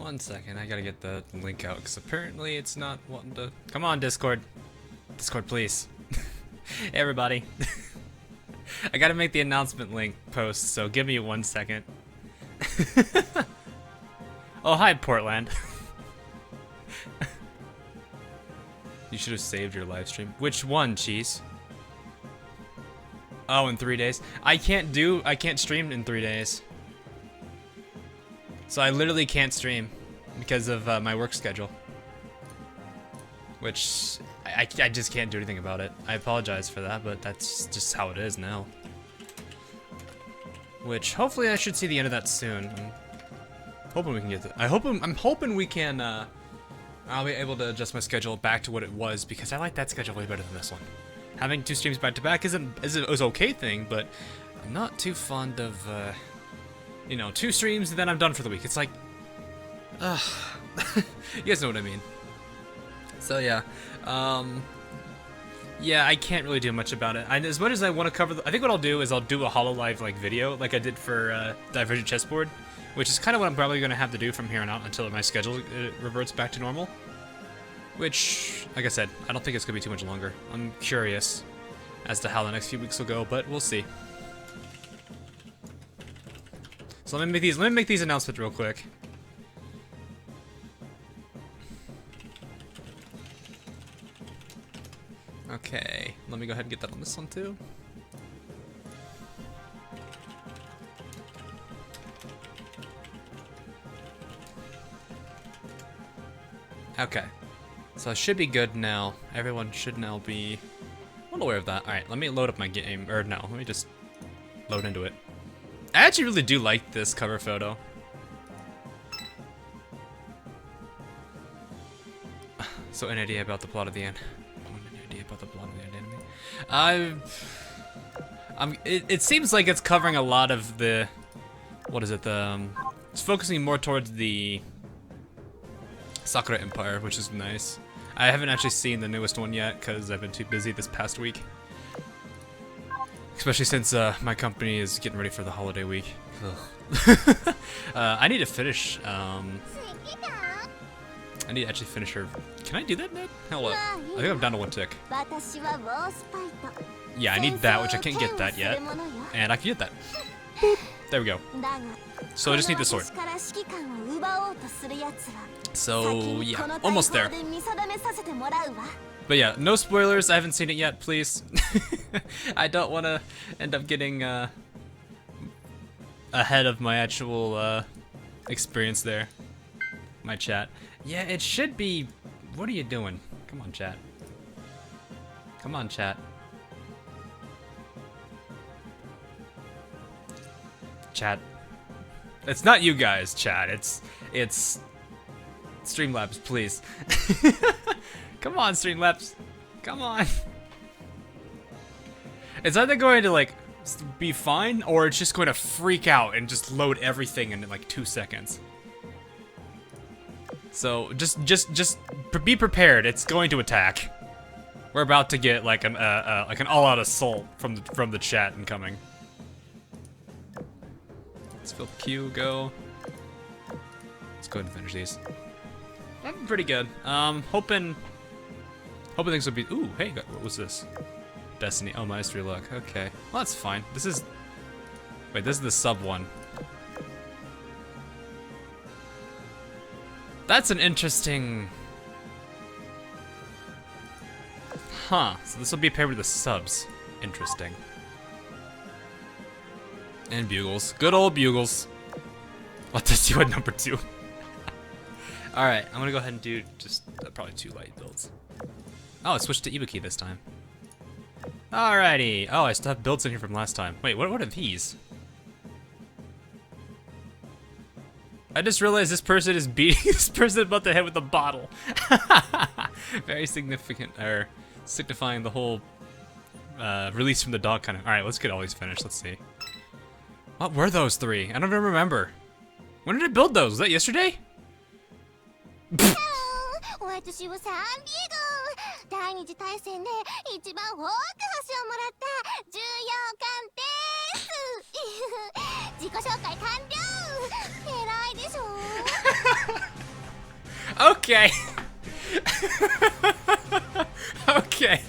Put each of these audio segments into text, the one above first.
1 second, I gotta get the link out, because apparently it's not wanting to... Come on, Discord. Discord, please. Hey, everybody. I gotta make the announcement link post, so give me 1 second. Oh, hi, Portland. You should have saved your live stream. Which one, Cheese? Oh, in 3 days? I can't stream in 3 days. So I literally can't stream because of my work schedule. Which, I just can't do anything about it. I apologize for that, but that's just how it is now. Which, hopefully I should see the end of that soon. I'm hoping we can get to, I'm hoping we can, I'll be able to adjust my schedule back to what it was, because I like that schedule way better than this one. Having 2 streams back to back is an okay thing, but I'm not too fond of, you know, 2 streams and then I'm done for the week. It's like, you guys know what I mean. So yeah, yeah, I can't really do much about it. As much as I want to cover, I think what I'll do is I'll do a HoloLive like video, like I did for Divergent Chessboard, which is kind of what I'm probably going to have to do from here on out until my schedule reverts back to normal. Which, like I said, I don't think it's going to be too much longer. I'm curious as to how the next few weeks will go, but we'll see. So let me make these announcements real quick. Okay, let me go ahead and get that on this one too. Okay, so I should be good now. Everyone should now be well aware of that. Alright, let me load up my game, or no, let me just load into it. I actually really do like this cover photo. So, an idea about the plot of the end. An idea about the plot of the end anime. It seems like it's covering a lot of the, what is it? It's focusing more towards the Sakura Empire, which is nice. I haven't actually seen the newest one yet because I've been too busy this past week. Especially since my company is getting ready for the holiday week. I need to finish. I need to actually finish her. Can I do that, Ned? Hell up. I think I'm down to 1 tick. Yeah, I need that, which I can't get that yet. And I can get that. Boop. There we go. So I just need the sword. So, yeah, almost there. But yeah, no spoilers, I haven't seen it yet, please. I don't want to end up getting ahead of my actual experience there. My chat. Yeah, it should be... What are you doing? Come on, chat. Come on, chat. Chat. It's not you guys, chat. It's Streamlabs, please. Come on, Streamlabs. Come on. It's either going to, like, be fine, or it's just going to freak out and just load everything in, like, 2 seconds. So, just be prepared. It's going to attack. We're about to get, like, an all-out assault from the chat incoming. Let's fill the queue, go. Let's go ahead and finish these. I'm pretty good. Hoping things will be. Ooh, hey, what was this? Destiny. Oh, Maestry luck. Okay, well that's fine. This is. Wait, this is the sub one. That's an interesting. Huh. So this will be paired with the subs. Interesting. And bugles. Good old bugles. Let us do at number 2. Alright, I'm gonna go ahead and do just probably 2 light builds. Oh, I switched to Ibuki this time. Alrighty. Oh, I still have builds in here from last time. Wait, what are these? I just realized this person is beating this person about the head with a bottle. Very significant, or signifying the whole release from the dog kind of. Alright, let's get all these finished. Let's see. What were those 3? I don't even remember. When did I build those? Was that yesterday? Okay. Okay.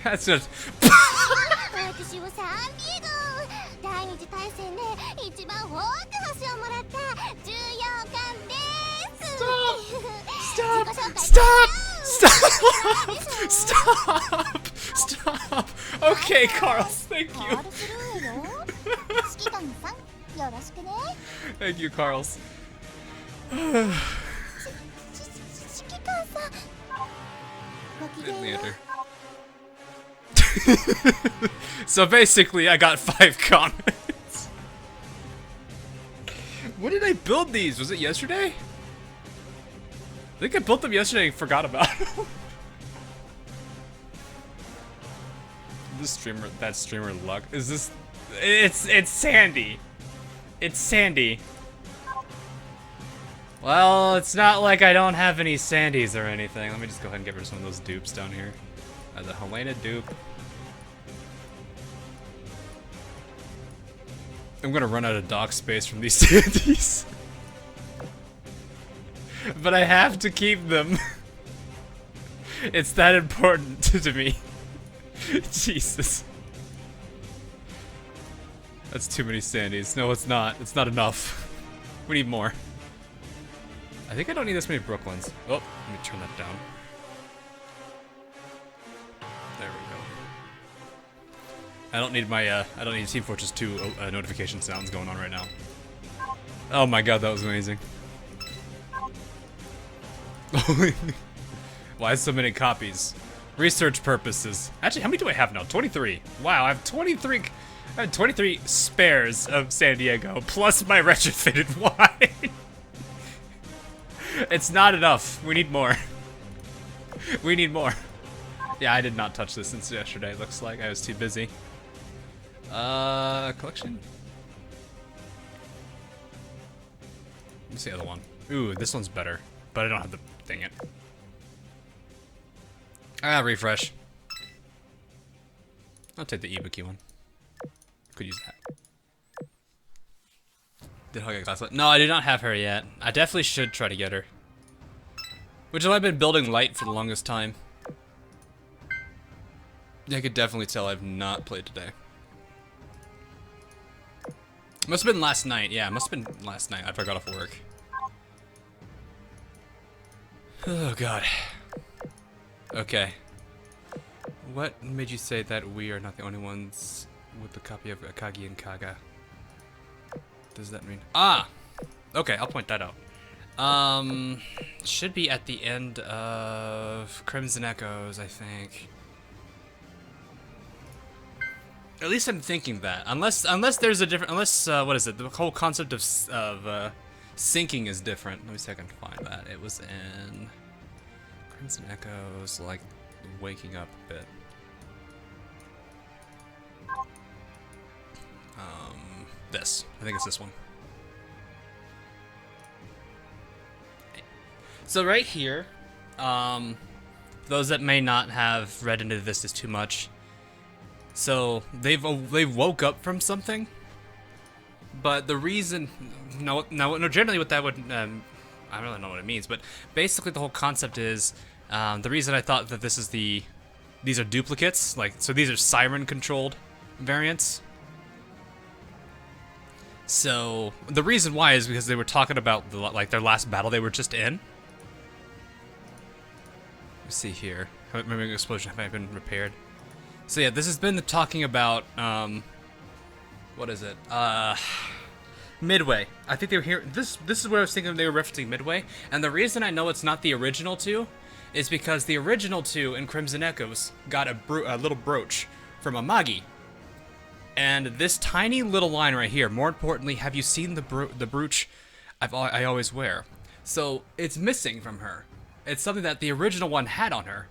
That's just. 私もサンディエゴ第二次大戦で一番多く星をもらった重要官です。 Stop! 自己紹介 Stop! Stop! Okay, Carlos, thank カ you. ールスルーよ。指揮官さんよろしくね。 Thank you, Carlos. 指揮官さんごきげんよう。 So basically, I got 5 comments. When did I build these? Was it yesterday? I think I built them yesterday and forgot about them. This streamer, that streamer luck. Is this? It's Sandy. It's Sandy. Well, it's not like I don't have any Sandys or anything. Let me just go ahead and get rid of some of those dupes down here. The Helena dupe. I'm gonna run out of dock space from these Sandys. But I have to keep them. It's that important to me. Jesus. That's too many Sandys. No, it's not. It's not enough. We need more. I think I don't need this many Brooklyns. Oh, let me turn that down. There we go. I don't need my, I don't need Team Fortress 2 notification sounds going on right now. Oh my god, that was amazing. Why so many copies? Research purposes. Actually, how many do I have now? 23. Wow, I have 23. I have 23 spares of San Diego, plus my retrofitted wine. It's not enough. We need more. We need more. Yeah, I did not touch this since yesterday, looks like. I was too busy. Collection? What's the other one? Ooh, this one's better. But I don't have the thing yet. Refresh. I'll take the Ibuki one. Could use that. Did I get class? No, I do not have her yet. I definitely should try to get her. Which is why I've been building light for the longest time. Yeah, I could definitely tell I've not played today. Must have been last night. Yeah, must have been last night after I got off work. Oh god. Okay. What made you say that we are not the only ones with the copy of Akagi and Kaga? Does that mean? Ah! Okay, I'll point that out. Should be at the end of Crimson Echoes, I think. At least I'm thinking that. Unless there's a different, what is it? The whole concept of syncing is different. Let me see if I can find that. It was in Crimson Echoes, like waking up a bit. This. I think it's this one. So right here, those that may not have read into this is too much. So they woke up from something, but the reason, no, generally what that would, I don't really know what it means, but basically the whole concept is, the reason I thought that these are duplicates, like, so these are siren controlled variants. So the reason why is because they were talking about their last battle they were just in. Let's see here. Maybe an explosion have been repaired. So yeah, this has been talking about what is it? Midway. I think they were here. This is what I was thinking they were referencing Midway, and the reason I know it's not the original 2 is because the original 2 in Crimson Echoes got a little brooch from Amagi. And this tiny little line right here, more importantly, have you seen the brooch I always wear? So it's missing from her. It's something that the original one had on her.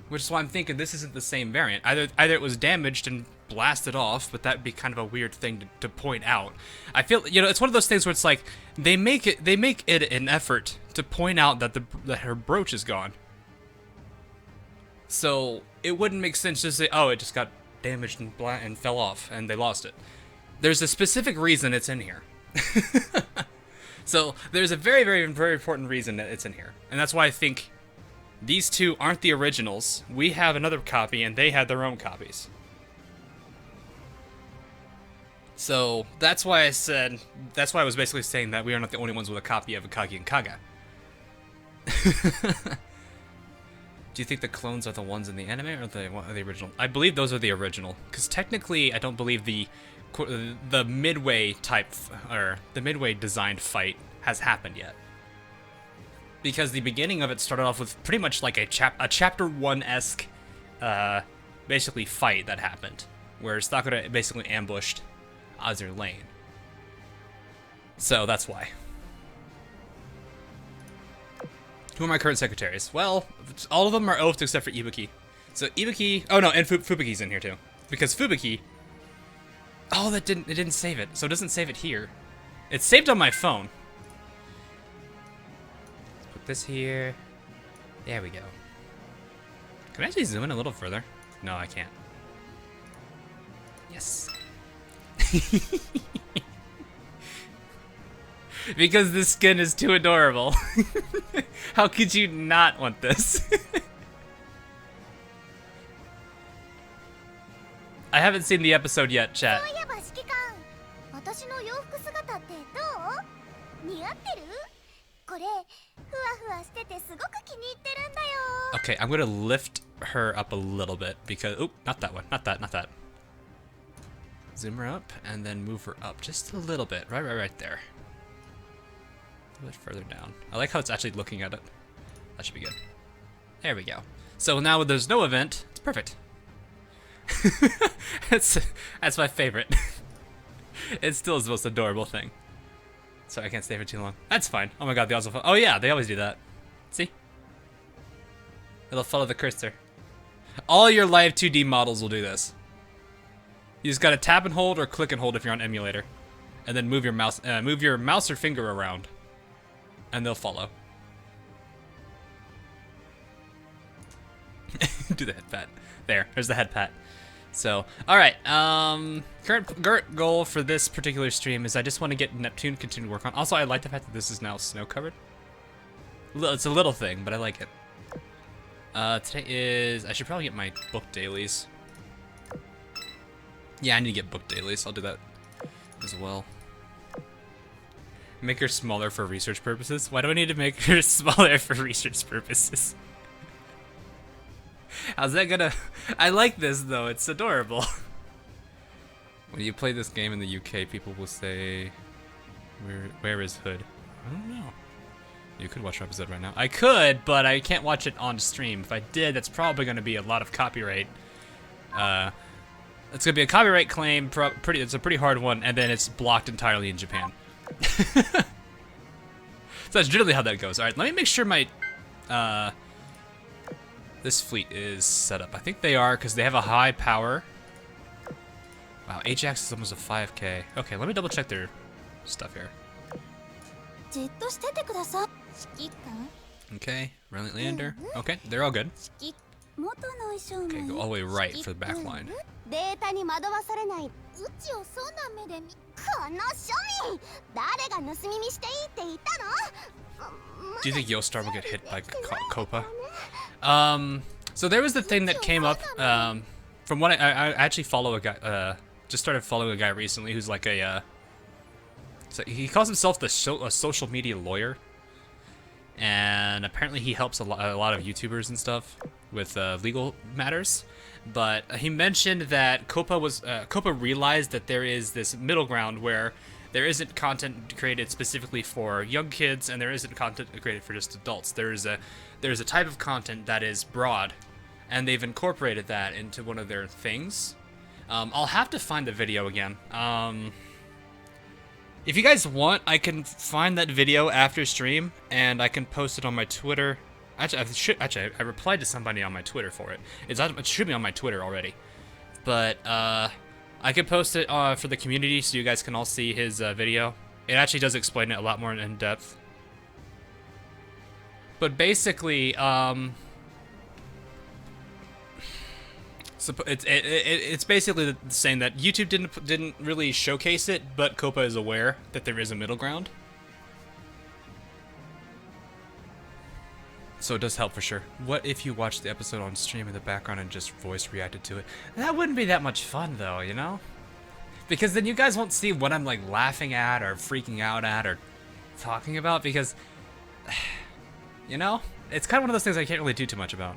Which is why I'm thinking this isn't the same variant. Either it was damaged and blasted off, but that'd be kind of a weird thing to point out. I feel, it's one of those things where it's like they make it an effort to point out that her brooch is gone. So it wouldn't make sense to say, oh, it just got damaged and fell off and they lost it. There's a specific reason it's in here. So there's a very, very, very important reason that it's in here. And that's why I think these two aren't the originals. We have another copy, and they had their own copies. So that's why I said, that's why I was basically saying that we are not the only ones with a copy of Akagi and Kaga. Do you think the clones are the ones in the anime or the original? I believe those are the original, because technically I don't believe the midway type or the midway designed fight has happened yet. Because the beginning of it started off with pretty much like a chapter 1-esque basically fight that happened, where Sakura basically ambushed Azur Lane. So that's why. Who are my current secretaries? Well, all of them are oathed except for Ibuki. So Ibuki, oh no, and Fubuki's in here too. Because Fubuki, oh, it didn't save it. So it doesn't save it here. It's saved on my phone. Let's put this here. There we go. Can I actually zoom in a little further? No, I can't. Yes. Because this skin is too adorable. How could you not want this? I haven't seen the episode yet, chat. Okay, I'm gonna lift her up a little bit because, oh, not that one, not that. Zoom her up and then move her up just a little bit, right there. A little bit further down. I like how it's actually looking at it. That should be good. There we go. So now when there's no event, it's perfect. That's my favorite. It still is the most adorable thing. Sorry, I can't stay for too long. That's fine. Oh my god, they also oh yeah, they always do that. See? It'll follow the cursor. All your live 2D models will do this. You just gotta tap and hold or click and hold if you're on emulator. And then move your mouse or finger around. And they'll follow. Do the head pat. There's the head pat. So, alright, current goal for this particular stream is I just want to get Neptune continue to work on. Also, I like the fact that this is now snow covered. It's a little thing, but I like it. Today is, I should probably get my book dailies. Yeah, I need to get book dailies. I'll do that as well. Make her smaller for research purposes? Why do I need to make her smaller for research purposes? How's that gonna... I like this though, it's adorable. When you play this game in the UK, people will say, where is Hood? I don't know. You could watch our episode right now. I could, but I can't watch it on stream. If I did, that's probably gonna be a lot of copyright. It's gonna be a copyright claim, it's a pretty hard one, and then it's blocked entirely in Japan. So that's generally how that goes. Alright, let me make sure my, this fleet is set up. I think they are, because they have a high power. Wow, Ajax is almost a 5k. Okay, let me double check their stuff here. Okay, Brilliant Leander. Okay, they're all good. Okay, go all the way right for the back line. Do you think Yostar will get hit by COPPA? So there was the thing that came up, from what I actually follow a guy, just started following a guy recently who's like a, so he calls himself a social media lawyer. And apparently he helps a lot of YouTubers and stuff with legal matters. But he mentioned that COPPA realized that there is this middle ground where there isn't content created specifically for young kids and there isn't content created for just adults. There's a type of content that is broad, and they've incorporated that into one of their things. I'll have to find the video again. If you guys want, I can find that video after stream, and I can post it on my Twitter. Actually, I replied to somebody on my Twitter for it. It should be on my Twitter already. But, I can post it for the community so you guys can all see his video. It actually does explain it a lot more in depth. But basically, so it's basically saying that YouTube didn't really showcase it, but COPPA is aware that there is a middle ground. So it does help for sure. What if you watched the episode on stream in the background and just voice reacted to it? That wouldn't be that much fun though, you know? Because then you guys won't see what I'm like laughing at or freaking out at or talking about because, you know? It's kind of one of those things I can't really do too much about.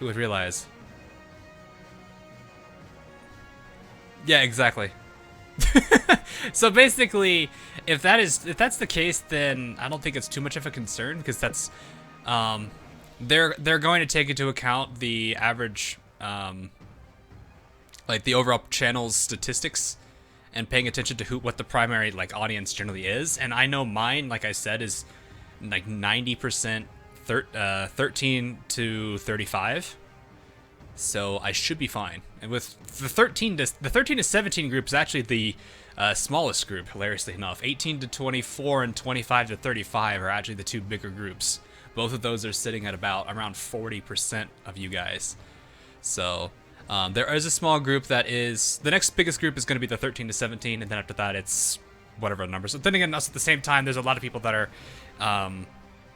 Who would realize? Yeah, exactly. So basically, if that's the case, then I don't think it's too much of a concern because that's they're going to take into account the average like the overall channel's statistics and paying attention to what the primary like audience generally is. And I know mine, like I said, is like 90% 13 to 35. So I should be fine. And with the 13 to 17 group is actually the smallest group, hilariously enough. 18 to 24 and 25 to 35 are actually the two bigger groups. Both of those are sitting at around 40% of you guys. So there is a small group that is... The next biggest group is going to be the 13 to 17, and then after that it's whatever the numbers. So then again, also at the same time, there's a lot of people that are...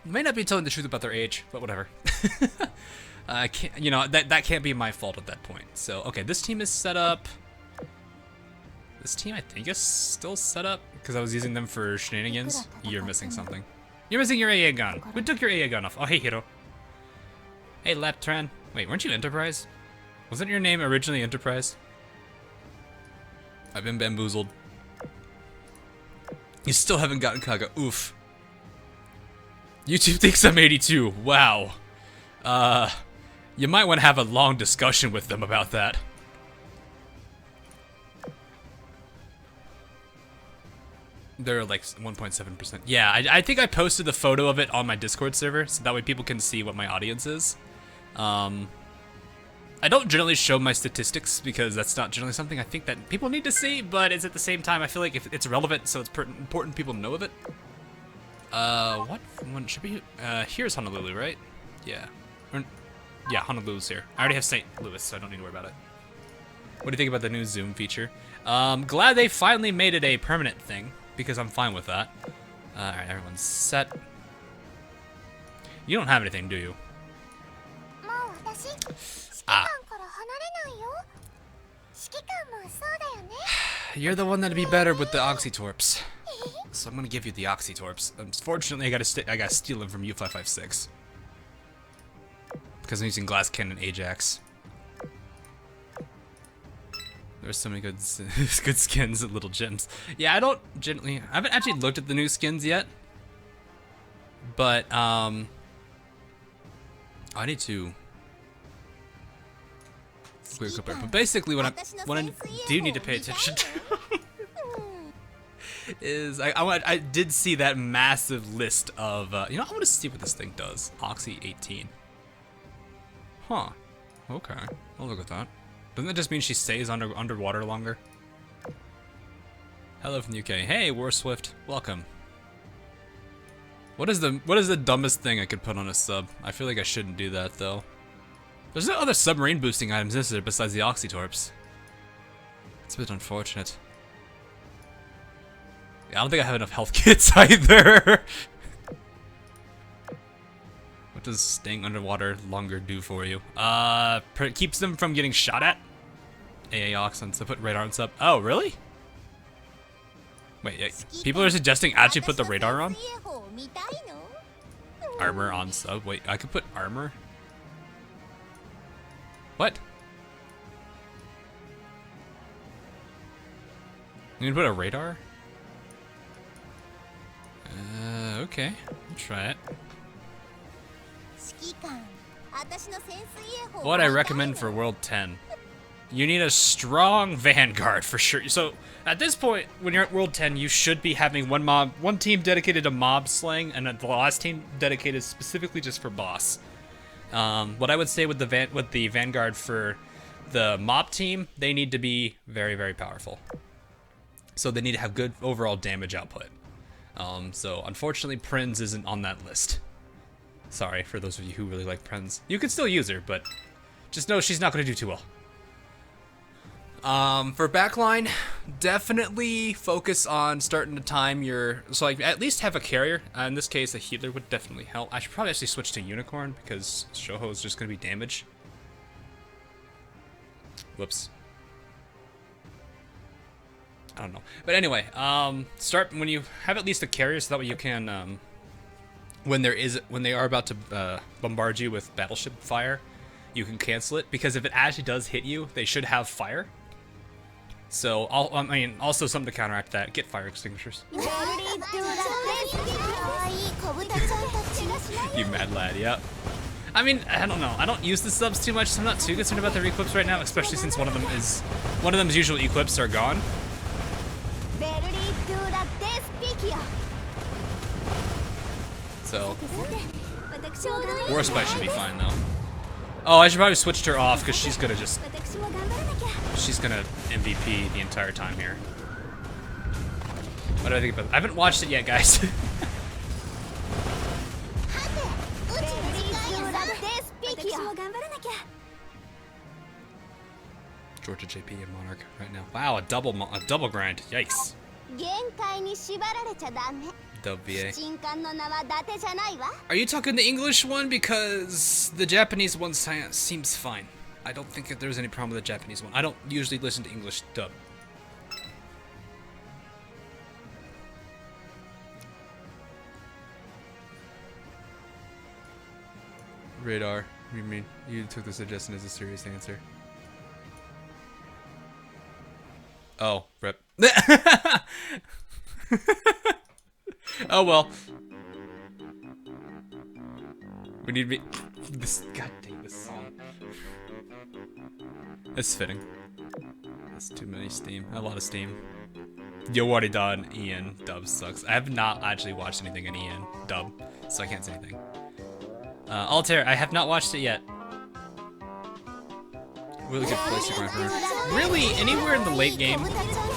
may not be telling the truth about their age, but whatever. Can't, you know, that can't be my fault at that point. So, okay, this team is set up. This team, I think, is still set up because I was using them for shenanigans. You're missing something. You're missing your AA gun. Who took your AA gun off? Oh, hey, Hiro. Hey, Laptran. Wait, weren't you Enterprise? Wasn't your name originally Enterprise? I've been bamboozled. You still haven't gotten Kaga. Oof. YouTube thinks I'm 82. Wow. You might want to have a long discussion with them about that. They're like 1.7%. Yeah, I think I posted the photo of it on my Discord server, so that way people can see what my audience is. I don't generally show my statistics because that's not generally something I think that people need to see, but it's at the same time, I feel like if it's relevant, so it's important people know of it. What one should be? Here's Honolulu, right? Yeah. Yeah, Honolulu's here. I already have St. Louis, so I don't need to worry about it. What do you think about the new zoom feature? Glad they finally made it a permanent thing, because I'm fine with that. Alright, everyone's set. You don't have anything, do you? Ah. You're the one that'd be better with the Oxytorps. So I'm gonna give you the Oxytorps. Unfortunately, I gotta steal them from U556. Because I'm using Glass Cannon Ajax. There's so many good skins and little gems. Yeah, I haven't actually looked at the new skins yet. But, I need to clear up. But basically, what I do need to pay attention to is I did see that massive list of, you know, I want to see what this thing does. Oxy 18. Huh. Okay. I'll look at that. Doesn't that just mean she stays underwater longer? Hello from the UK. Hey, War Swift. Welcome. What is the dumbest thing I could put on a sub? I feel like I shouldn't do that though. There's no other submarine boosting items, is there, besides the Oxytorps? It's a bit unfortunate. Yeah, I don't think I have enough health kits either. What does staying underwater longer do for you? Keeps them from getting shot at. AA Oxens, so put radar on sub. Oh, really? Wait, yeah, people are suggesting actually put the radar on? Armor on sub? Wait, I could put armor? What? You need to put a radar? Okay. I'll try it. What I recommend for World 10. You need a strong vanguard for sure. So at this point, when you're at World 10, you should be having one team dedicated to mob slaying, and the last team dedicated specifically just for boss. What I would say with the vanguard for the mob team, they need to be very, very powerful. So they need to have good overall damage output. So unfortunately, Prinz isn't on that list. Sorry for those of you who really like Prinz. You can still use her, but just know she's not going to do too well. For backline, definitely focus on starting to time your... So, like, at least have a carrier. In this case, a healer would definitely help. I should probably actually switch to Unicorn, because Shoho is just going to be damage. Whoops. I don't know. But anyway, start when you have at least a carrier, so that way you can... when they are about to bombard you with battleship fire, you can cancel it, because if it actually does hit you, they should have fire. So, I mean, also something to counteract that, get fire extinguishers. You mad lad, yep. I mean, I don't know. I don't use the subs too much, so I'm not too concerned about their equips right now, especially since one of them's usual equips are gone. So, Warspite should be fine though. Oh, I should probably switch her off because she's gonna MVP the entire time here. What do I think about that? I haven't watched it yet, guys. Georgia JP and Monarch right now. Wow, a double grind. Yikes. WVA. Are you talking the English one? Because the Japanese one seems fine. I don't think there's any problem with the Japanese one. I don't usually listen to English dub. Radar. You mean you took the suggestion as a serious answer? Oh, rip. Oh well. We need me. This. God dang this song. It's fitting. That's too many steam. A lot of steam. Yo, what he done? Ian dub sucks. I have not actually watched anything in Ian dub, so I can't say anything. Altair, I have not watched it yet. Really good place to grind for. Really, anywhere in the late game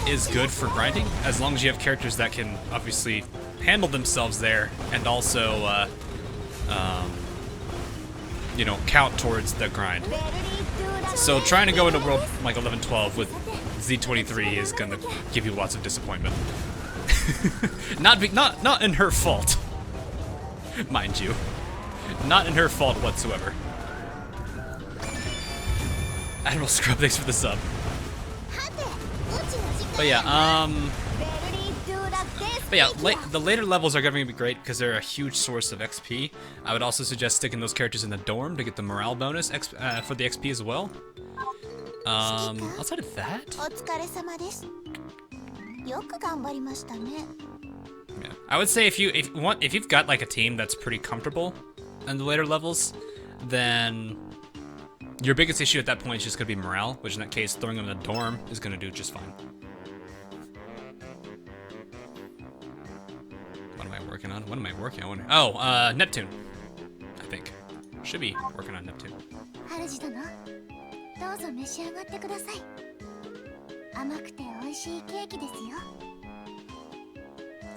is good for grinding, as long as you have characters that can obviously handle themselves there and also, you know, count towards the grind. So trying to go into world like 11-12 with Z23 is gonna give you lots of disappointment. Not in her fault, mind you. Not in her fault whatsoever. Admiral Scrub, thanks for the sub. But yeah, the later levels are going to be great because they're a huge source of XP. I would also suggest sticking those characters in the dorm to get the morale bonus for the XP as well. Outside of that, yeah, I would say if you've got like a team that's pretty comfortable in the later levels, then your biggest issue at that point is just going to be morale, which in that case, throwing them in the dorm is going to do just fine. What am I working on? What am I working on? Oh, Neptune. I think. Should be working on Neptune.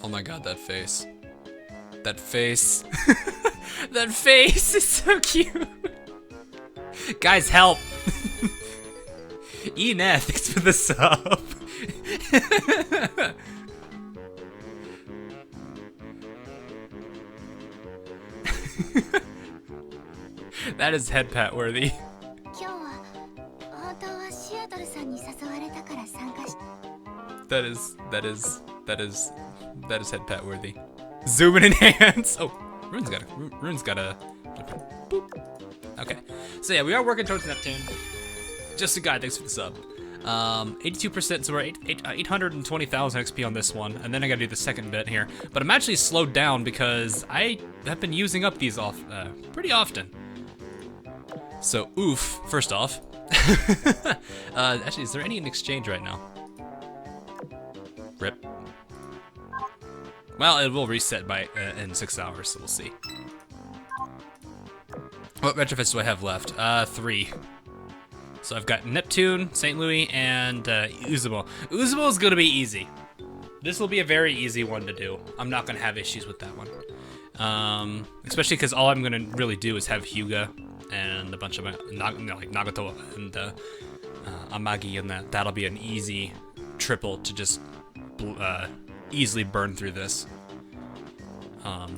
Oh my god, that face. That face. That face is so cute. Guys, help! Eneth, thanks for the sub. That is head pat worthy. That is head pat worthy. Zoom and enhance. Oh, Rune's got a. Boop. Okay, so yeah, we are working towards Neptune. Just a guy, thanks for the sub. 82%, so we're 820,000 XP on this one, and then I gotta do the second bit here. But I'm actually slowed down because I have been using up these pretty often. So, oof, first off. Actually, is there any in exchange right now? Rip. Well, it will reset in 6 hours, so we'll see. What retrofits do I have left? 3. So I've got Neptune, St. Louis, and Uzumo. Uzumo is gonna be easy. This will be a very easy one to do. I'm not gonna have issues with that one. Especially because all I'm gonna really do is have Hyuga and a bunch of like Nagato and Amagi in that. That'll be an easy triple to just easily burn through this.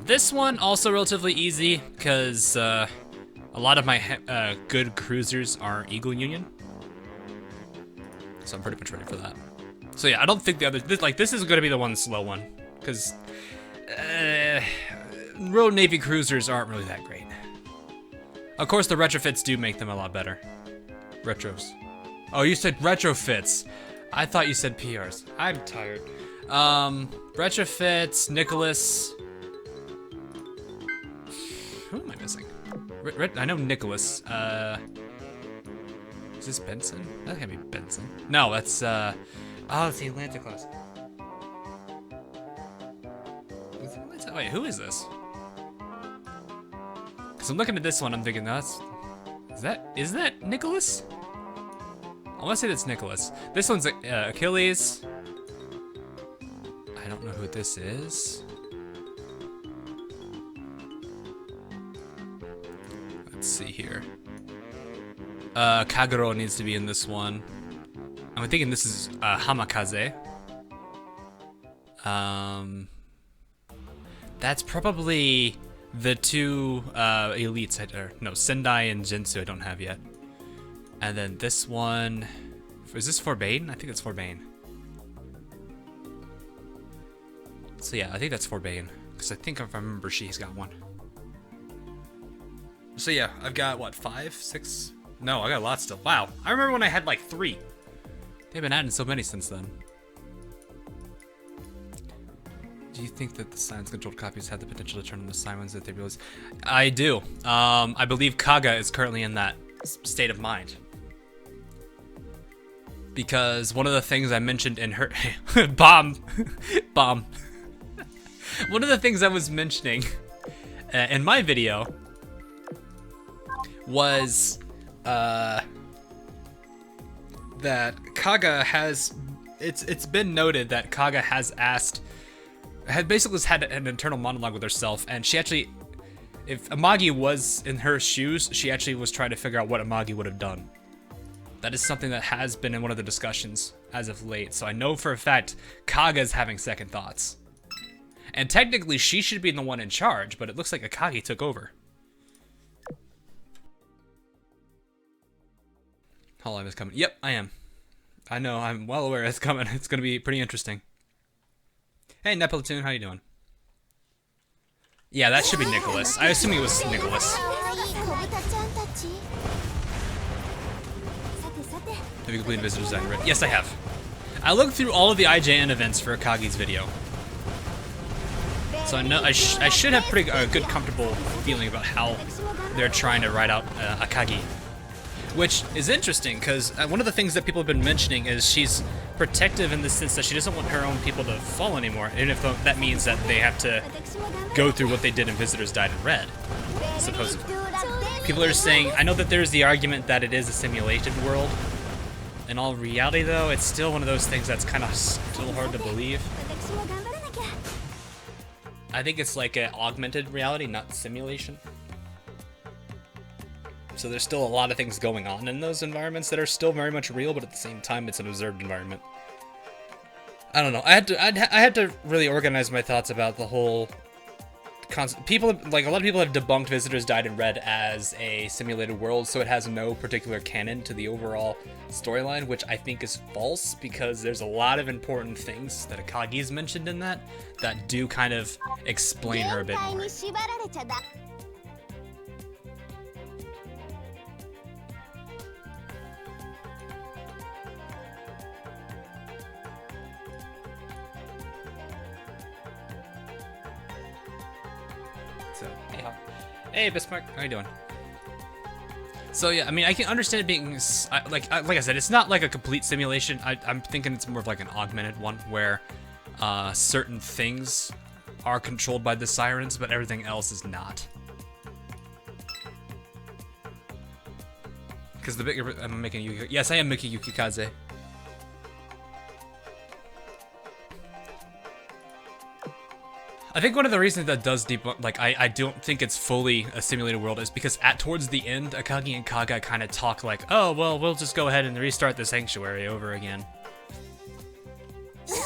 This one also relatively easy because a lot of my good cruisers are Eagle Union, so I'm pretty much ready for that. So yeah, I don't think the other this is going to be the one slow one because Royal Navy cruisers aren't really that great. Of course, the retrofits do make them a lot better. Retros. Oh, you said retrofits. I thought you said PRs. I'm tired. Retrofits, Nicholas. Who am I missing? I know Nicholas. Is this Benson? That can't be Benson. No, that's oh, it's the Atlanta class. Wait, who is this? Because I'm looking at this one, I'm thinking that's is that Nicholas? I want to say that's Nicholas. This one's Achilles. I don't know who this is. Let's see here. Kagero needs to be in this one. I'm thinking this is Hamakaze. That's probably the two elites. No, Sendai and Jinsu I don't have yet. And then this one, is this Forbane? I think it's Forbane. So yeah, I think that's Forbane, because I think if I remember, she's got one. So yeah, I've got what, 5, 6? No, I got a lot still. Wow, I remember when I had like 3. They've been adding so many since then. Do you think that the silence-controlled copies had the potential to turn into silence that they realize? I do. I believe Kaga is currently in that state of mind. Because one of the things I mentioned in her bomb. One of the things I was mentioning in my video was that Kaga has it's been noted that Kaga has basically had an internal monologue with herself, and she actually, if Amagi was in her shoes, she actually was trying to figure out what Amagi would have done. That is something that has been in one of the discussions as of late, so I know for a fact Kaga's having second thoughts. And technically she should be the one in charge, but it looks like Akagi took over. Hololive is coming. Yep, I am. I know, I'm well aware it's coming. It's gonna be pretty interesting. Hey, Neplatoon, how you doing? Yeah, that should be Nicholas. I assume it was Nicholas. Have you completed Visitor Design? Yes, I have. I looked through all of the IJN events for Akagi's video. So I know I should have pretty good, comfortable feeling about how they're trying to write out Akagi. Which is interesting, because one of the things that people have been mentioning is she's protective in the sense that she doesn't want her own people to fall anymore, even if that means that they have to go through what they did in Visitors Died in Red, supposedly. People are saying, I know that there's the argument that it is a simulated world. In all reality, though, it's still one of those things that's kind of still hard to believe. I think it's like an augmented reality, not simulation. So there's still a lot of things going on in those environments that are still very much real, but at the same time, it's an observed environment. I don't know. I had to really organize my thoughts about the whole concept. People, like a lot of people, have debunked Visitors Died in Red as a simulated world, so it has no particular canon to the overall storyline, which I think is false, because there's a lot of important things that Akagi's mentioned in that do kind of explain her a bit more. So, hey Bismarck, how you doing? So yeah, I mean, I can understand it being like I said, it's not like a complete simulation. I'm thinking it's more of like an augmented one where certain things are controlled by the sirens, but everything else is not. Because the bigger I'm making Yuki. Yes, I am making Yukikaze. I think one of the reasons that does like I don't think it's fully a simulated world is because towards the end, Akagi and Kaga kind of talk like, oh well, we'll just go ahead and restart the sanctuary over again. So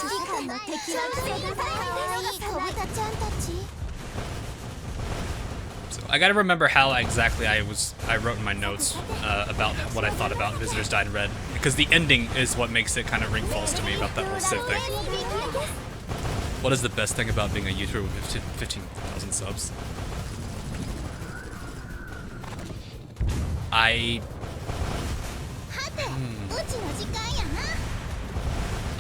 I gotta remember how exactly I wrote in my notes about what I thought about Visitors Died Red, because the ending is what makes it kind of ring false to me about that whole Civ thing. What is the best thing about being a YouTuber with 15,000 subs? I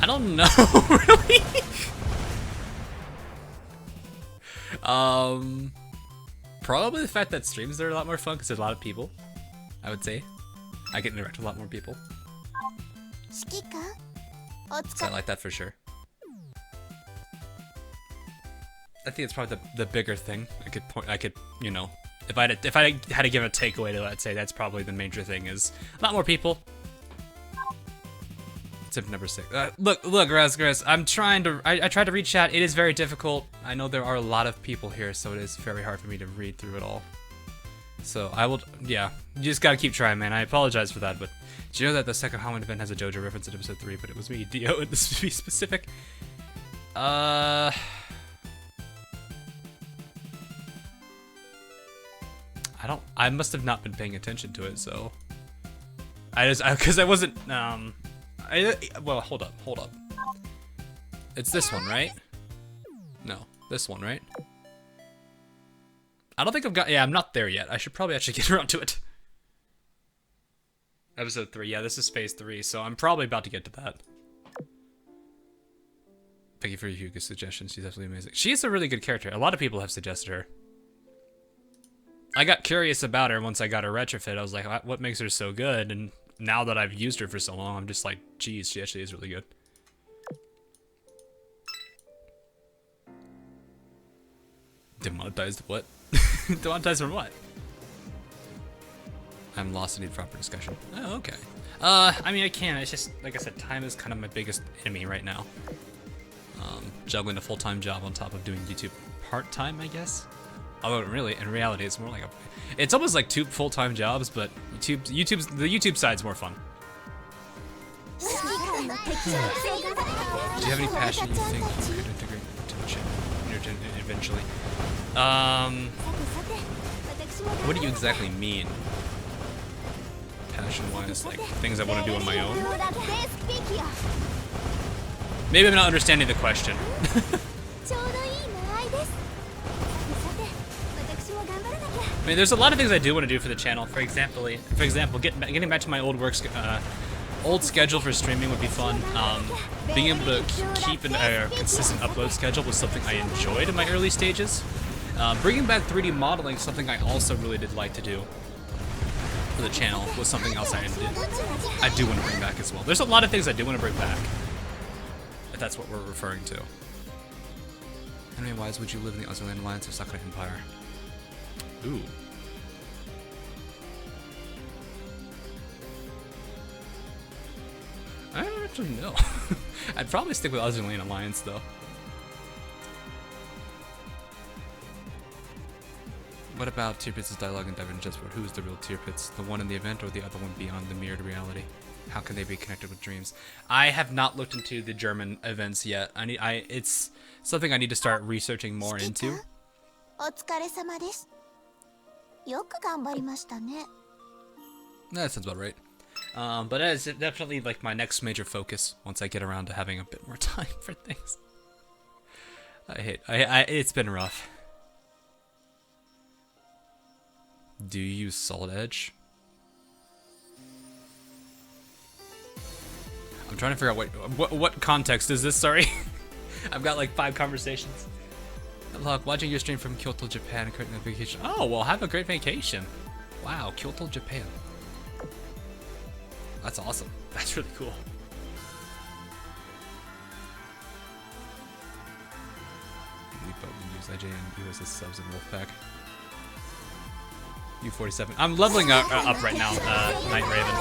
don't know, really. Probably the fact that streams are a lot more fun because there's a lot of people. I would say I get to interact with a lot more people. So I like that for sure. I think it's probably the bigger thing. I could, you know, if I had to give a takeaway to that, I'd say that's probably the major thing is a lot more people. Tip number 6. Look, Razgras, I tried to read chat. It is very difficult. I know there are a lot of people here, so it is very hard for me to read through it all. So I will, yeah, you just gotta keep trying, man. I apologize for that, but did you know that the second Halloween event has a JoJo reference in episode 3, but it was me, Dio, and this to be specific? I must have not been paying attention to it, so because I wasn't, well, hold up. It's this one, right? No, this one, right? I don't think I've got, yeah, I'm not there yet. I should probably actually get around to it. Episode 3, yeah, this is phase 3, so I'm probably about to get to that. Thank you for Hugo's suggestion. She's absolutely amazing. She's a really good character. A lot of people have suggested her. I got curious about her once I got her retrofit. I was like, what makes her so good? And now that I've used her for so long, I'm just like, geez, she actually is really good. Demonetized what? Demonetized from what? I'm lost and need proper discussion. Oh, okay. I mean, I can. It's just, like I said, time is kind of my biggest enemy right now. Juggling a full-time job on top of doing YouTube part-time, I guess. Although really, in reality, it's more like it's almost like 2 full-time jobs, but the YouTube side's more fun. Do you have any passion you think you could integrate into the channel eventually? What do you exactly mean? Passion-wise, like things I want to do on my own? Maybe I'm not understanding the question. I mean, there's a lot of things I do want to do for the channel. For example, getting back to my old old schedule for streaming would be fun. Being able to keep a consistent upload schedule was something I enjoyed in my early stages. Bringing back 3D modeling, something I also really did like to do for the channel, was something else I do want to bring back as well. There's a lot of things I do want to bring back, if that's what we're referring to. Anyway-wise, would you live in the Azur Lane Alliance or Sakura Empire? Ooh. I don't actually know. I'd probably stick with Azur Lane Alliance, though. What about Tier Pits' dialogue and Diamond Jetsport? Who is the real Tier Pits? The one in the event or the other one beyond the mirrored reality? How can they be connected with dreams? I have not looked into the German events yet. It's something I need to start researching more into. That sounds about right. But it's definitely like my next major focus once I get around to having a bit more time for things. It's been rough. Do you use Solid Edge? I'm trying to figure out what context is this, sorry. I've got like 5 conversations. Look, watching your stream from Kyoto, Japan, currently on vacation. Oh, well, have a great vacation. Wow, Kyoto, Japan. That's awesome. That's really cool. Use IJ and use as subs in Wolfpack. U47. I'm leveling up right now, Night Raven.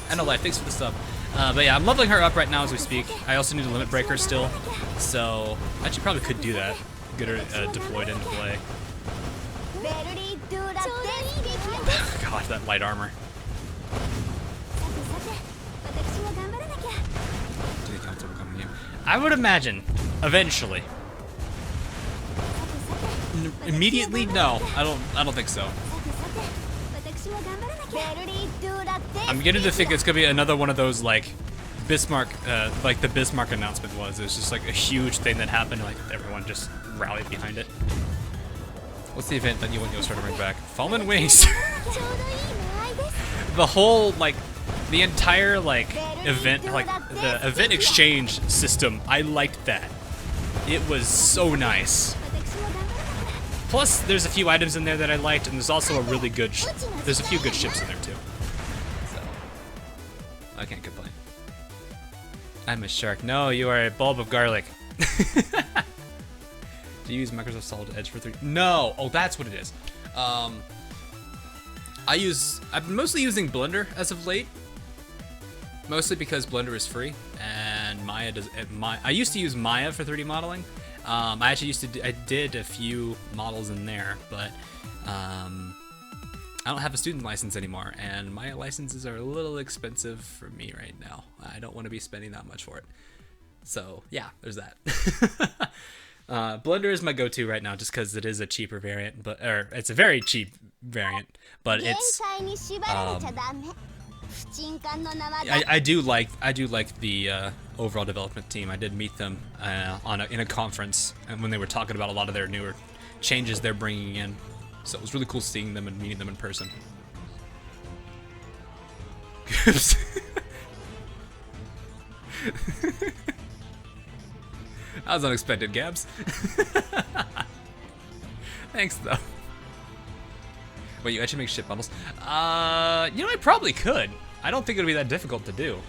And a life, thanks for the sub. But yeah, I'm leveling her up right now as we speak. I also need a limit breaker still, so I actually probably could do that. Get her deployed into play. God, that light armor. I would imagine, eventually. Immediately, no. I don't think so. I'm beginning to think it's gonna be another one of those like Bismarck, like the Bismarck announcement was. It was just like a huge thing that happened, like everyone just rallied behind it. What's the event that you want to start to bring back? Fallen Wings. The whole like, the entire like event, like the event exchange system. I liked that. It was so nice. Plus, there's a few items in there that I liked, and there's also a really good. There's a few good ships in there too. So I can't complain. I'm a shark. No, you are a bulb of garlic. Do you use Microsoft Solid Edge for 3? No. Oh, that's what it is. I've been mostly using Blender as of late. Mostly because Blender is free, and Maya does. I used to use Maya for 3D modeling. I actually I did a few models in there, but I don't have a student license anymore, and Maya licenses are a little expensive for me right now. I don't want to be spending that much for it. So yeah, there's that. Blender is my go-to right now, just because it is a cheaper variant, or it's a very cheap variant, but it's. I do like the overall development team. I did meet them in a conference, and when they were talking about a lot of their newer changes they're bringing in, so it was really cool seeing them and meeting them in person. That was unexpected, Gabs. Thanks, though. Wait, you actually make ship models? You know, I probably could. I don't think it would be that difficult to do.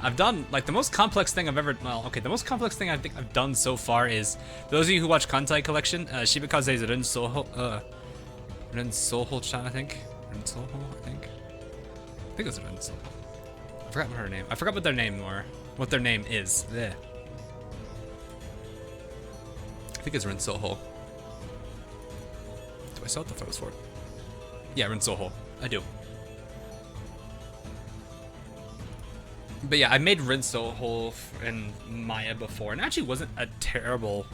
I've done, like, the most complex thing I've ever, well, okay, the most complex thing I think I've done so far is, those of you who watch Kantai Collection, Shibikaze's Ren-Soho-chan, I think? Ren-Soho, I think it was Ren-Soho. I forgot what her name, I forgot what their name what their name is. Blech. I think it's Ren-Soho. Do I still have the photos for it? Yeah, Ren-Soho. I do. But yeah, I made Ren-Soho in Maya before, and it actually wasn't a terrible.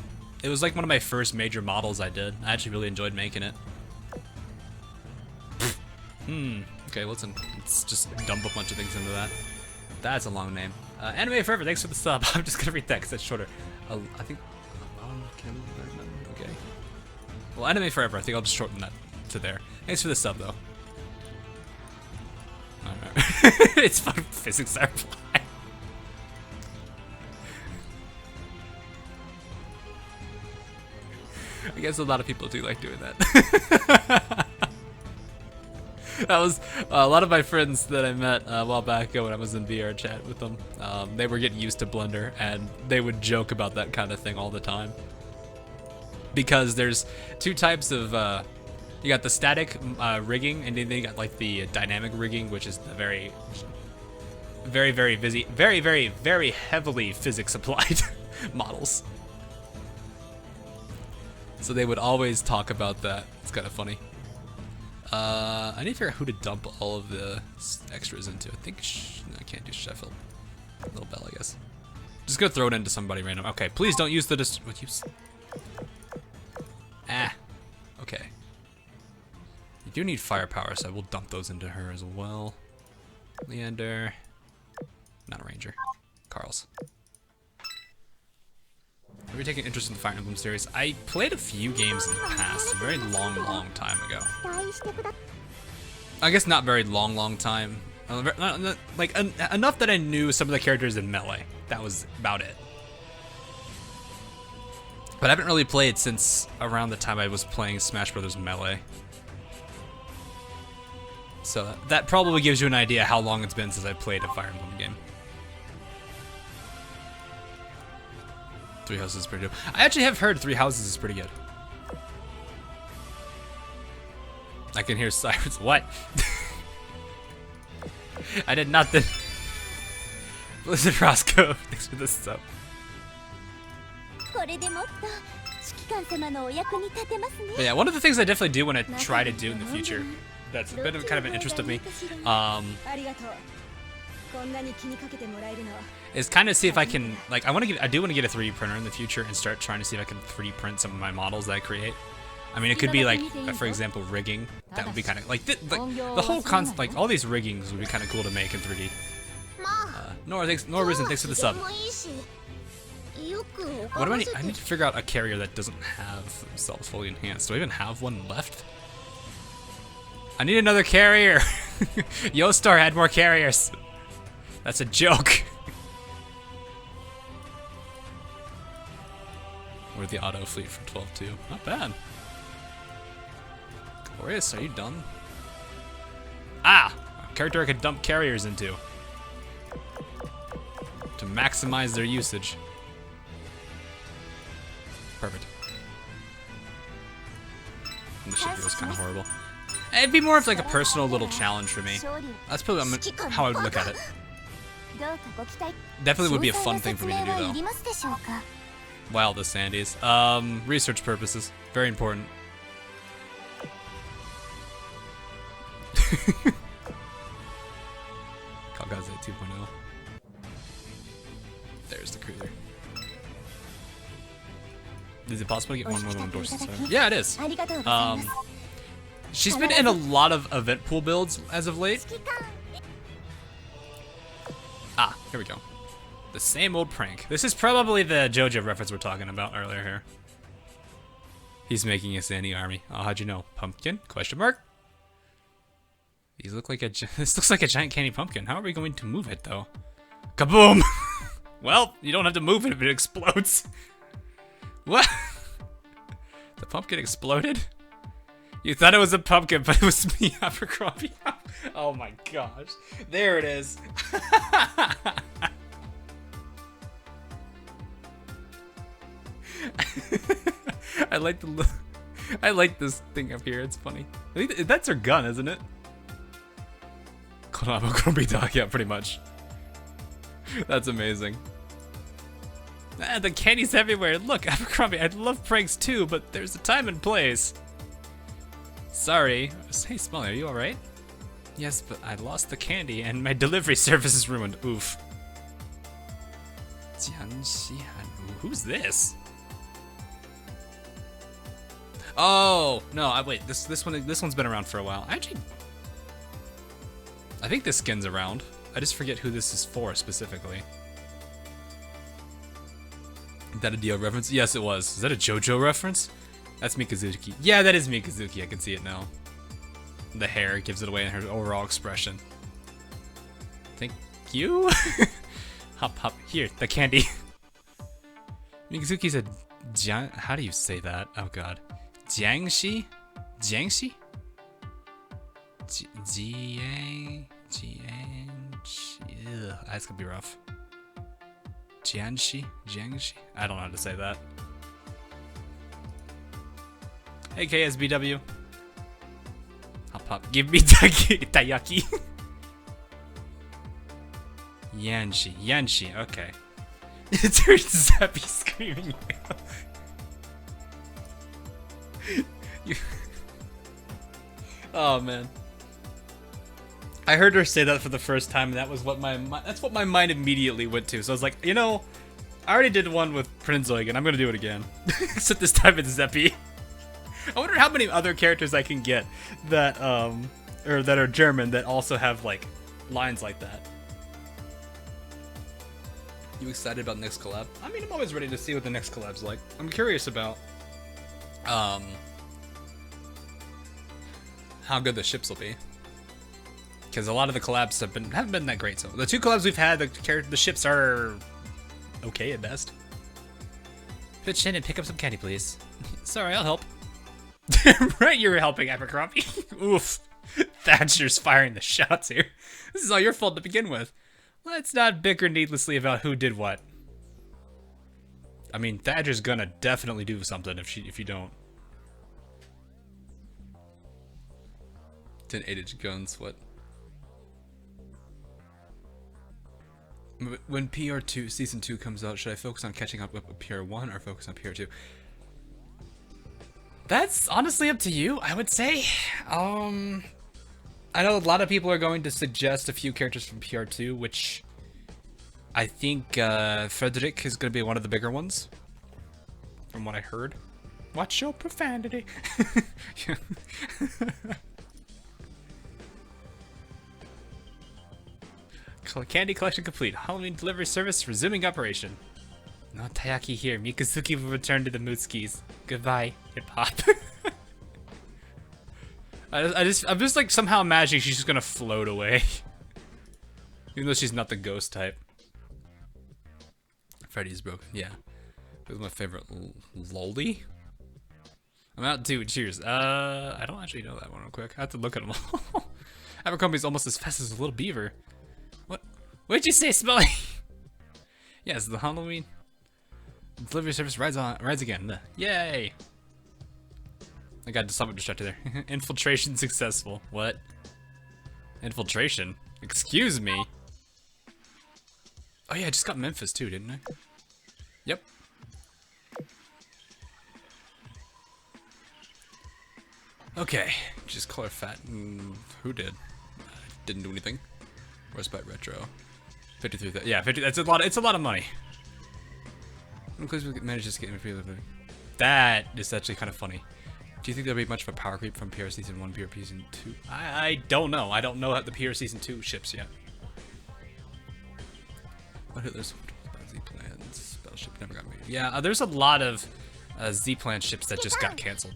It was like one of my first major models I did. I actually really enjoyed making it. Okay, listen, let's just dump a bunch of things into that. That's a long name. Anime Forever, thanks for the sub. I'm just gonna read that because that's shorter. I think. Okay. Well, Anime Forever, I think I'll just shorten that to there. Thanks for the sub, though. It's fun. Physics are fine. I guess a lot of people do like doing that. That was a lot of my friends that I met a while back when I was in VR chat with them. They were getting used to Blender, and they would joke about that kind of thing all the time. Because there's two types of, you got the static rigging, and then you got like the dynamic rigging, which is the very heavily physics applied models. So they would always talk about that. It's kind of funny. I need to figure out who to dump all of the extras into. I think no, I can't do Sheffield. Little Bell, I guess. Just gonna throw it into somebody random. Okay, please don't use the okay. You do need firepower, so I will dump those into her as well. Leander. Not a ranger. Carl's. Have you taken interest in the Fire Emblem series? I played a few games in the past, a very long time ago. I guess not very long time. Like, enough that I knew some of the characters in Melee. That was about it. But I haven't really played since around the time I was playing Smash Bros. Melee. So that probably gives you an idea how long it's been since I played a Fire Emblem game. Three Houses is pretty good. I actually have heard Three Houses is pretty good. I can hear sirens. What? I did not. Blizzard Roscoe, thanks for this sub. これでもっと指揮官様のお役に立てますね。 But yeah, one of the things I definitely do want to try to do in the future, that's a bit of kind of an interest of me, is kind of see if I can, like, I do want to get a 3D printer in the future and start trying to see if I can 3D print some of my models that I create. I mean, it could be like, for example, rigging. That would be kind of like the whole concept, like all these riggings would be kind of cool to make in 3D. Nora, Risen, thanks for the sub. What do I need? I need to figure out a carrier that doesn't have self fully enhanced. Do I even have one left? I need another carrier. Yostar had more carriers. That's a joke. Or the auto fleet from 12-2. Not bad. Glorious, are you done? Ah! A character I could dump carriers into. To maximize their usage. Perfect. And the ship was kind of horrible. It'd be more of like a personal little challenge for me. That's probably how I would look at it. Definitely would be a fun thing for me to do though. Wow, the Sandies. Research purposes. Very important. Kagaze 2.0. There's the cruiser. Is it possible to get one more than one door? Yeah, it is. She's been in a lot of event pool builds as of late. Ah, here we go. The same old prank. This is probably the JoJo reference we're talking about earlier here. He's making a Sandy army. Oh, how'd you know? Pumpkin? Question mark? These look like this looks like a giant candy pumpkin. How are we going to move it though? Kaboom! Well, you don't have to move it if it explodes. What? The pumpkin exploded? You thought it was a pumpkin, but it was me, Abercrombie. Oh my gosh. There it is. I like this thing up here. It's funny. I think that's her gun, isn't it? Abercrombie dog, yeah, pretty much. That's amazing. Ah, the candy's everywhere. Look, Abercrombie, I love pranks too, but there's a time and place. Sorry. Hey, Smiley, are you alright? Yes, but I lost the candy and my delivery service is ruined. Oof. Who's this? Oh no! Wait. This one's been around for a while. Actually, I think this skin's around. I just forget who this is for specifically. Is that a Dio reference? Yes, it was. Is that a JoJo reference? That's Mikazuki. Yeah, that is Mikazuki. I can see it now. The hair gives it away in her overall expression. Thank you. Hop, hop. Here, the candy. Mikazuki's a how do you say that? Oh god. Jiangxi? Jiangxi? Jiangxi. Ugh, that's gonna be rough. Jiangxi? Jiangxi? I don't know how to say that. Hey KSBW. Hop hop. Give me Taiyaki. Yanshi. Yanshi, okay. It's her Zappy screaming. Oh man. I heard her say that for the first time, and that was what that's what my mind immediately went to. So I was like, you know, I already did one with Prince Eugen. I'm gonna do it again. Except this time it's Zeppi. I wonder how many other characters I can get that or that are German that also have like lines like that. You excited about next collab? I mean, I'm always ready to see what the next collab's like. I'm curious about how good the ships will be, because a lot of the collabs haven't been that great. So the two collabs we've had, the ships are okay at best. Pitch in and pick up some candy, please. Sorry, I'll help. Right, you're helping, Abercrombie. Oof. Thatcher's firing the shots here. This is all your fault to begin with. Let's not bicker needlessly about who did what. I mean, Thatcher's gonna definitely do something if you don't. 10 8-inch guns, what? When PR2 season 2 comes out, should I focus on catching up with PR1 or focus on PR2? That's honestly up to you, I would say. I know a lot of people are going to suggest a few characters from PR2, which I think Frederick is going to be one of the bigger ones, from what I heard. Watch your profanity. Candy collection complete. Halloween delivery service resuming operation. No Tayaki here. Mikazuki will return to the Mootskis. Goodbye, hip hop. I'm just like somehow imagining she's just gonna float away. Even though she's not the ghost type. Freddy's broken. Yeah. This is my favorite. Lolly? I'm out too. Cheers. I don't actually know that one real quick. I have to look at them all. Abercrombie's almost as fast as a little beaver. What? What'd you say, Smelly? Yes, the Halloween delivery service rides again. Yay! I got somewhat distracted there. Infiltration successful. What? Infiltration? Excuse me? Oh yeah, I just got Memphis too, didn't I? Yep. Okay, just color fat. Who did? Didn't do anything. Where's by retro? 53. Yeah, 50. That's a lot. It's a lot of money. Includes we managed to get that is actually kind of funny. Do you think there'll be much of a power creep from PR Season 1, PR Season 2? I don't know. I don't know the PR Season 2 ships yet. What are those Z-Plans? Spellship never got made. Yeah, there's a lot of Z-Plan ships that just got canceled.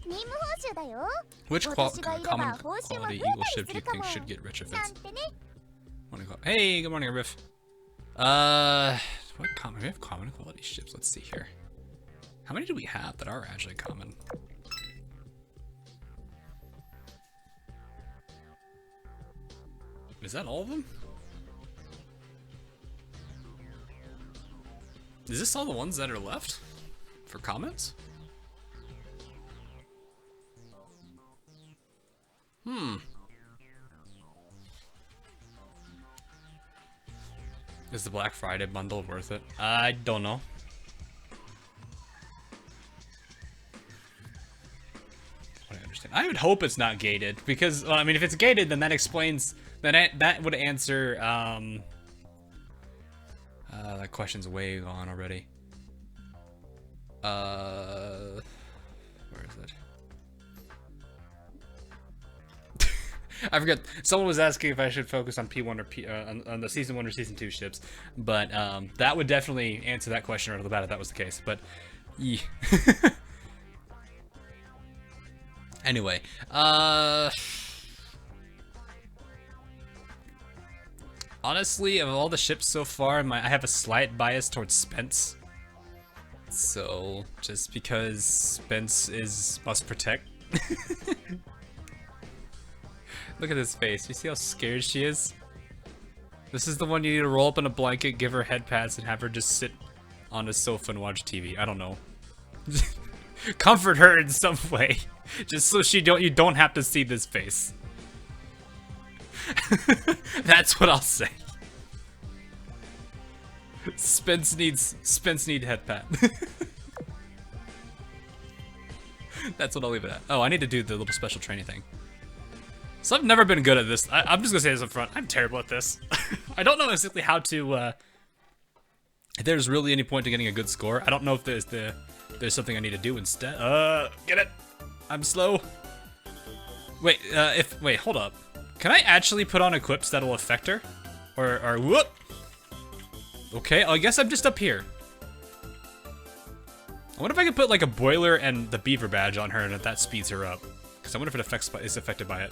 Which common quality Eagle ship do you think should get retrofits? Hey, good morning, Riff. What common? We have common quality ships. Let's see here. How many do we have that are actually common? Is that all of them? Is this all the ones that are left for comments? Is the Black Friday bundle worth it? I don't know. I understand. I would hope it's not gated because, well, I mean, if it's gated, then that explains that would answer that question's way gone already. Where is it? I forget. Someone was asking if I should focus on P1 or on the Season 1 or Season 2 ships, but that would definitely answer that question right off the bat if that was the case. But yeah. Anyway, honestly, of all the ships so far, I have a slight bias towards Spence. So, just because Spence is must protect. Look at his face. You see how scared she is? This is the one you need to roll up in a blanket, give her head pats, and have her just sit on a sofa and watch TV. I don't know. Comfort her in some way, just so you don't have to see this face. That's what I'll say. Spence needs head pat. That's what I'll leave it at. Oh, I need to do the little special training thing. So I've never been good at this. I'm just gonna say this up front. I'm terrible at this. I don't know exactly how to. If there's really any point to getting a good score. I don't know if there's something I need to do instead. Get it? I'm slow. Wait, wait, hold up. Can I actually put on equips that'll affect her? Or whoop? Okay, I guess I'm just up here. I wonder if I could put like a boiler and the beaver badge on her and if that speeds her up. Because I wonder if it is affected by it.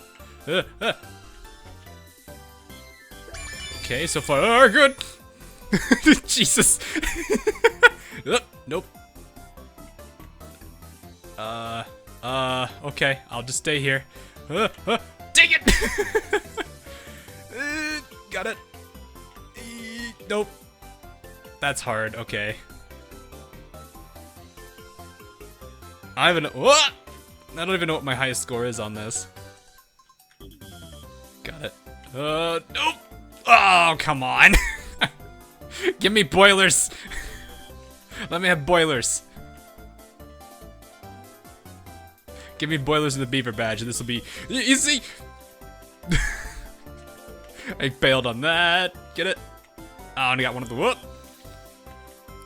Okay, so far, good. Jesus. Nope. Okay, I'll just stay here. Dang it! Got it. Nope. That's hard, okay. I don't even know what my highest score is on this. Got it. Nope. Oh, come on. Give me boilers. Let me have boilers. Give me boilers with the beaver badge, and this will be easy. I failed on that. Get it? I only got one of the whoop.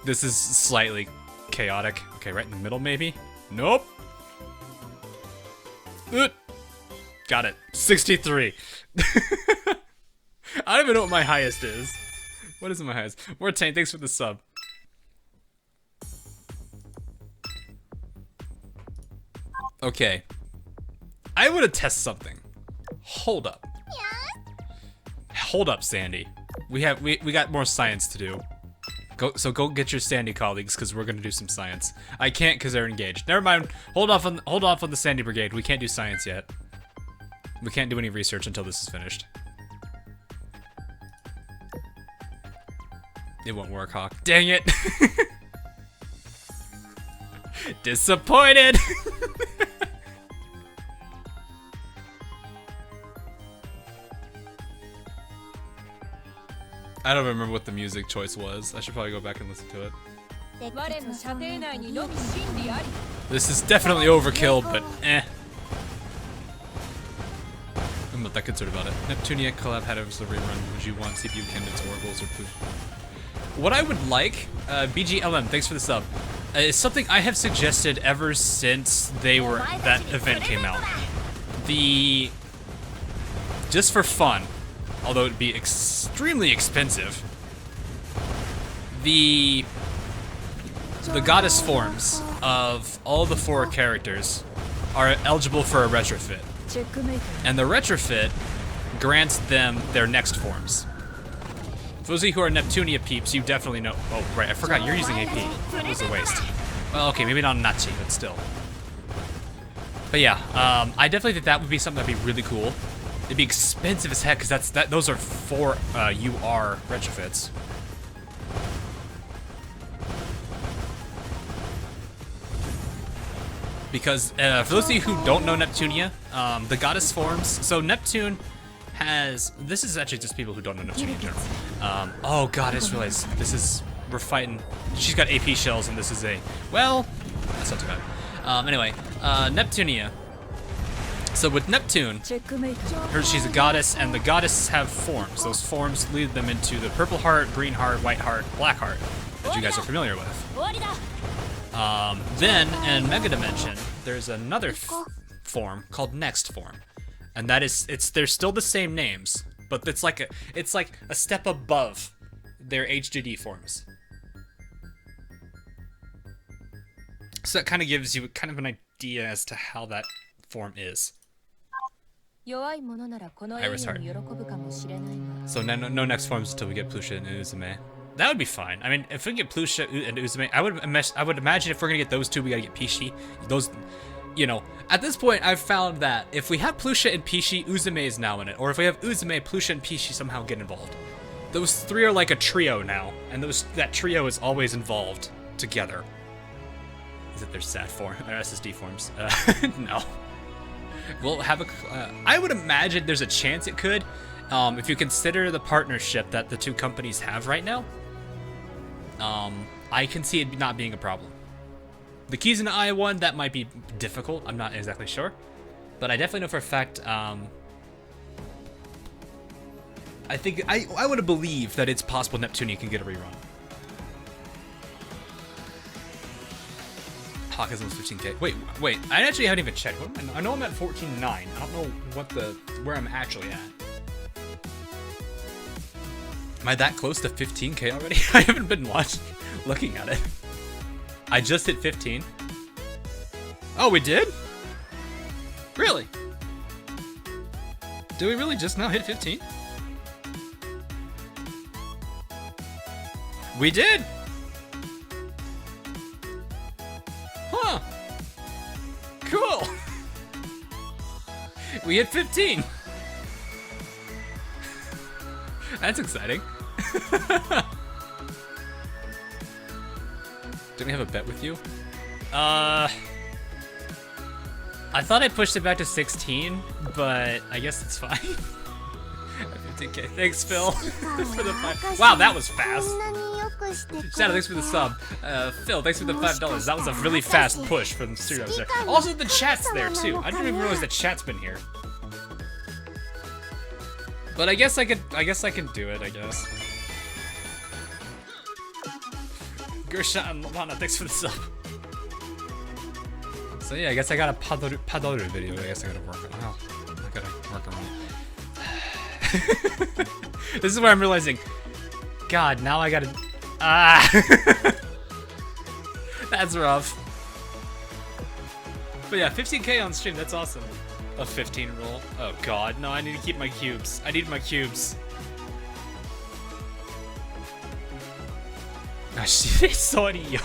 This is slightly chaotic. Okay, right in the middle, maybe? Nope. Got it. 63. I don't even know what my highest is. What is my highest? Mortain, thanks for the sub. Okay. I want to test something. Hold up. Hold up, Sandy. We got more science to do. Go get your Sandy colleagues, because we're gonna do some science. I can't because they're engaged. Never mind. Hold off on the Sandy Brigade. We can't do science yet. We can't do any research until this is finished. It won't work, Hawk. Dang it! Disappointed! I don't remember what the music choice was. I should probably go back and listen to it. This is definitely overkill, but eh. I'm not that concerned about it. Neptunia collab had a rerun. Would you want CPU candidates, oracles, or poof? What I would like, BGLM, thanks for the sub, is something I have suggested ever since that event came out. Just for fun, although it'd be extremely expensive, the goddess forms of all the 4 characters are eligible for a retrofit. And the retrofit grants them their next forms. For those of you who are Neptunia peeps, you definitely know. Oh, right, I forgot, you're using AP. That was a waste. Well, okay, maybe not Nachi, but still. But yeah, I definitely think that would be something that'd be really cool. It'd be expensive as heck, because those are 4 UR retrofits. Because for those of you who don't know Neptunia, the goddess forms. So Neptune has. This is actually just people who don't know Neptunia in general. Oh god, I just realized we're fighting. She's got AP shells, and this is a. Well, that's not too bad. Anyway, Neptunia. So with Neptune, she's a goddess, and the goddesses have forms. Those forms lead them into the purple heart, green heart, white heart, black heart, that you guys are familiar with. Then, in Mega Dimension, there's another form called Next Form, and that is they're still the same names, but it's like a step above their HDD forms. So that kind of gives you kind of an idea as to how that form is. Iris Heart. So no next forms until we get Plusha and Uzume. That would be fine. I mean, if we get Plusha and Uzume, I would imagine if we're gonna get those 2, we gotta get Pishi. Those, you know, at this point, I've found that if we have Plusha and Pishi, Uzume is now in it. Or if we have Uzume, Plusha and Pishi somehow get involved. Those 3 are like a trio now, and that trio is always involved together. Is it their SAT form, or SSD forms? No. We'll have I would imagine there's a chance it could, if you consider the partnership that the 2 companies have right now. I can see it not being a problem. The Keys in the Eye one, that might be difficult. I'm not exactly sure, but I definitely know for a fact. I think I would believe that it's possible Neptunia can get a rerun. Hawk is almost 15k. Wait, I actually haven't even checked. I know I'm at 14.9. I don't know where I'm actually at. Am I that close to 15k already? I haven't been looking at it. I just hit 15. Oh, we did? Really? Did we really just now hit 15? We did! Huh. Cool. We hit 15. That's exciting. Didn't we have a bet with you? I thought I pushed it back to 16, but I guess it's fine. 15K. Thanks, Phil, for the 5. Wow, that was fast. Shadow, thanks for the sub. Phil, thanks for the $5. That was a really fast push from the studios there. Also, the chat's there too. I didn't even realize the chat's been here. But I guess I can do it. I guess. Gersha and Lana, thanks for the sub. So yeah, I guess I got a Padoru video. I guess I gotta work on. Oh, I gotta work on it. This is where I'm realizing. God, now I gotta. That's rough. But yeah, 15K on stream. That's awesome. A 15 roll. Oh God, no! I need to keep my cubes. I need my cubes. Sorry.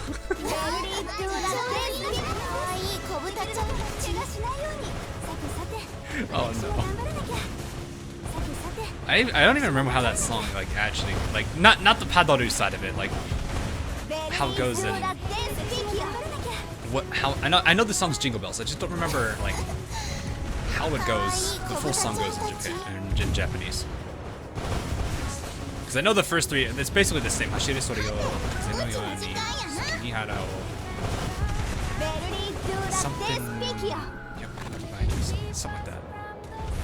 Oh no. I don't even remember how that song like actually like not the Padoru side of it, like how it goes in what how I know the song's Jingle Bells. I just don't remember like how it goes. The full song goes in Japan and in Japanese. Because I know the first three, it's basically the same. Hashire Sori yo, Zenno yo ni, Sukihara o, something. Yep, something like that. I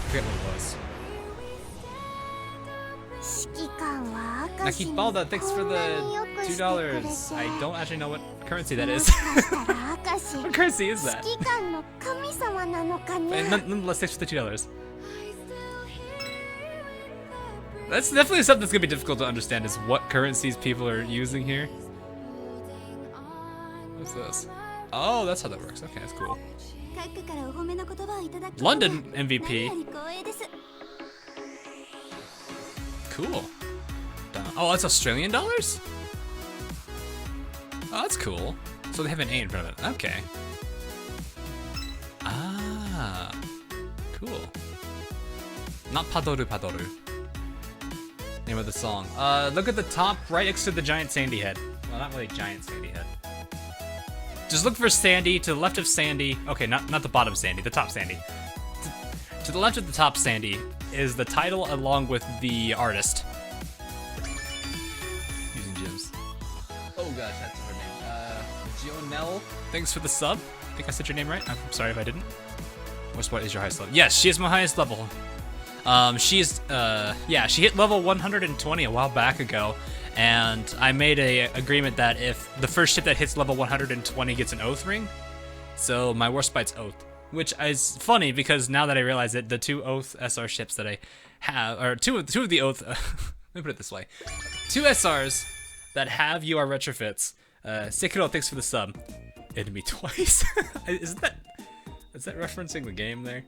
forget what it was. Naki Balda, thanks for the $2. I don't actually know what currency that is. What currency is that? Nonetheless, thanks for the $2. That's definitely something that's gonna be difficult to understand, is what currencies people are using here. What's this? Oh, that's how that works. Okay, that's cool. London MVP. Cool. Oh, that's Australian dollars? Oh, that's cool. So they have an A in front of it. Okay. Ah. Cool. Not Padoru Padoru. Name of the song. Look at the top right next to the giant sandy head. Well, not really giant sandy head. Just look for Sandy, to the left of Sandy. Okay, not the bottom Sandy, the top Sandy. To the left of the top Sandy is the title along with the artist. Using gems. Oh gosh, that's her name. Gionelle, thanks for the sub. I think I said your name right. I'm sorry if I didn't. What is your highest level? Yes, she is my highest level. Yeah, she hit level 120 a while back ago, and I made a agreement that if the first ship that hits level 120 gets an oath ring, so my War Spite's oath. Which is funny because now that I realize it, the 2 Oath SR ships that I have, or two of the Oath, let me put it this way, 2 SRs that have UR retrofits. Sekiro, thanks for the sub. Enemy twice. is that referencing the game there?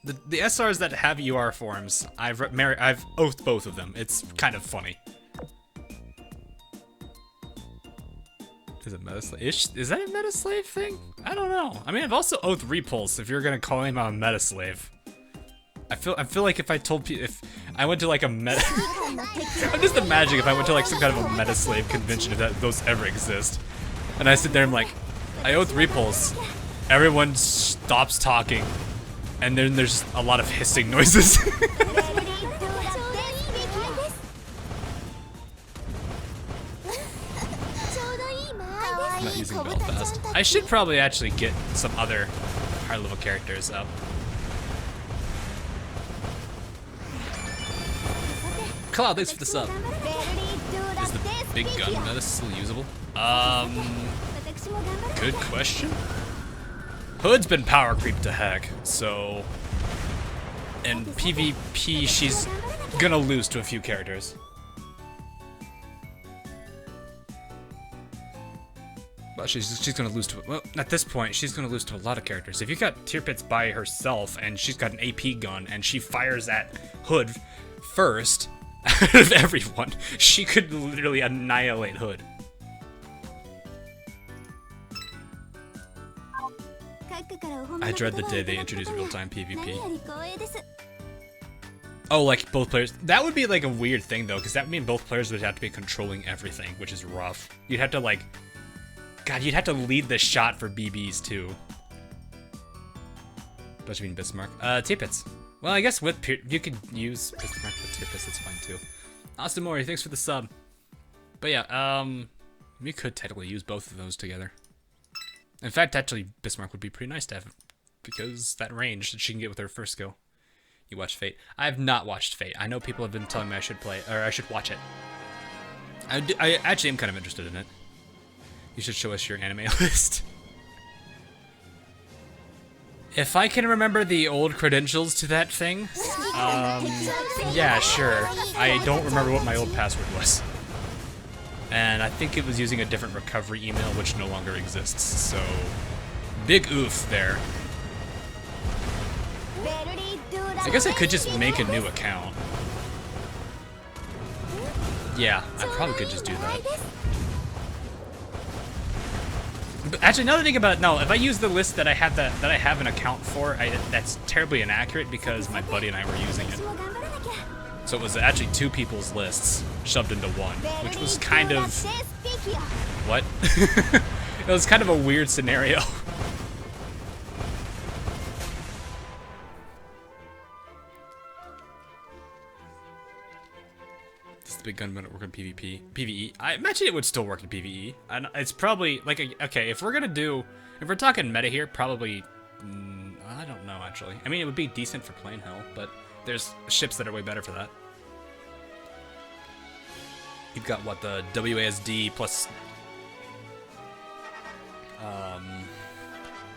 The SRs that have UR forms, I've oathed both of them. It's kind of funny. Is it Metaslave? Is that a Metaslave thing? I don't know. I mean, I've also oathed Repulse if you're gonna call him a Metaslave. I feel like if I told people, if I went to like a meta, I'm just imagining if I went to like some kind of a Metaslave convention, if those ever exist, and I sit there and I'm like, I oath Repulse. Everyone stops talking, and then there's a lot of hissing noises. I'm not using Belfast. I should probably actually get some other higher level characters up. Cloud, thanks for the sub. Is the big gun meta still usable? Good question. Hood's been power creeped to heck, so in PvP she's gonna lose to a few characters. But she's gonna lose to, well, at this point she's gonna lose to a lot of characters. If you got Tier Pits by herself and she's got an AP gun and she fires at Hood first out of everyone, she could literally annihilate Hood. I dread the day they introduce real-time PvP. Oh, like both players. That would be like a weird thing though, because that would mean both players would have to be controlling everything, which is rough. You'd have to like, God, you'd have to lead the shot for BBs too. Don't you mean Bismarck? T-Pits. Well, I guess with you could use Bismarck with Tirpitz, it's fine too. Austin Mori, thanks for the sub. But yeah, we could technically use both of those together. In fact, actually, Bismarck would be pretty nice to have, because that range that she can get with her first skill. You watch Fate? I have not watched Fate. I know people have been telling me I should play, or I should watch it. I actually am kind of interested in it. You should show us your anime list. If I can remember the old credentials to that thing, yeah, sure. I don't remember what my old password was. And I think it was using a different recovery email, which no longer exists, so big oof there. I guess I could just make a new account. Yeah, I probably could just do that. But actually, now that I think about it, no, if I use the list that I have that I have an account for, that's terribly inaccurate because my buddy and I were using it. So it was actually two people's lists shoved into one, which was kind of... What? It was kind of a weird scenario. Does the big gun work in PvP? PvE? I imagine it would still work in PvE. And it's probably, like, okay, if we're talking meta here, probably, I don't know, actually. I mean, it would be decent for Plain Hill, but there's ships that are way better for that. You've got, what, the WASD plus...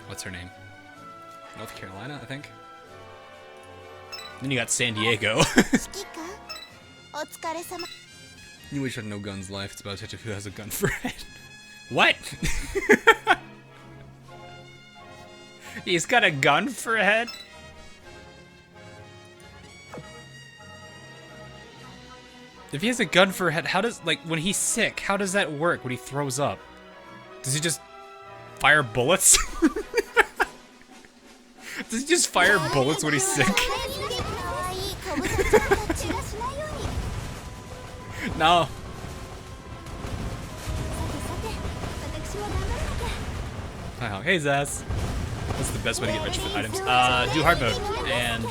what's her name? North Carolina, I think? Then you got San Diego. You wish you had no guns life. It's about to who has a gun for head. What? He's got a gun for a head? If he has a gun for a head, how does, like, when he's sick, how does that work when he throws up? Does he just fire bullets? Does he just fire bullets when he's sick? No. Hey Zaz. That's the best way to get retrofit items. Do hard mode. And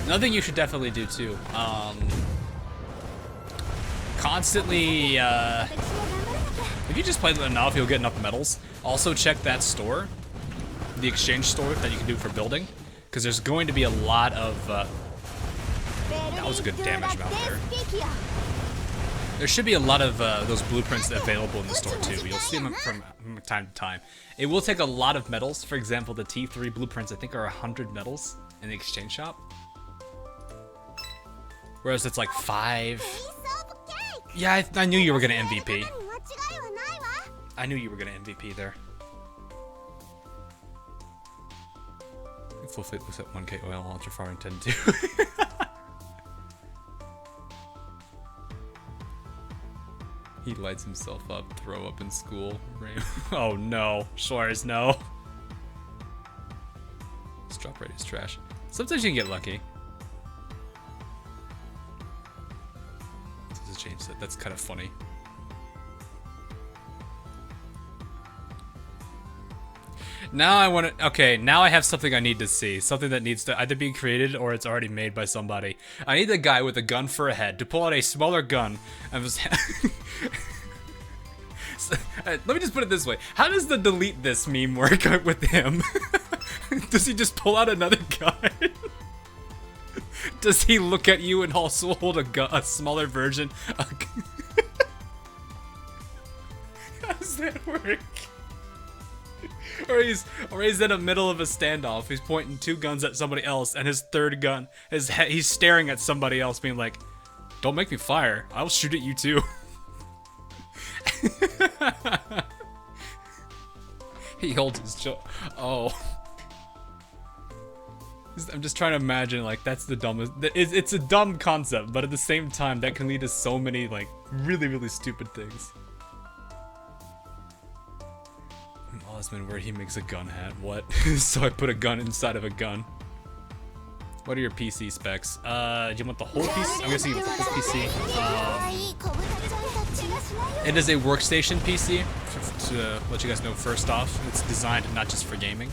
another thing you should definitely do too. Constantly if you just play enough, you'll get enough medals. Also check that store. The exchange store that you can do for building. Because there's going to be a lot of that was a good damage amount there. There should be a lot of those blueprints available in the store too. You'll see them from time to time. It will take a lot of medals. For example, the T3 blueprints I think are 100 medals in the exchange shop. Whereas it's like 5. Yeah, I knew you were gonna MVP. I knew you were gonna MVP there. Full fleet looks at 1k oil, ultra farming 10-2. He lights himself up, throw up in school. Oh no, Suarez, no. This drop rate is trash. Sometimes you can get lucky. This is a change set, that's kind of funny. Now I want to, okay, now I have something I need to see. Something that needs to either be created or it's already made by somebody. I need the guy with a gun for a head to pull out a smaller gun and just... Let me just put it this way. How does the delete this meme work with him? Does he just pull out another gun? Does he look at you and also hold a smaller version? How does that work? Or he's in the middle of a standoff. He's pointing 2 guns at somebody else, and his third gun, he's staring at somebody else, being like, "Don't make me fire. I'll shoot at you too." He holds his oh. I'm just trying to imagine, like, that's the dumbest. It's a dumb concept, but at the same time, that can lead to so many, like, really, really stupid things. Osmond, where he makes a gun hat. What? So I put a gun inside of a gun. What are your PC specs? Do you want the whole PC? I'm guessing you want the whole PC. It is a workstation PC, to let you guys know first off. It's designed not just for gaming.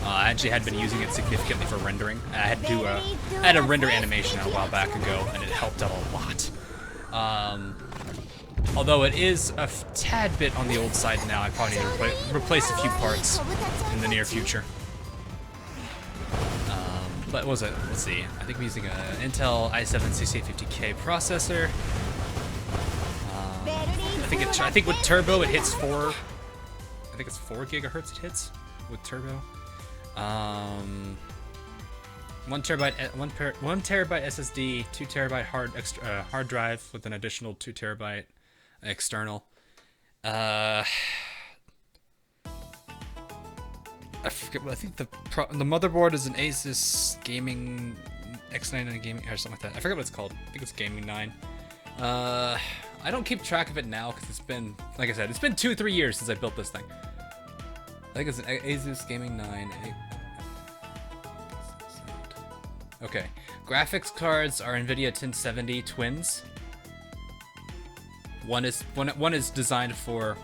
I actually had been using it significantly for rendering. I had to do I had a render animation a while back ago, and it helped out a lot. Although it is a tad bit on the old side now, I probably need to replace a few parts in the near future. But what was it? Let's see. I think I'm using an Intel i7 6850K processor. I think with turbo it hits 4. I think it's 4 gigahertz it hits with turbo. 1 terabyte SSD, 2 terabyte hard drive with an additional 2 terabyte external. I forget. I think the motherboard is an Asus Gaming X99 Gaming or something like that. I forget what it's called. I think it's Gaming 9. I don't keep track of it now because it's been, like I said, it's been 2-3 years since I built this thing. I think it's an Asus Gaming 9. Okay, graphics cards are NVIDIA 1070 Twins. One is designed for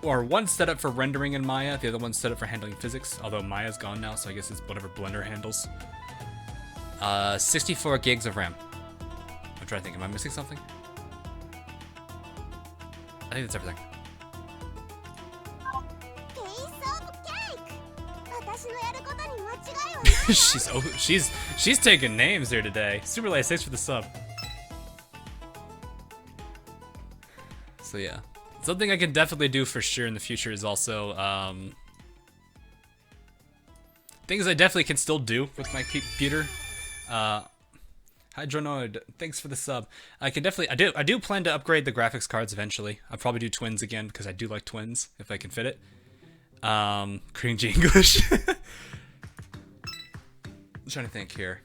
one set up for rendering in Maya. The other one's set up for handling physics. Although Maya's gone now, so I guess it's whatever Blender handles. 64 gigs of RAM. I'm trying to think. Am I missing something? I think that's everything. she's taking names here today. Super Light 6 for the sub. So yeah, something I can definitely do for sure in the future is also things I definitely can still do with my computer. Hydronoid, thanks for the sub. I can definitely, I do plan to upgrade the graphics cards eventually. I'll probably do twins again because I do like twins if I can fit it. Cringy English. I'm trying to think here.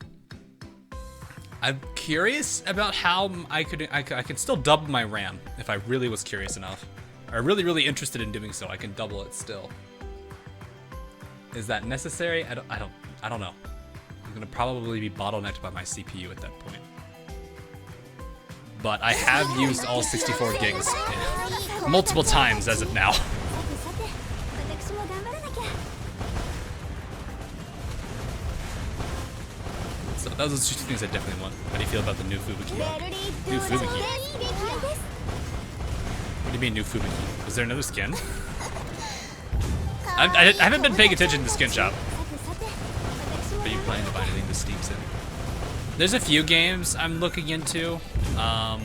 I'm curious about how I can still double my RAM if I really was curious enough. Or really interested in doing so. I can double it still. Is that necessary? I don't know. I'm gonna probably be bottlenecked by my CPU at that point. But I have used all 64 gigs multiple times as of now. So those are the two things I definitely want. How do you feel about the new Fubuki? New Fubuki? What do you mean new Fubuki? Is there another skin? I haven't been paying attention to the skin shop. Are you planning to buy anything to Steam soon? There's a few games I'm looking into. I'll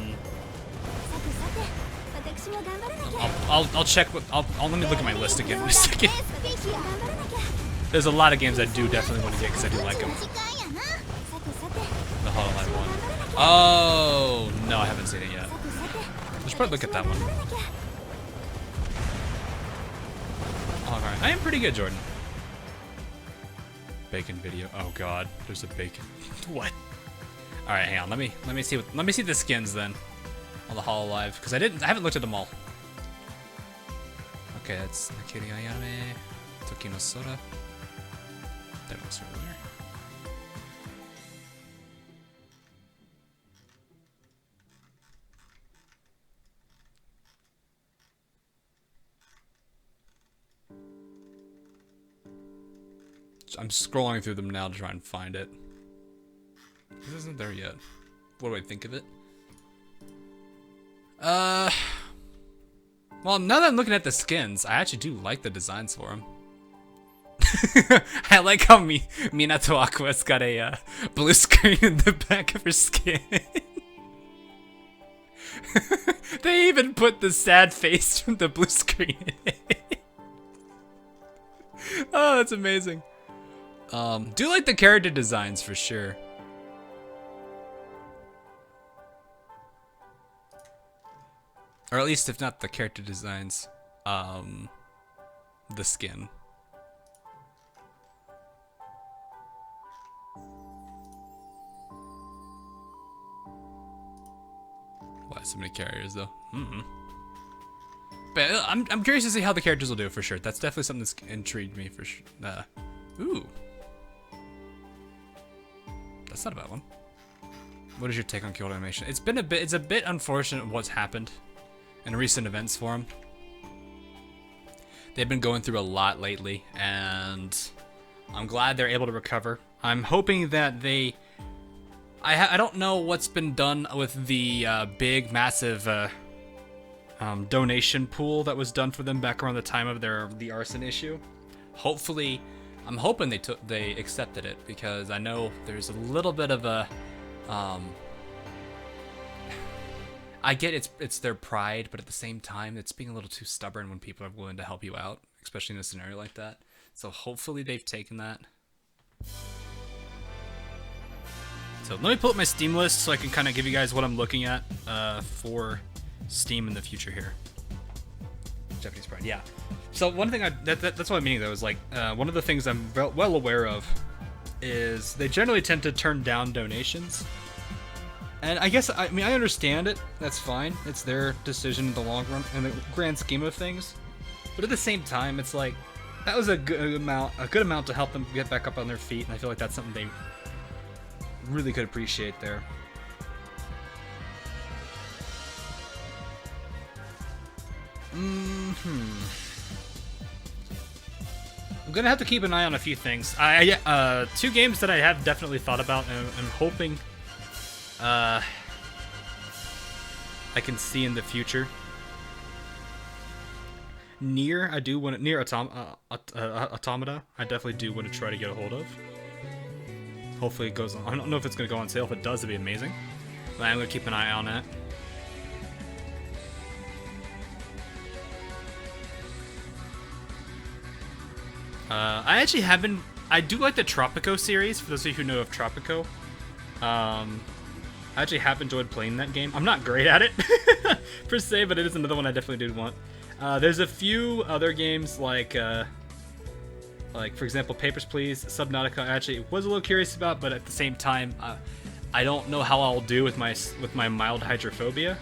check. I'll let me look at my list again in a second. There's a lot of games I do definitely want to get because I do like them. The Hololive one. Oh no, I haven't seen it yet. I should probably look at that one. Alright, I am pretty good, Jordan. Bacon video. Oh god, there's a bacon. What? All right, hang on. Let me see the skins then on the Hololive because I haven't looked at them all. Okay, that's Nakiri Ayame, Toki no Sora. That looks familiar. I'm scrolling through them now to try and find it. This isn't there yet. What do I think of it? Well, now that I'm looking at the skins, I actually do like the designs for them. I like how Minato Aqua's got a blue screen in the back of her skin. They even put the sad face from the blue screen in it. Oh, that's amazing. Do like the character designs for sure. Or at least if not the character designs, the skin. Why so many characters though? But I'm curious to see how the characters will do for sure. That's definitely something that's intrigued me for sure. Ooh. That's not a bad one. What is your take on Kyoto Animation? It's a bit unfortunate what's happened in recent events for him. They've been going through a lot lately, and I'm glad they're able to recover. I'm hoping that they... I don't know what's been done with the big, massive donation pool that was done for them back around the time of the arson issue. Hopefully, I'm hoping they accepted it, because I know there's a little bit of a... I get it's their pride, but at the same time, it's being a little too stubborn when people are willing to help you out, especially in a scenario like that. So hopefully they've taken that. So let me pull up my Steam list so I can kind of give you guys what I'm looking at for Steam in the future here. Japanese pride, yeah. So one thing that's what I'm meaning though is like one of the things I'm well aware of is they generally tend to turn down donations. And I guess, I mean, I understand it. That's fine. It's their decision in the long run, in the grand scheme of things. But at the same time, it's like, that was a good amount to help them get back up on their feet, and I feel like that's something they really could appreciate there. I'm gonna have to keep an eye on a few things. Two games that I have definitely thought about and I'm hoping I can see in the future. Nier, I do want to, Nier Automata, I definitely do want to try to get a hold of. Hopefully it goes on. I don't know if it's going to go on sale. If it does, it'd be amazing. But I'm going to keep an eye on that. I actually haven't... I do like the Tropico series, for those of you who know of Tropico. I actually have enjoyed playing that game. I'm not great at it, per se, but it is another one I definitely do want. There's a few other games, like for example, Papers, Please, Subnautica, I actually was a little curious about, but at the same time, I don't know how I'll do with my mild hydrophobia.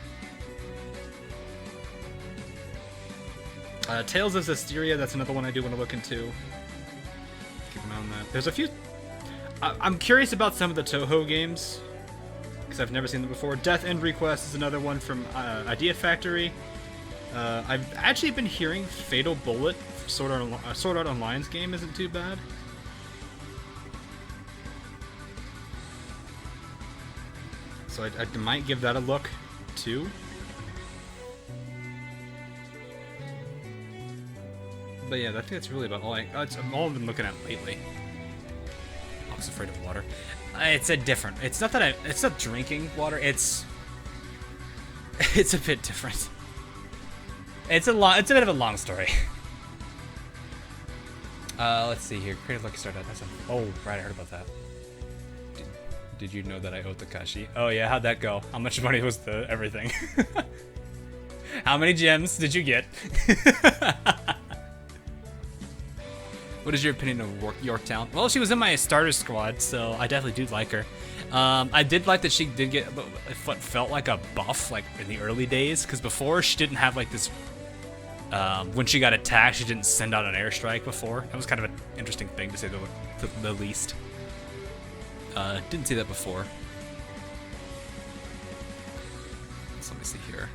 Tales of Zestiria, that's another one I do want to look into. Keep an eye on that. There's a few... I'm curious about some of the Toho games, because I've never seen them before. Death End Request is another one from Idea Factory. I've actually been hearing Fatal Bullet, Sword Art Online's game, isn't too bad. So I might give that a look, too. But yeah, I think that's really about all I've been looking at lately. I was afraid of water. It's a different. It's not that it's not drinking water. It's a bit different. It's a bit of a long story. Let's see here. Creative Lucky Star. Oh, right, I heard about that. Did you know that I owed Takashi? Oh yeah, how'd that go? How much money was the everything? How many gems did you get? What is your opinion of Yorktown? Well, she was in my starter squad, so I definitely do like her. I did like that she did get what felt like a buff, like in the early days, because before she didn't have like this. When she got attacked, she didn't send out an airstrike before. That was kind of an interesting thing to say the least. Didn't see that before. So let me see here.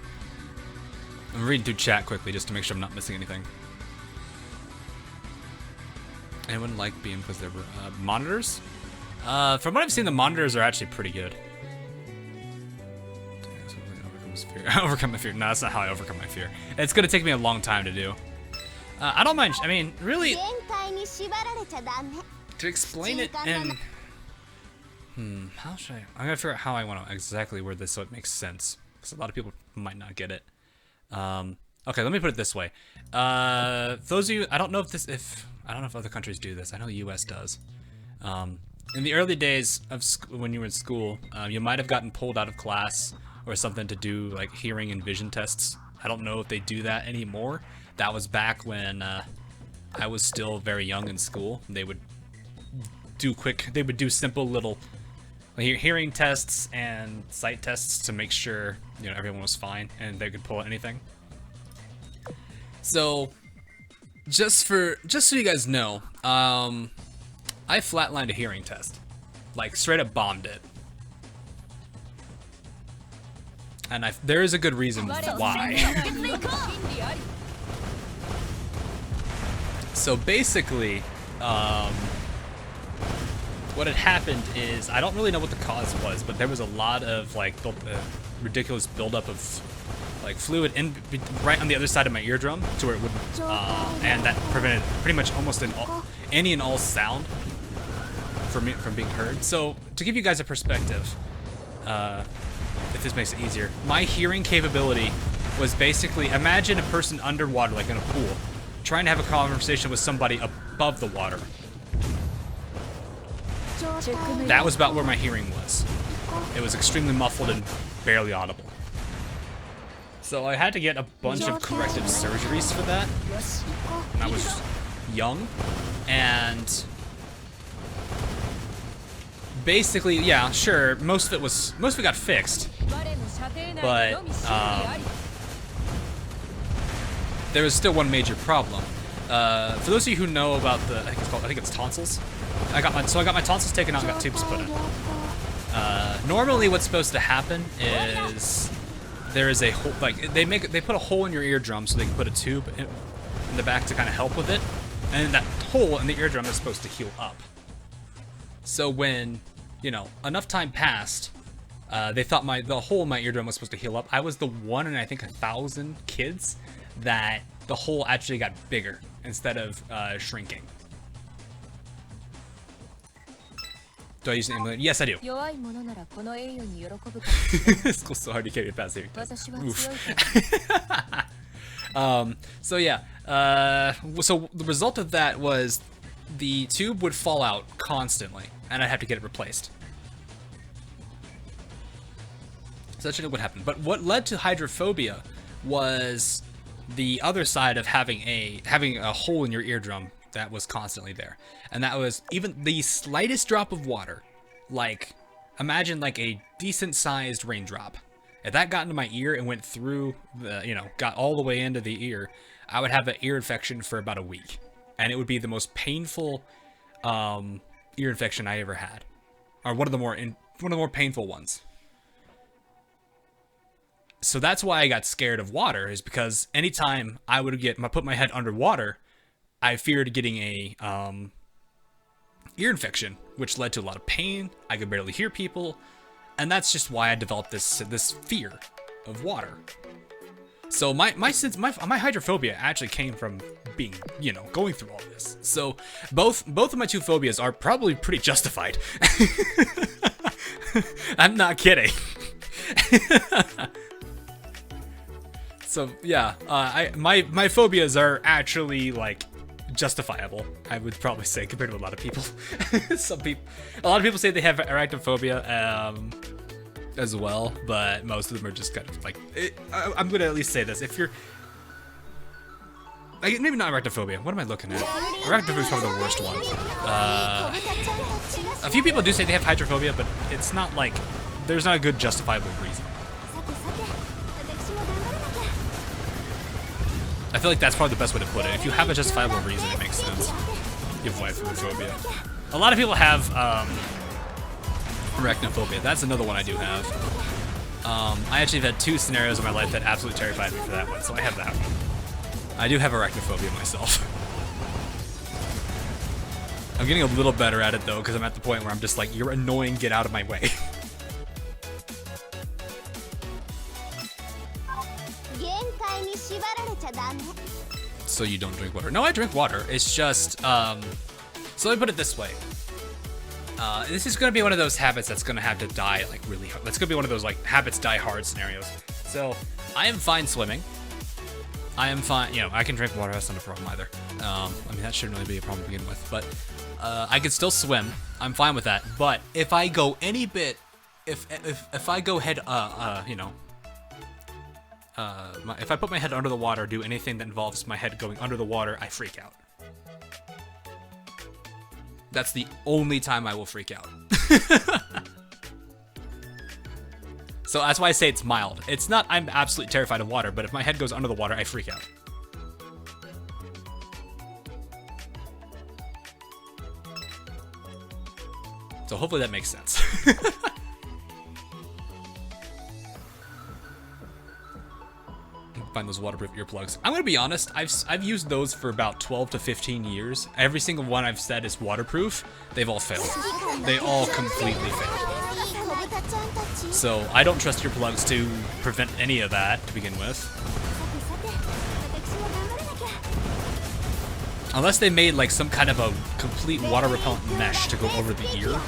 I'm reading through chat quickly just to make sure I'm not missing anything. Anyone like being because there were monitors? From what I've seen, the monitors are actually pretty good. Overcome my fear. No, that's not how I overcome my fear. It's gonna take me a long time to do. I don't mind. I mean, really, to explain it in... how should I... I'm gonna figure out how I want to exactly word this so it makes sense. Because a lot of people might not get it. Okay, let me put it this way. Those of you... I don't know if other countries do this. I know the US does. In the early days of when you were in school, you might have gotten pulled out of class or something to do like hearing and vision tests. I don't know if they do that anymore. That was back when I was still very young in school. They would do simple little hearing tests and sight tests to make sure everyone was fine and they could pull anything. So just so you guys know, I flatlined a hearing test, like straight up bombed it. And there is a good reason why. So basically, what had happened is, I don't really know what the cause was, but there was a lot of like ridiculous buildup of like fluid right on the other side of my eardrum to where it would, and that prevented pretty much almost any and all sound from being heard. So to give you guys a perspective, if this makes it easier, my hearing capability was basically, imagine a person underwater, like in a pool, trying to have a conversation with somebody above the water. That was about where my hearing was. It was extremely muffled and barely audible. So I had to get a bunch of corrective surgeries for that when I was young, and basically, yeah, sure, most of it got fixed, but there was still one major problem. For those of you who know about the, I think it's tonsils. I got my tonsils taken out and got tubes put in. Normally, what's supposed to happen is there is a hole, like they put a hole in your eardrum so they can put a tube in the back to kind of help with it, and that hole in the eardrum is supposed to heal up. So when, you know, enough time passed, they thought the hole in my eardrum was supposed to heal up. I was the one in, I think, 1,000 kids that the hole actually got bigger instead of shrinking. Do I use an amulet? Yes, I do. It's so hard to carry it past here. So yeah, so the result of that was the tube would fall out constantly, and I'd have to get it replaced. So that's what happened. But what led to hydrophobia was the other side of having a hole in your eardrum that was constantly there, and that was even the slightest drop of water, like imagine like a decent sized raindrop. If that got into my ear and went through the, you know, got all the way into the ear, I would have an ear infection for about a week, and it would be the most painful ear infection I ever had, or one of the more painful ones. So that's why I got scared of water, is because anytime I would put my head underwater, I feared getting a ear infection, which led to a lot of pain. I could barely hear people, and that's just why I developed this fear of water. So my hydrophobia actually came from being, you know, going through all this. So both of my two phobias are probably pretty justified. I'm not kidding. So yeah, my phobias are actually like justifiable, I would probably say, compared to a lot of people. A lot of people say they have arachnophobia as well, but most of them are just kind of like, I'm gonna at least say this: if you're like, maybe not arachnophobia. What am I looking at? Arachnophobia is probably the worst one. A few people do say they have hydrophobia, but it's not like there's not a good justifiable reason. I feel like that's probably the best way to put it. If you have a justifiable reason, it makes sense. You have phobia. A lot of people have arachnophobia. That's another one I do have. I actually have had 2 scenarios in my life that absolutely terrified me for that one, so I have that one. I do have arachnophobia myself. I'm getting a little better at it though, because I'm at the point where I'm just like, you're annoying, get out of my way. So you don't drink water? No, I drink water. It's just, so let me put it this way. This is gonna be one of those habits that's gonna have to die like really hard. That's gonna be one of those like habits die hard scenarios. So I am fine swimming. I am fine, you know, I can drink water, that's not a problem either. I mean, that shouldn't really be a problem to begin with, but I can still swim. I'm fine with that. But if I go any bit, if I go head, you know, if I put my head under the water, do anything that involves my head going under the water, I freak out. That's the only time I will freak out. So that's why I say it's mild. It's not I'm absolutely terrified of water, but if my head goes under the water, I freak out. So hopefully that makes sense. find those waterproof earplugs. I'm gonna be honest, I've used those for about 12 to 15 years. Every single one I've said is waterproof. They've all failed. They all completely failed. So I don't trust earplugs to prevent any of that to begin with. Unless they made like some kind of a complete water repellent mesh to go over the ear,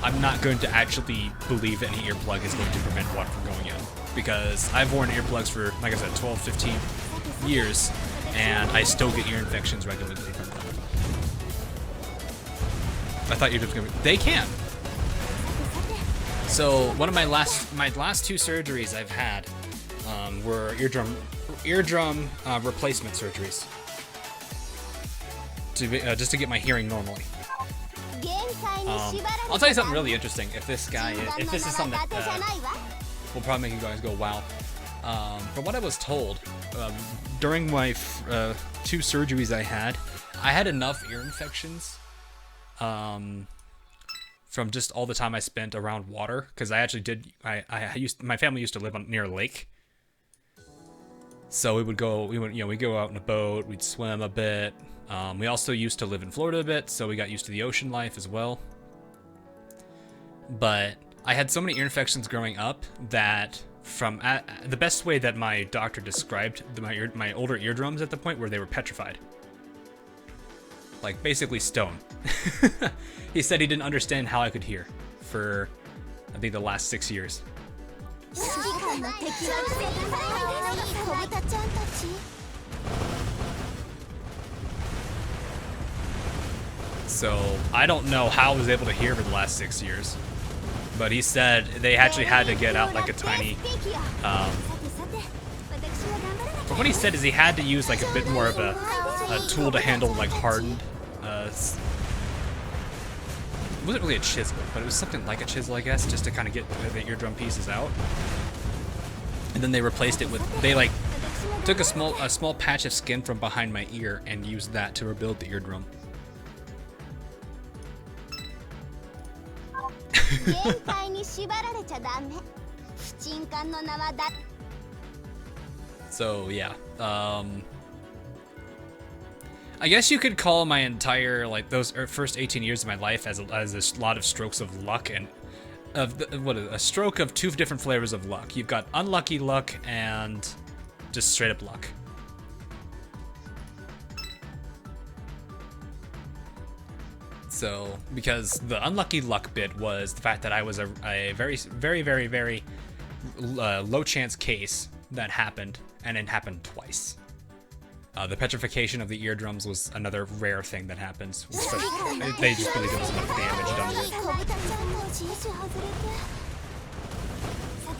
I'm not going to actually believe any earplug is going to prevent water from going in. Because I've worn earplugs for, like I said, 12, 15 years, and I still get ear infections regularly from them. I thought you were just gonna be, they can. So one of my last two surgeries I've had were eardrum replacement surgeries. Just to get my hearing normally. I'll tell you something really interesting. If this is something that will probably make you guys go wow. From what I was told, during my two surgeries I had enough ear infections from just all the time I spent around water, because I actually did. My family used to live near a lake. So we would go out in a boat, we'd swim a bit. We also used to live in Florida a bit, so we got used to the ocean life as well. But I had so many ear infections growing up that the best way that my doctor described my older eardrums at the point where they were petrified. Like basically stone. He said he didn't understand how I could hear for, I think, the last 6 years. So I don't know how I was able to hear for the last 6 years, but he said they actually had to get out like a tiny. From what he said is he had to use like a bit more of a tool to handle like hardened. It wasn't really a chisel, but it was something like a chisel, I guess, just to kind of get the eardrum pieces out. And then they replaced it with, they like took a small patch of skin from behind my ear and used that to rebuild the eardrum. So yeah, I guess you could call my entire, like, those first 18 years of my life as a lot of strokes of luck, and a stroke of two different flavors of luck. You've got unlucky luck and just straight up luck. So, because the unlucky luck bit was the fact that I was a very, very, very, very low chance case that happened, and it happened twice. The petrification of the eardrums was another rare thing that happens. They just believe there was enough damage done to it.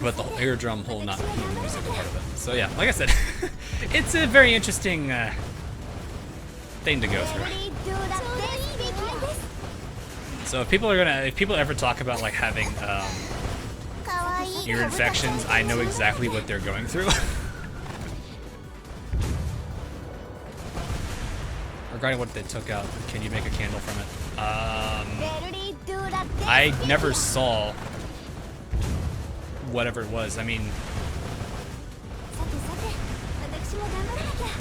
But the whole eardrum hole not being the musical part of it. So yeah, like I said, it's a very interesting thing to go through. So if people ever talk about like having ear infections, I know exactly what they're going through. Regarding what they took out, can you make a candle from it? I never saw whatever it was. I mean,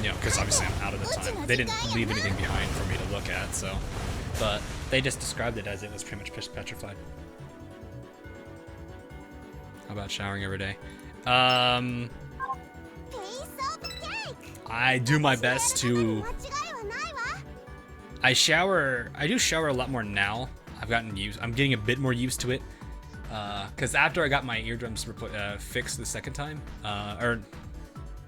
you know, because obviously I'm out of the time. They didn't leave anything behind for me to look at, so. But they just described it as it was pretty much petrified. How about showering every day? I do my best to. I do shower a lot more now. I'm getting a bit more used to it. Because after I got my eardrums fixed the second time, or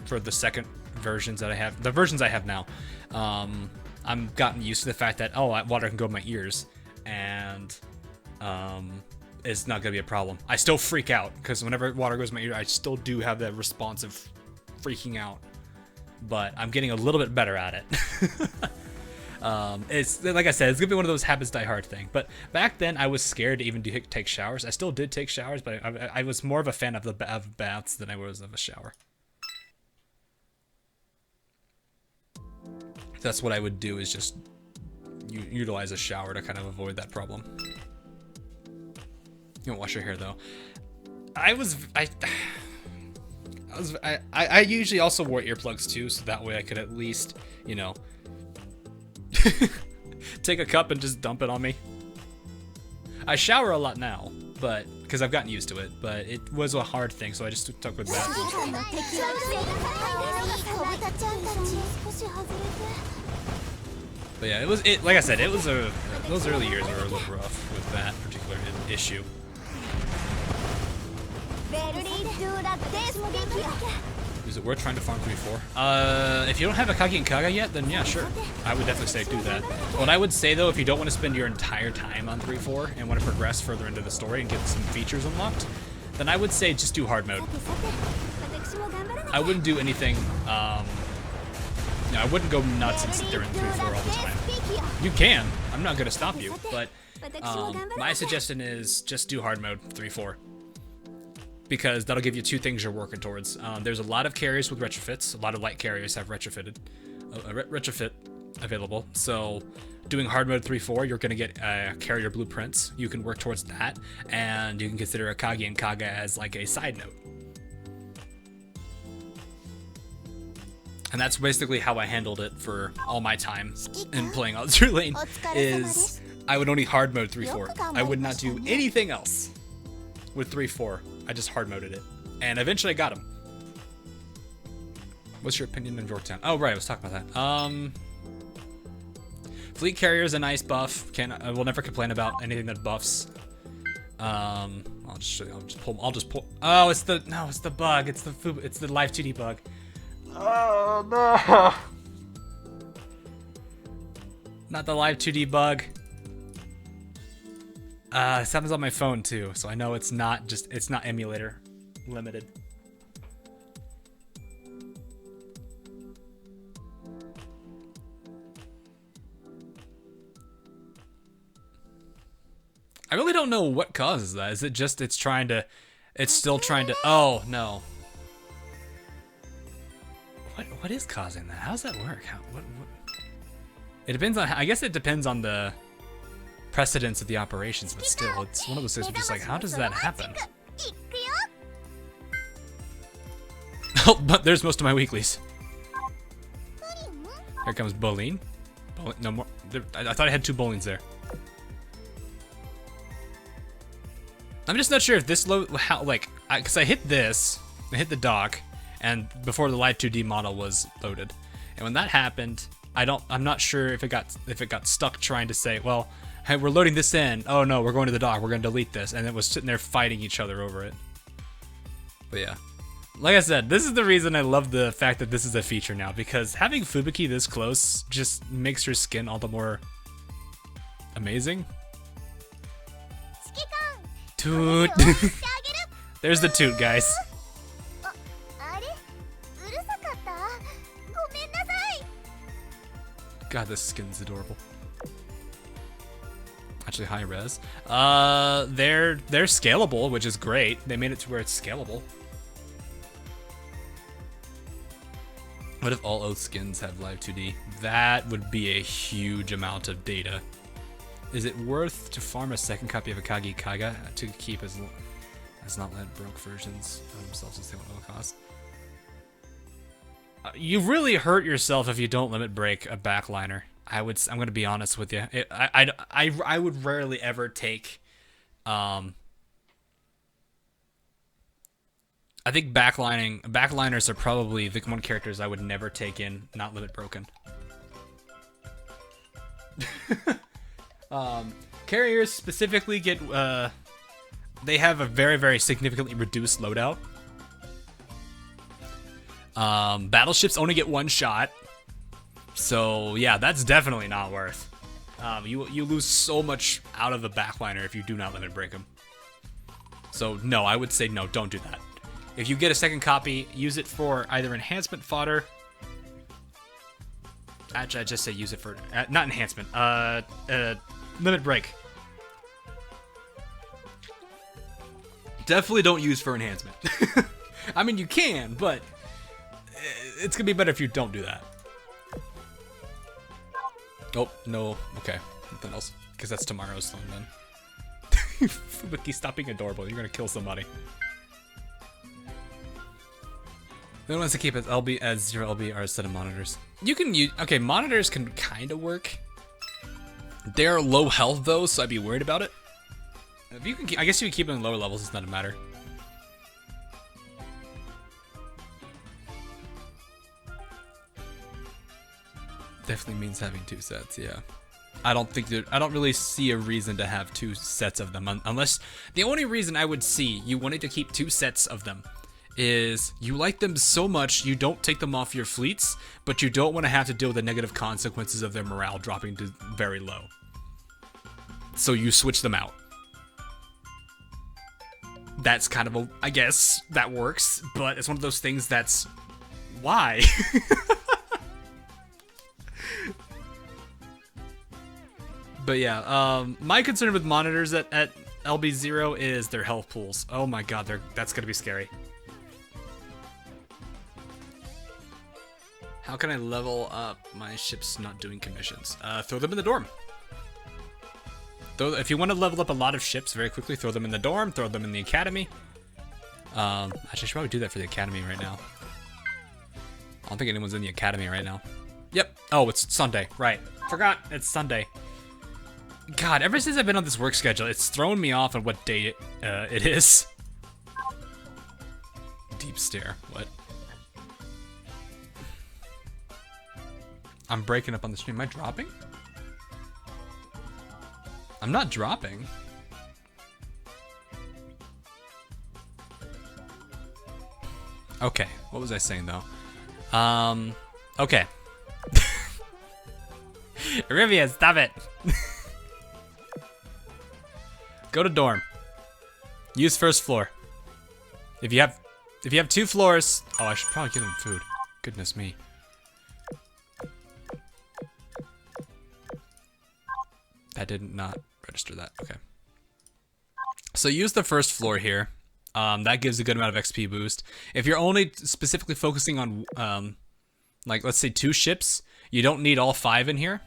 for the second versions that I have, the versions I have now, I'm gotten used to the fact that, water can go in my ears, and it's not gonna be a problem. I still freak out, because whenever water goes in my ear, I still do have that response of freaking out. But I'm getting a little bit better at it. It's like I said, it's gonna be one of those habits die hard thing. But back then, I was scared to even take showers. I still did take showers, but I was more of a fan of baths than I was of a shower. That's what I would do, is just utilize a shower to kind of avoid that problem. You don't wash your hair though. I usually also wore earplugs too, so that way I could at least, you know, take a cup and just dump it on me. I shower a lot now, but because I've gotten used to it, but it was a hard thing, so I just stuck with that. But yeah, like I said, those early years were a little rough with that particular issue. Is it worth trying to farm 3-4? If you don't have a Kage and Kaga yet, then yeah, sure. I would definitely say do that. What I would say though, if you don't want to spend your entire time on 3-4 and want to progress further into the story and get some features unlocked, then I would say just do hard mode. I wouldn't do anything, I wouldn't go nuts and sit there in 3-4 all the time. You can, I'm not gonna stop you, but my suggestion is just do hard mode 3-4. Because that'll give you two things you're working towards. There's a lot of carriers with retrofits. A lot of light carriers have retrofit available. So doing hard mode 3-4, you're going to get carrier blueprints. You can work towards that, and you can consider a Kage and Kaga as like a side note. And that's basically how I handled it for all my time in playing Azur Lane. Is I would only hard mode 3-4. I would not do anything else with 3-4. I just hard moded it, and eventually I got him. What's your opinion on Yorktown? Oh right, I was talking about that. Fleet Carrier is a nice buff. I will never complain about anything that buffs. I'll just show you. I'll just pull. Oh, it's the bug. It's the live 2D bug. Oh no! Not the live 2D bug. This happens on my phone too, so I know it's not emulator limited. I really don't know what causes that. Is it just it's still trying to, oh no. What is causing that? How does that work? What? It depends on, I guess it depends on the precedence of the operations, but still, it's one of those things where just like, how does that happen? Oh, but there's most of my weeklies. Here comes Boline. No more. I thought I had 2 Bolines there. I'm just not sure if this because I hit the dock, and before the live 2D model was loaded, and when that happened, I'm not sure if it got stuck trying to say, well, hey, we're loading this in. Oh no, we're going to the dock. We're going to delete this. And it was sitting there fighting each other over it. But yeah. Like I said, this is the reason I love the fact that this is a feature now. Because having Fubuki this close just makes your skin all the more amazing. Toot. There's the toot, guys. God, this skin's adorable. Actually high res. They're scalable, which is great. They made it to where it's scalable. What if all Oath skins have live 2D? That would be a huge amount of data. Is it worth to farm a second copy of a Kage Kaga to keep as not let broke versions of themselves as they want to cost? You really hurt yourself if you don't limit break a backliner. I'm gonna be honest with you. I would rarely ever take. I think backliners are probably the one characters I would never take in not limit broken. Carriers specifically get they have a very, very significantly reduced loadout. Battleships only get 1 shot. So yeah, that's definitely not worth. You lose so much out of the backliner if you do not limit break them. So no, I would say no, don't do that. If you get a second copy, use it for either enhancement fodder. Actually, I just say use it for not enhancement. Limit break. Definitely don't use for enhancement. I mean, you can, but it's gonna be better if you don't do that. Oh, no. Okay. Nothing else. Because that's tomorrow's phone then. Fubuki, stop being adorable. You're gonna kill somebody. No one wants to keep it LB as 0 LBR instead of monitors. You can use, okay, monitors can kind of work. They're low health though, so I'd be worried about it. If you can, I guess you can keep them in lower levels. It's not a matter. Definitely means having 2 sets. Yeah, I don't really see a reason to have 2 sets of them unless the only reason I would see you wanting to keep 2 sets of them is you like them so much you don't take them off your fleets, but you don't want to have to deal with the negative consequences of their morale dropping to very low. So you switch them out. That's kind of a, I guess that works, but it's one of those things that's why. But yeah, my concern with monitors at LB0 is their health pools. Oh my god, that's gonna be scary. How can I level up my ships not doing commissions? Throw them in the dorm. If you want to level up a lot of ships very quickly, throw them in the dorm, throw them in the academy. Actually, I should probably do that for the academy right now. I don't think anyone's in the academy right now. Yep. Oh, it's Sunday. Right. Forgot. It's Sunday. God, ever since I've been on this work schedule, it's thrown me off on what day it is. Deep stare. What? I'm breaking up on the stream. Am I dropping? I'm not dropping. Okay, what was I saying though? Okay. Rivia, stop it. Go to dorm. Use first floor. If you have 2 floors, oh, I should probably give them food. Goodness me. That did not register that. Okay. So use the first floor here. That gives a good amount of XP boost. If you're only specifically focusing on, like, let's say 2 ships, you don't need all 5 in here.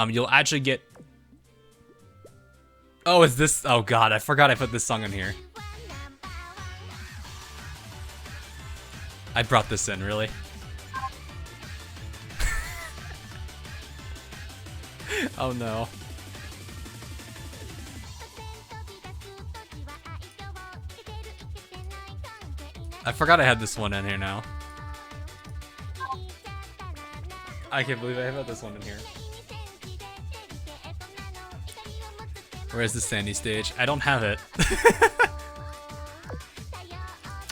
You'll actually get... Oh, is this... Oh, God, I forgot I put this song in here. I brought this in, really? Oh, no. I forgot I had this one in here now. I can't believe I have this one in here. Where's the sandy stage? I don't have it.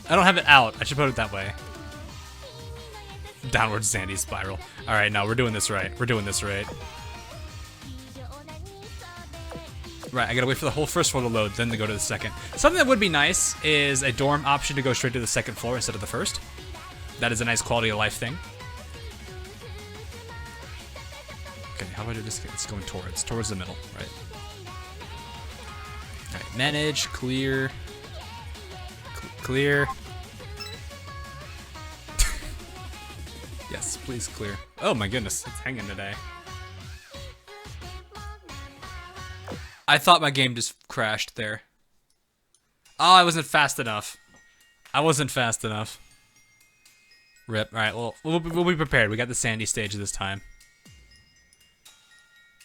I don't have it out. I should put it that way. Downward sandy spiral. Alright, no, we're doing this right. We're doing this right. Right, I gotta wait for the whole first floor to load, then to go to the second. Something that would be nice is a dorm option to go straight to the second floor instead of the first. That is a nice quality of life thing. Okay, how do I do this? It's going towards the middle, right? Alright, manage, clear. Clear. Yes, please clear. Oh my goodness, it's hanging today. I thought my game just crashed there. Oh, I wasn't fast enough. I wasn't fast enough. Rip. Alright, well, we'll be prepared. We got the sandy stage this time.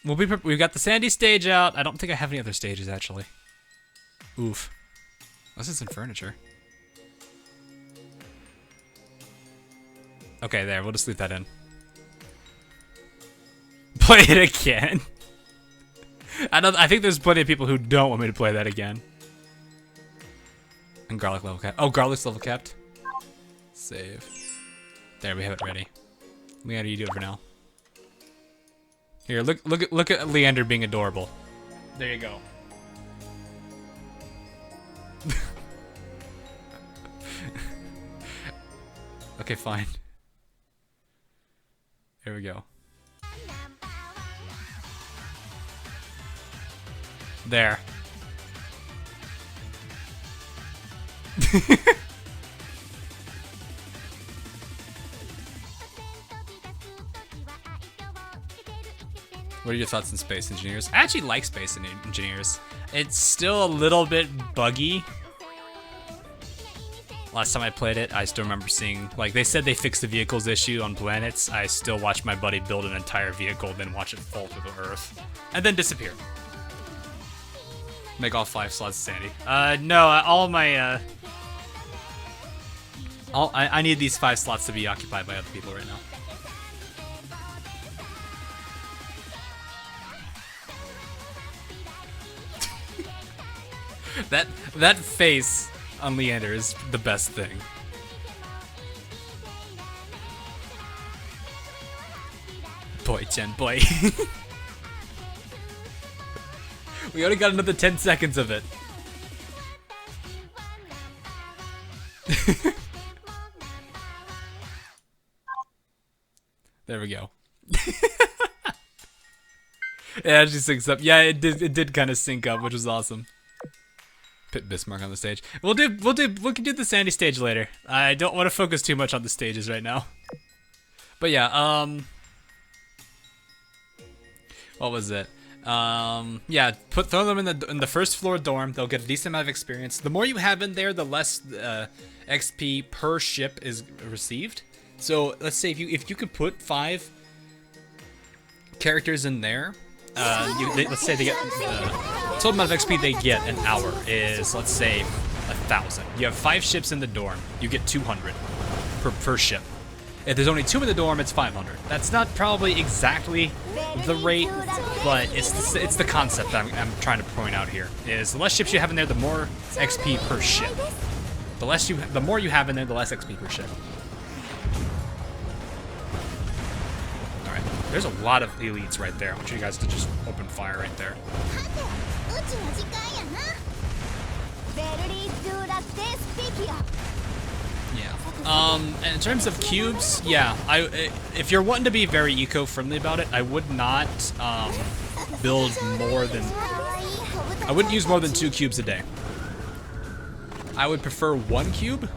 We've got the sandy stage out. I don't think I have any other stages, actually. Oof. Unless it's in furniture. Okay, there. We'll just leave that in. Play it again. I think there's plenty of people who don't want me to play that again. And garlic level capped. Oh, garlic's level capped. Save. There, we have it ready. Leander, you do it for now. Here, look at Leander being adorable. There you go. Okay, fine. There we go. There. What are your thoughts on Space Engineers? I actually like Space Engineers. It's still a little bit buggy. Last time I played it, I still remember seeing, like, they said they fixed the vehicles issue on planets. I still watched my buddy build an entire vehicle, then watch it fall to the earth, and then disappear. Make all 5 slots Sandy. No, all my, I need these 5 slots to be occupied by other people right now. That face on Leander is the best thing. Boy, Chen, boy. We only got another 10 seconds of it. There we go. Yeah, it just syncs up. Yeah, it did kind of sync up, which was awesome. Pit Bismarck on the stage. We can do the Sandy stage later. I don't want to focus too much on the stages right now. But yeah, what was it? Yeah, throw them in the first floor dorm. They'll get a decent amount of experience. The more you have in there, the less XP per ship is received. So let's say if you could put 5 characters in there, let's say they get total amount of XP they get an hour is, let's say, 1,000. You have 5 ships in the dorm, you get 200 per ship. If there's only 2 in the dorm, it's 500. That's not probably exactly the rate, but it's the concept I'm trying to point out here. Is the less ships you have in there, the more XP per ship. The more you have in there, the less XP per ship. All right, there's a lot of elites right there. I want you guys to just open fire right there. Yeah. And in terms of cubes, yeah, if you're wanting to be very eco-friendly about it, I would not build more than. I wouldn't use more than 2 cubes a day. I would prefer 1 cube,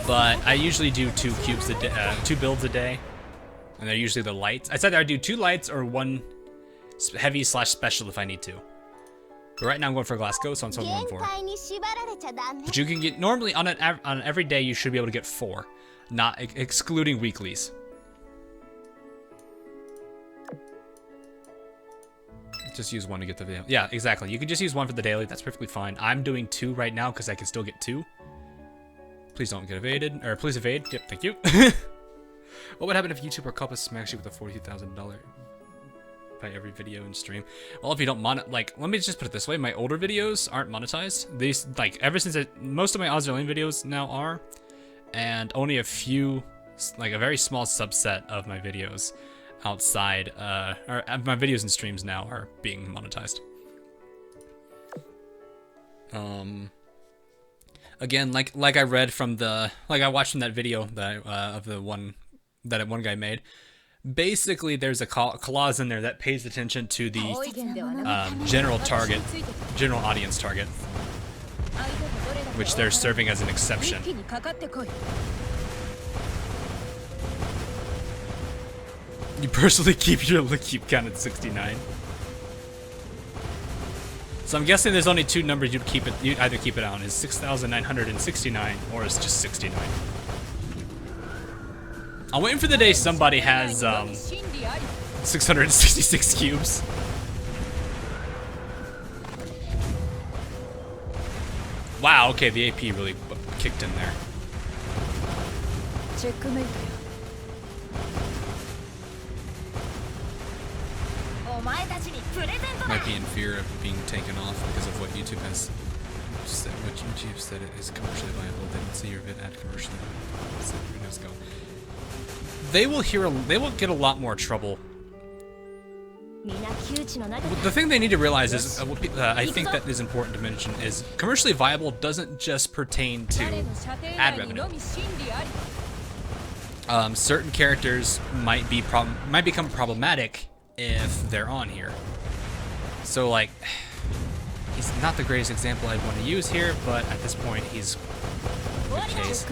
but I usually do 2 cubes a day, 2 builds a day, and they're usually the lights. I said I'd do 2 lights or 1 heavy / special if I need to. But right now I'm going for Glasgow, so I'm still going for. But you can get normally on an every day you should be able to get 4, not excluding weeklies. Just use 1 to get the daily. Yeah, exactly. You can just use 1 for the daily. That's perfectly fine. I'm doing 2 right now because I can still get 2. Please don't get evaded, or please evade. Yep, thank you. What would happen if YouTube or COPPA smacks you with a $42,000 by every video and stream? Well, if you don't let me just put it this way: my older videos aren't monetized. These, ever since most of my Azur Lane videos now are, and only a few, a very small subset of my videos outside, or my videos and streams now are being monetized. Again, like I read from I watched from that video that of the one that one guy made. Basically, there's a clause in there that pays attention to the general audience target, which they're serving as an exception. You personally keep your cube count at 69. So I'm guessing there's only 2 numbers you'd either keep it on: is 6,969 or is just 69. I'm waiting for the day somebody has 666 cubes. Wow, okay, the AP really kicked in there. Might be in fear of being taken off because of what YouTube has said. What YouTube said it is commercially viable. They don't see your vid ad commercially viable. They will get a lot more trouble. The thing they need to realize is, I think that is important to mention, is commercially viable doesn't just pertain to ad revenue. Certain characters might become problematic if they're on here. So he's not the greatest example I'd want to use here, but at this point he's a good case.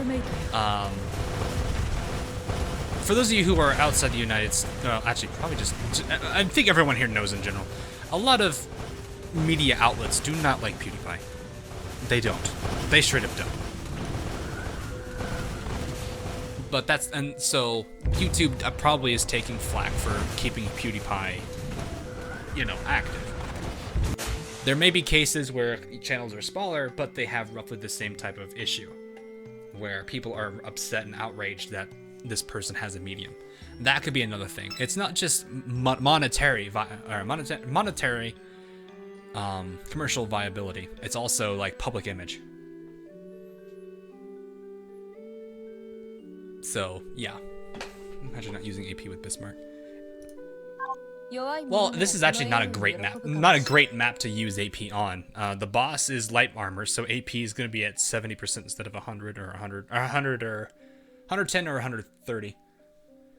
For those of you who are outside the United States, actually probably I think everyone here knows in general, a lot of media outlets do not like PewDiePie. They don't. They straight up don't. But and so YouTube probably is taking flack for keeping PewDiePie, you know, active. There may be cases where channels are smaller, but they have roughly the same type of issue, where people are upset and outraged that this person has a medium. That could be another thing. It's not just monetary commercial viability. It's also like public image. So yeah, imagine not using AP with Bismarck. Well, this is actually not a great map to use AP on. The boss is light armor, so AP is going to be at 70% instead of 100 or 110 or 130.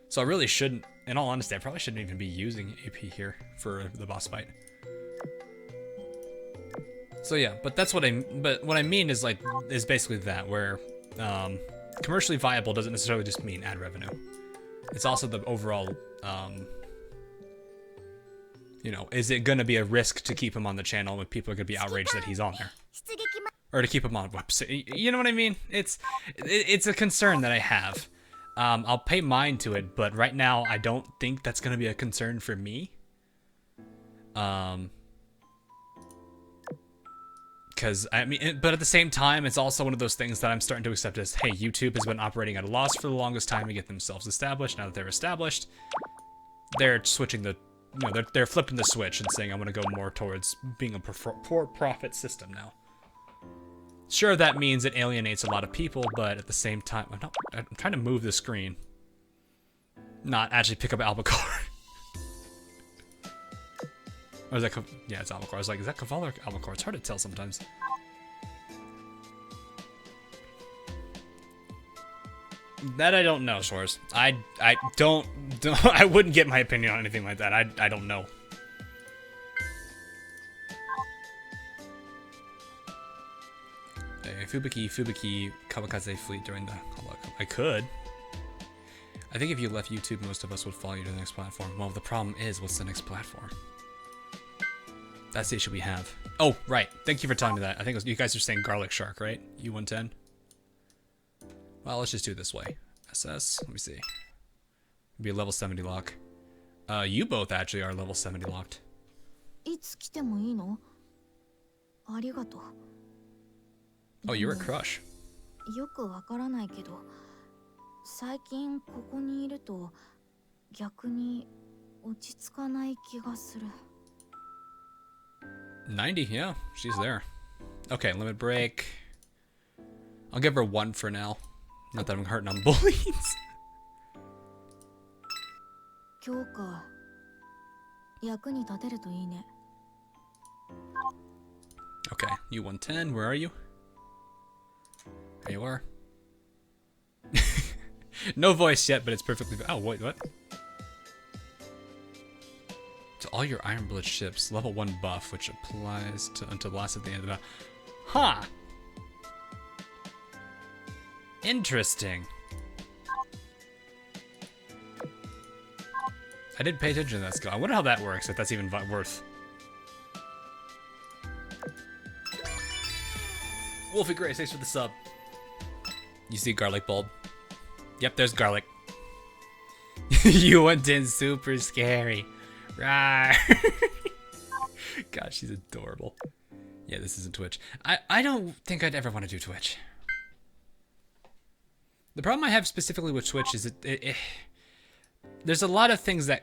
So I really shouldn't, in all honesty, I probably shouldn't even be using AP here for the boss fight. So yeah, but what I mean is basically that, where commercially viable doesn't necessarily just mean ad revenue. It's also the overall, you know, is it going to be a risk to keep him on the channel when people are going to be outraged that he's on there? Or to keep him on website? You know what I mean? It's a concern that I have. I'll pay mind to it, but right now I don't think that's going to be a concern for me. Because, I mean, but at the same time, it's also one of those things that I'm starting to accept as, hey, YouTube has been operating at a loss for the longest time to get themselves established. Now that they're established, they're switching the, you know, they're flipping the switch and saying, I'm going to go more towards being a for-profit system now. Sure, that means it alienates a lot of people, but at the same time, I'm trying to move the screen. Not actually pick up Albacore. Or is that, yeah, it's Albacore. I was like, is that Cavallo or Albacore? It's hard to tell sometimes. That I don't know, Shores. I don't I wouldn't get my opinion on anything like that. I don't know. Fubuki Kamikaze fleet during the... I could. I think if you left YouTube, most of us would follow you to the next platform. Well, the problem is, what's the next platform? That's the issue we have. Oh, right. Thank you for telling me that. I think you guys are saying Garlic Shark, right? U110? Well, let's just do it this way. SS, let me see. Be a level 70 lock. You both actually are level 70 locked. Oh, you're a crush. よくわからないけど、最近ここにいると逆に落ち着かない気がする。90, yeah, she's there. Okay, limit break. I'll give her 1 for now. Not that I'm hurting on bullies. 今日か。役に立てるといいね。Okay, U110, where are you? There you are. No voice yet, but it's perfectly... Oh, wait, what? To all your Iron Blood ships, level 1 buff, which applies to until the last at the end of the battle. Huh! Interesting. I didn't pay attention to that skill. I wonder how that works, if that's even worth. Wolfie Grace, thanks for the sub. You see garlic bulb? Yep, there's garlic. You went in super scary. Rawr. God, she's adorable. Yeah, this isn't Twitch. I don't think I'd ever want to do Twitch. The problem I have specifically with Twitch is there's a lot of things that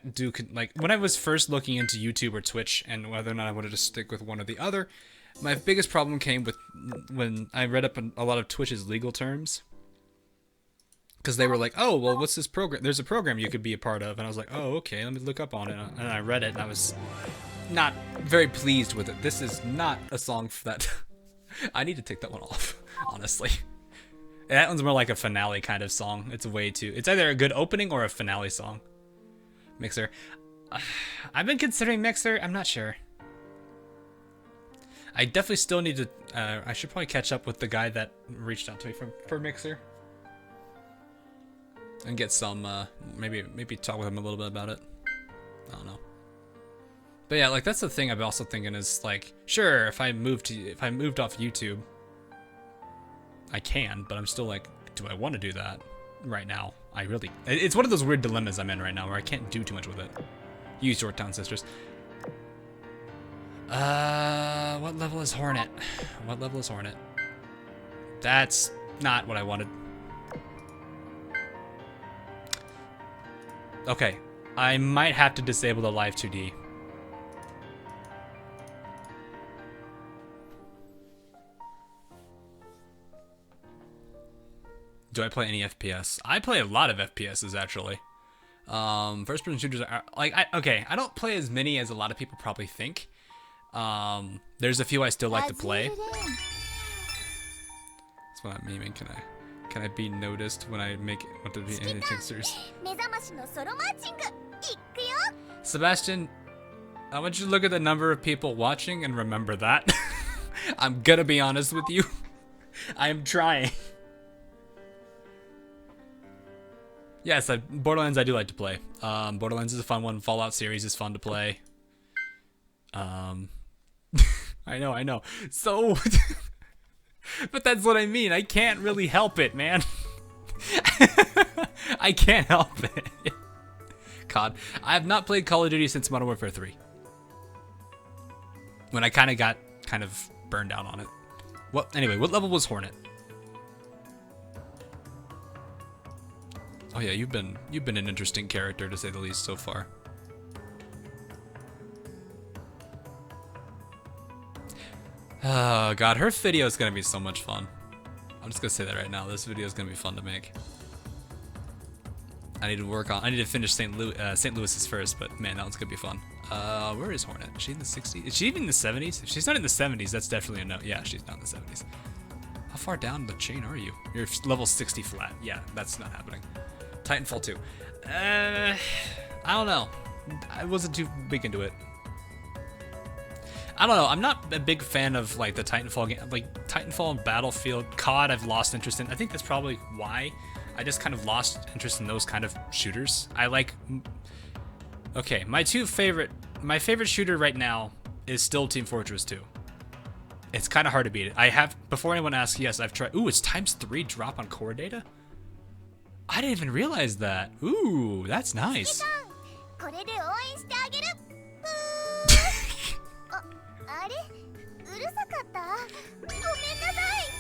like when I was first looking into YouTube or Twitch and whether or not I wanted to stick with one or the other, my biggest problem came with when I read up a lot of Twitch's legal terms. Because they were like, oh, well, what's this program? There's a program you could be a part of. And I was like, oh, okay, let me look up on it. And I read it, and I was not very pleased with it. This is not a song for that. I need to take that one off, honestly. That one's more like a finale kind of song. It's way too... It's either a good opening or a finale song. Mixer. I've been considering Mixer. I'm not sure. I definitely still need to... I should probably catch up with the guy that reached out to me for Mixer. And get some, maybe talk with him a little bit about it. I don't know. But yeah, like that's the thing I'm also thinking is like, sure, if I moved off YouTube, I can, but I'm still like, do I want to do that right now? It's one of those weird dilemmas I'm in right now where I can't do too much with it. Use Short Town Sisters. What level is Hornet? What level is Hornet? That's not what I wanted. Okay, I might have to disable the live 2D. Do I play any FPS? I play a lot of FPSs actually. First-person shooters are like I don't play as many as a lot of people probably think. There's a few I still like to play. That's what I'm memeing. Can I be noticed when I want to be anything serious? Sebastian, I want you to look at the number of people watching and remember that. I'm gonna be honest with you. I am trying. Yes, Borderlands I do like to play. Borderlands is a fun one. Fallout series is fun to play. I know. So, but that's what I mean. I can't really help it, man. I can't help it. God, I have not played Call of Duty since Modern Warfare 3. When I kind of got burned out on it. Anyway, what level was Hornet? Oh yeah, you've been an interesting character to say the least so far. Oh god, her video is gonna be so much fun. I'm just gonna say that right now. This video is gonna be fun to make. I need to finish St. Louis's first, but man, that one's gonna be fun. Where is Hornet? Is she in the 60s? Is she even in the 70s? If she's not in the 70s, that's definitely a no. Yeah, she's not in the 70s. How far down the chain are you? You're level 60 flat. Yeah, that's not happening. Titanfall 2. I don't know. I wasn't too big into it. I don't know. I'm not a big fan of like the Titanfall game. Like Titanfall and Battlefield, COD. I've lost interest in. I think that's probably why I just kind of lost interest in those kind of shooters. I like. Okay, my favorite shooter right now is still Team Fortress 2. It's kind of hard to beat it. I have, before anyone asks, yes, I've tried. Ooh, it's ×3 drop on core data. I didn't even realize that. Ooh, that's nice.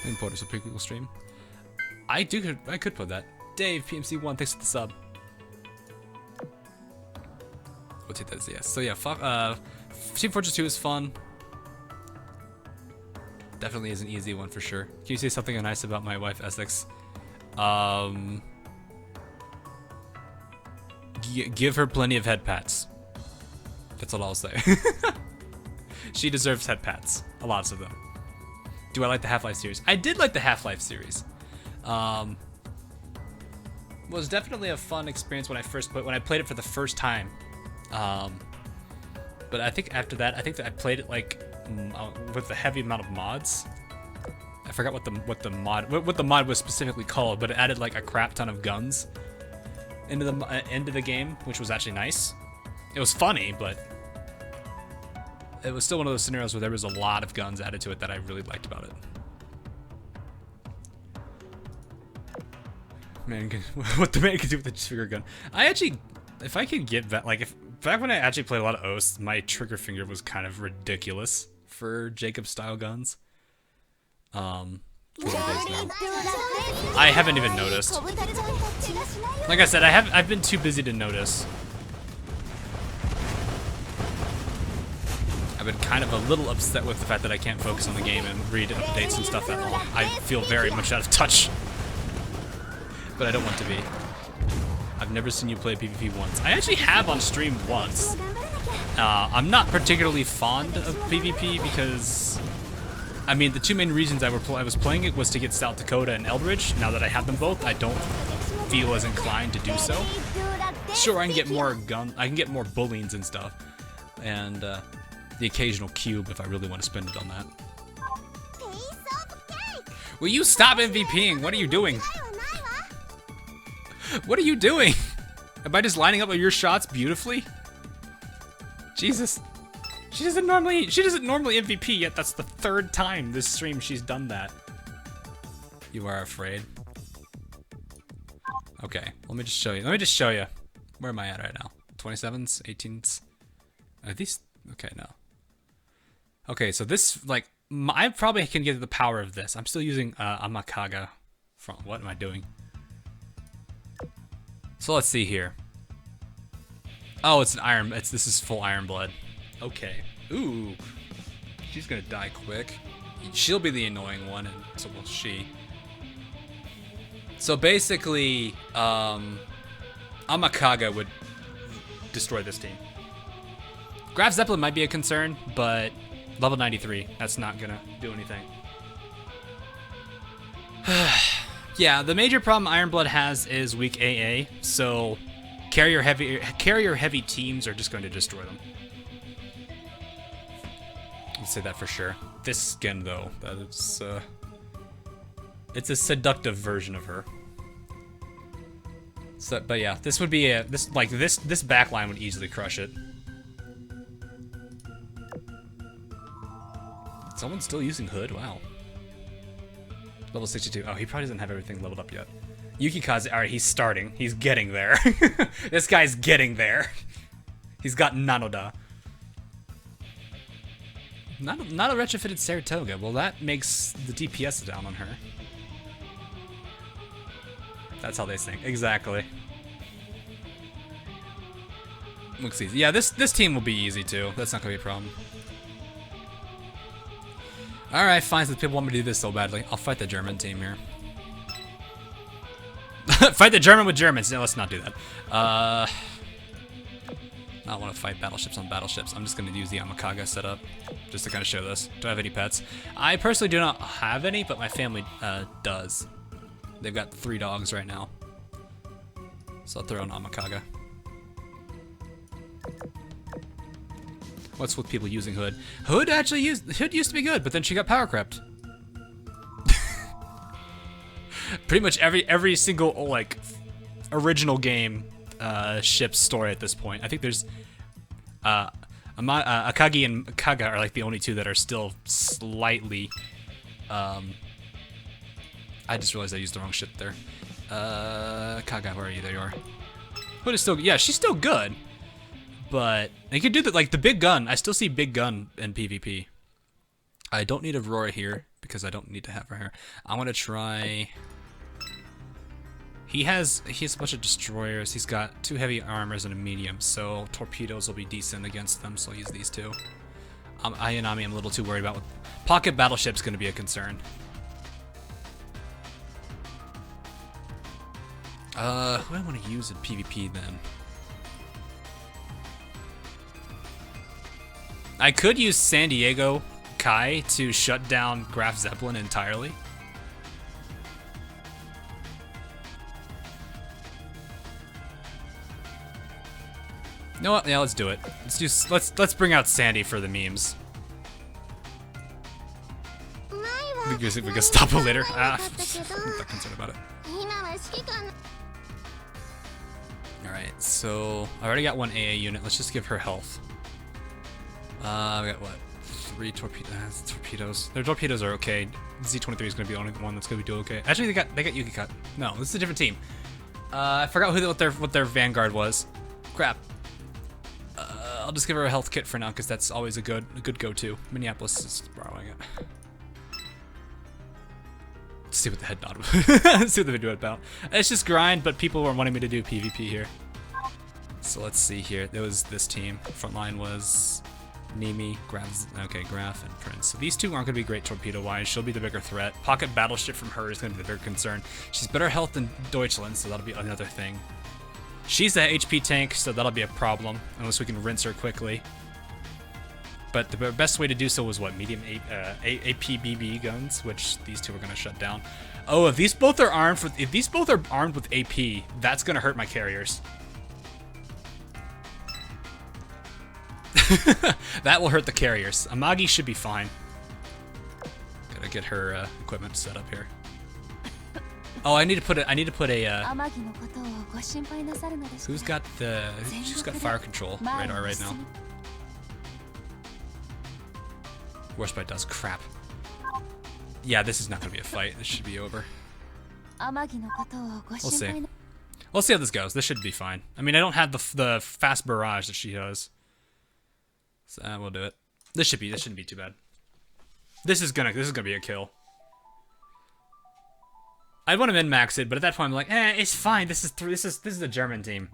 Import us a pretty cool stream. I could put that. Dave PMC1, thanks for the sub. We'll take that as a yes. So yeah, Team Fortress 2 is fun. Definitely is an easy one for sure. Can you say something nice about my wife Essex? Give her plenty of head pats. That's all I'll say. She deserves head pats. Lots of them. Do I like the Half-Life series? I did like the Half-Life series. Was definitely a fun experience when I played it for the first time. But I think after that, I think that I played it like with a heavy amount of mods. I forgot what the mod was specifically called, but it added like a crap ton of guns into the game, which was actually nice. It was funny, but it was still one of those scenarios where there was a lot of guns added to it that I really liked about it. Man, what the man can do with a trigger gun. I actually, if I could get that, like back when I actually played a lot of Oath, my trigger finger was kind of ridiculous for Jacob style guns. I haven't even noticed. Like I said, I've been too busy to notice. I've been kind of a little upset with the fact that I can't focus on the game and read updates and stuff that long. I feel very much out of touch. But I don't want to be. I've never seen you play PvP once. I actually have on stream once. I'm not particularly fond of PvP because, I mean, the two main reasons I was playing it was to get South Dakota and Eldridge. Now that I have them both, I don't feel as inclined to do so. Sure, I can get more bullings and stuff, and the occasional cube if I really want to spend it on that. Will you stop MVPing? What are you doing? What are you doing? Am I just lining up your shots beautifully? Jesus. She doesn't normally MVP, yet that's the third time this stream she's done that. You are afraid. Okay, let me just show you. Let me just show you. Where am I at right now? 27s, 18s. Are these? Okay, no. Okay, so this like I probably can get the power of this. I'm still using Amakaga. From what am I doing? So let's see here. Oh, it's an iron. This is full iron blood. Okay. Ooh, she's gonna die quick. She'll be the annoying one, and so will she. So basically, Amakaga would destroy this team. Graf Zeppelin might be a concern, but level 93, that's not gonna do anything. Yeah, the major problem Ironblood has is weak AA, so carrier heavy teams are just going to destroy them. Let's say that for sure. This skin though, that is it's a seductive version of her. So, but yeah, this would be this backline would easily crush it. Someone's still using Hood? Wow. Level 62. Oh, he probably doesn't have everything leveled up yet. Yukikaze, alright, he's starting. He's getting there. This guy's getting there. He's got Nanoda. Not a retrofitted Saratoga. Well, that makes the DPS down on her. That's how they think. Exactly. Looks easy. Yeah, this team will be easy too. That's not gonna be a problem. Alright, fine, since people want me to do this so badly. I'll fight the German team here. Fight the German with Germans. No, let's not do that. I don't want to fight battleships on battleships. I'm just going to use the Amakaga setup just to kind of show this. Do I have any pets? I personally do not have any, but my family does. They've got 3 dogs right now. So I'll throw in Amakaga. What's with people using Hood? Hood used to be good, but then she got power crept. Pretty much every single like original game ship's story at this point. I think there's Akagi and Kaga are like the only 2 that are still slightly. I just realized I used the wrong ship there. Kaga, where are you? There you are. Hood is still, yeah, she's still good. But they could do that, like the big gun. I still see big gun in PvP. I don't need Aurora here because I don't need to have her here. I want to try. He has a bunch of destroyers. He's got 2 heavy armors and a medium, so torpedoes will be decent against them. So I'll use these 2. Ayanami, I'm a little too worried about. Pocket battleship's going to be a concern. Who do I want to use in PvP then? I could use San Diego Kai to shut down Graf Zeppelin entirely. You know what? Yeah, let's do it. Let's bring out Sandy for the memes. We can stop it later. I'm not concerned about it. Alright, so I already got 1 AA unit. Let's just give her health. We got what? 3 torpedoes. Their torpedoes are okay. Z-23 is gonna be the only one that's gonna be doing okay. Actually, they got Yukika. No, this is a different team. I forgot what their vanguard was. Crap. I'll just give her a health kit for now because that's always a good go-to. Minneapolis is borrowing it. Let's see what the head nod. Let's see what the video about. It's just grind, but people were wanting me to do PvP here. So let's see here. There was this team. Frontline was Nimi, Graf, and Prince. So these 2 aren't going to be great torpedo-wise. She'll be the bigger threat. Pocket battleship from her is going to be the bigger concern. She's better health than Deutschland, so that'll be another thing. She's a HP tank, so that'll be a problem, unless we can rinse her quickly. But the best way to do so was what? Medium APBB guns, which these 2 are going to shut down. Oh, if these both are armed with AP, that's going to hurt my carriers. That will hurt the carriers. Amagi should be fine. Gotta get her equipment set up here. Oh, I need to put a. Who's got fire control radar right now? Warspite does. Crap. Yeah, this is not gonna be a fight. This should be over. We'll see. We'll see how this goes. This should be fine. I mean, I don't have the fast barrage that she does, so we'll do it. This shouldn't be too bad. This is gonna be a kill. I want to min-max it, but at that point I'm like, it's fine. This is a German team.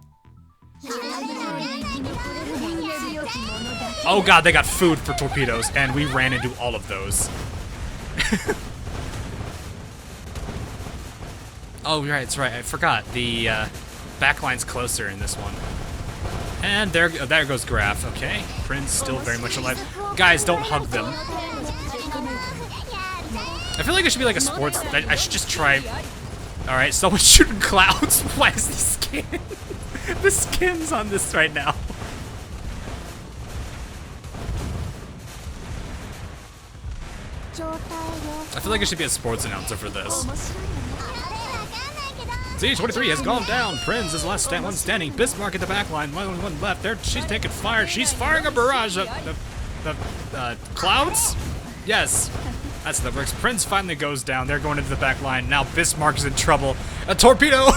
Oh god, they got food for torpedoes, and we ran into all of those. Oh, right, that's right. I forgot. The backline's closer in this one. And there goes Graf. Okay, Prince still very much alive. Guys, don't hug them. I feel like it should be like a sports. I should just try. All right, someone's shooting clouds. Why is the skin? The skin's on this right now. I feel like I should be a sports announcer for this. Z23 has gone down. Prinz is last one standing. Bismarck at the back line. One left. There, she's taking fire. She's firing a barrage of the clouds. Yes, that's the works. Prinz finally goes down. They're going into the back line. Now Bismarck is in trouble. A torpedo.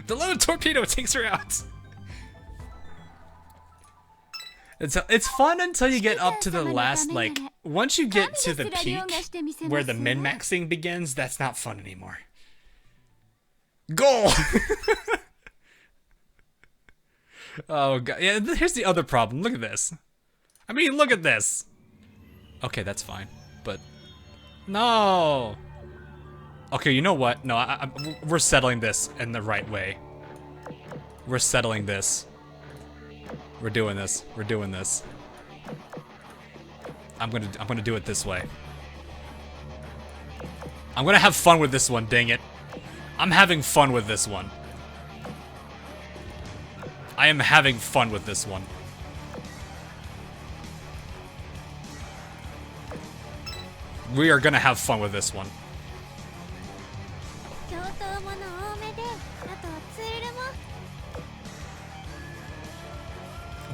The loaded torpedo takes her out. It's fun until you get up to the last, like, once you get to the peak where the min-maxing begins, that's not fun anymore. Goal! Oh god, yeah, here's the other problem. Look at this. I mean, look at this. Okay, that's fine, but no. Okay, you know what? No, we're settling this in the right way. We're settling this. We're doing this. We're doing this. I'm gonna do it this way. I'm gonna have fun with this one, dang it. I'm having fun with this one. I am having fun with this one. We are gonna have fun with this one.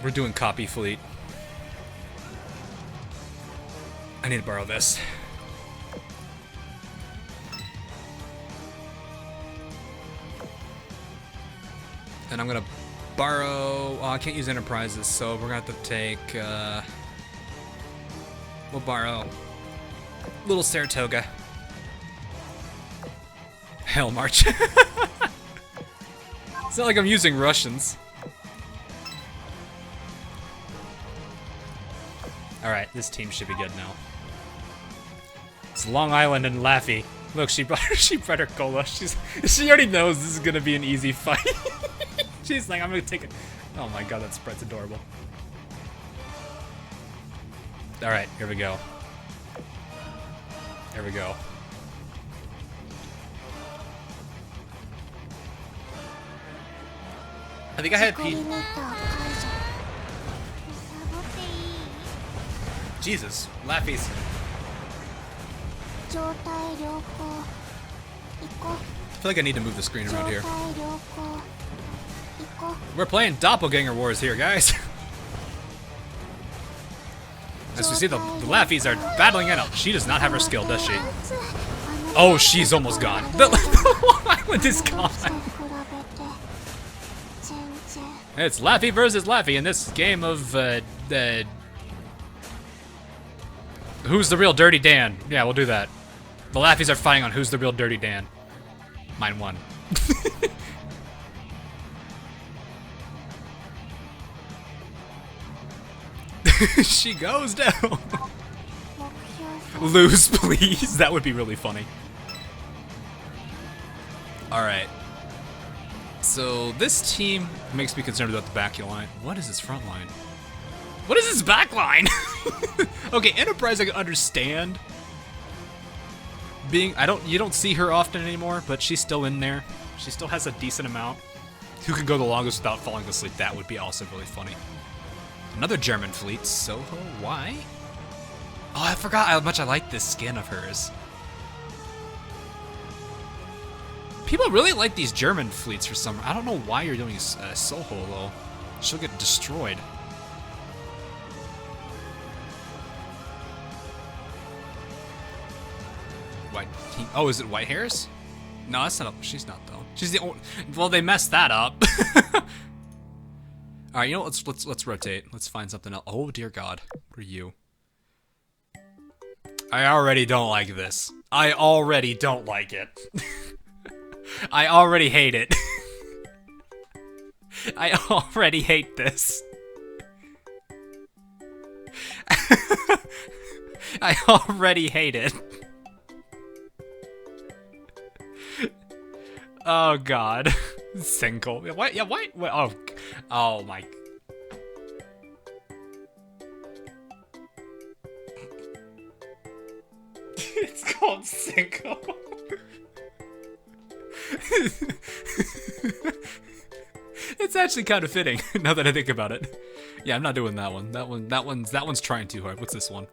We're doing copy fleet. I need to borrow this. And I'm gonna borrow. Oh, I can't use enterprises, so we're gonna have to take. We'll borrow little Saratoga. Hell March. It's not like I'm using Russians. Alright, this team should be good now. It's Long Island and Laffy. Look, she brought her cola. She already knows this is gonna be an easy fight. She's like, I'm gonna take it. Oh my god, that spread's adorable. Alright, here we go. Here we go. I think I had Pete. Jesus, Laffy's. I feel like I need to move the screen around here. We're playing Doppelganger Wars here, guys. As we see, the Laffies are battling it out. She does not have her skill, does she? Oh, she's almost gone. The Long Island is gone. It's Laffy versus Laffy in this game of Who's the real Dirty Dan? Yeah, we'll do that. The Laffies are fighting on Who's the real Dirty Dan. Mine won. She goes down. Lose, please. That would be really funny. Alright. So, this team makes me concerned about the back line. What is this front line? What is this back line? Okay, Enterprise I can understand. You don't see her often anymore, but she's still in there. She still has a decent amount. Who can go the longest without falling asleep? That would be also really funny. Another German fleet, Soho, why? Oh, I forgot how much I like this skin of hers. People really like these German fleets for some. I don't know why you're doing Soho though. She'll get destroyed. white team. Oh, is it white hairs? No, that's not. She's not though. She's the only. Well, they messed that up. All right, you know what? Let's rotate. Let's find something else. Oh dear God, what are you? I already don't like this. I already don't like it. I already hate it. I already hate this. I already hate it. Oh God. Single. What? Yeah, what? Oh. Oh my. It's called single. It's actually kind of fitting now that I think about it. Yeah, I'm not doing that one. That one's trying too hard. What's this one?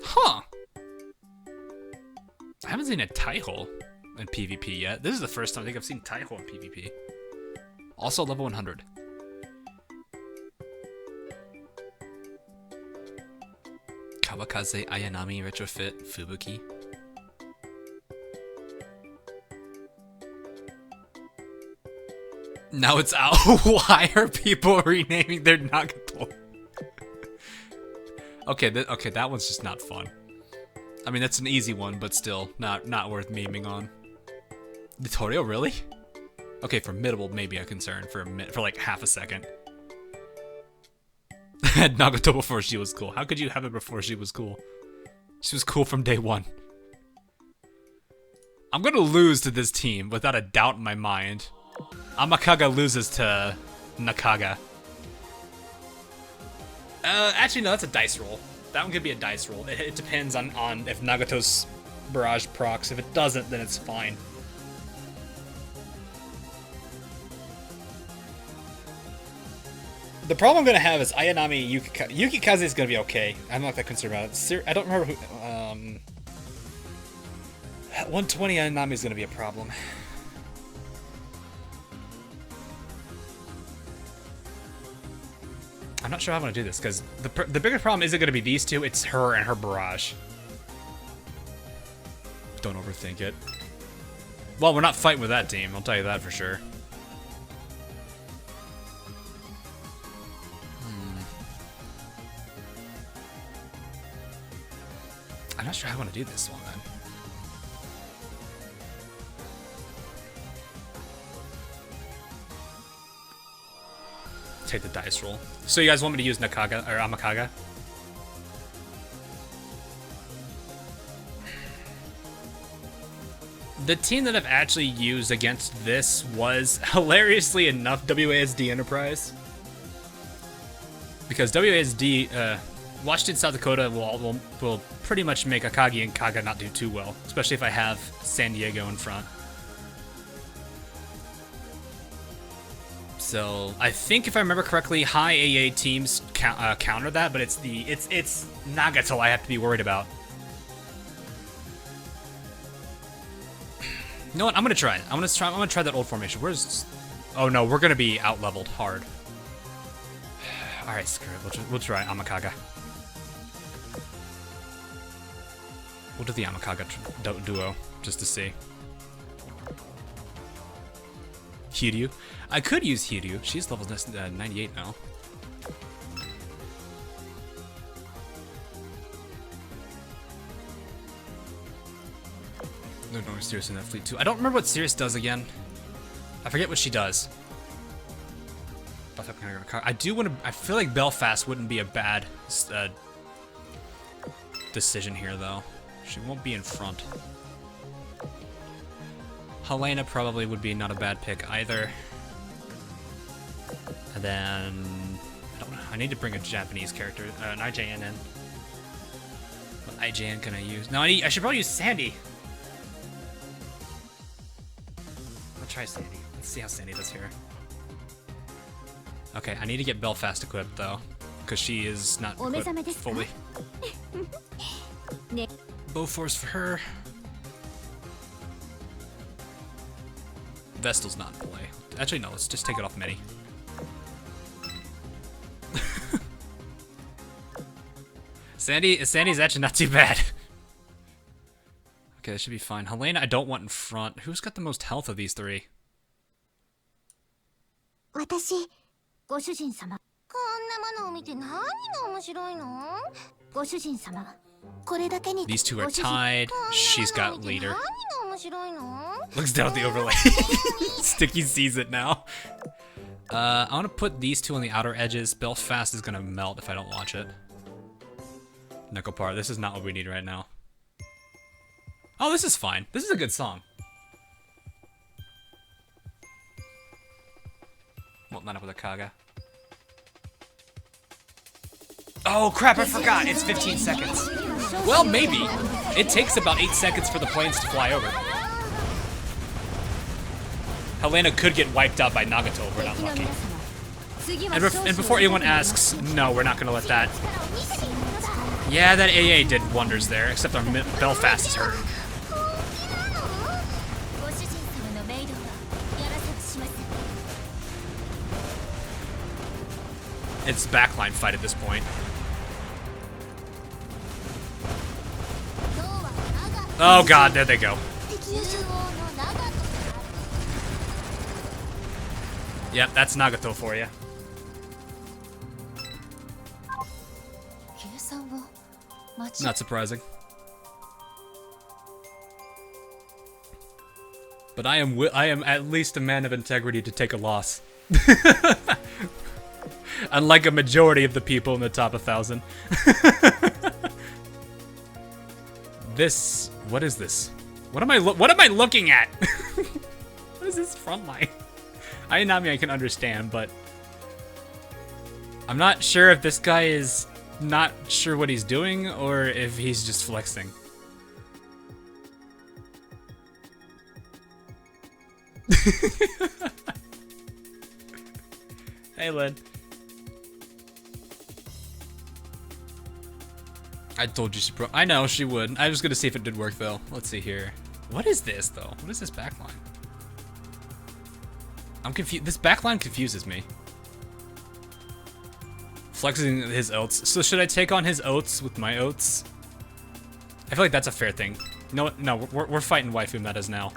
Huh. I haven't seen a Taiho in PvP yet. This is the first time I think I've seen Taiho in PvP. Also level 100. Kawakaze Ayanami Retrofit Fubuki. Now it's out. Why are people renaming their Nagato? Okay, that one's just not fun. I mean, that's an easy one, but still not worth memeing on. The Torio, really? Okay, formidable maybe a concern for like half a second. Had Nagato before she was cool. How could you have it before she was cool? She was cool from day one. I'm gonna lose to this team without a doubt in my mind. Amakaga loses to Nakaga. Actually no, that's a dice roll. That one could be a dice roll. It depends on if Nagato's barrage procs. If it doesn't, then it's fine. The problem I'm gonna have is Ayanami Yukikaze is gonna be okay. I'm not that concerned about it. I don't remember who. 120 Ayanami is gonna be a problem. I'm not sure how I'm gonna do this because the bigger problem isn't gonna be these two. It's her and her barrage. Don't overthink it. Well, we're not fighting with that team. I'll tell you that for sure. I'm not sure how I want to do this one then. Take the dice roll. So you guys want me to use Nakaga or Amakaga? The team that I've actually used against this was, hilariously enough, WASD Enterprise. Because WASD, Washington, South Dakota will pretty much make Akagi and Kaga not do too well, especially if I have San Diego in front. So I think if I remember correctly, high AA teams counter that, but it's Nagato I have to be worried about. You know what? I'm gonna try it. I'm gonna try that old formation. Where's? Oh no, we're gonna be out leveled hard. All right, screw it. We'll try Amakaga. We'll do the Amakaga duo just to see. Hiryu. I could use Hiryu. She's level 98 now. There's no Sirius in that fleet too. I don't remember what Sirius does again. I forget what she does. I do want to. I feel like Belfast wouldn't be a bad decision here, though. She won't be in front. Helena probably would be not a bad pick either. And then I don't know. I need to bring a Japanese character, an IJN in. What IJN can I use? No, I should probably use Sandy. I'll try Sandy. Let's see how Sandy does here. Okay, I need to get Belfast equipped though, because she is not equipped fully. Bowforce for her. Vestal's not in play. Actually, no, let's just take it off Medi. Sandy's actually not too bad. Okay, that should be fine. Helena, I don't want in front. Who's got the most health of these three? 私、ご主人様。こんなものを見て何が面白いの？ご主人様。これだけに。These two are tied. She's got leader. 何が面白いの？ Looks down at the overlay. Sticky sees it now. I want to put these two on the outer edges. Belfast is gonna melt if I don't watch it. Nekopar, this is not what we need right now. Oh, this is fine. This is a good song. Won't line up with a Kaga. Oh crap, I forgot. It's 15 seconds. Well, maybe. It takes about 8 seconds for the planes to fly over. Helena could get wiped out by Nagato if we're not lucky. And before anyone asks, no, we're not going to let that. Yeah, that AA did wonders there, except our Belfast is hurt. It's backline fight at this point. Oh god, there they go. Yep, that's Nagato for you. Not surprising. But I am at least a man of integrity to take a loss. Unlike a majority of the people in the top 1,000. This, what is this? What am I looking at? What is this front line? Ayanami I can understand, but I'm not sure if this guy is not sure what he's doing or if he's just flexing. Hey, Lynn. I told you she I know she would. I was gonna see if it did work though. Let's see here. What is this though? What is this backline? I'm confused. This backline confuses me. Flexing his oats. So should I take on his oats with my oats? I feel like that's a fair thing. No, we're fighting waifu metas now.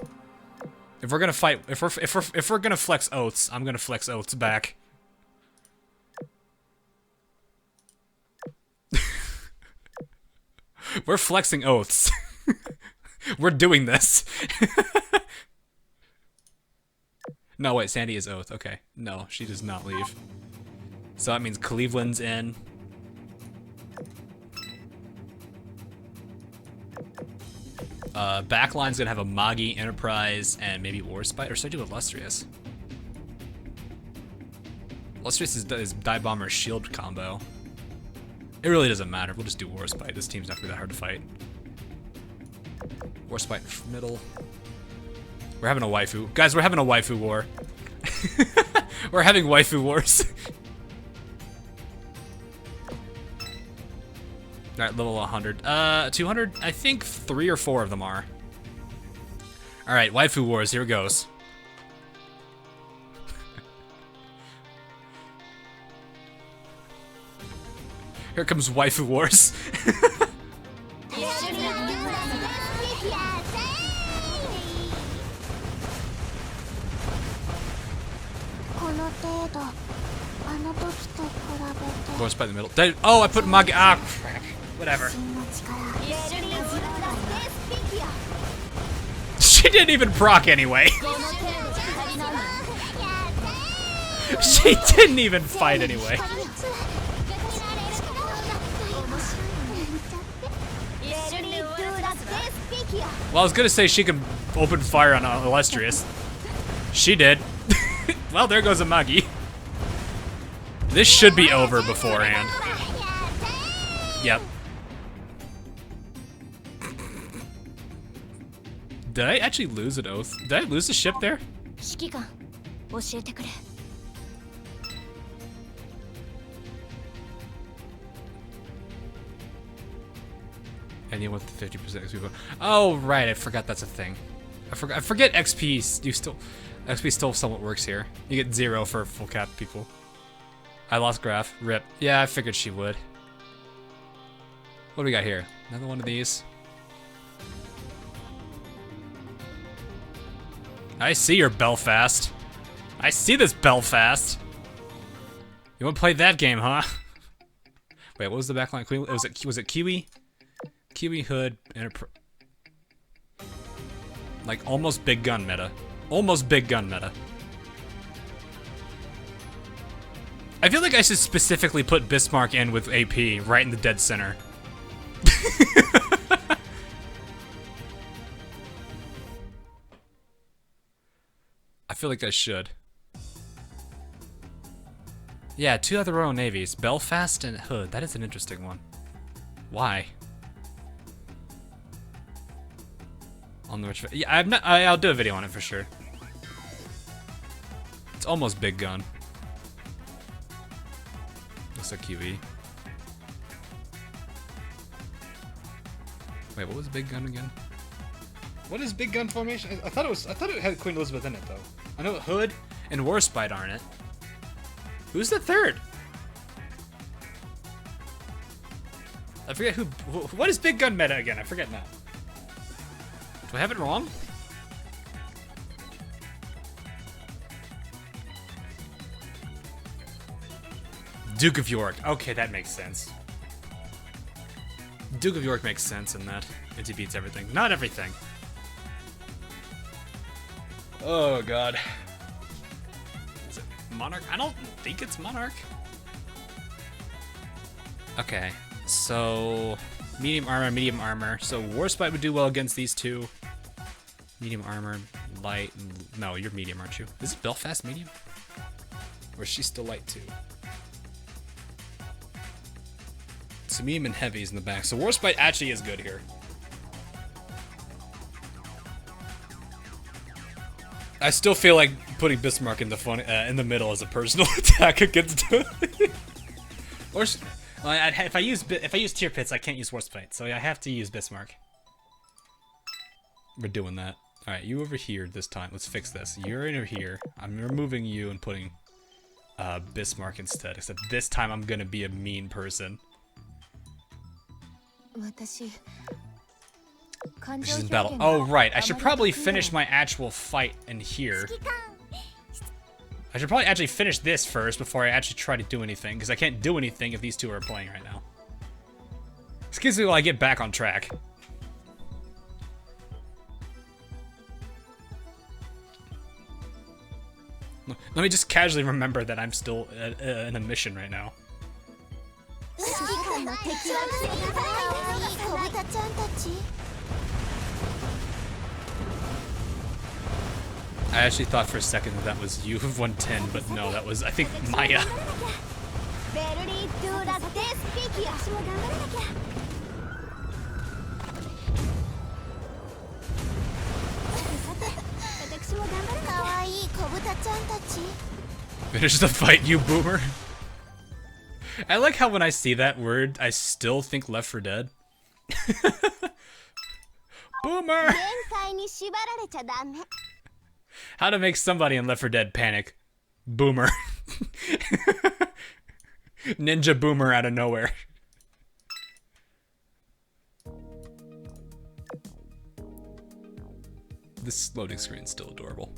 If we're gonna fight, if we're gonna flex oats, I'm gonna flex oats back. We're flexing oaths. We're doing this. No, wait, Sandy is oath. Okay. No, she does not leave. So that means Cleveland's in. Backline's gonna have a Magi, Enterprise, and maybe Warspite. Or should I do Illustrious? Illustrious is Die Bomber Shield combo. It really doesn't matter. We'll just do Warspite. This team's not gonna be that hard to fight. Warspite in middle. We're having a waifu. Guys, we're having a waifu war. We're having waifu wars. Alright, level 100. 200? I think 3 or 4 of them are. Alright, waifu wars. Here it goes. Here comes waifu wars. Warspite in the middle. Oh, I put Magi. Ah, crap. Whatever. She didn't even proc anyway. She didn't even fight anyway. Well, I was gonna say she could open fire on Illustrious. She did. Well, there goes a Magi. This should be over beforehand. Yep. Did I actually lose an oath? Did I lose the ship there? Anyone with 50% XP. Oh right, I forgot that's a thing. I forget XP. XP still somewhat works here. You get 0 for full cap people. I lost Graph. Rip. Yeah, I figured she would. What do we got here? Another one of these. I see your Belfast. I see this Belfast. You want to play that game, huh? Wait, what was the backline? Was it Kiwi? Kiwi Hood and like almost big gun meta. Almost big gun meta. I feel like I should specifically put Bismarck in with AP right in the dead center. I feel like I should. Yeah, 2 other Royal Navies, Belfast and Hood. That is an interesting one. Why? On the Retrofit. Yeah, I'll do a video on it for sure. It's almost big gun. Looks like QE. Wait, what was big gun again? What is big gun formation? I thought it had Queen Elizabeth in it though. I know Hood and Warspite aren't it. Who's the third? I forget who. What is big gun meta again? I forget now. Do I have it wrong? Duke of York. Okay, that makes sense. Duke of York makes sense in that. It beats everything. Not everything. Oh god. Is it Monarch? I don't think it's Monarch. Okay, so medium armor. So Warspite would do well against these two. Medium armor, light. No, you're medium, aren't you? Is it Belfast medium? Or is she still light too? So medium and heavy is in the back. So Warspite actually is good here. I still feel like putting Bismarck in the middle as a personal attack against him. Or well, if I use tier pits, I can't use Warspite, so I have to use Bismarck. We're doing that. All right, you over here this time. Let's fix this. You're over here. I'm removing you and putting Bismarck instead. Except this time I'm gonna be a mean person. She's in battle. Oh, right. I should probably finish my actual fight in here. I should probably actually finish this first before I actually try to do anything, because I can't do anything if these two are playing right now. Excuse me while I get back on track. Let me just casually remember that I'm still in a mission right now. I actually thought for a second that was you of 110, but no, that was, I think, Maya. Finish the fight, you boomer. I like how when I see that word, I still think Left 4 Dead. Boomer! How to make somebody in Left 4 Dead panic. Boomer. Ninja boomer out of nowhere. This loading screen's still adorable.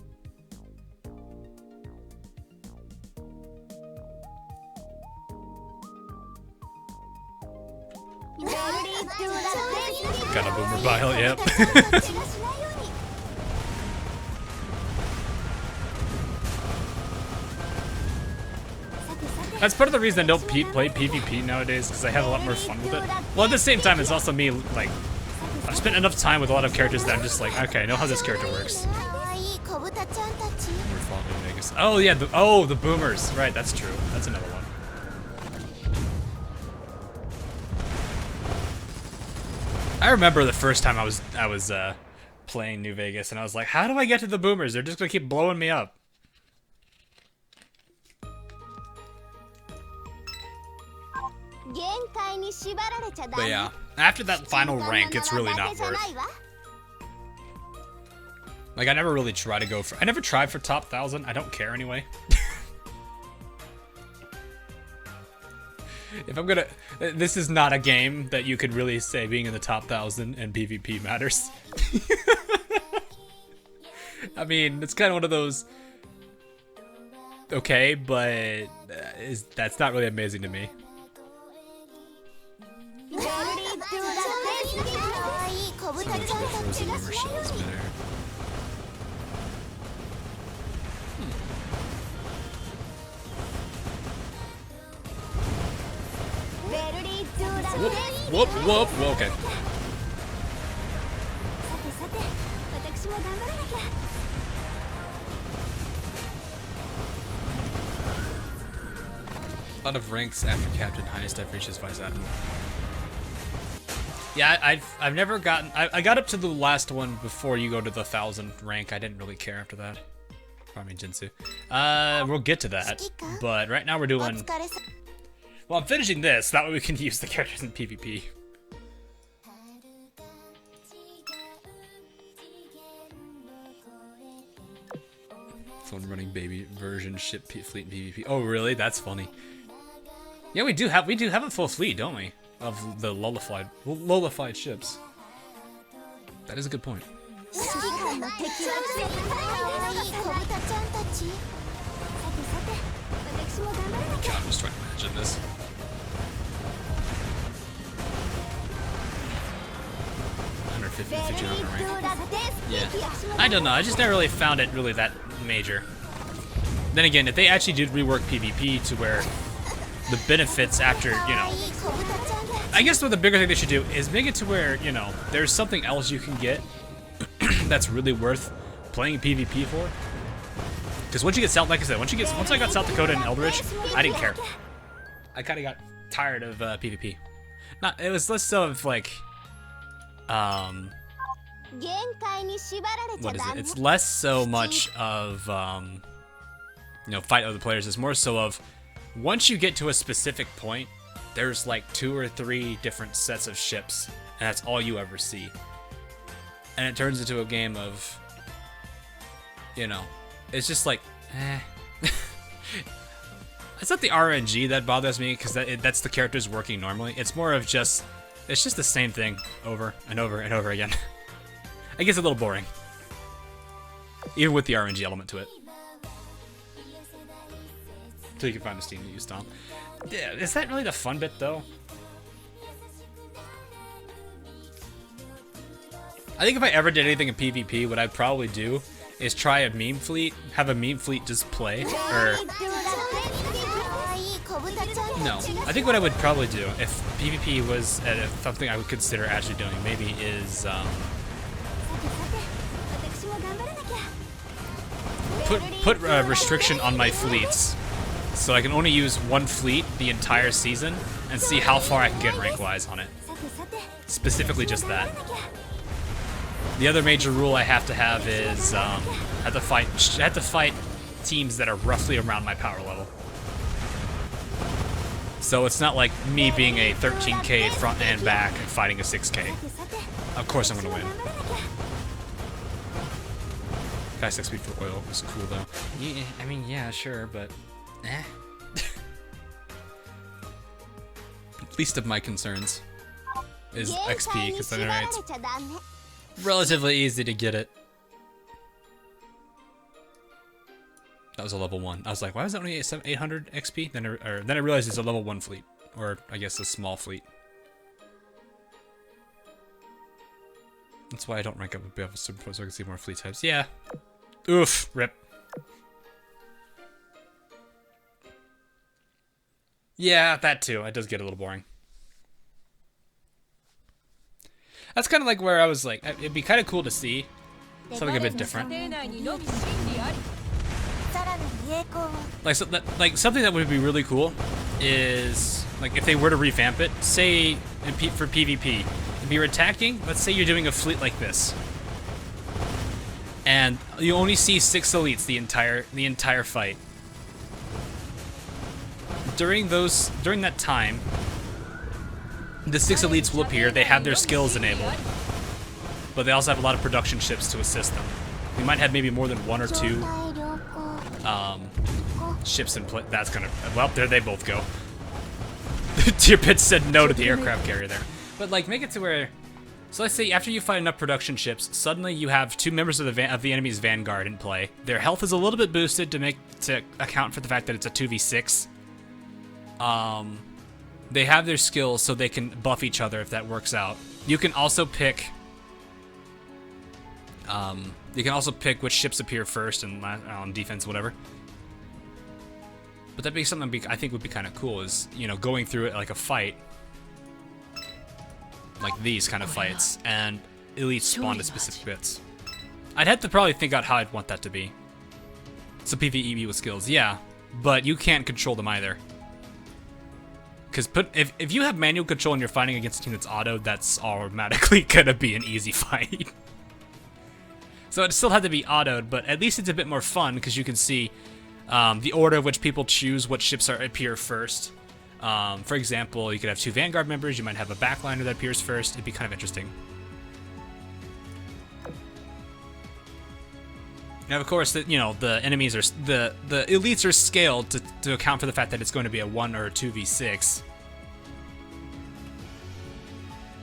Got a boomer bile, yep. That's part of the reason I don't play PvP nowadays, because I have a lot more fun with it. Well, at the same time, it's also me, like, I've spent enough time with a lot of characters that I'm just like, okay, I know how this character works. Oh, yeah, the boomers. Right, that's true. That's another one. I remember the first time I was playing New Vegas, and I was like, how do I get to the boomers? They're just gonna keep blowing me up. But yeah, after that final rank, it's really not worth. Like, I never really try to go for. I never tried for top 1,000. I don't care anyway. If I'm gonna, this is not a game that you could really say being in the top 1,000 and PvP matters. I mean, it's kind of one of those. Okay, but that's not really amazing to me. Frozen armor shells midair. Whoop, whoop, whoop, okay. A lot of ranks after Captain, highest I've reached is Vice Admiral. Yeah, I've never gotten, I got up to the last one before you go to the 1,000 rank. I didn't really care after that. I mean, Jinsu. We'll get to that, but right now we're doing, well, I'm finishing this, that way we can use the characters in PvP. Someone running baby version ship fleet in PvP. Oh, really? That's funny. Yeah, we do have a full fleet, don't we? Of the lullified ships. That is a good point. God, I'm just trying to imagine this. Yeah, I don't know. I just never really found it really that major. Then again, if they actually did rework PvP to where the benefits after, you know, I guess what the bigger thing they should do is make it to where, you know, there's something else you can get that's really worth playing PvP for. Because once you get South, like I said, once I got South Dakota and Eldridge, I didn't care. I kind of got tired of PvP. It was less so of like, what is it? It's less so much of, you know, fight other players. It's more so of, once you get to a specific point, there's like 2 or 3 different sets of ships, and that's all you ever see. And it turns into a game of, you know, it's just like, eh. It's not the RNG that bothers me, because that's the characters working normally. It's more of just, it's just the same thing over and over and over again. It gets a little boring, even with the RNG element to it. Until you can find a Steam to use Stomp. Yeah, is that really the fun bit, though? I think if I ever did anything in PvP, what I'd probably do is try a meme fleet, have a meme fleet just play, or... No, I think what I would probably do, if PvP was something I would consider actually doing, maybe is, put a restriction on my fleets, so I can only use one fleet the entire season, and see how far I can get rank-wise on it. Specifically just that. The other major rule I have to have is, I have to fight teams that are roughly around my power level. So it's not like me being a 13k front and back and fighting a 6k. Of course I'm gonna win. Fast XP for oil was cool though. Yeah, I mean, yeah, sure, but eh. Least of my concerns is XP, because then it's relatively easy to get it. That was a level 1. I was like, why was that only 800 XP? Then I realized it's a level 1 fleet, or I guess a small fleet. That's why I don't rank up a bit so I can see more fleet types. Yeah. Oof. Rip. Yeah, that too. It does get a little boring. That's kind of like where I was like, it'd be kind of cool to see something a bit different. Like something that would be really cool is like if they were to revamp it. Say for PvP, if you're attacking, let's say you're doing a fleet like this, and you only see 6 elites the entire fight. During that time, the 6 elites will appear. They have their skills enabled, but they also have a lot of production ships to assist them. We might have maybe more than 1 or 2 ships in play. That's gonna, well, there they both go. Tier Pit said no to the aircraft carrier there. But like, make it to where, so let's say after you fight enough production ships, suddenly you have 2 members of the enemy's vanguard in play. Their health is a little bit boosted to account for the fact that it's a 2v6. They have their skills so they can buff each other if that works out. You can also pick which ships appear first and on defense, whatever. But that'd be something I think would be kind of cool, is, you know, going through it like a fight, like these kind of fights, and elites spawn to specific bits. I'd have to probably think out how I'd want that to be. So PvE with skills, yeah, but you can't control them either. Because if you have manual control and you're fighting against a team that's auto, that's automatically gonna be an easy fight. So it still had to be autoed, but at least it's a bit more fun because you can see the order of which people choose what ships appear first. For example, you could have 2 Vanguard members, you might have a backliner that appears first. It'd be kind of interesting. Now, of course, the enemies are the elites are scaled to account for the fact that it's going to be a 1 or a 2v6.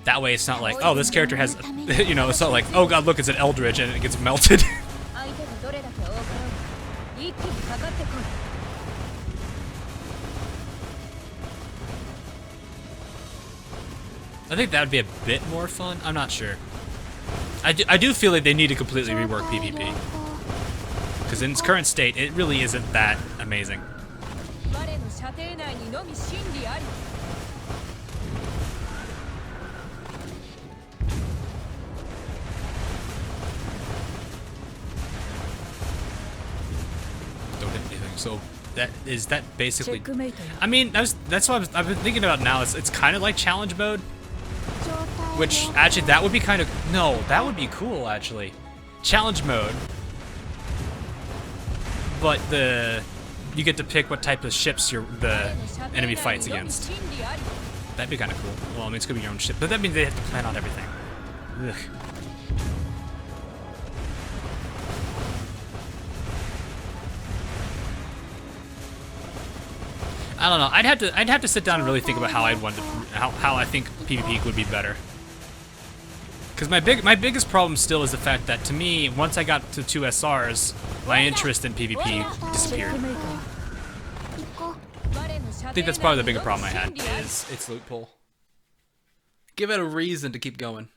That way, it's not like, oh, this character has, it's not like, oh god, look, it's an Eldritch and it gets melted. I think that would be a bit more fun. I'm not sure. I do feel like they need to completely rework PvP. Because in its current state, it really isn't that amazing. Don't hit anything. So is that basically? I mean, that's what I've been thinking about now. It's kind of like challenge mode. Which, actually, that would be kind of... No, that would be cool, actually. Challenge mode. But you get to pick what type of ships the enemy fights against. That'd be kind of cool. Well, I mean, it's going to be your own ship. But that means they have to plan out everything. Ugh. I don't know. I'd have to sit down and really think about how how I think PvP would be better. Because my biggest problem still is the fact that, to me, once I got to 2 SRs, my interest in PvP disappeared. I think that's probably the bigger problem I had, is its loophole. Give it a reason to keep going.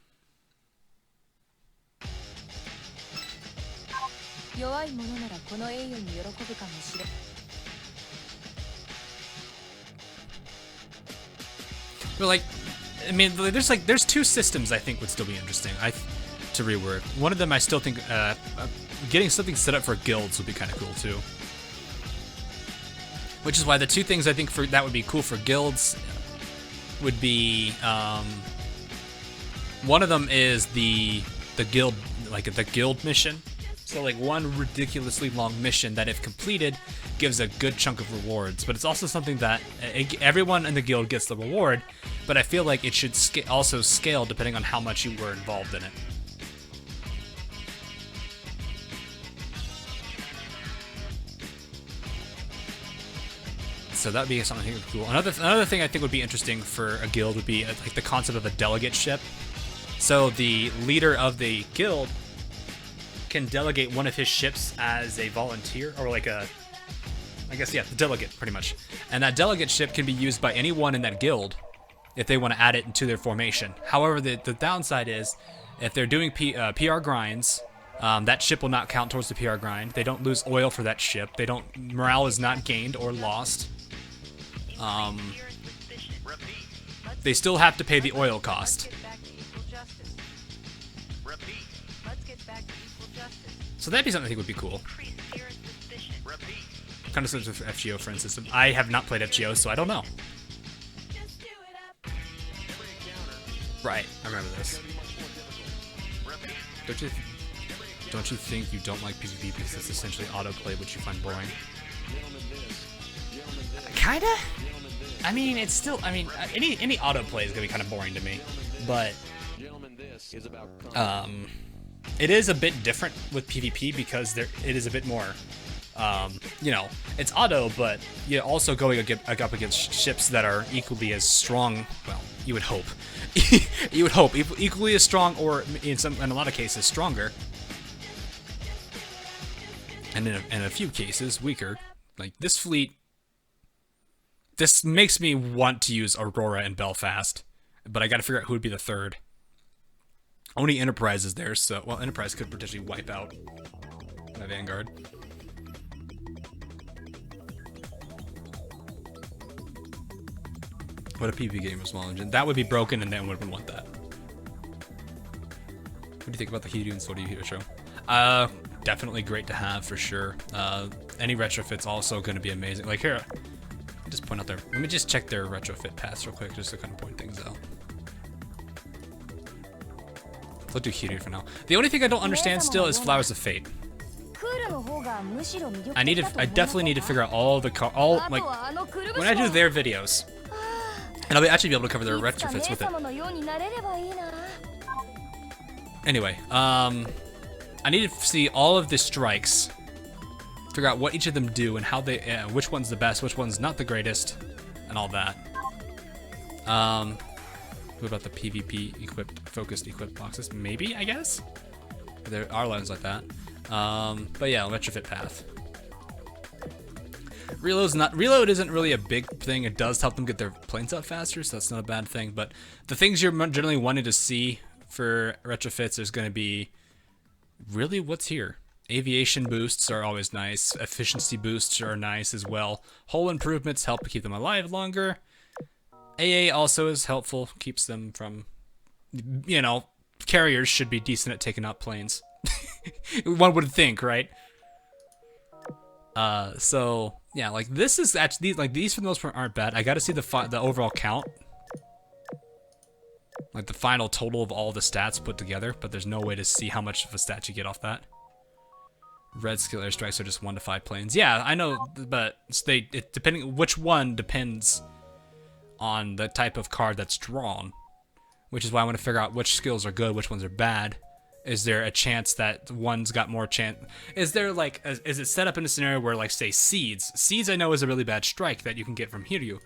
But like, I mean, there's 2 systems I think would still be interesting to rework. One of them I still think getting something set up for guilds would be kind of cool too. Which is why the 2 things I think that would be cool for guilds would be one of them is the guild, like the guild mission. So like one ridiculously long mission that, if completed, gives a good chunk of rewards. But it's also something that everyone in the guild gets the reward, but I feel like it should also scale depending on how much you were involved in it. So that would be something I think would be cool. Another thing I think would be interesting for a guild would be like the concept of a delegate ship. So the leader of the guild can delegate one of his ships as a volunteer, or like the delegate, pretty much. And that delegate ship can be used by anyone in that guild if they want to add it into their formation. However, the downside is, if they're doing PR grinds, that ship will not count towards the PR grind. They don't lose oil for that ship. Morale is not gained or lost. They still have to pay the oil cost. So that'd be something I think would be cool. Kind of similar to FGO, for instance. I have not played FGO, so I don't know. Right, I remember this. Don't you think you don't like PvP because it's essentially autoplay, which you find boring? Kinda? I mean, it's still, any autoplay is gonna be kind of boring to me, but it is a bit different with PvP because it is a bit more You know, it's auto, but you're also going up against ships that are equally as strong. Well, you would hope. You would hope equally as strong, or in a lot of cases stronger, and in a few cases weaker. Like this fleet. This makes me want to use Aurora and Belfast, but I got to figure out who would be the third. Only Enterprise is there, so well, Enterprise could potentially wipe out my Vanguard. What a PvP game with small engine. That would be broken, and then wouldn't want that. What do you think about the Hiryu and Soryu show? Definitely great to have for sure. Any retrofit's also going to be amazing. Like here, I'll just point out their. Let me just check their retrofit paths real quick, just to kind of point things out. Let's do Hiryu for now. The only thing I don't understand still is Flowers of Fate. I definitely need to figure out all like when I do their videos, and I'll actually be able to cover their retrofits with it. Anyway, I need to see all of the strikes, figure out what each of them do and how they, which one's the best, which one's not the greatest, and all that. What about the PvP focused equipped boxes? Maybe, I guess? There are lines like that. But yeah, retrofit path. Reload isn't really a big thing. It does help them get their planes up faster, so that's not a bad thing. But the things you're generally wanting to see for retrofits is going to be really what's here. Aviation boosts are always nice. Efficiency boosts are nice as well. Hull improvements help to keep them alive longer. AA also is helpful, keeps them from, you know, carriers should be decent at taking out planes. One would think, right? So yeah, like this is actually, like these for the most part aren't bad. I gotta see the overall count. Like the final total of all the stats put together, but there's no way to see how much of a stat you get off that. Red skill airstrikes are just 1 to 5 planes. Yeah, I know, but depending which one depends on the type of card that's drawn, which is why I want to figure out which skills are good, which ones are bad. Is there a chance that one's got more chance? Is there like, is it set up in a scenario where, like, say Seeds I know is a really bad strike that you can get from Hiryu.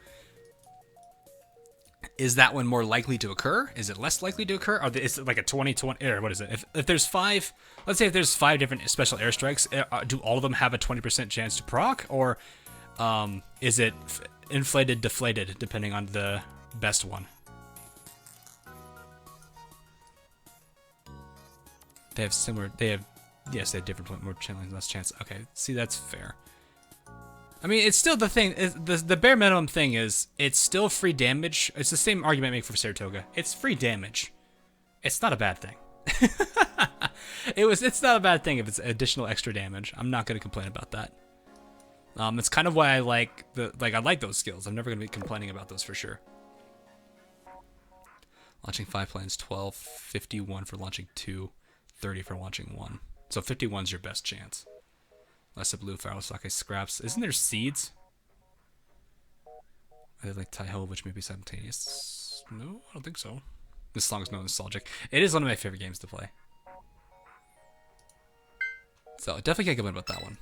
Is that one more likely to occur? Is it less likely to occur? Or is it like a 20-20, or what is it? If there's 5, let's say if there's 5 different special airstrikes, do all of them have a 20% chance to proc? Or is it inflated, deflated, depending on the best one? They have similar, yes, they have different, more channeling, less chance. Okay, see, that's fair. I mean, it's still the thing, the bare minimum thing is, it's still free damage. It's the same argument I make for Saratoga. It's free damage. It's not a bad thing. It's not a bad thing if it's additional extra damage. I'm not going to complain about that. It's kind of why I like I like those skills. I'm never going to be complaining about those for sure. Launching 5 planes, 12, 51 for launching 2, 30 for launching 1. So 51's your best chance. Less of blue Farosake scraps. Isn't there Seeds? I like Taiho, which may be simultaneous. No, I don't think so. This song is no nostalgic. It is one of my favorite games to play. So definitely can't complain about that one.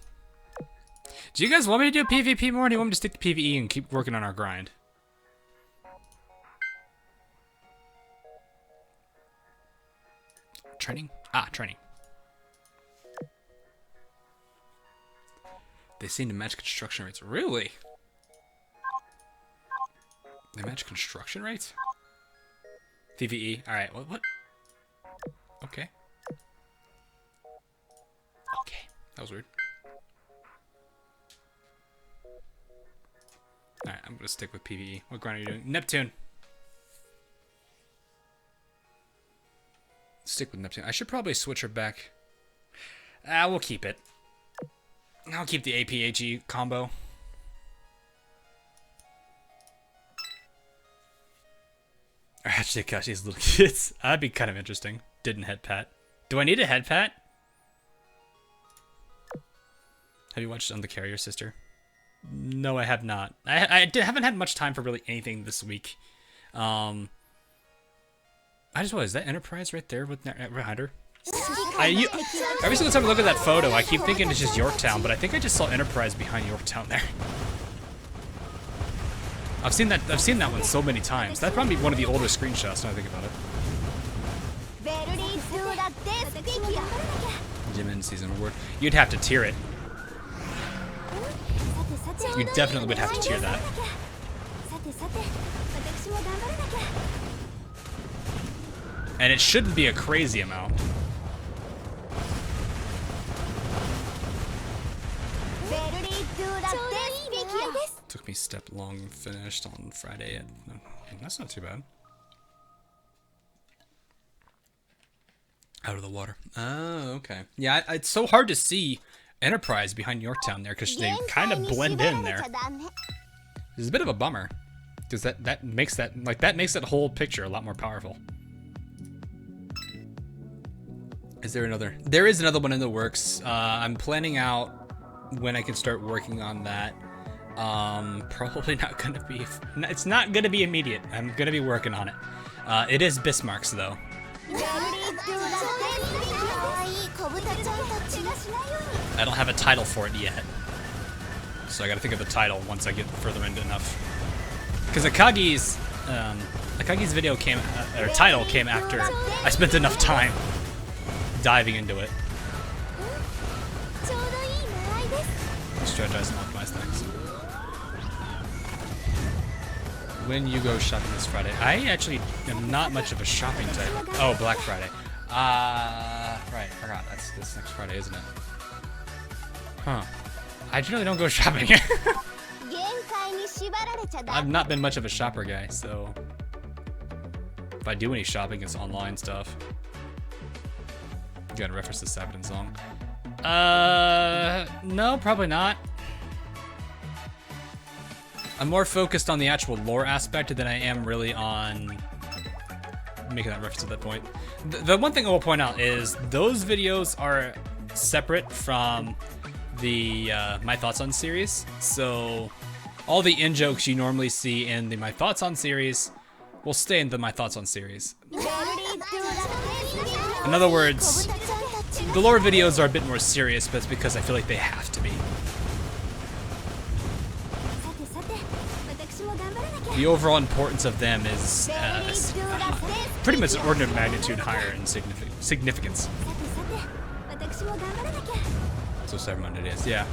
Do you guys want me to do PvP more, or do you want me to stick to PvE and keep working on our grind? Training? Ah, training. They seem to match construction rates. Really? They match construction rates? PvE. Alright, what? Okay. Okay. That was weird. Alright, I'm gonna stick with PvE. What grind are you doing? Neptune. Stick with Neptune. I should probably switch her back. We'll keep it. I'll keep the APHE combo. Actually, gosh, these little kids. That'd be kind of interesting. Didn't head pat. Do I need a head pat? Have you watched On the Carrier Sister? No, I have not. Haven't had much time for really anything this week. I just realized, is that Enterprise right there with behind her? every single time I look at that photo, I keep thinking it's just Yorktown, but I think I just saw Enterprise behind Yorktown there. I've seen that one so many times. That'd probably be one of the older screenshots now I think about it. Jimin season reward. You'd have to tier it. You definitely would have to tier that. And it shouldn't be a crazy amount. Took me step long, finished on Friday. That's not too bad. Out of the water. Oh, okay. Yeah, it's so hard to see Enterprise behind Yorktown there because they kind of blend in there. It's a bit of a bummer because that makes that whole picture a lot more powerful. Is there another? There is another one in the works. I'm planning out when I can start working on that. Probably not gonna be. It's not gonna be immediate. I'm gonna be working on it. It is Bismarck's though. I don't have a title for it yet, so I gotta think of the title once I get further into enough. Because Akagi's video title came after I spent enough time diving into it. Strategize and optimize things. When you go shopping this Friday, I actually am not much of a shopping type. Oh, Black Friday. Right, forgot. That's this next Friday, isn't it? Huh. I generally don't go shopping. I've not been much of a shopper guy, so if I do any shopping, it's online stuff. You gotta reference the Sabaton song. No, probably not. I'm more focused on the actual lore aspect than I am really on making that reference at that point. The one thing I will point out is those videos are separate from the My Thoughts on series. So all the in-jokes you normally see in the My Thoughts on series will stay in the My Thoughts on series. In other words, the lore videos are a bit more serious, but it's because I feel like they have to be. The overall importance of them is pretty much an order of magnitude higher in significance. So 700 it is, yeah.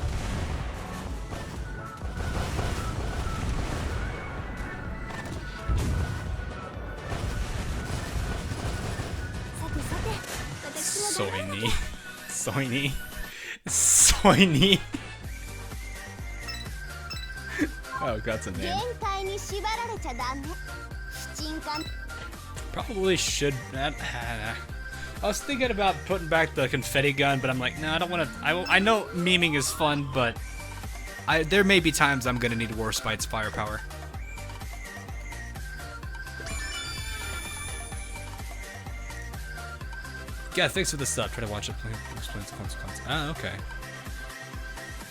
Soy-ni. Soy-ni. Soy-ni. Oh, that's a name. Probably should. I was thinking about putting back the confetti gun, but I'm like, no, I don't want to. I know memeing is fun, but there may be times I'm gonna need Warspite's firepower. Yeah, thanks for the stuff. Try to watch it. Explains the consequences. Ah, okay.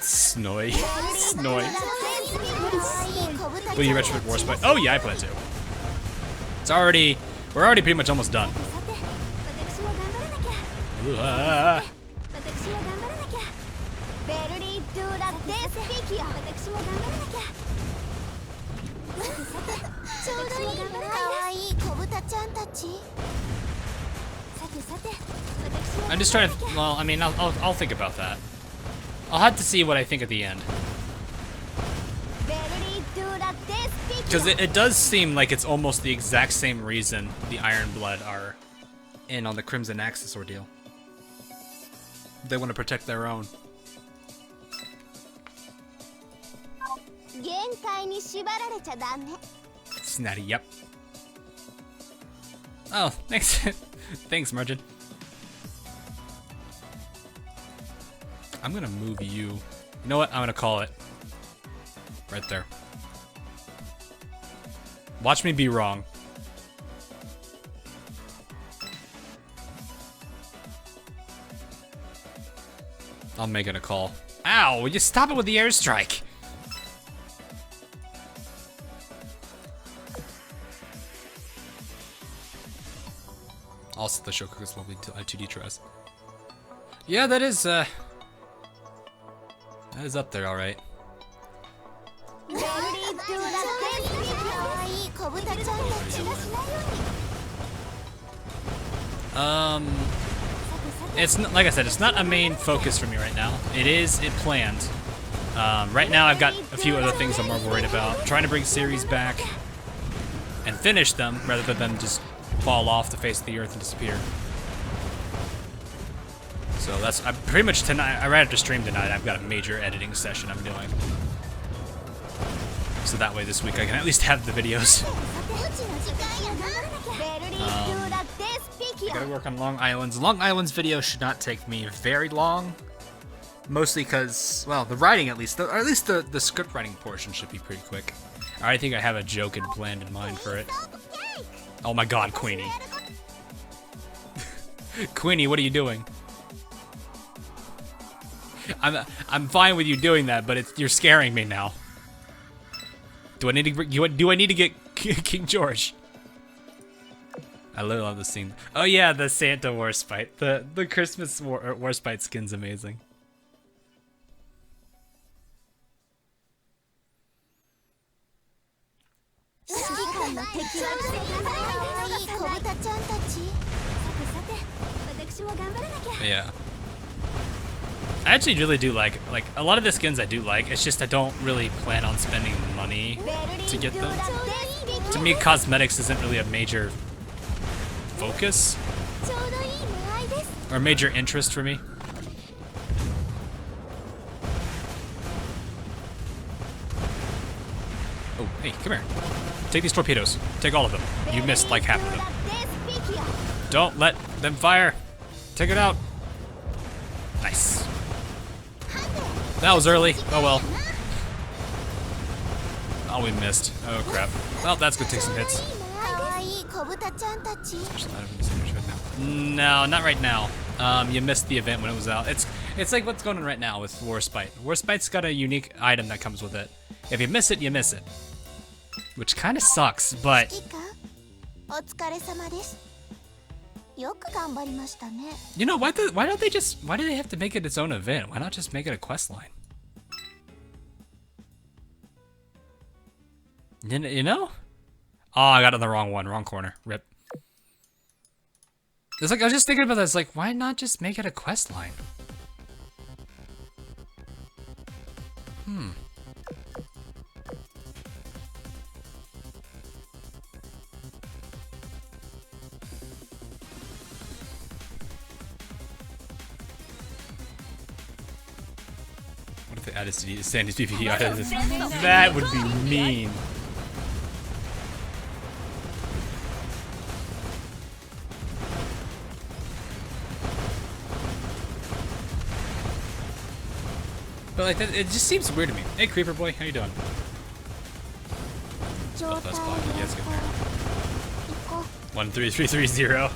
Snoy. Snoy. Will you retrofit Warspite? Oh yeah, I plan to. It's already. We're already pretty much almost done. I'm just trying to. Well, I mean, I'll think about that. I'll have to see what I think at the end. Because it does seem like it's almost the exact same reason the Iron Blood are in on the Crimson Axis ordeal. They want to protect their own. Snatty, yep. Oh, thanks. Thanks, Merchant. I'm gonna move you. You know what? I'm gonna call it. Right there. Watch me be wrong. I'm making a call. Ow! Will you stop it with the airstrike? Also, the Shokuga's lovely 2D dress. Yeah, that is up there, all right. It's not, like I said, it's not a main focus for me right now. It planned. Right now I've got a few other things I'm more worried about. Trying to bring series back and finish them rather than them just fall off the face of the earth and disappear. So I'm pretty much tonight. I ran to stream tonight. I've got a major editing session I'm doing. So that way this week I can at least have the videos. I gotta work on Long Island's. Long Island's video should not take me very long. Mostly because, well, the writing at least, or at least the script writing portion should be pretty quick. I think I have a joke and planned in mind for it. Oh my god, Queenie. Queenie, what are you doing? I'm fine with you doing that, but you're scaring me now. Do I need to get King George? I love this scene. Oh yeah, the Santa Warspite. The Christmas Warspite skin's amazing. Yeah. I actually really do like a lot of the skins I do like. It's just I don't really plan on spending money to get them. To me, cosmetics isn't really a major focus or major interest for me. Oh, hey, come here. Take these torpedoes. Take all of them. You missed like half of them. Don't let them fire. Take it out. Nice. That was early. Oh well. Oh, we missed. Oh crap. Well, that's gonna take some hits. No, not right now. You missed the event when it was out. It's like what's going on right now with Warspite. Warspite's got a unique item that comes with it. If you miss it, you miss it. Which kind of sucks, but... You know, why do they have to make it its own event? Why not just make it a quest line? You know? Oh, I got it on the wrong one, wrong corner. Rip. It's like, I was just thinking about that. It's like, why not just make it a quest line? What if they added Sandy's PvP out of this? That would be mean. But like, it just seems weird to me. Hey, Creeper Boy, how you doing? Oh, that's blocking. Yes, good. 13330.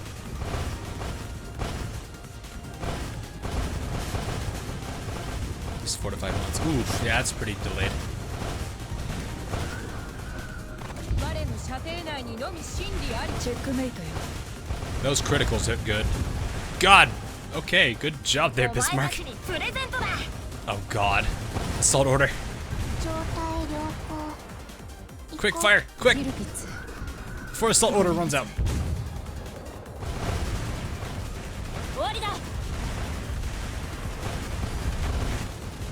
Just 4 to 5 months. Oof, yeah, that's pretty delayed. Those criticals hit good. God! Okay, good job there, Bismarck. Oh god. Assault order. Quick fire! Quick! Before assault order runs out.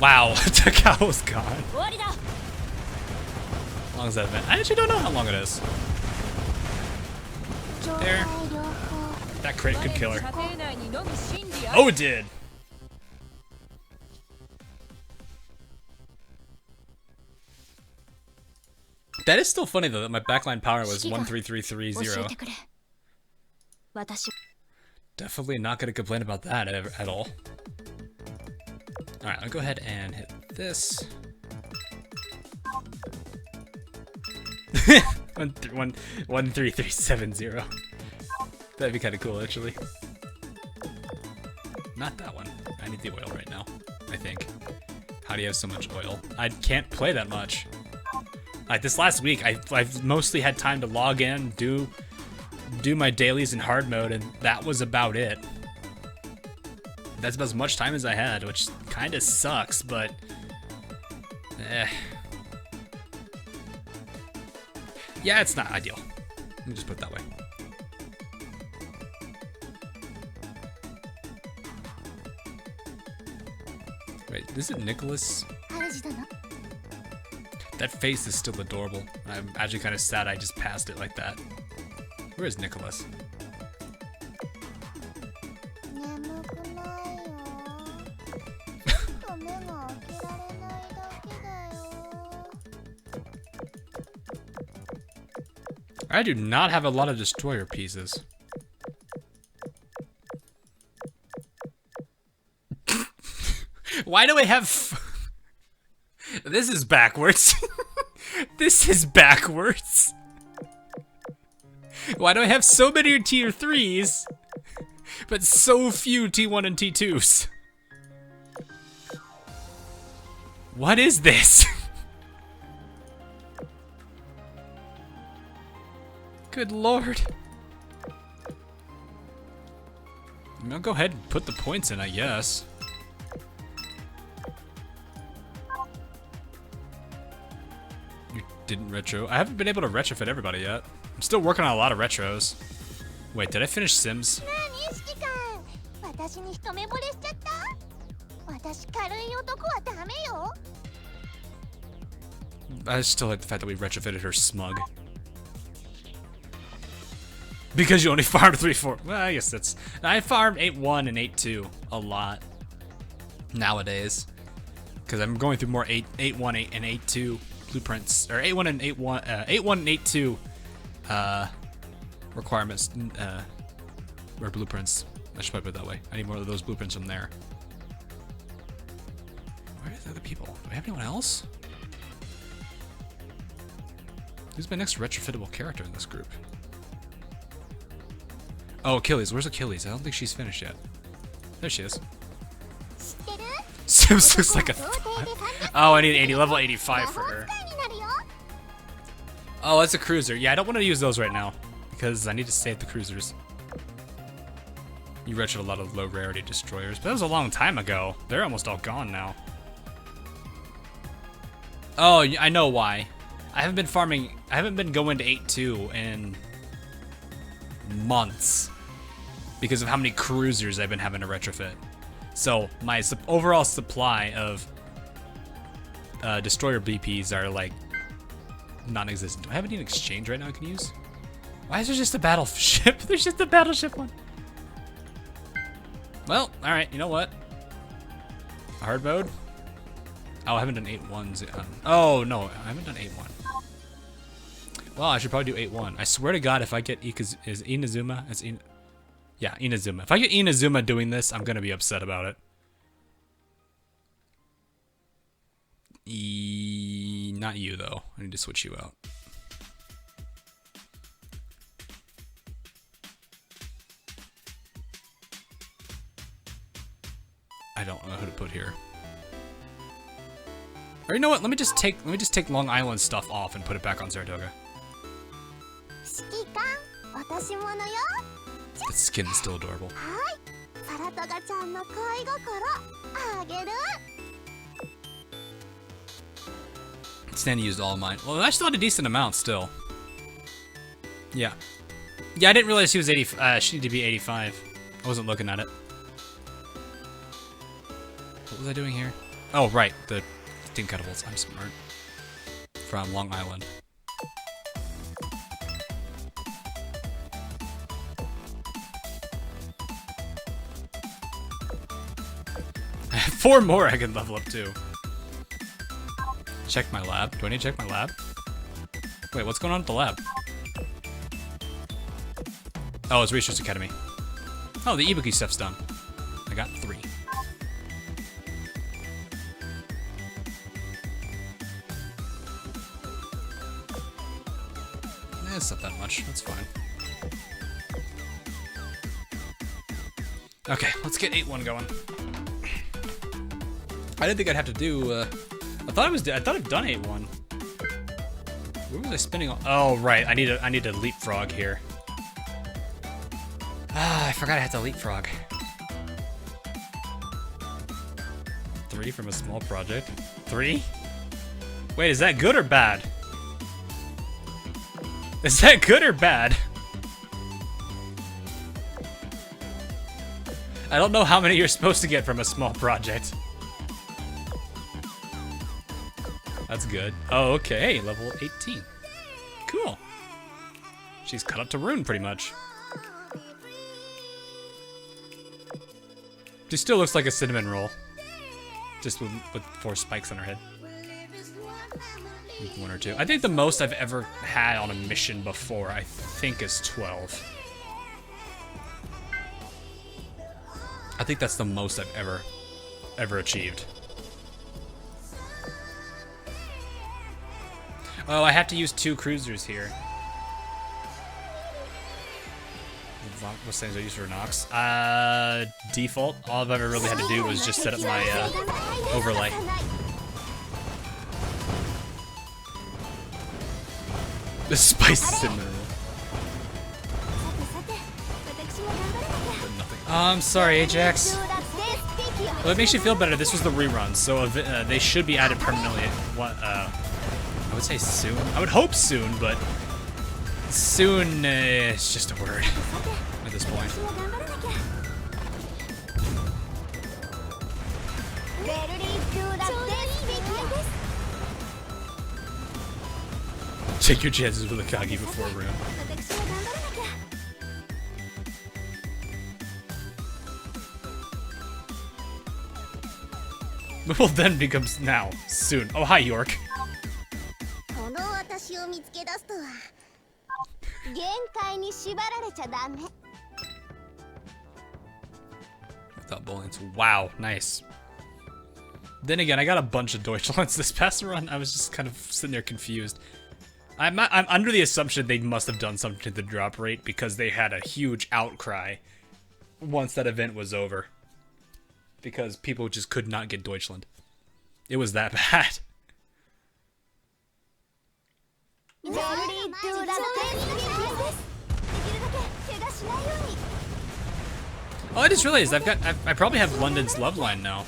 Wow, the cow was gone. How long is that event? I actually don't know how long it is. There. That crit could kill her. Oh, it did! That is still funny though that my backline power was 13330. Definitely not gonna complain about that at all. Alright, I'll go ahead and hit this. 13370. That'd be kind of cool actually. Not that one. I need the oil right now, I think. How do you have so much oil? I can't play that much. Like this last week, I've mostly had time to log in, do my dailies in hard mode, and that was about it. That's about as much time as I had, which kind of sucks, but yeah, it's not ideal. Let me just put it that way. Wait, is it Nicholas? That face is still adorable. I'm actually kind of sad I just passed it like that. Where is Nicholas? I do not have a lot of destroyer pieces. Why do I have... This is backwards. This is backwards. Why do I have so many tier 3s, but so few T1 and T2s? What is this? Good lord. I'll go ahead and put the points in, I guess. You didn't retro? I haven't been able to retrofit everybody yet. I'm still working on a lot of retros. Wait, did I finish Sims? I still like the fact that we retrofitted her smug. Because you only farmed 3-4. Well, I guess that's... I farmed 8-1 and 8-2 a lot nowadays. Because I'm going through more 8-1 and 8-2 blueprints. Or 8-1 and 8-1... 8-1 and 8-2 requirements. Or blueprints. I should probably put it that way. I need more of those blueprints from there. Where are the other people? Do we have anyone else? Who's my next retrofittable character in this group? Oh, Achilles. Where's Achilles? I don't think she's finished yet. There she is. Sims looks like a... Oh, I need 80. Level 85 for her. Oh, that's a cruiser. Yeah, I don't want to use those right now. Because I need to save the cruisers. You retroed a lot of low rarity destroyers. But that was a long time ago. They're almost all gone now. Oh, I know why. I haven't been farming... I haven't been going to 8-2 in... months because of how many cruisers I've been having to retrofit. So my overall supply of destroyer BPs are like non-existent. Do I have any in exchange right now I can use? Why is there just a battleship? There's just a battleship one. Well, all right. You know what? Hard mode. Oh, I haven't done 8-1s. Oh no, I haven't done 8-1. Well, I should probably do 8-1. I swear to God, if I get Inazuma, yeah, Inazuma. If I get Inazuma doing this, I'm gonna be upset about it. Not you though. I need to switch you out. I don't know who to put here. Or you know what? Let me just take Long Island stuff off and put it back on Saratoga. The skin is still adorable. Sandy used all of mine. Well, that's still a decent amount still. Yeah. Yeah, I didn't realize she was 80. She needed to be 85. I wasn't looking at it. What was I doing here? Oh, right. The steam catapults. I'm smart. From Long Island. I have 4 more I can level up to. Check my lab. Do I need to check my lab? Wait, what's going on with the lab? Oh, it's Research Academy. Oh, the Ibuki stuff's done. I got 3. It's not that much. That's fine. Okay, let's get 8-1 going. I didn't think I'd have to do. I thought I'd done 8-1. Where was I spinning on? Oh right, I need to leapfrog here. Ah, I forgot I had to leapfrog. 3 from a small project. 3? Wait, is that good or bad? Is that good or bad? I don't know how many you're supposed to get from a small project. That's good. Oh, okay. Level 18. Cool. She's cut up to rune, pretty much. She still looks like a cinnamon roll. Just with 4 spikes on her head. 1 or 2. I think the most I've ever had on a mission before, I think, is 12. I think that's the most I've ever achieved. Oh, I have to use 2 cruisers here. What settings do I use for Nox? Default. All I've ever really had to do was just set up my overlay. The spice cinnamon roll. I'm sorry, Ajax. Well, it makes you feel better. This was the rerun, so they should be added permanently. I would say soon. I would hope soon, but soon it's just a word at this point. Take your chances with a Kagi before a room. Well, then becomes now, soon. Oh, hi, York. Without bowling, wow, nice. Then again, I got a bunch of Deutschlands this past run. I was just kind of sitting there confused. I'm under the assumption they must have done something to the drop rate because they had a huge outcry once that event was over. Because people just could not get Deutschland. It was that bad. Oh, I just realized I probably have London's love line now.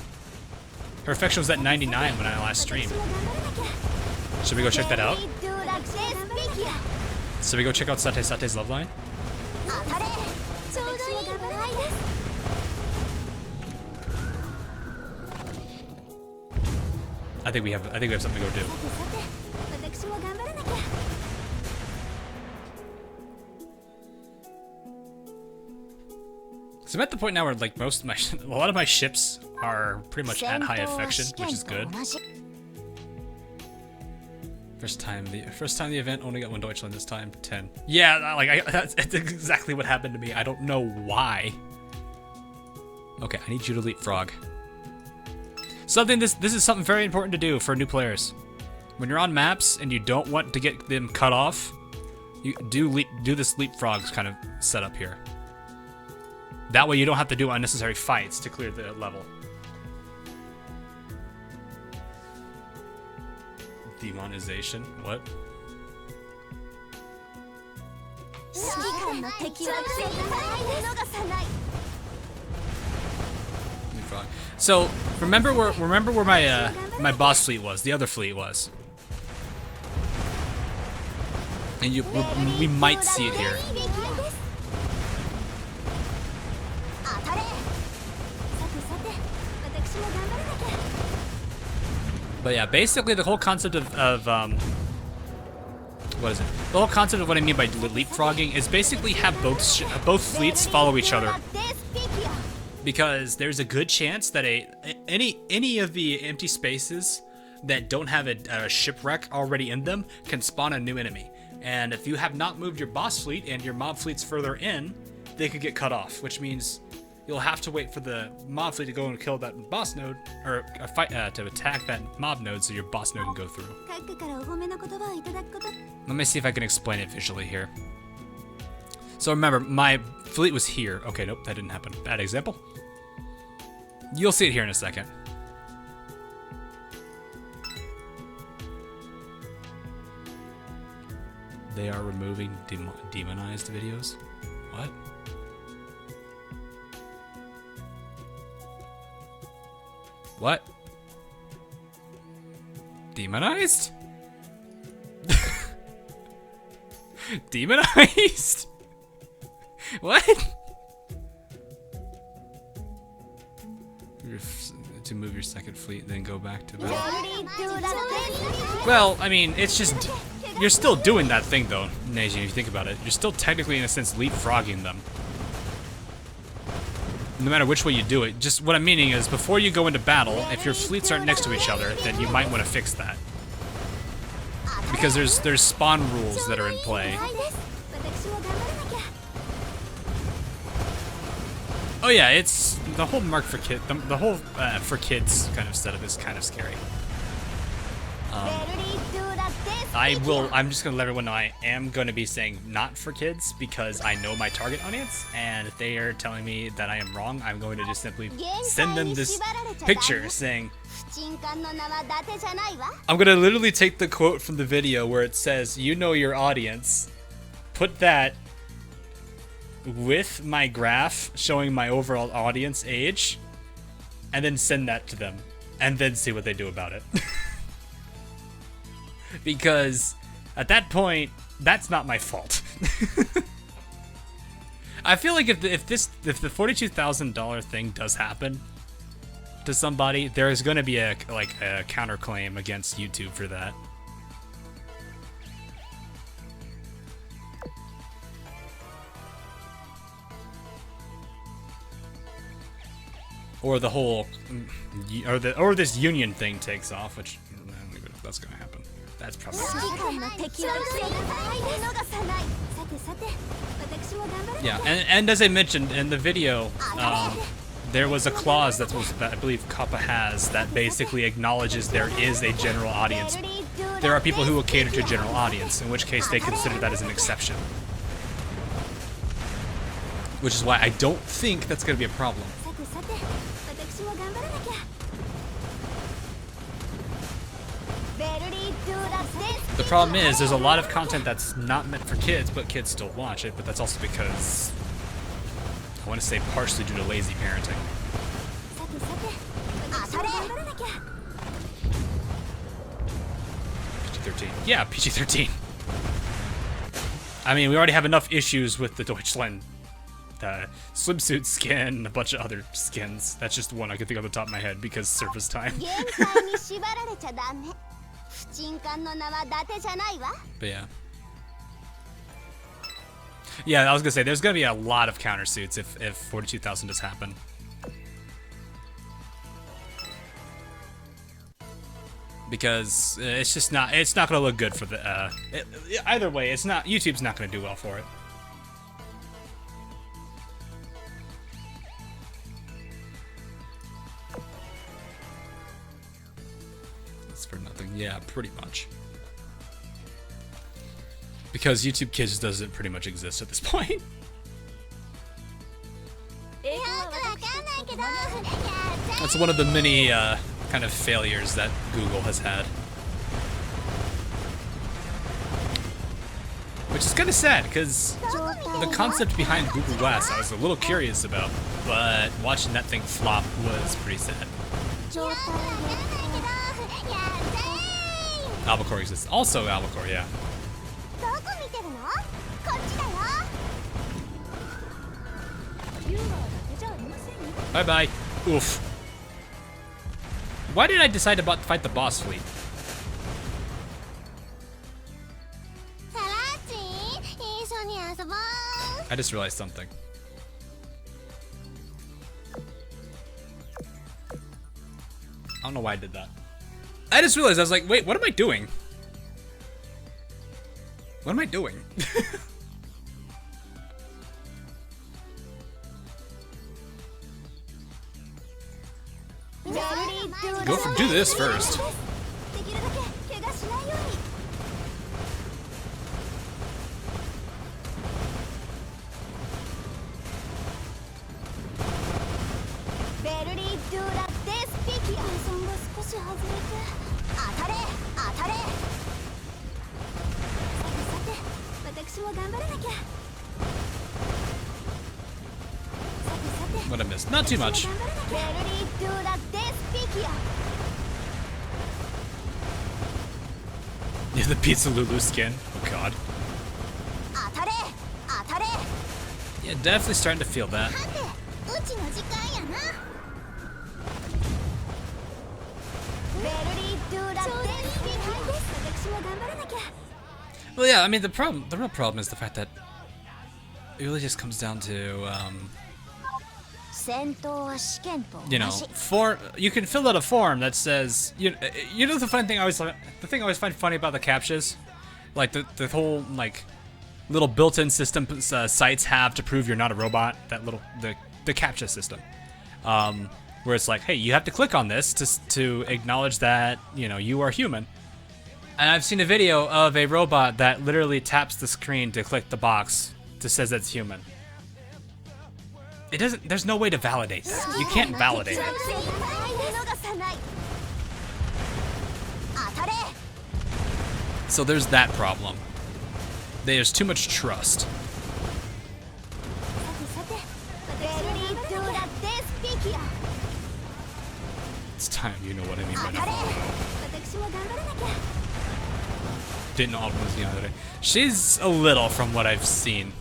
Her affection was at 99 when I last streamed. Should we go check that out? Should we go check out Sate's love line? I think we have something to go do. So I'm at the point now where like a lot of my ships are pretty much at high affection, which is good. First time the event, only got 1 Deutschland this time. 10. Yeah, like that's exactly what happened to me. I don't know why. Okay, I need you to leapfrog. This is something very important to do for new players. When you're on maps and you don't want to get them cut off, you do this leapfrog kind of setup here. That way you don't have to do unnecessary fights to clear the level. Demonization? What? So remember where my my boss fleet was, the other fleet was, and we might see it here. But yeah, basically the whole concept of what is it? The whole concept of what I mean by leapfrogging is basically have both fleets follow each other. Because there's a good chance that any of the empty spaces that don't have a shipwreck already in them can spawn a new enemy. And if you have not moved your boss fleet and your mob fleet's further in, they could get cut off, which means you'll have to wait for the mob fleet to go and kill that boss node, or fight to attack that mob node so your boss node can go through. Let me see if I can explain it visually here. So remember, my fleet was here. Okay, nope, that didn't happen. Bad example. You'll see it here in a second. They are removing demonized videos? What? What? Demonized? Demonized? What? To move your second fleet, then go back to battle. Well, I mean, it's just... You're still doing that thing, though, Neji, if you think about it. You're still technically, in a sense, leapfrogging them. No matter which way you do it. Just what I'm meaning is, before you go into battle, if your fleets aren't next to each other, then you might want to fix that. Because there's spawn rules that are in play. Oh yeah, it's the whole mark for kid, the whole for kids kind of setup is kind of scary. I'm just gonna let everyone know I am gonna be saying not for kids because I know my target audience, and if they are telling me that I am wrong, I'm going to just simply send them this picture saying, I'm gonna literally take the quote from the video where it says, "You know your audience," put that with my graph showing my overall audience age, and then send that to them, and then see what they do about it. Because at that point, that's not my fault. I feel like if the $42,000 thing does happen to somebody, there is going to be a counterclaim against YouTube for that. Or the whole, or this union thing takes off, which I don't even know if that's going to happen. That's probably. Yeah, and as I mentioned in the video, there was a clause that I believe COPPA has that basically acknowledges there is a general audience. There are people who will cater to a general audience, in which case they consider that as an exception. Which is why I don't think that's going to be a problem. The problem is, there's a lot of content that's not meant for kids, but kids still watch it, but that's also because, I want to say partially due to lazy parenting. PG-13. Yeah, PG-13. I mean, we already have enough issues with the Deutschland swimsuit skin and a bunch of other skins. That's just one I can think of off the top of my head because service time. But yeah. Yeah, I was gonna say, there's gonna be a lot of countersuits if 42,000 does happen. Because it's just not, it's not gonna look good for the, either way, it's not, YouTube's not gonna do well for it. For nothing. Yeah, pretty much. Because YouTube Kids doesn't pretty much exist at this point. That's one of the many kind of failures that Google has had. Which is kind of sad, because the concept behind Google Glass I was a little curious about, but watching that thing flop was pretty sad. Albacore exists. Also Albacore, yeah. Bye-bye. Oof. Why did I decide to fight the boss fleet? I just realized something. I don't know why I did that. I just realized, I was like, wait, what am I doing? What am I doing? Do this first. What I missed? Not too much. Yeah, the Pizza Lulu skin. Oh god. 当たれ当たれ Yeah, definitely starting to feel that. さてうちの時間やなベルリー・ドゥ・ラ・デスピーです私も頑張らなきゃ Well, yeah, I mean, the real problem is the fact that it really just comes down to, 戦闘は試験と you 同 know, じ you can fill out a form that says, you know the funny thing the thing I always find funny about the CAPTCHAs, like the whole like little built-in system sites have to prove you're not a robot. That little the CAPTCHA system, where it's like, hey, you have to click on this to acknowledge that you are human. And I've seen a video of a robot that literally taps the screen to click the box that says that's human. It doesn't. There's no way to validate that. You can't validate it. 逃さない当たれ So there's that problem. There's too much trust. さてさてベルリー・ドゥ・ラ・デスピキア It's time. You know what I mean 当 by たれ now. 私も頑張らなきゃ Didn't all was the other day. She's a little from what I've seen.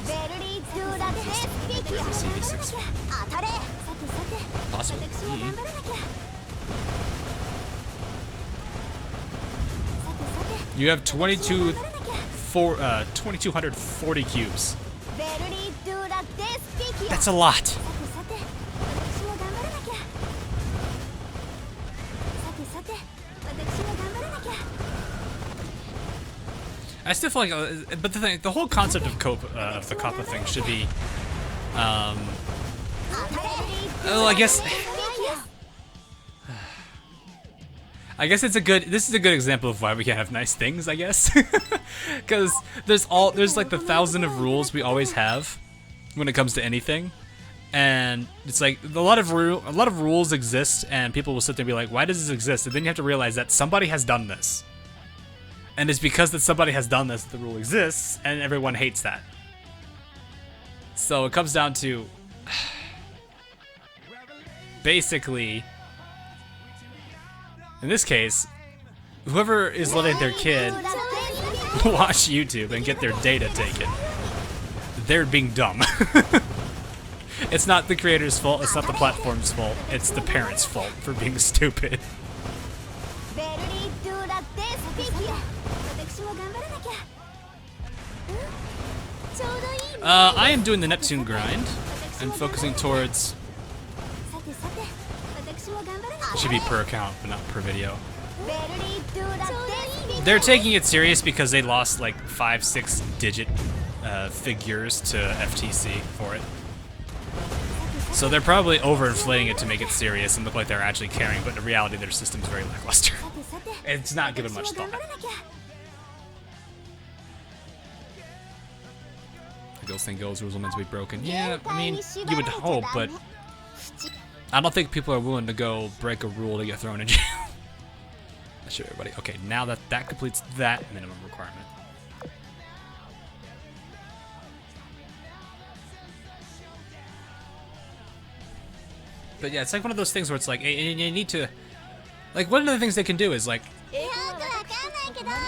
ベルリー・ドゥ・ラ・デスピキア CV6. 当たれさてさて Possible. 私も頑張らなきゃさてさて You have 頑張らなきゃ 2240 cubes. ベルリー・ドゥ・ラ・デスピキア That's a lot. さてさて私も頑張らなきゃさてさて私も頑張らなきゃ I still feel like, but the whole concept of the COPPA thing should be, oh, I guess this is a good example of why we can't have nice things, I guess. Because there's like the 1,000 of rules we always have when it comes to anything. And it's like a lot of rules exist, and people will sit there and be like, why does this exist? And then you have to realize that somebody has done this. And it's because that somebody has done this that the rule exists, and everyone hates that. So it comes down to basically, in this case, whoever is letting their kid watch YouTube and get their data taken, they're being dumb. It's not the creator's fault, it's not the platform's fault, it's the parents' fault for being stupid. ベルリー・ドゥ・ラ・デスピキア私も頑張らなきゃちょうどいいね I am doing the Neptune grind and focusing towards, さてさて私も頑張らな it きゃ should be per account, but not per video. ベルリー・ドゥ・ラ・デスピキア They're taking it serious because they lost like 5-6 digit figures to FTC for it. So they're probably overinflating it to make it serious and look like they're actually caring, but in reality their system's very lackluster. さてさて It's not given much 私も thought. 頑張らなきゃ Those thing goes, rules are meant to be broken. Yeah, I mean, you would hope, but I don't think people are willing to go break a rule to get thrown in jail. Let's show everybody. Okay, now that completes that minimum requirement. But yeah, it's like one of those things where it's like, you need to, like, one of the things they can do is like, よくわかんないけどやっ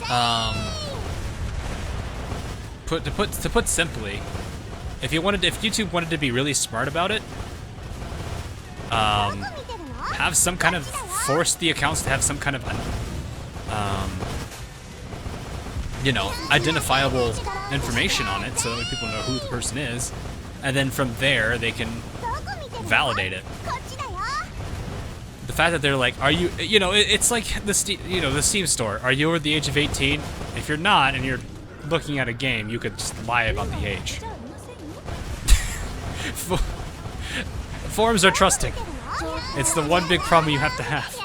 たto put simply, if YouTube wanted to be really smart about it, どこ見てるの have some kind of force the accounts to have some kind of identifiable information on it so that people know who the person is, and then from there they can どこ見てるの validate it. こっちだよ The fact that they're like, are you, it's like the Steam store. Are you over the age of 18? If you're not and you're looking at a game, you could just lie about the age. じゃあいませんよ Forums are trusting. It's the one big problem you have to have.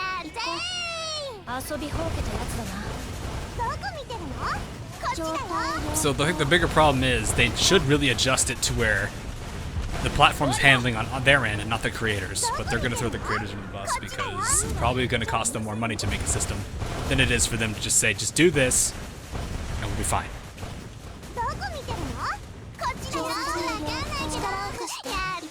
遊びほうけたやつだなどこ見てるのこっちだよ So I think the bigger problem is they should really adjust it to where the platform's handling on their end and not the creators. But they're going to throw the creators under the bus because it's probably going to cost them more money to make a system than it is for them to just say, just do this, and we'll be fine. どこ見てるのこっちだよわかんないけどやった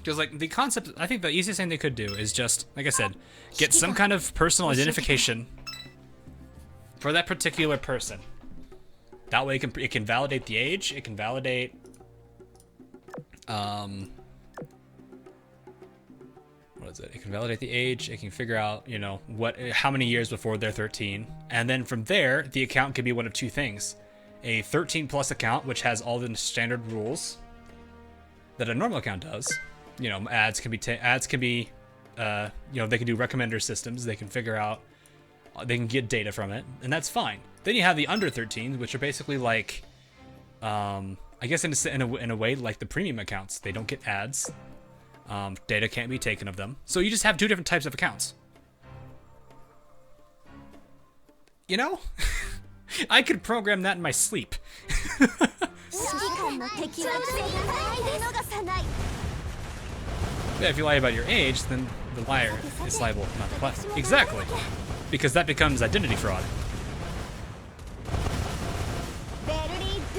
ー Because like the concept, I think the easiest thing they could do is just, like I said, get some kind of personal identification for that particular person. That way it can validate the age, it can validate what is it? It can validate the age, it can figure out, you know, how many years before they're 13. And then from there, the account can be one of two things. A 13 plus account, which has all the standard rules that a normal account does. You know, ads can be, you know, they can do recommender systems. They can figure out, they can get data from it, and that's fine. Then you have the under 13s, which are basically like, I guess in a way like the premium accounts. They don't get ads. Data can't be taken of them. So you just have two different types of accounts. You know? I could program that in my sleep. Yeah, if you lie about your age, then the liar is liable, not the platform. Exactly. Because that becomes identity fraud.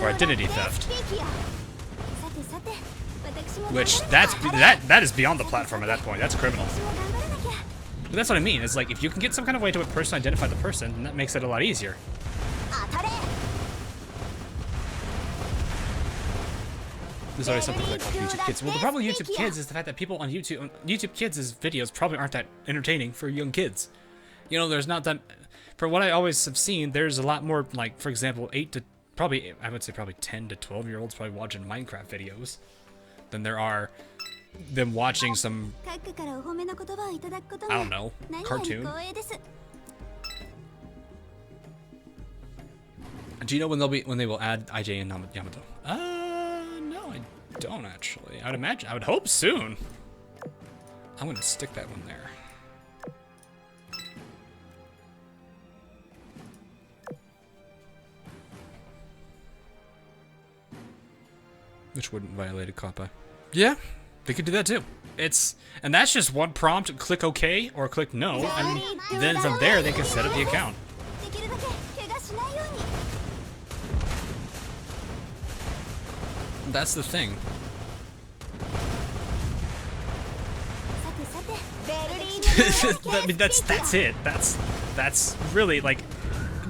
Or identity theft. Which, that is beyond the platform at that point. That's criminal. But that's what I mean. It's like, if you can get some kind of way to personally identify the person, then that makes it a lot easier. There's always something like YouTube Kids. Well, the problem with YouTube Kids is the fact that people on YouTube Kids' videos probably aren't that entertaining for young kids. You know, there's not that... For what I always have seen, there's a lot more, like, for example, I would say probably 10 to 12-year-olds probably watching Minecraft videos than there are them watching some, I don't know, cartoon. Do you know when they will add IJ and Yamato? No, I don't actually. I would hope soon. I'm gonna stick that one there. Which wouldn't violate a COPPA. Yeah, they could do that too. And that's just one prompt, click OK or click no, and then from there they can set up the account. That's the thing. I mean, that's it. That's really, like,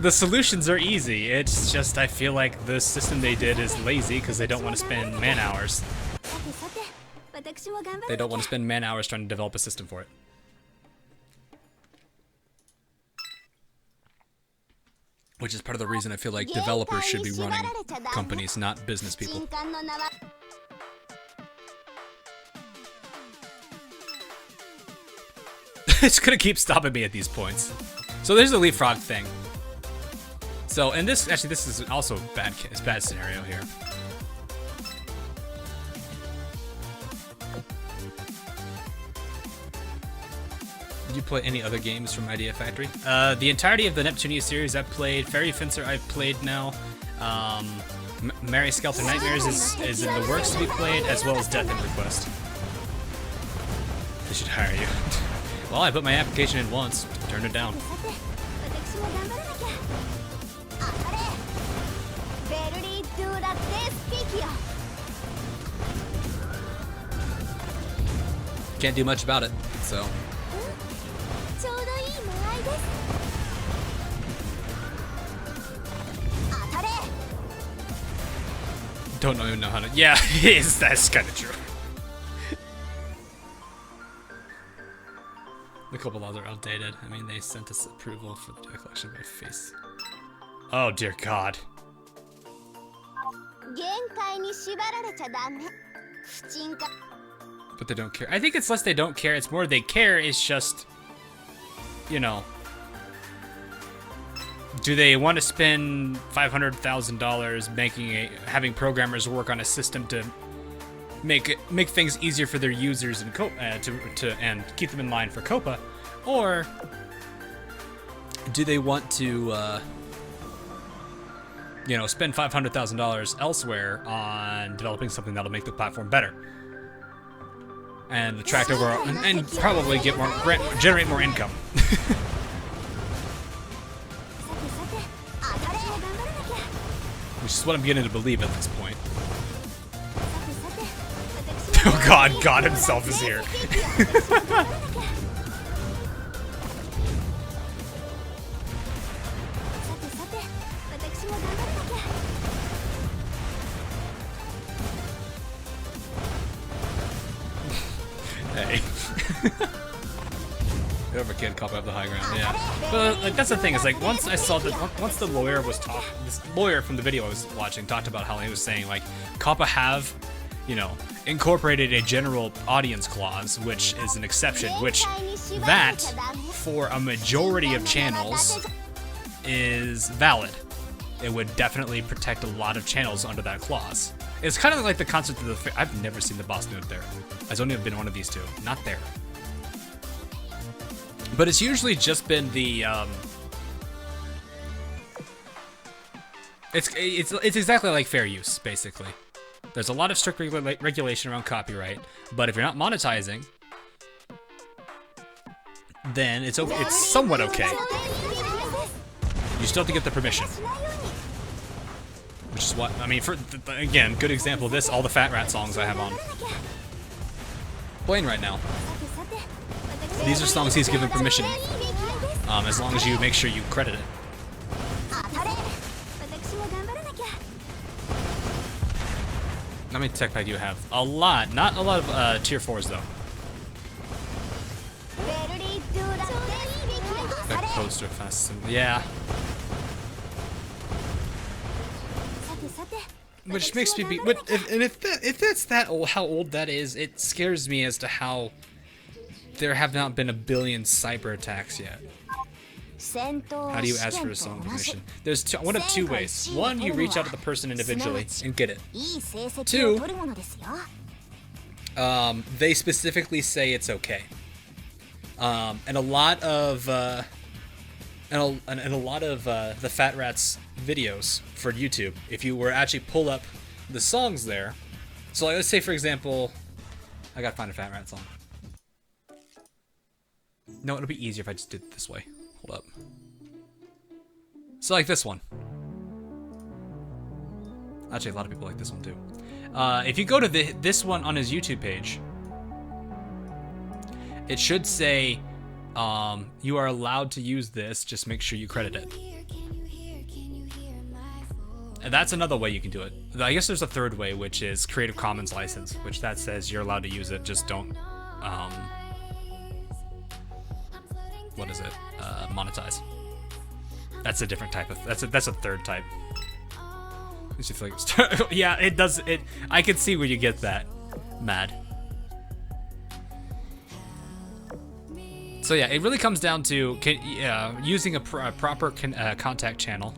the solutions are easy. It's just, I feel like the system they did is lazy because they don't want to spend man hours. They don't want to spend man hours trying to develop a system for it. Which is part of the reason I feel like developers should be running companies, not business people. It's gonna keep stopping me at these points. So there's the leapfrog thing. So, and this is also a bad scenario here. Did you play any other games from Idea Factory? The entirety of the Neptunia series I've played. Fairy Fencer I've played now. Mary Skeleton Nightmares is in the works to be played, as well as Death and Request. They should hire you. Well, I put my application in once, turned it down. Can't do much about it, so. Don't even know how to. Yeah, that's kind of true. The COPPA laws are outdated. I mean, they sent us approval for the data collection by face. Oh dear God. But they don't care. I think it's less they don't care. It's more they care. It's just, you know, do they want to spend $500,000 having programmers work on a system to make things easier for their users and and keep them in line for COPPA, or do they want to you know, spend $500,000 elsewhere on developing something that'll make the platform better and attract overall and probably generate more income? Which is what I'm beginning to believe at this point. Oh God, God himself is here. Hey. Whoever can cop up the high ground, yeah. But like that's the thing, is like once I saw that, once the lawyer was talking, this lawyer from the video I was watching talked about how he was saying like COPPA have, you know, incorporated a general audience clause, which is an exception, which that for a majority of channels is valid. It would definitely protect a lot of channels under that clause. It's kind of like the concept of the. I've never seen the boss note there. I've only been one of these two, not there. But it's usually just been the. It's exactly like fair use, basically. There's a lot of strict regulation around copyright, but if you're not monetizing, then it's okay. It's somewhat okay. You still have to get the permission. Which is what, I mean, for, again, good example of this, all the Fat Rat songs I have on playing right now. These are songs he's given permission, as long as you make sure you credit it. How many tech pack do you have? A lot, not a lot of tier 4s though. Like poster fast, yeah. Which makes me be, if that's that old, how old that is, it scares me as to how there have not been a billion cyber attacks yet. How do you ask for a song permission? There's one of two ways. One, you reach out to the person individually and get it. Two, they specifically say it's okay. And a lot of the Fat Rats videos for YouTube, if you were actually pull up the songs there, so like, let's say for example, I gotta find a Fat Rat song. No, it'll be easier if I just did it this way. Hold up. So like this one. Actually, a lot of people like this one too. If you go to this one on his YouTube page, it should say, you are allowed to use this, just make sure you credit it. And that's another way you can do it. I guess there's a third way, which is Creative Commons license, which that says you're allowed to use it, just don't, what is it? Monetize. That's a different type of, that's a third type. Yeah, it does, I can see where you get that, Mad. So yeah, it really comes down to using a proper contact channel,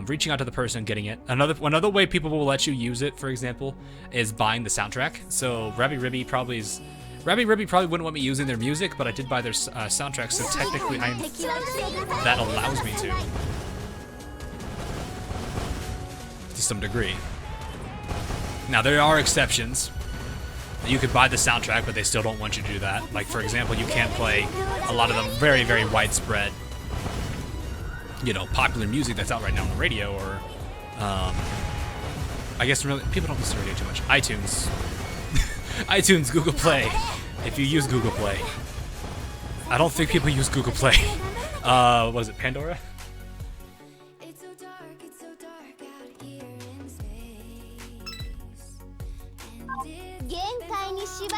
reaching out to the person and getting it. Another way people will let you use it, for example, is buying the soundtrack. So Rabbi Ribby probably wouldn't want me using their music, but I did buy their soundtrack, so technically that allows me to some degree. Now there are exceptions. You could buy the soundtrack, but they still don't want you to do that. Like, for example, you can't play a lot of the very, very widespread, you know, popular music that's out right now on the radio, or, I guess really, people don't listen to radio too much. iTunes. iTunes, Google Play. If you use Google Play. I don't think people use Google Play. What is it, Pandora?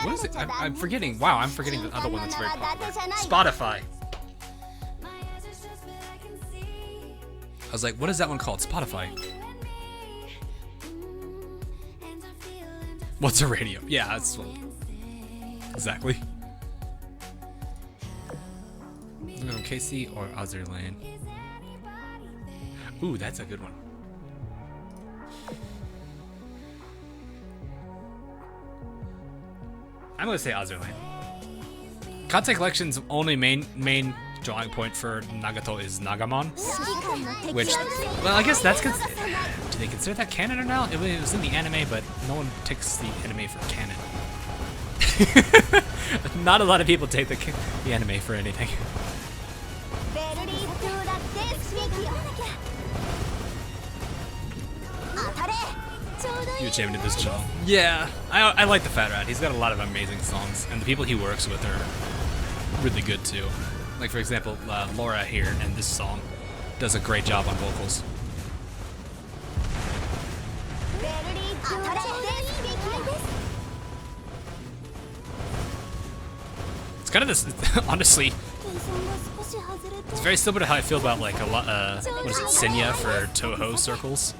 What is it? I'm forgetting. Wow, I'm forgetting the other one that's very popular. Spotify. I was like, what is that one called? Spotify. What's a radio? Yeah, that's what. Exactly. Casey or Azur Lane. Ooh, that's a good one. I'm gonna say Azur Lane. Contact Collection's only main drawing point for Nagato is Nagamon, which, well, I guess that's do they consider that canon or not? It was in the anime, but no one takes the anime for canon. Not a lot of people take the anime for anything. You championed this job. Yeah, I like the Fat Rat. He's got a lot of amazing songs, and the people he works with are really good too. Like for example, Laura here in this song does a great job on vocals. It's kind of this, honestly, it's very similar to how I feel about like a lot, what is it, Senya for Toho circles.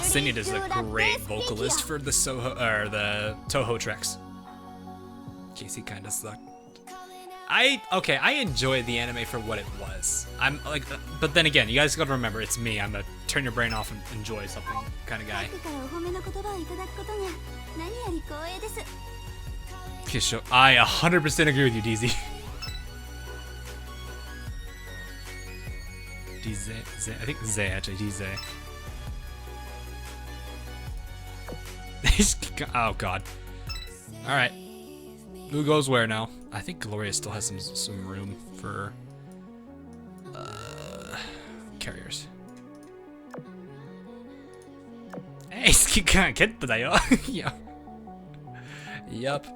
Senya is a great vocalist for the the Toho tracks. Casey kind of sucked. I enjoy the anime for what it was. I'm like, but then again, you guys gotta remember, it's me. I'm a turn your brain off and enjoy something kind of guy. Okay, so I 100% agree with you, DZ. DZ, I think Z actually, DZ. Oh god. All right. Who goes where now? I think Gloria still has some room for carriers. Hey, yeah. Yup.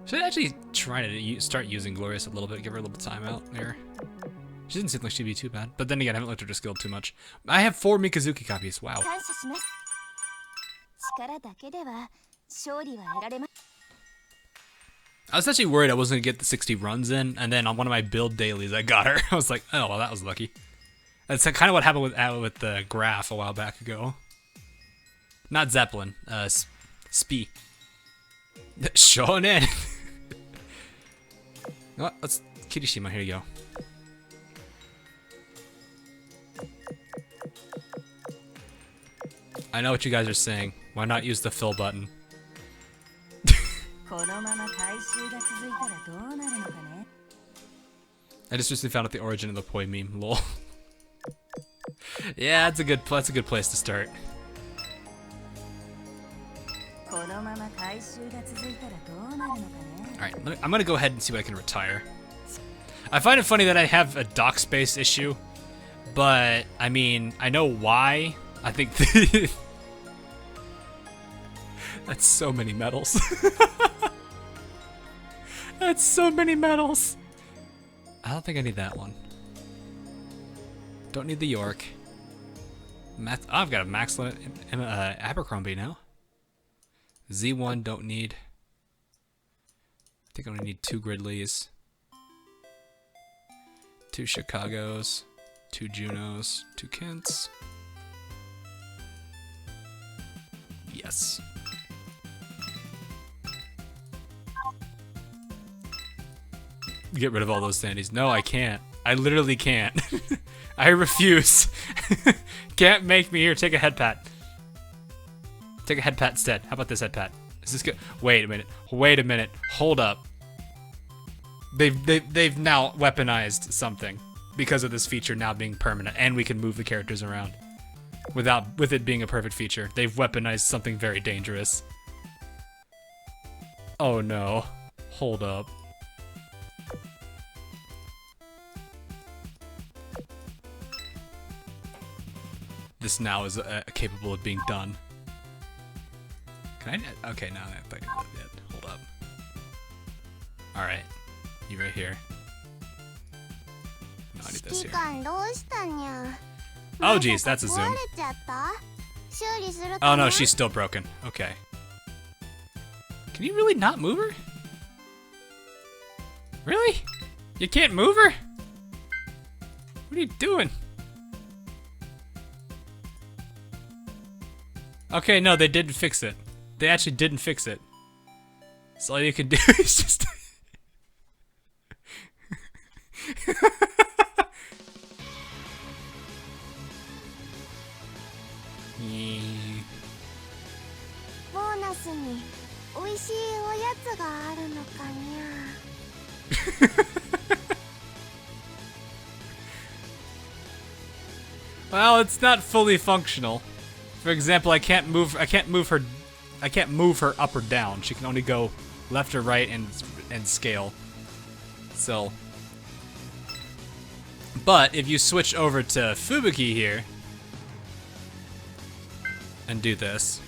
Should I actually try to start using Glorious a little bit, give her a little time out there. She doesn't seem like she'd be too bad. But then again, I haven't looked at her skill too much. I have 4 Mikazuki copies. Wow. I was actually worried I wasn't gonna get the 60 runs in, and then on one of my build dailies I got her. I was like, oh well, that was lucky. That's kind of what happened with the Graph a while back ago. Not Zeppelin, Spee. Shonen. What? Let's Kirishima. Here you go. I know what you guys are saying. Why not use the fill button? I just recently found out the origin of the poi meme. Lol. Yeah, that's a good place to start. Alright, I'm gonna go ahead and see what I can retire. I find it funny that I have a dock space issue, but I mean, I know why. I think that's so many medals. That's so many medals. I don't think I need that one. Don't need the York. Oh, I've got a max limit Abercrombie now. Z1 don't need. I think I only need 2 Gridleys, 2 Chicagos, 2 Junos, 2 Kents. Yes. Get rid of all those standees. No, I can't. I literally can't. I refuse. Can't make me here. Take a head pat. Take a head pat instead. How about this head pat? Is this good? Wait a minute. Wait a minute. Hold up. They've now weaponized something because of this feature now being permanent, and we can move the characters around with it being a perfect feature. They've weaponized something very dangerous. Oh no. Hold up. This now is capable of being done. Can I? Okay, now I thought you did it. Hold up. All right, you right here. No, I need this here. Oh geez, that's a zoom. Oh no, she's still broken. Okay. Can you really not move her? Really? You can't move her? What are you doing? Okay, no, they didn't fix it. They actually didn't fix it. So all you can do is just... Well, it's not fully functional. For example, I can't move her up or down. She can only go left or right and scale. So, but if you switch over to Fubuki here, and do this.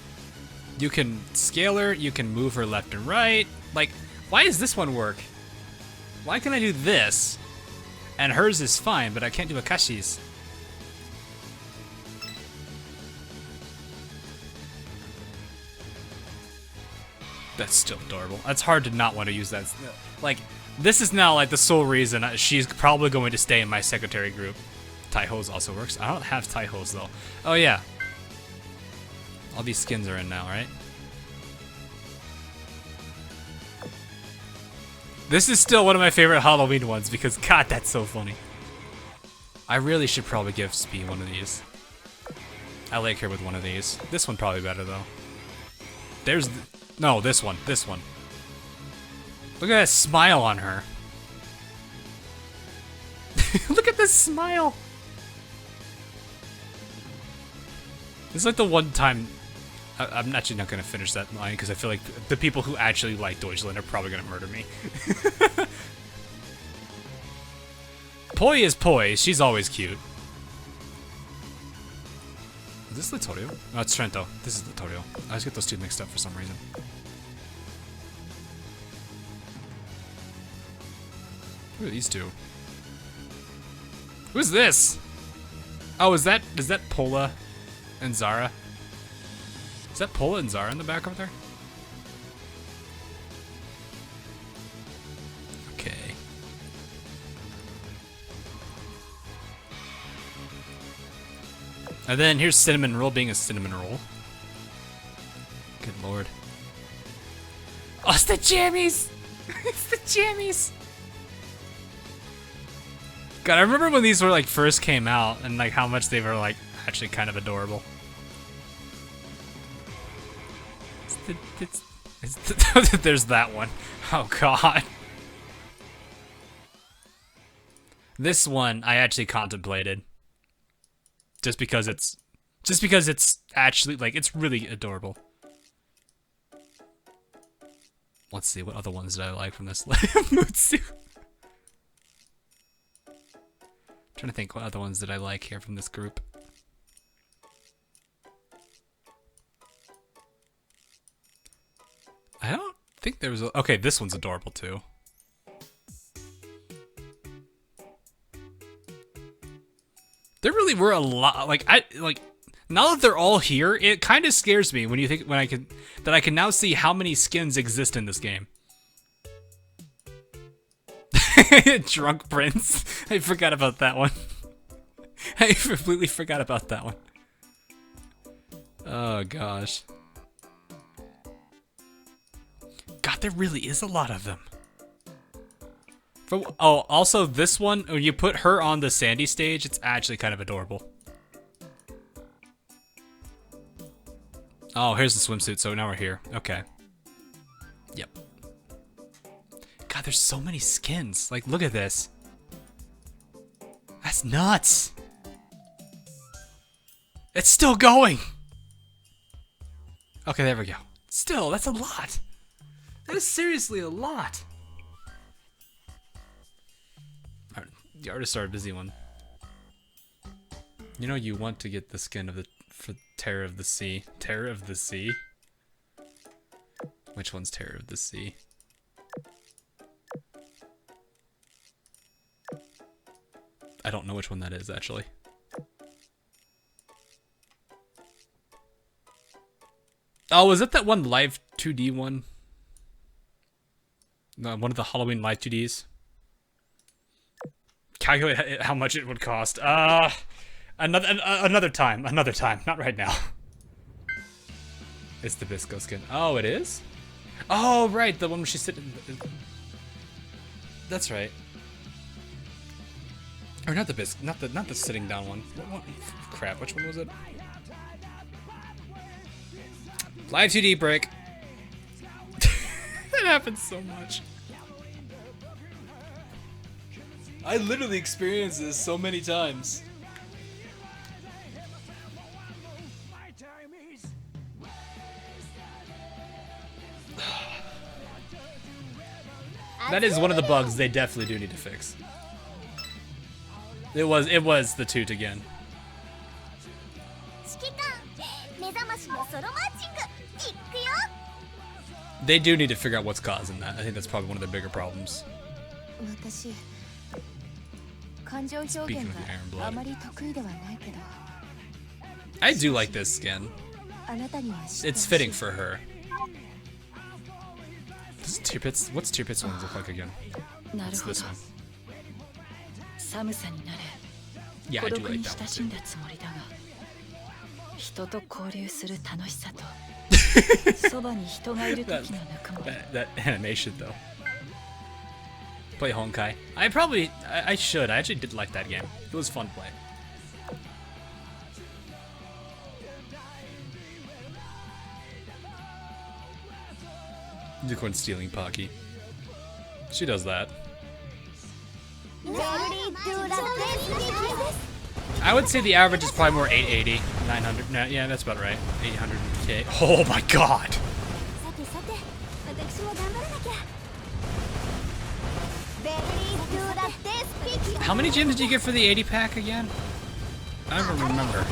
You can scale her, you can move her left and right. Like, why does this one work? Why can I do this? And hers is fine, but I can't do Akashi's. That's still adorable. It's hard to not want to use that. Like, this is now like the sole reason she's probably going to stay in my secretary group. Taiho's also works. I don't have Taiho's though. Oh yeah. All these skins are in now, right? This is still one of my favorite Halloween ones because God, that's so funny. I really should probably give Spee one of these. I like her with one of these. This one probably better though. There's no, this one. Look at that smile on her. Look at this smile. This is like the one time I'm actually not gonna finish that line because I feel like the people who actually like Deutschland are probably gonna murder me. Poi is Poi. She's always cute. Is this Littorio? No, it's Trento. This is Littorio. I always get those two mixed up for some reason. Who are these two? Who's this? Oh, is that Pola and Zara? Is that Pola and Zara in the back over there? Okay. And then here's Cinnamon Roll being a Cinnamon Roll. Good lord. Oh, it's the jammies! It's the jammies! God, I remember when these were like first came out and like how much they were like actually kind of adorable. There's that one. Oh god. This one I actually contemplated. Just because it's actually like it's really adorable. Let's see, what other ones did I like from this Mutsu? Trying to think what other ones did I like here from this group. I don't think there was a... Okay, this one's adorable too. There really were a lot, like, now that they're all here, it kind of scares me when you think, that I can now see how many skins exist in this game. Drunk Prince. I forgot about that one. I completely forgot about that one. Oh gosh. God, there really is a lot of them. Oh, also this one, when you put her on the Sandy stage, it's actually kind of adorable. Oh, here's the swimsuit, so now we're here. Okay. Yep. God, there's so many skins. Like, look at this. That's nuts. It's still going. Okay, there we go. Still, that's a lot. That is seriously a lot. The artists are a busy one. You know you want to get the skin of for Terror of the Sea. Terror of the Sea? Which one's Terror of the Sea? I don't know which one that is, actually. Oh, is it that one live 2D one? No, one of the Halloween live 2Ds? Calculate how much it would cost. Another time, not right now. It's the Bisco skin. Oh, it is? Oh, right, the one where she's sitting. That's right. Or not the Bisco, not the sitting down one. What, crap, which one was it? Live 2D break. That happens so much. I literally experienced this so many times. That is one of the bugs they definitely do need to fix. It was the toot again. They do need to figure out what's causing that. I think that's probably one of the bigger problems. Speaking of the Iron Blood, I do like this skin. It's fitting for her. What's Tirpit's ones look like again? It's this one. Yeah, I do like that one too. that animation though. Play Honkai. I should. I actually did like that game. It was fun to play. Unicorn stealing Pocky. She does that. I would say the average is probably more 880, 900. No, yeah, that's about right. 800K. Oh my god! How many gems did you get for the 80 pack again? I don't remember.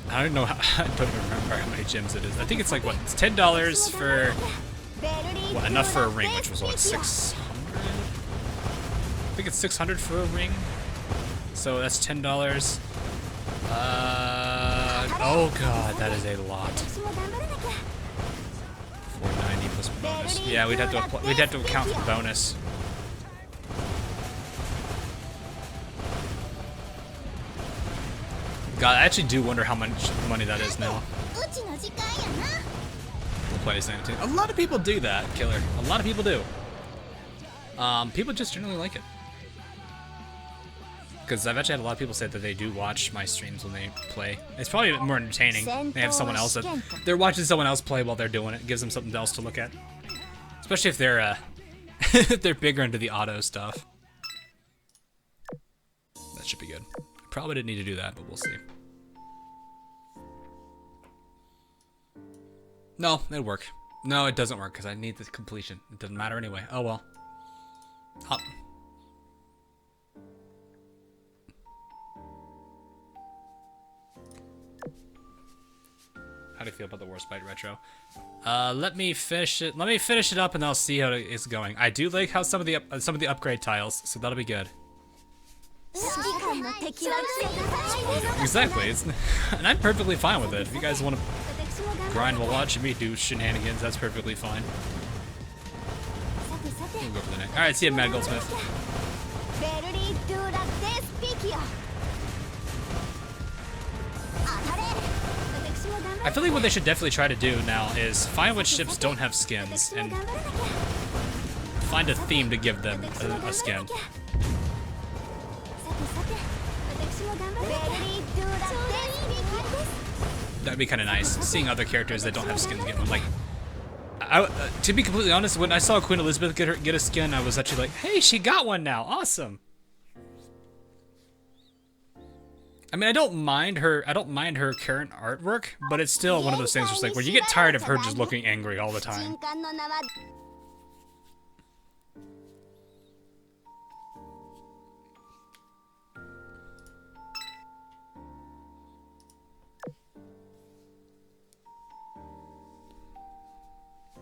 I don't know. I don't remember how many gems it is. I think it's like what? It's $10 for what? Enough for a ring, which was what, 600? I think it's 600 for a ring. So that's $10. Oh god, that is a lot. 490 plus bonus. Yeah, we'd have to account for the bonus. God, I actually do wonder how much money that is now. We'll play Sanity. A lot of people do that, Killer. A lot of people do. People just generally like it. Because I've actually had a lot of people say that they do watch my streams when they play. It's probably more entertaining. They have someone else that they're watching someone else play while they're doing it. It gives them something else to look at. Especially if they're if they're bigger into the auto stuff. That should be good. Probably didn't need to do that, but we'll see. No, it'll work. No, it doesn't work because I need the completion. It doesn't matter anyway. Oh well. Up. How do you feel about the War Spite Retro? Let me finish it. Let me finish it up, and I'll see how it's going. I do like how some of the upgrade tiles, so that'll be good. Exactly. And I'm perfectly fine with it. If you guys want to grind while watching me do shenanigans, that's perfectly fine. We'll go for the next. All right, see you, Mad Goldsmith. I feel like what they should definitely try to do now is find which ships don't have skins and find a theme to give them a skin. That'd be kind of nice, seeing other characters that don't have skins get one. Like, to be completely honest, when I saw Queen Elizabeth get a skin, I was actually like, hey, she got one now, awesome. I mean, I don't mind her current artwork, but it's still one of those things where it's like, where you get tired of her just looking angry all the time.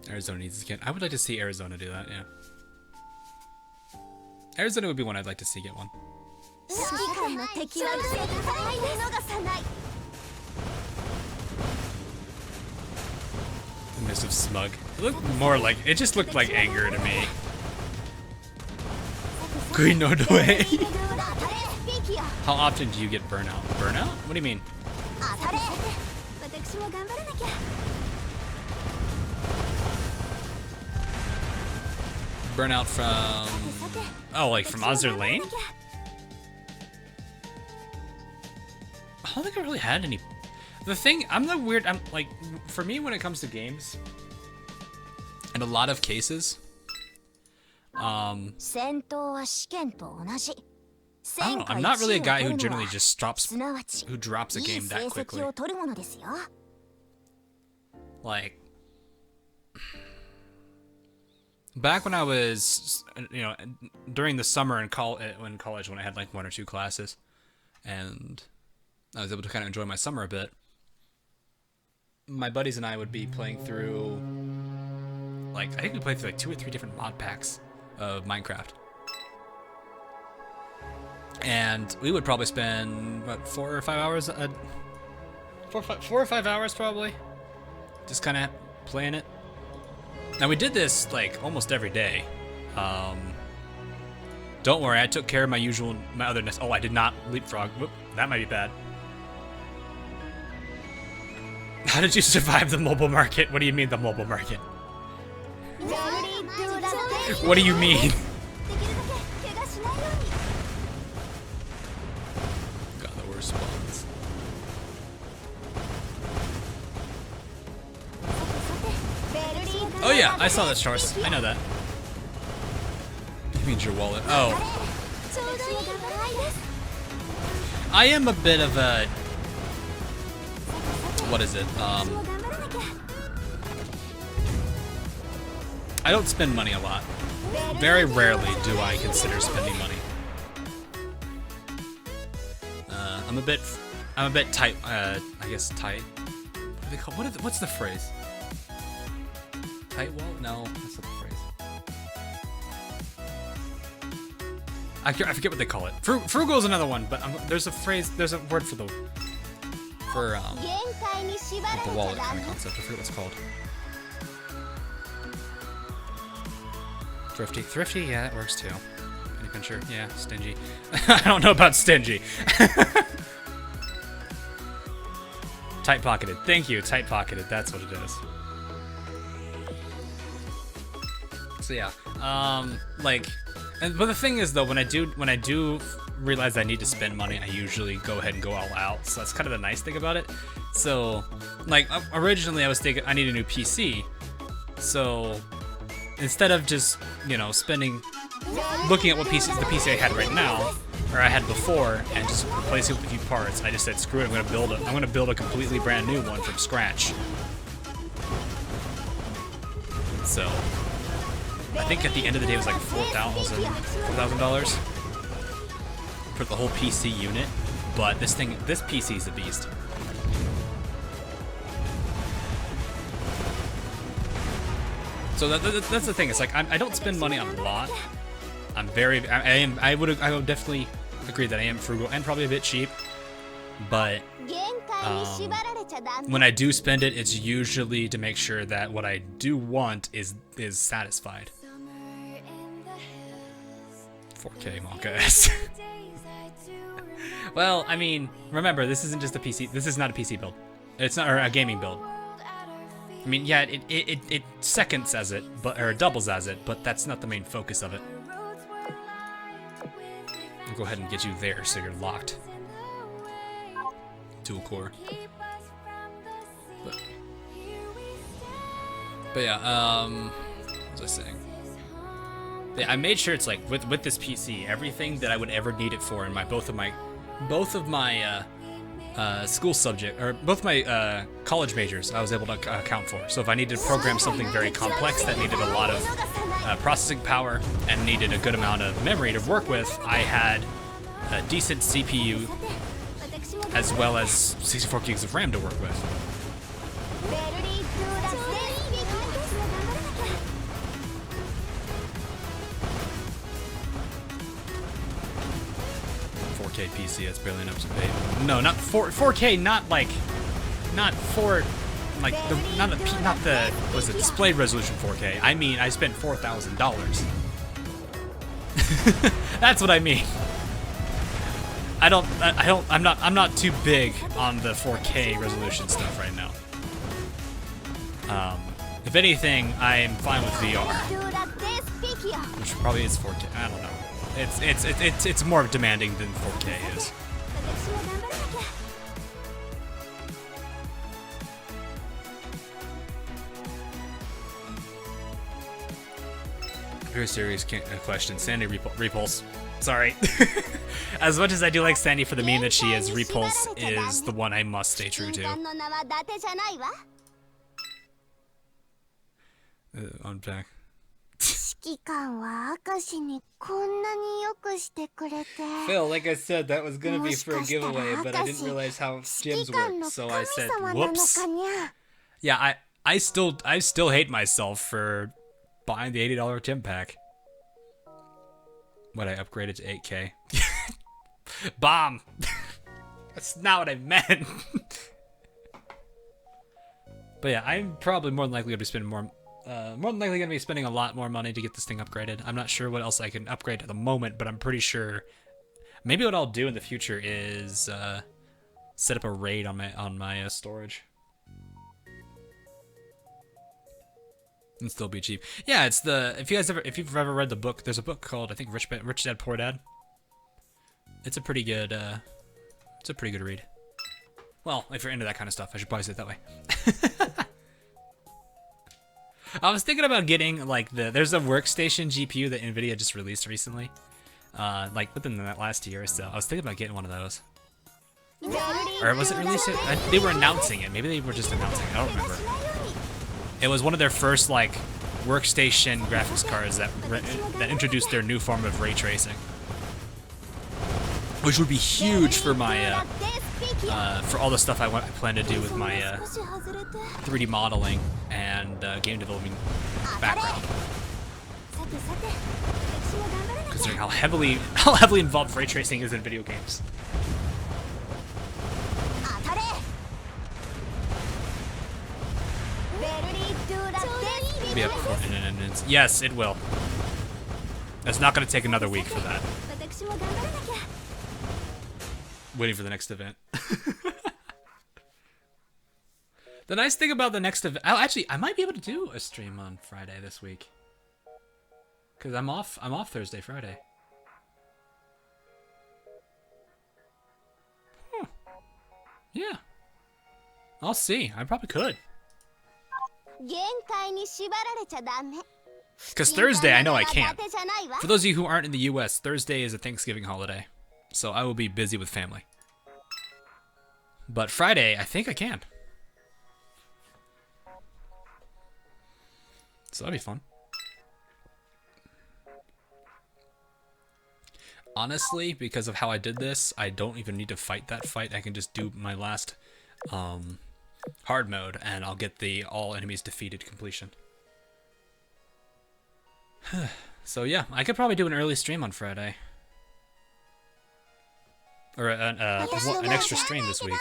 Arizona needs a skin. I would like to see Arizona do that, yeah. Arizona would be one I'd like to see get one. The Mist of Smug. It looked more like, it just looked like anger to me. Green no way. How often do you get burnout? Burnout? What do you mean? Burnout from... Oh, like from Azur Lane? I don't think I really had any... The thing, I'm like, for me when it comes to games, in a lot of cases, I don't know, I'm not really a guy who generally just drops a game that quickly. Like, back when I was, you know, during the summer in college when I had like 1 or 2 classes, and I was able to kind of enjoy my summer a bit. My buddies and I would be playing through, like, I think we played through like 2 or 3 different mod packs of Minecraft. And we would probably spend, what, 4 or 5 hours? 4 or 5 hours probably, just kind of playing it. Now we did this like almost every day. Don't worry, I took care of my otherness. Oh, I did not leapfrog. Whoop, that might be bad. How did you survive the mobile market? What do you mean the mobile market? What do you mean? God, the worst spawns. Oh yeah, I saw this, Charles. I know that. You mean your wallet? Oh. I am a bit of a... What is it? I don't spend money a lot. Very rarely do I consider spending money. I'm a bit tight. I guess tight. What do they call? What's the phrase? Tight wallet? No, that's not the phrase. I forget what they call it. Frugal is another one, but there's a phrase. There's a word for the wallet kind of concept. I forget what it's called. Thrifty. Thrifty, yeah, that works too. Penny pincher, yeah. Stingy. I don't know about stingy. Tight pocketed. Thank you, tight pocketed. That's what it is. So yeah, but the thing is though, when I do realize I need to spend money, I usually go ahead and go all out. So that's kind of the nice thing about it. So, like, originally I was thinking I need a new PC. So instead of just, you know, looking at what the PC I had right now, or I had before, and just replacing it with a few parts, I just said, screw it, I'm gonna build a completely brand new one from scratch. So I think at the end of the day it was like $4,000 for the whole PC unit, but this PC is a beast. So that's the thing. It's like I don't spend money on a lot. I would definitely agree that I am frugal and probably a bit cheap, but when I do spend it, it's usually to make sure that what I do want is satisfied. 4K Monka S. Well, I mean, remember, this isn't just a PC. This is not a PC build. It's not a gaming build. I mean, yeah, it seconds as it, or doubles as it, but that's not the main focus of it. I'll go ahead and get you there so you're locked. Dual core. But yeah, what was I saying? Yeah, I made sure it's like with this PC, everything that I would ever need it for in both of my school subject, or both my college majors, I was able to account for. So if I needed to program something very complex that needed a lot of processing power and needed a good amount of memory to work with, I had a decent CPU as well as 64 gigs of RAM to work with. 4K PC, that's barely enough to pay. No, not 4K, not the display resolution 4K. I mean, I spent $4,000. That's what I mean. I'm not too big on the 4K resolution stuff right now. If anything, I am fine with VR, which probably is 4K. I don't know. It's more demanding than 4K is. Very serious question. Sandy Repulse. Sorry. As much as I do like Sandy for the meme that she is, Repulse is the one I must stay true to. Unpack. 揮官は明石にこんなによくしてくれて。 Phil, like I said, that was gonna be for a giveaway, but I didn't realize how gyms work, so I said, whoops. Yeah, I still hate myself for buying the $80 gym pack. What, I upgraded to 8K? Bomb! That's not what I meant. But yeah, I'm probably more than likely gonna be spending spending a lot more money to get this thing upgraded. I'm not sure what else I can upgrade at the moment, but I'm pretty sure maybe what I'll do in the future is set up a raid on my storage. And still be cheap. Yeah, it's the if you've ever read the book, there's a book called, I think, Rich Dad Poor Dad. It's a pretty good read. Well, if you're into that kind of stuff, I should probably say it that way. I was thinking about getting like there's a workstation GPU that Nvidia just released recently, like within that last year or so. I was thinking about getting one of those. Or was it released? They were announcing it. Maybe they were just announcing it. I don't remember. It was one of their first like workstation graphics cards that introduced their new form of ray tracing, which would be huge for my for all the stuff I plan to do with my 3D modeling and game development background. Considering how heavily involved ray tracing is in video games. Be up for independence. Yes, it will. It's not going to take another week for that. Waiting for the next event. The nice thing about the next event, I might be able to do a stream on Friday this week, cause I'm off Thursday, Friday. Yeah, I'll see. I probably could. Cause Thursday, I know I can't. For those of you who aren't in the U.S., Thursday is a Thanksgiving holiday, so I will be busy with family. But Friday, I think I can. So that'd be fun. Honestly, because of how I did this, I don't even need to fight that fight. I can just do my last hard mode, and I'll get the all enemies defeated completion. So yeah, I could probably do an early stream on Friday. Or an extra stream this week.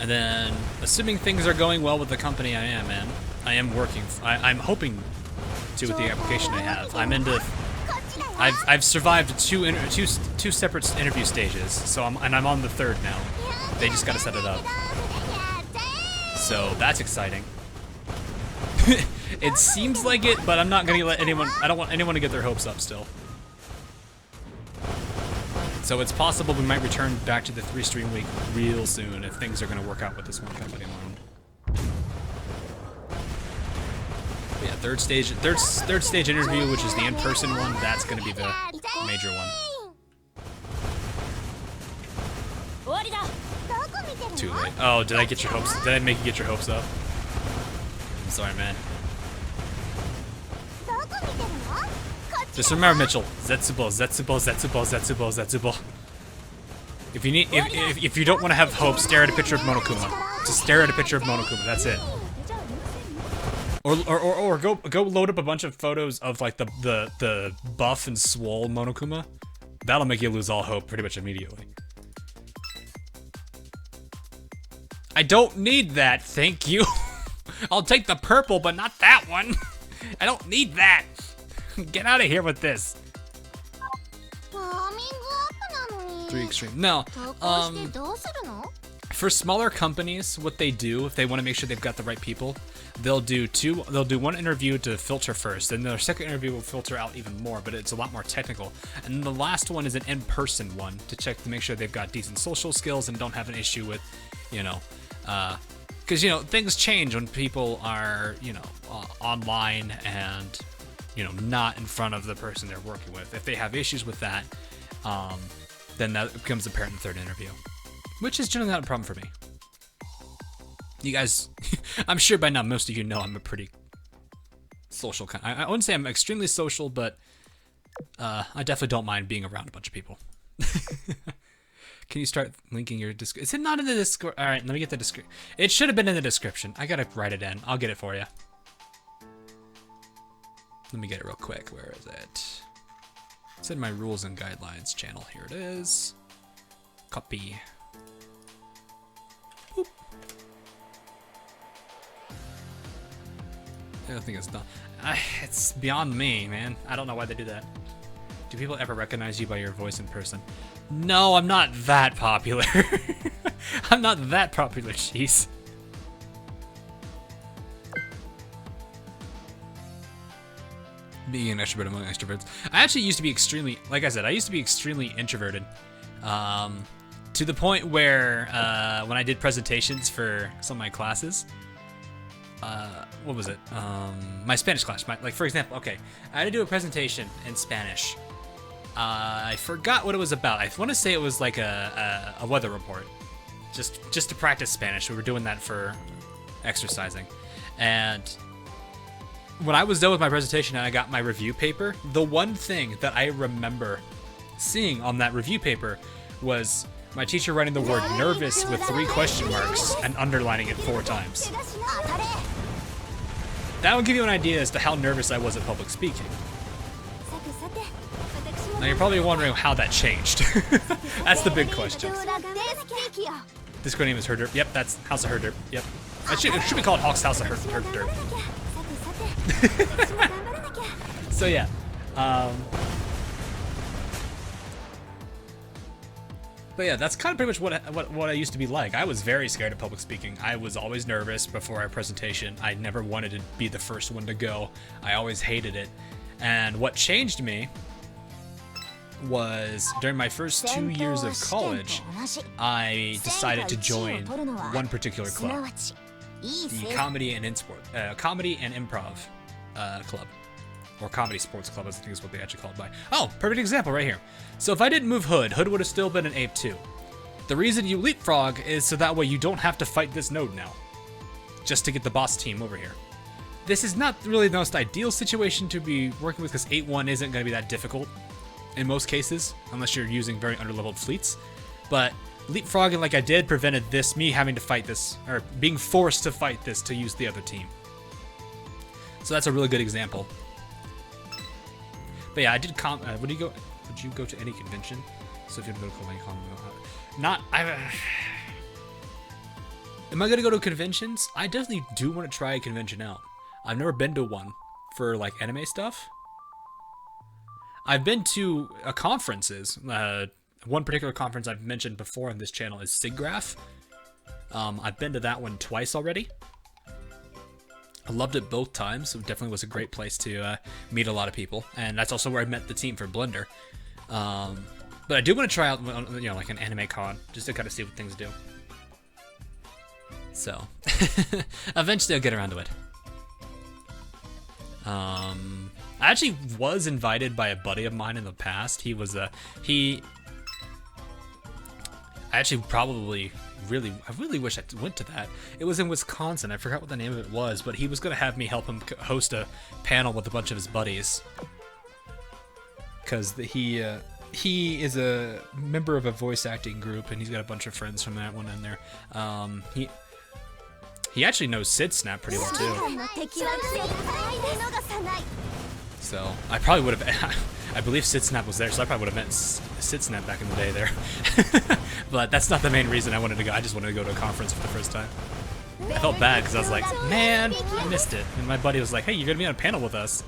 And then, assuming things are going well with the company I am in, I'm hoping to with the application I have. I've survived two separate interview stages, so I'm on the third now. They just gotta set it up. So that's exciting. It seems like it, but I'm not gonna let anyone. I don't want anyone to get their hopes up still. So it's possible we might return back to the 3-stream week real soon if things are going to work out with this one company alone. But yeah, third stage interview, which is the in-person one, that's going to be the major one. Too late. Oh, did I get your hopes? Did I make you get your hopes up? I'm sorry, man. Just remember, Mitchell. Zetsubo, Zetsubo, Zetsubo, Zetsubo, Zetsubo. If you don't want to have hope, stare at a picture of Monokuma. Just stare at a picture of Monokuma. That's it. Or go load up a bunch of photos of like the buff and swole Monokuma. That'll make you lose all hope pretty much immediately. I don't need that, thank you. I'll take the purple, but not that one. I don't need that. Get out of here with this. 3 extreme. No. For smaller companies, what they do if they want to make sure they've got the right people, they'll do one interview to filter first, and their second interview will filter out even more, but it's a lot more technical. And then the last one is an in-person one to make sure they've got decent social skills and don't have an issue with, because things change when people are online and not in front of the person they're working with. If they have issues with that, then that becomes apparent in the third interview, which is generally not a problem for me. You guys, I'm sure by now most of you know I'm a pretty social kind. I wouldn't say I'm extremely social, but I definitely don't mind being around a bunch of people. Can you start linking your Discord? Is it not in the Discord? All right, let me get the description. It should have been in the description. I gotta write it in. I'll get it for you. Let me get it real quick. Where is it? It's in my rules and guidelines channel. Here it is. Copy. Boop. I don't think it's done. It's beyond me, man. I don't know why they do that. Do people ever recognize you by your voice in person? No, I'm not that popular. I'm not that popular, jeez. Being an extrovert among extroverts. I actually used to be extremely, like I said, I used to be extremely introverted. To the point where when I did presentations for some of my classes, what was it? My Spanish class. Like, for example, okay, I had to do a presentation in Spanish. I forgot what it was about. I want to say it was like a weather report, just to practice Spanish. We were doing that for exercising, and when I was done with my presentation and I got my review paper, the one thing that I remember seeing on that review paper was my teacher writing the word nervous with 3 question marks and underlining it 4 times. That would give you an idea as to how nervous I was at public speaking. Now you're probably wondering how that changed. That's the big question. Discord name is Herderp. Yep, that's House of Herderp. Yep. It should be called Hawk's House of Herderp. So yeah. But yeah, that's kind of pretty much what I used to be like. I was very scared of public speaking. I was always nervous before our presentation. I never wanted to be the first one to go. I always hated it. And what changed me was during my first 2 years of college, I decided to join one particular club, the Comedy and Improv Club, or Comedy Sports Club, I think is what they actually call it by. Oh, perfect example right here. So if I didn't move Hood would have still been an Ape 2. The reason you leapfrog is so that way you don't have to fight this node now, just to get the boss team over here. This is not really the most ideal situation to be working with because 8-1 isn't going to be that difficult in most cases, unless you're using very underleveled fleets. But leapfrogging like I did prevented me having to fight this, or being forced to fight this to use the other team. So that's a really good example. But yeah, I did would you go to any convention? So if you go to am I gonna go to conventions? I definitely do want to try a convention out. I've never been to one for like anime stuff. I've been to conferences. One particular conference I've mentioned before on this channel is SIGGRAPH. I've been to that one twice already. I loved it both times. It definitely was a great place to meet a lot of people, and that's also where I met the team for Blender. But I do want to try out, like an anime con, just to kind of see what things do. So, eventually I'll get around to it. I actually was invited by a buddy of mine in the past. I really wish I went to that. It was in Wisconsin. I forgot what the name of it was, but he was gonna have me help him host a panel with a bunch of his buddies. Because he is a member of a voice acting group, and he's got a bunch of friends from that one in there. He actually knows Sid Snap pretty well too. So I probably would have. I believe Sid Snap was there, so I probably would have met Sid Snap back in the day there. But that's not the main reason I wanted to go. I just wanted to go to a conference for the first time. I felt bad because I was like, man, I missed it. And my buddy was like, hey, you're gonna be on a panel with us.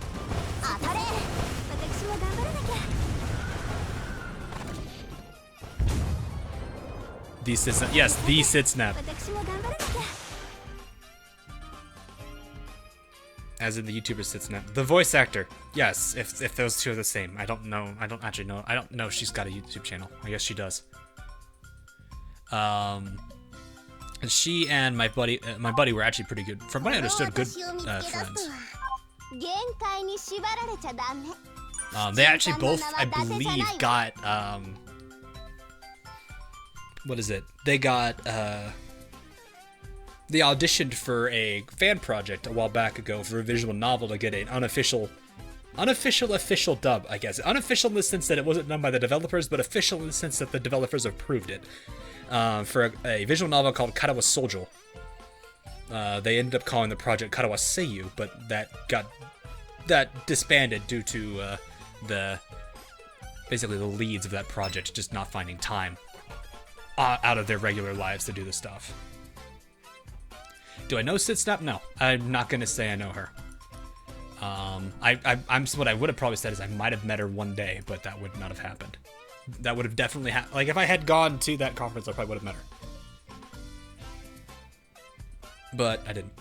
The Sid Snap. Yes, the Sid Snap. As in the YouTuber Sid Snap. The voice actor. Yes, if those two are the same. I don't know. I don't actually know. I don't know if she's got a YouTube channel. I guess she does. She and my buddy were actually pretty good. From what I understood, good friends. They actually both, I believe, got what is it? They got they auditioned for a fan project a while back ago for a visual novel to get an unofficial dub, I guess. Unofficial in the sense that it wasn't done by the developers, but official in the sense that the developers approved it. For a visual novel called Karawa Sojo. They ended up calling the project Karawa Seiyu, but that disbanded due to basically the leads of that project just not finding time out of their regular lives to do the stuff. Do I know Sitsnap? No, I'm not gonna say I know her. What I would have probably said is I might have met her one day, but that would not have happened. That would have definitely happened. Like if I had gone to that conference, I probably would have met her. But I didn't.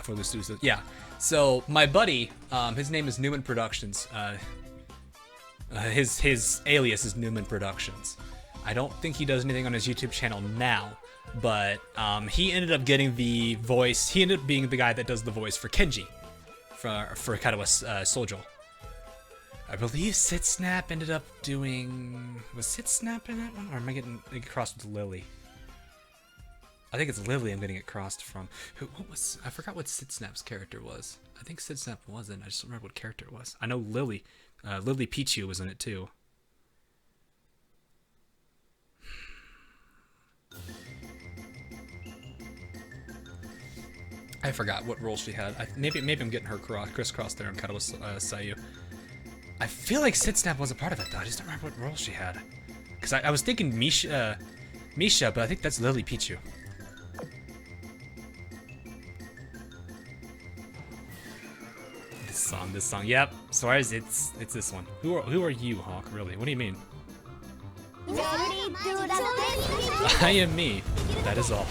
For the yeah. So my buddy, his name is Newman Productions. His alias is Newman Productions. I don't think he does anything on his YouTube channel now, but he ended up getting the voice. He ended up being the guy that does the voice for Kenji, for Karawa Sojo. I believe Sitsnap ended up doing. Was Sitsnap in that one, or am I getting it crossed with Lily? I think it's Lily I'm getting it crossed from. What was? I forgot what Sitsnap's character was. I think Sitsnap wasn't. I just don't remember what character it was. I know Lily Pichu was in it too. I forgot what role she had. Maybe I'm getting her crisscrossed there in Karawa Seiyu. I feel like Sitsnap was a part of it though. I just don't remember what role she had. Because I was thinking Misha, but I think that's Lily Pichu. This song. Yep. Suarez, it's this one. Who are you, Hawk? Really? What do you mean? I am me. That is all.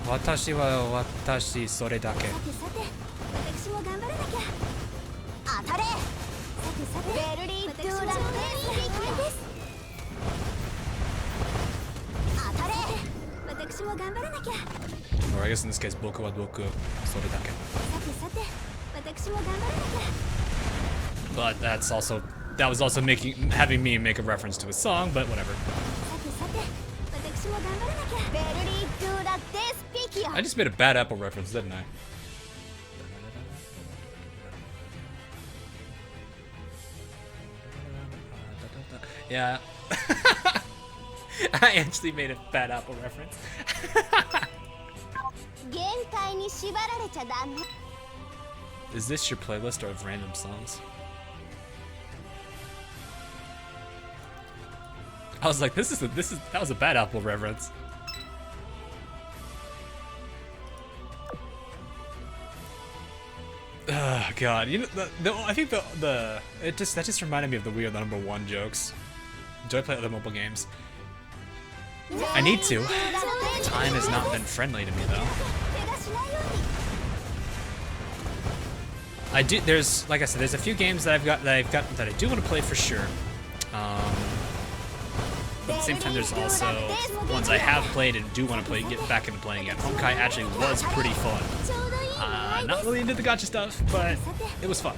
Watashi wa watashi sore dake. Or I guess in this case, boku wa boku sore dake. But that was also having me make a reference to a song, but whatever. I just made a Bad Apple reference, didn't I? Yeah. I actually made a Bad Apple reference. Is this your playlist or of random songs? I was like, that was a Bad Apple reference. Oh god, you know, I think that just reminded me of the We Are the Number One jokes. Do I play other mobile games? I need to. Time has not been friendly to me though. There's, like I said, there's a few games that that I do want to play for sure. But at the same time, there's also ones I have played and do want to get back into playing again. Honkai actually was pretty fun. Not really into the gacha stuff, but it was fun.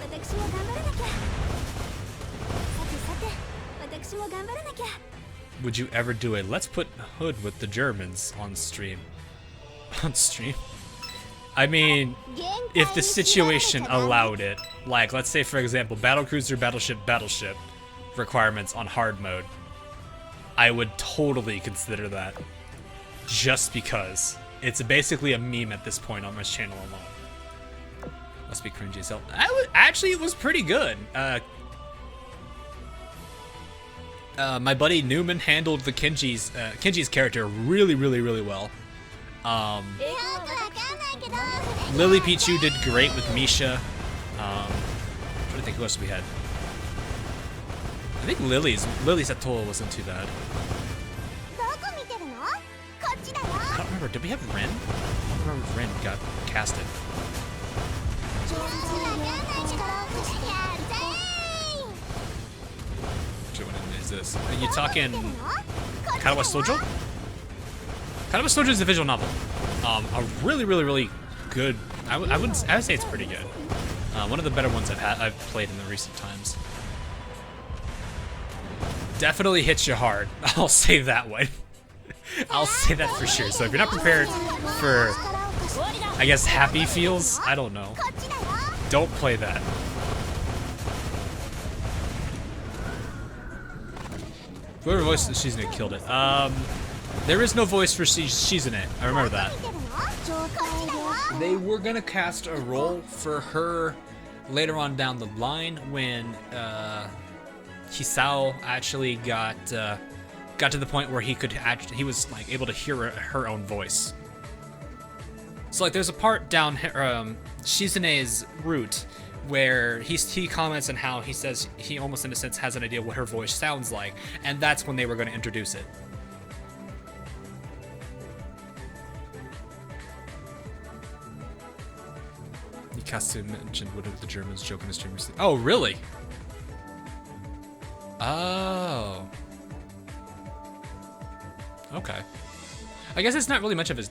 Would you ever do a Let's Put Hood with the Germans on stream? On stream? I mean, if the situation allowed it. Like, let's say, for example, Battlecruiser, Battleship requirements on hard mode. I would totally consider that. Just because. It's basically a meme at this point on my channel alone. Must be cringy as hell. Actually, it was pretty good. My buddy Newman handled the Kenji's character really well. Lily Pichu did great with Misha. I'm trying to think who else we had. I think Lily's Atoll wasn't too bad. I don't remember. Did we have Ren? I don't remember if Ren got casted. Which one is this? Are you talking Karawa Sojo? Karawa Sojo is a visual novel. A really good. I would say it's pretty good. One of the better ones I've played in the recent times. Definitely hits you hard. I'll say that way. I'll say that for sure. So if you're not prepared for, I guess, happy feels, I don't know. Don't play that. Whoever voiced Shizune killed it. There is no voice for Shizune. I remember that. They were gonna cast a role for her later on down the line when Hisao actually got to the point where he was like able to hear her own voice. So like there's a part down Shizune's route where he comments on how he says he almost in a sense has an idea what her voice sounds like, and that's when they were going to introduce it. Mikasu mentioned what the Germans joke in the stream recently. Oh, really? Oh. Okay. I guess it's not really much of his...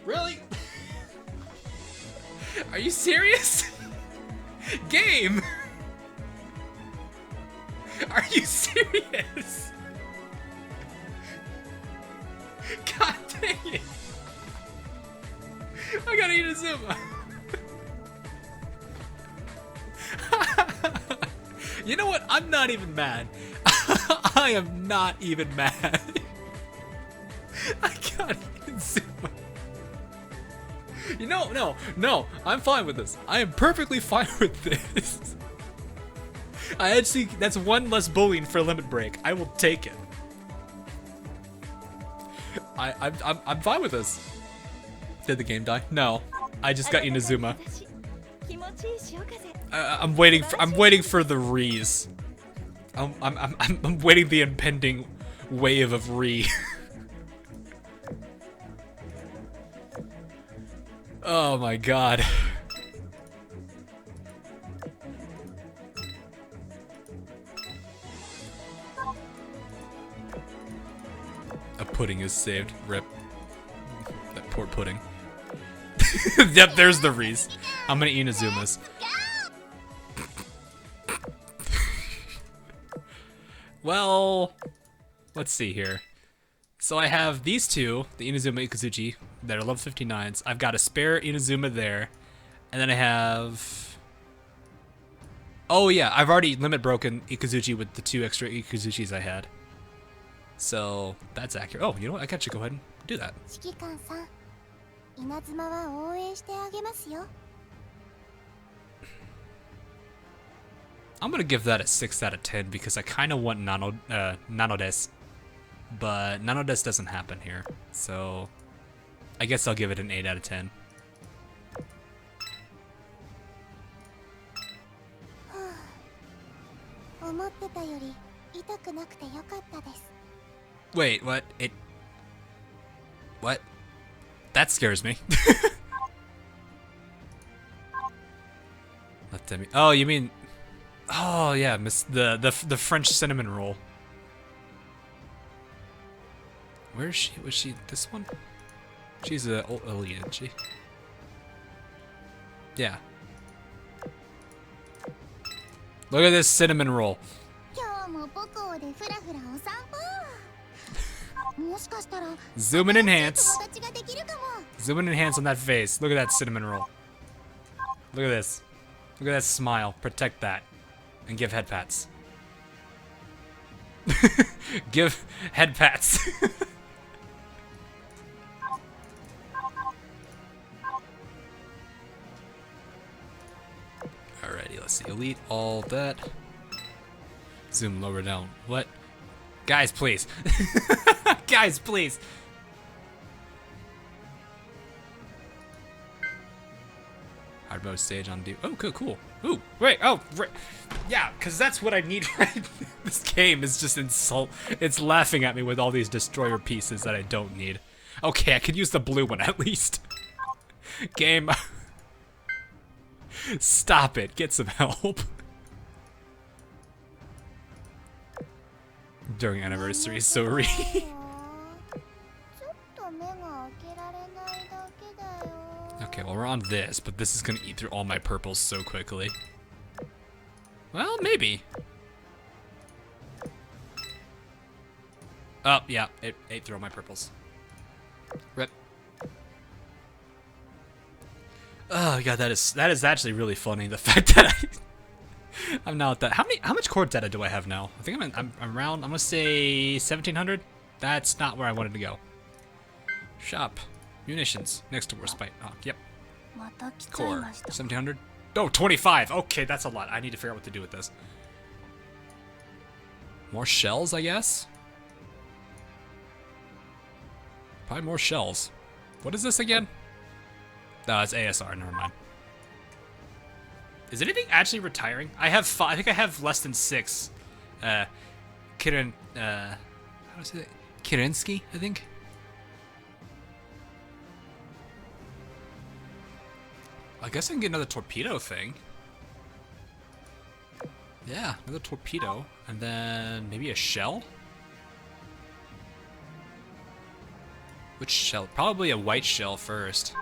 Really? Are you serious? Game! Are you serious? God dang it! I gotta eat a Zuma. You know what? I'm not even mad. I am not even mad. I gotta eat a Zuma. You know, no, I'm fine with this. I am perfectly fine with this. I actually, that's one less bullying for Limit Break. I will take it. I'm fine with this. Did the game die? No, I just got Inazuma. I'm waiting for the Rees. I'm waiting the impending wave of Re. Oh my god. A pudding is saved. Rip. That poor pudding. Yep, there's the Reese. I'm gonna eat Inazumas. Well, let's see here. So I have these two, the Inazuma Ikazuchi, that are level 59s. I've got a spare Inazuma there. And then I have... Oh yeah, I've already limit broken Ikazuchi with the 2 extra Ikazuchis I had. So, that's accurate. Oh, you know what? I got you go ahead and do that. I'm gonna give that a 6 out of 10 because I kind of want Nanodes. But Nanodes doesn't happen here. So, I guess I'll give it an 8 out of 10. Wait, what? What? That scares me. Oh, you mean... Oh, yeah, the French cinnamon roll. Where is she? Was she this one? She's a old elite, isn't she? Yeah. Look at this cinnamon roll. Zoom and enhance. Zoom and enhance on that face. Look at that cinnamon roll. Look at this. Look at that smile. Protect that. And give head pats. Give head pats. Alrighty, let's see. Elite, all that. Zoom lower down. What? Guys, please. Guys, please. Hard mode stage on do. Oh, cool. Ooh, wait. Oh, right. Yeah, because that's what I need. Right? This game is just insult. It's laughing at me with all these destroyer pieces that I don't need. Okay, I could use the blue one at least. Game. Stop it. Get some help. During anniversary, sorry. Okay, well, we're on this, but this is gonna eat through all my purples so quickly. Well, maybe. Oh, yeah, it ate through all my purples. Rip. Oh god, that is actually really funny. The fact that I'm now at that. How much core data do I have now? I think I'm around. I'm gonna say 1,700. That's not where I wanted to go. Shop, munitions next to warspite. Oh, yep. Core 1,700. Oh, 25. Okay, that's a lot. I need to figure out what to do with this. More shells, I guess. Probably more shells. What is this again? No, it's ASR. Never mind. Is anything actually retiring? I have I think I have less than 6. How do I say that? Kirinsky, I think. I guess I can get another torpedo thing. Yeah, another torpedo, and then maybe a shell. Which shell? Probably a white shell first.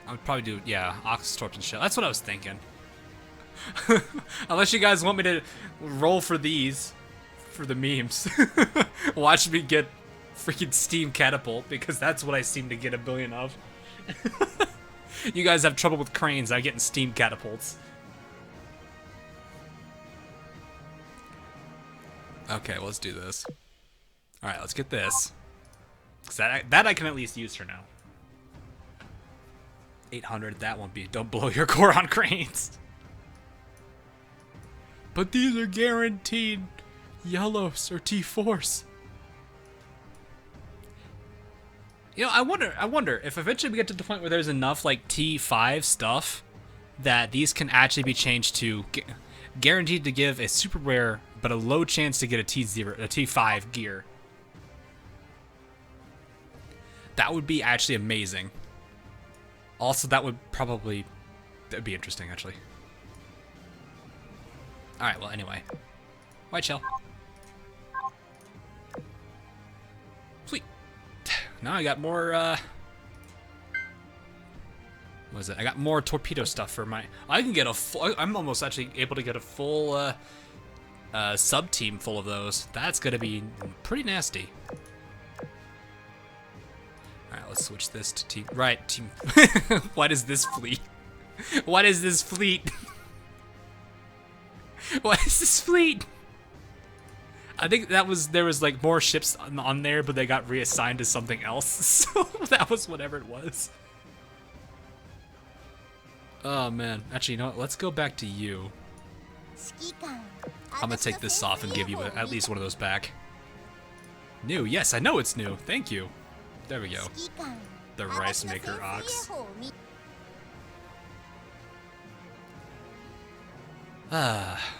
I would probably do, yeah, Ox Torch and Shell. That's what I was thinking. Unless you guys want me to roll for these, for the memes. Watch me get freaking Steam Catapult, because that's what I seem to get a billion of. You guys have trouble with cranes, I'm getting Steam Catapults. Okay, let's do this. Alright, let's get this. Because that I can at least use for now. 800, that won't be. Don't blow your core on cranes. But these are guaranteed yellows or T4s. You know, I wonder if eventually we get to the point where there's enough like T5 stuff that these can actually be changed to guaranteed to give a super rare but a low chance to get a T5 gear. That would be actually amazing. Also, that would be interesting, actually. Alright, well, anyway. White shell. Sweet. Now I got more, what is it? I got more torpedo stuff for my... I can get a full... I'm almost actually able to get a full, sub-team full of those. That's gonna be pretty nasty. Alright, let's switch this to team... Right, team... What is this fleet? What is this fleet? What is this fleet? I think there was like more ships on there, but they got reassigned to something else. So that was whatever it was. Oh man, actually, you know what? Let's go back to you. I'm gonna take this off and give you at least one of those back. New, yes, I know it's new. Thank you. There we go. The rice maker ox.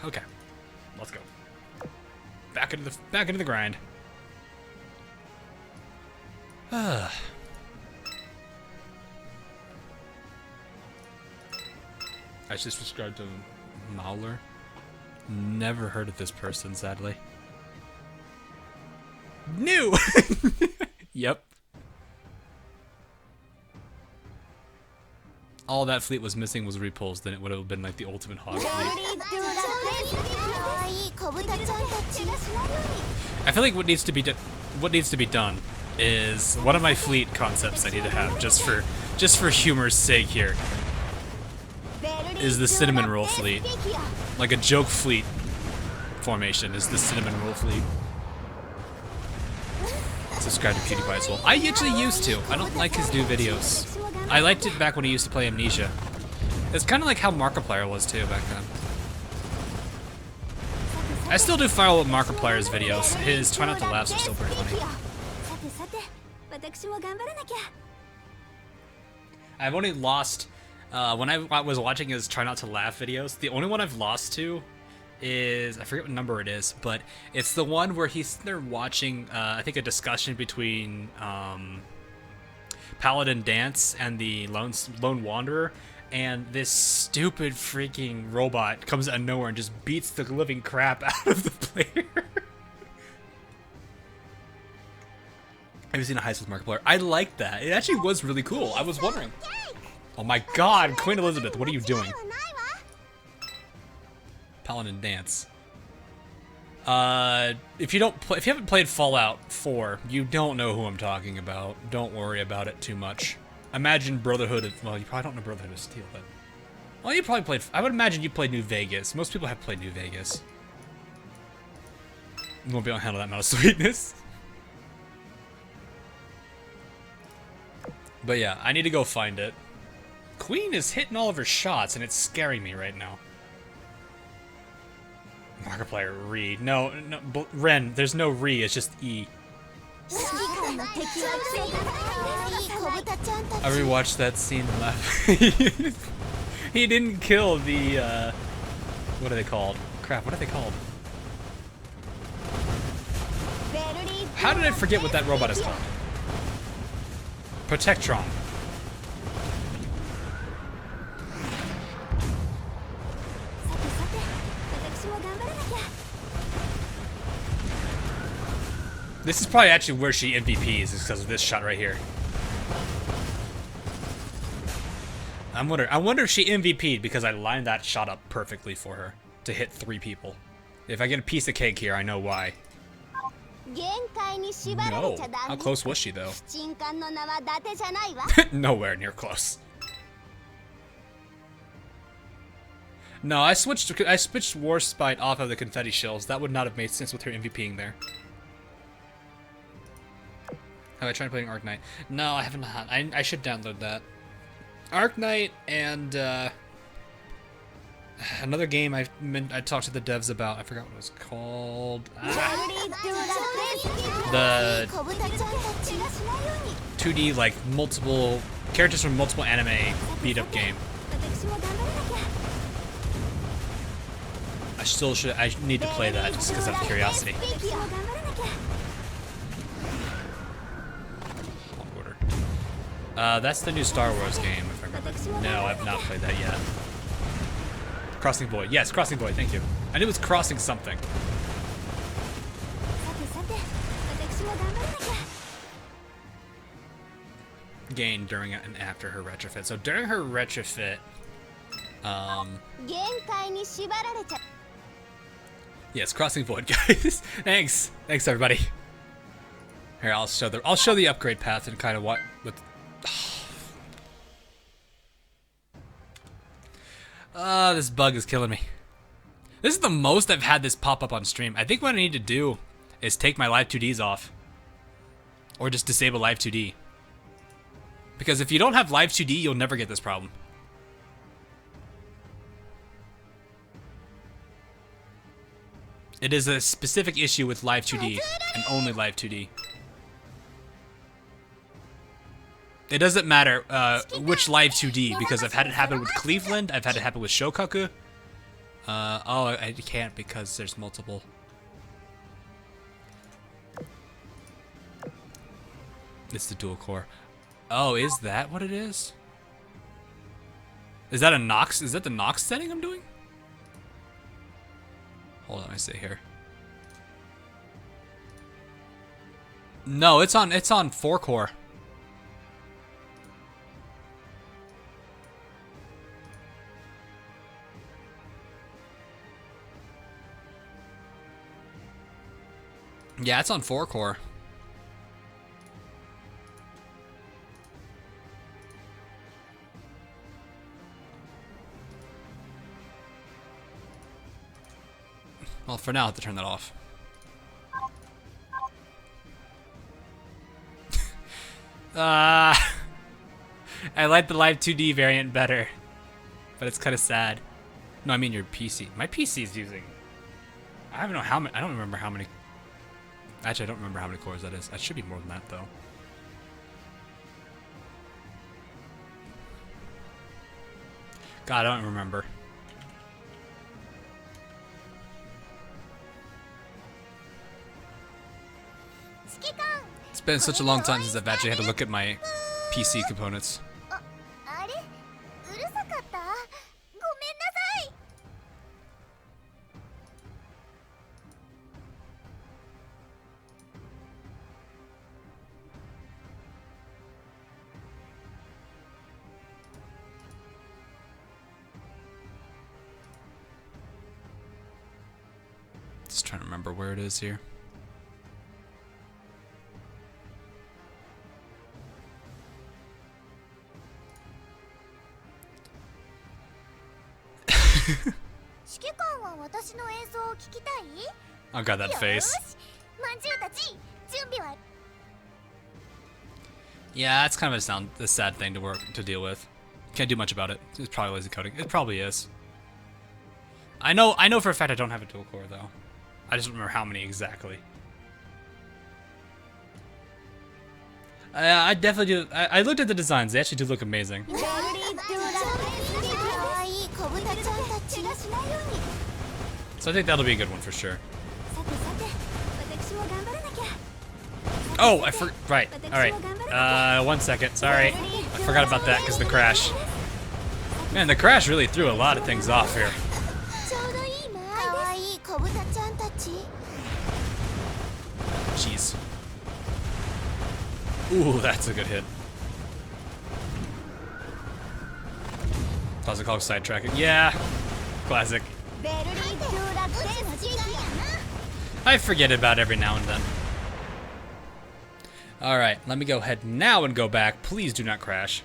Okay. Let's go. Back into the grind. I just subscribed to Mauler. Never heard of this person, sadly. New! Yep. All that fleet was missing was repulsed, then it would have been like the ultimate hog fleet. I feel like what needs to be done is one of my fleet concepts I need to have just for humor's sake here is the cinnamon roll fleet. Like a joke fleet formation is the cinnamon roll fleet. Subscribe to PewDiePie as well. I actually used to. I don't like his new videos. I liked it back when he used to play Amnesia. It's kind of like how Markiplier was too back then. I still do follow Markiplier's videos. His Try Not to Laughs are still pretty funny. I've only lost, when I was watching his Try Not to Laugh videos, the only one I've lost to is, I forget what number it is, but it's the one where he's sitting there watching, I think a discussion between, Paladin Dance and the Lone Wanderer, and this stupid freaking robot comes out of nowhere and just beats the living crap out of the player. Have you seen a Heist with Markiplier? I like that. It actually was really cool. I was wondering. Oh my god, Queen Elizabeth, what are you doing? Paladin dance. If you haven't played Fallout 4, you don't know who I'm talking about. Don't worry about it too much. Imagine Brotherhood of, well, you probably don't know Brotherhood of Steel, but, well, you probably played, I would imagine you played New Vegas. Most people have played New Vegas. You won't be able to handle that amount of sweetness. But yeah, I need to go find it. Queen is hitting all of her shots, and it's scaring me right now. Markiplier, Re. No, Ren, there's no Re, it's just E. I rewatched that scene and laughed. He didn't kill the, what are they called? Crap, what are they called? How did I forget what that robot is called? Protectron. This is probably actually where she MVPs, is because of this shot right here. I wonder if she MVP'd because I lined that shot up perfectly for her to hit 3 people. If I get a piece of cake here, I know why. No. How close was she, though? Nowhere near close. No, I switched Warspite off of the confetti shells. That would not have made sense with her MVPing there. Have I tried playing Arc Knight? No, I have not. I should download that. Arc Knight and another game I talked to the devs about. I forgot what it was called. The 2D, like, multiple characters from multiple anime beat-up game. I need to play that just because of curiosity. That's the new Star Wars game, if I remember. No, I've not played that yet. Crossing Void. Yes, Crossing Void, thank you. I knew it was crossing something. Gain during and after her retrofit. So during her retrofit, yes, Crossing Void, guys. Thanks, everybody. Here, I'll show the upgrade path and kind of what with. This bug is killing me. This is the most I've had this pop up on stream. I think what I need to do is take my live 2Ds off, or just disable live 2D. Because if you don't have live 2D, you'll never get this problem. It is a specific issue with live 2D and only live 2D. It doesn't matter which live 2D, because I've had it happen with Cleveland, I've had it happen with Shokaku. Oh, I can't because there's multiple. It's the dual core. Oh, is that what it is? Is that a Nox? Is that the Nox setting I'm doing? Hold on, I see here. No, it's on 4 core. Yeah, it's on 4 core. Well, for now, I have to turn that off. I like the live 2D variant better, but it's kind of sad. No, I mean your PC. My PC is using. I don't know how many. I don't remember how many. Actually, I don't remember how many cores that is. That should be more than that, though. God, I don't remember. It's been such a long time since I've actually had to look at my PC components. trying to remember where it is here. Oh god, that face. Yeah, that's kind of a sad thing to deal with. Can't do much about it. It's probably lazy coding. It probably is. I know for a fact I don't have a dual core though. I just don't remember how many exactly. I definitely do. I looked at the designs. They actually do look amazing. So I think that'll be a good one for sure. Oh, right. All right. 1 second. Sorry, I forgot about that because the crash. Man, the crash really threw a lot of things off here. Jeez. Ooh, that's a good hit. How's it called? Sidetracking? Yeah. Classic. I forget about every now and then. Alright, let me go ahead now and go back. Please do not crash.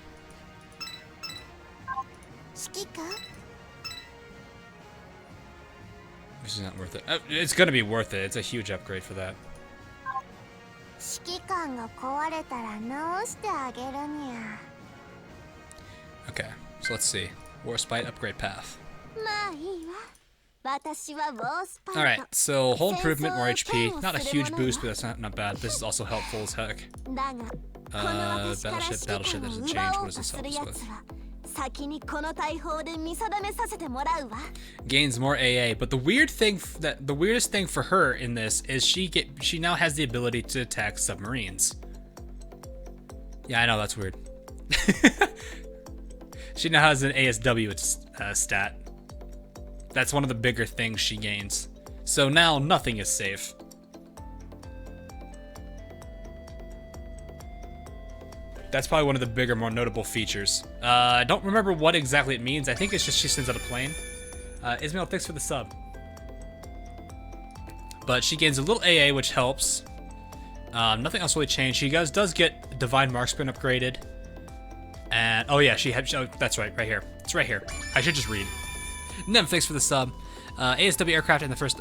This is not worth it. It's gonna be worth it. It's a huge upgrade for that. Okay, so let's see. Warspite upgrade path. Alright, so whole improvement, more HP. Not a huge boost, but that's not bad. This is also helpful as heck. Battleship doesn't change. What does this help us with? Gains more AA, but the weirdest thing for her in this is she now has the ability to attack submarines. Yeah, I know that's weird. She now has an ASW stat. That's one of the bigger things she gains. So now nothing is safe. That's probably one of the bigger, more notable features. I don't remember what exactly it means. I think it's just she sends out a plane. Ismail, thanks for the sub. But she gains a little AA, which helps. Nothing else really changed. She does get Divine Marksman upgraded. And, oh yeah, oh, that's right here. It's right here. I should just read. Nem, thanks for the sub. ASW aircraft in the first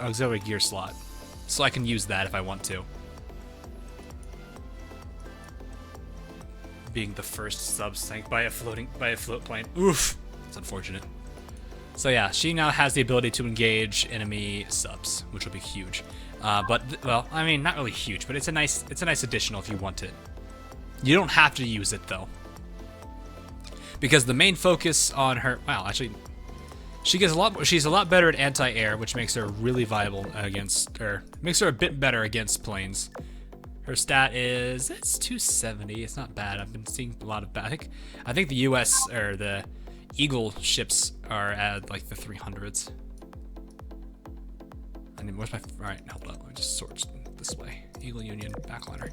auxiliary gear slot. So I can use that if I want to. Being the first sub sank by a float plane. Oof, it's unfortunate. So yeah, she now has the ability to engage enemy subs, which will be huge. Well, I mean, not really huge, but it's a nice additional if you want it. You don't have to use it though, because the main focus on her. Wow, actually, she's a lot better at anti-air, which makes her really viable against, or makes her a bit better against planes. Her stat is, it's 270. It's not bad. I've been seeing a lot of bad. I think the U.S. or the Eagle ships are at like the 300s. I mean, where's my? All right, hold on. Let me just sort this way. Eagle Union backliner.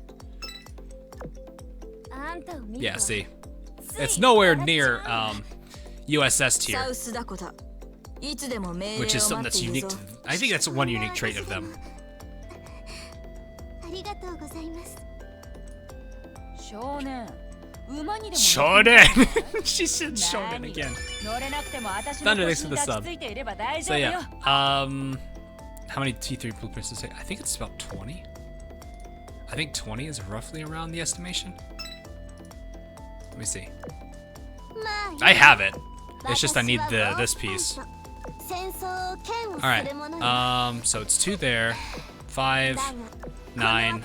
Yeah, see, it's nowhere near USS tier, which is something that's unique to them. I think that's one unique trait of them. Shonen! She said shonen again. Thunder, thanks for the sub. So yeah, how many T3 blueprints does it say? I think it's about 20. I think 20 is roughly around the estimation. Let me see. I have it. It's just I need this piece. Alright, so it's 2 there, 5, 9,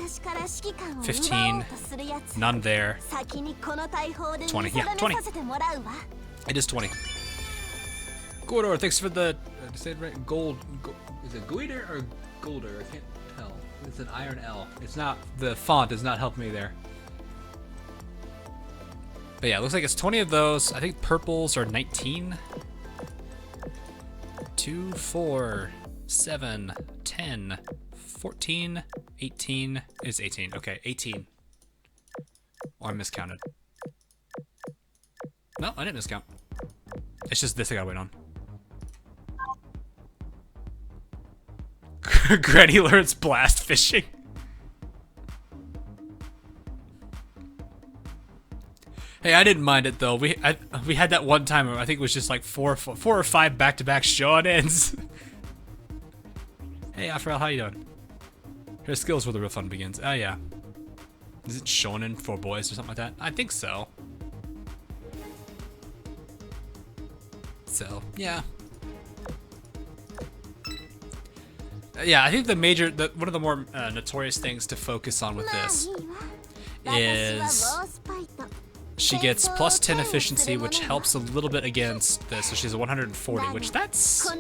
15, none there, 20. Yeah, 20. It is 20. Gordor, thanks for the, did I say it right? Gold, is it Guider or Golder? I can't tell. It's an iron L. It's not, the font does not help me there. But yeah, it looks like it's 20 of those. I think purples are 19. 2, 4, 7, 10, 14, 18. It's 18. Okay, 18. Or I miscounted. No, I didn't miscount. It's just this I gotta wait on. Granny learns blast fishing. Hey, I didn't mind it though. We had that one time where I think it was just like four or five back-to-back shonen-ins. Hey, Afrael, how you doing? Her skills where the real fun begins. Oh yeah. Is it shonen for boys or something like that? I think so. So yeah. Yeah, I think one of the more notorious things to focus on with this is she gets plus 10 efficiency, which helps a little bit against this. So she's a 140, which that's, I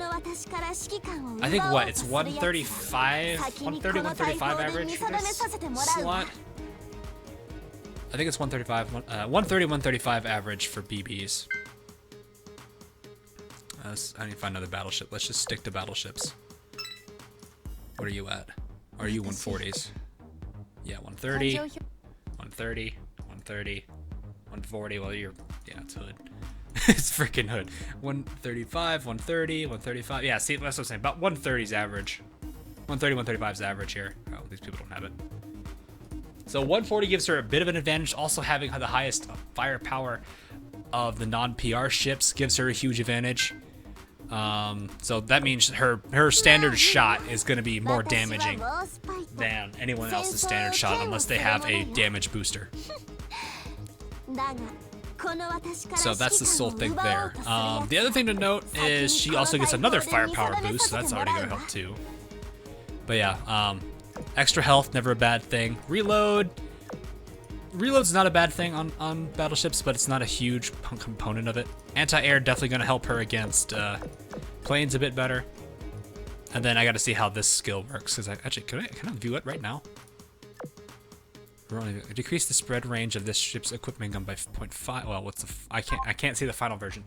think what, it's 135, 130, 135 average for this slot. I think it's 135, 130, 135 average for BBs. I need to find another battleship. Let's just stick to battleships. What are you at? Are you 140s? Yeah, 130, 130, 130, 140. Well, you're, yeah, it's hood. It's freaking hood. 135, 130, 135. Yeah, see, that's what I'm saying. About 130's average. 130, 135's average here. Oh, these people don't have it. So 140 gives her a bit of an advantage. Also having the highest firepower of the non-PR ships gives her a huge advantage. So that means her standard shot is going to be more damaging than anyone else's standard shot unless they have a damage booster. So that's the sole thing there. The other thing to note is she also gets another firepower boost, so that's already going to help too. But yeah, extra health, never a bad thing. Reload's not a bad thing on battleships, but it's not a huge component of it. Anti-air definitely going to help her against planes a bit better. And then I got to see how this skill works, because actually, can I view it right now? Decrease the spread range of this ship's equipment gun by 0.5. Well, what's the? I can't see the final version.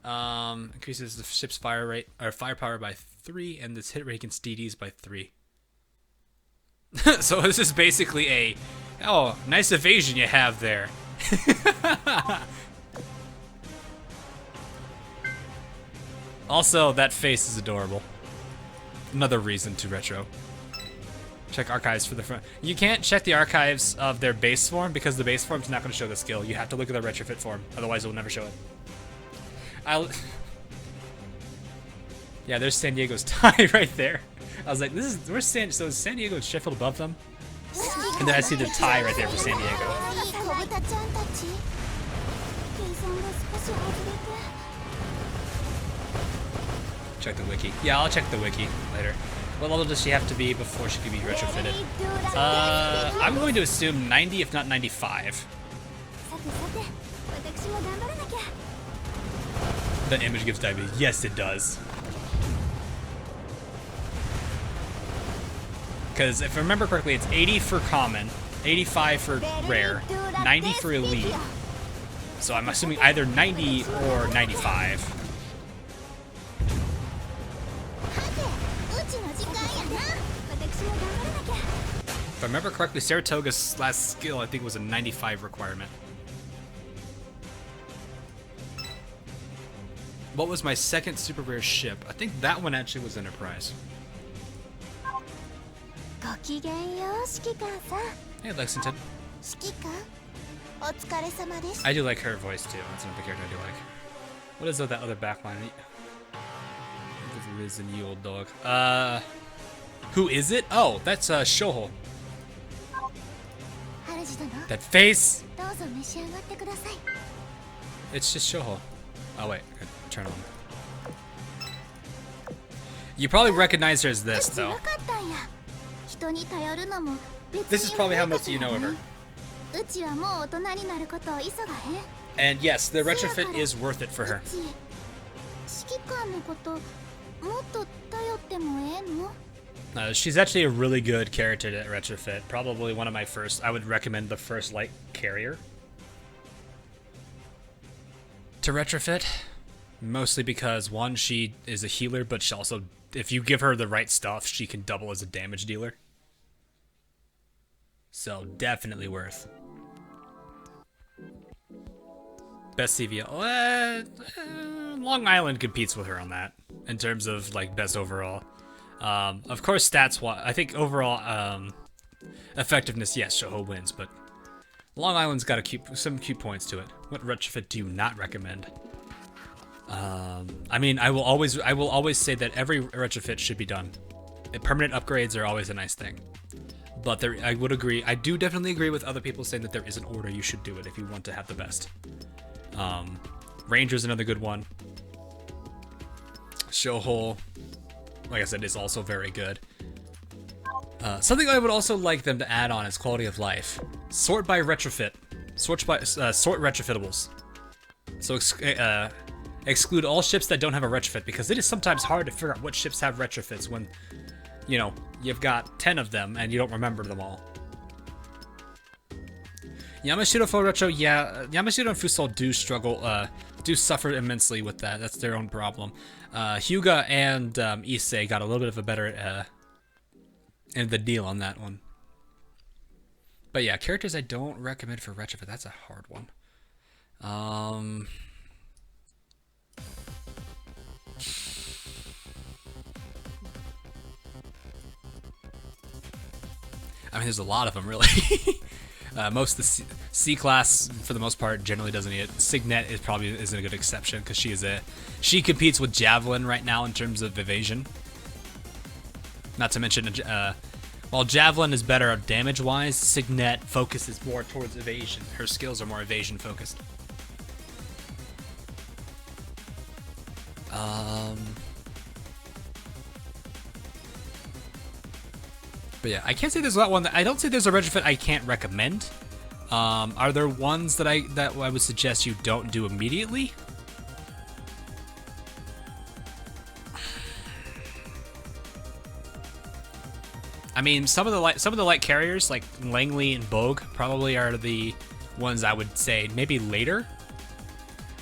Increases the ship's fire rate or firepower by 3, and this hit rate against DDs by 3. So this is basically a, oh, nice evasion you have there. Also, that face is adorable. Another reason to retro. Check archives for the front. You can't check the archives of their base form because the base form's not going to show the skill. You have to look at the retrofit form, otherwise it will never show it. Yeah, there's San Diego's tie right there. I was like, this is, where's San, so is San Diego and Sheffield above them? And then I see the tie right there for San Diego. Check the wiki. Yeah, I'll check the wiki later. What level does she have to be before she can be retrofitted? I'm going to assume 90, if not 95. The image gives diabetes. Yes, it does. Because if I remember correctly, it's 80 for common, 85 for rare, 90 for elite. So I'm assuming either 90 or 95. If I remember correctly, Saratoga's last skill, I think, was a 95 requirement. What was my second super rare ship? I think that one actually was Enterprise. Hey, Lexington. I do like her voice too. That's another character I do like. What is that other backline? Risen, you old dog. Who is it? Oh, that's Shoho. That face. It's just Shoho. Oh wait, turn on. You probably recognize her as this though. This is probably how most of you know of her. And yes, the retrofit is worth it for her. She's actually a really good character to retrofit. Probably one of my first. I would recommend the first light carrier to retrofit. Mostly because, one, she is a healer, but she also, if you give her the right stuff, she can double as a damage dealer. So, definitely worth. Best CVL. Long Island competes with her on that, in terms of, like, best overall. Of course, stats. I think overall effectiveness, yes, Shoho wins, but Long Island's got some cute points to it. What retrofit do you not recommend? I mean, I will always say that every retrofit should be done. Permanent upgrades are always a nice thing. But I would agree. I do definitely agree with other people saying that there is an order you should do it if you want to have the best. Ranger's another good one. Shoho, like I said, is also very good. Something I would also like them to add on is quality of life. Sort by retrofit. Sort retrofitables. So exclude all ships that don't have a retrofit, because it is sometimes hard to figure out what ships have retrofits when, you know, you've got 10 of them and you don't remember them all. Yamashiro for retro, yeah, Yamashiro and Fusol do suffer immensely with that. That's their own problem. Hyuga and Issei got a little bit of a better end of the deal on that one. But yeah, characters I don't recommend for retrofit. That's a hard one. I mean, there's a lot of them, really. Most of the C class, for the most part, generally doesn't need it. Signet isn't a good exception because she competes with Javelin right now in terms of evasion. Not to mention, while Javelin is better damage-wise, Signet focuses more towards evasion. Her skills are more evasion-focused. But yeah, I can't say there's that one. I don't say there's a retrofit I can't recommend. Are there ones that I would suggest you don't do immediately? I mean, some of the light carriers like Langley and Bogue probably are the ones I would say maybe later.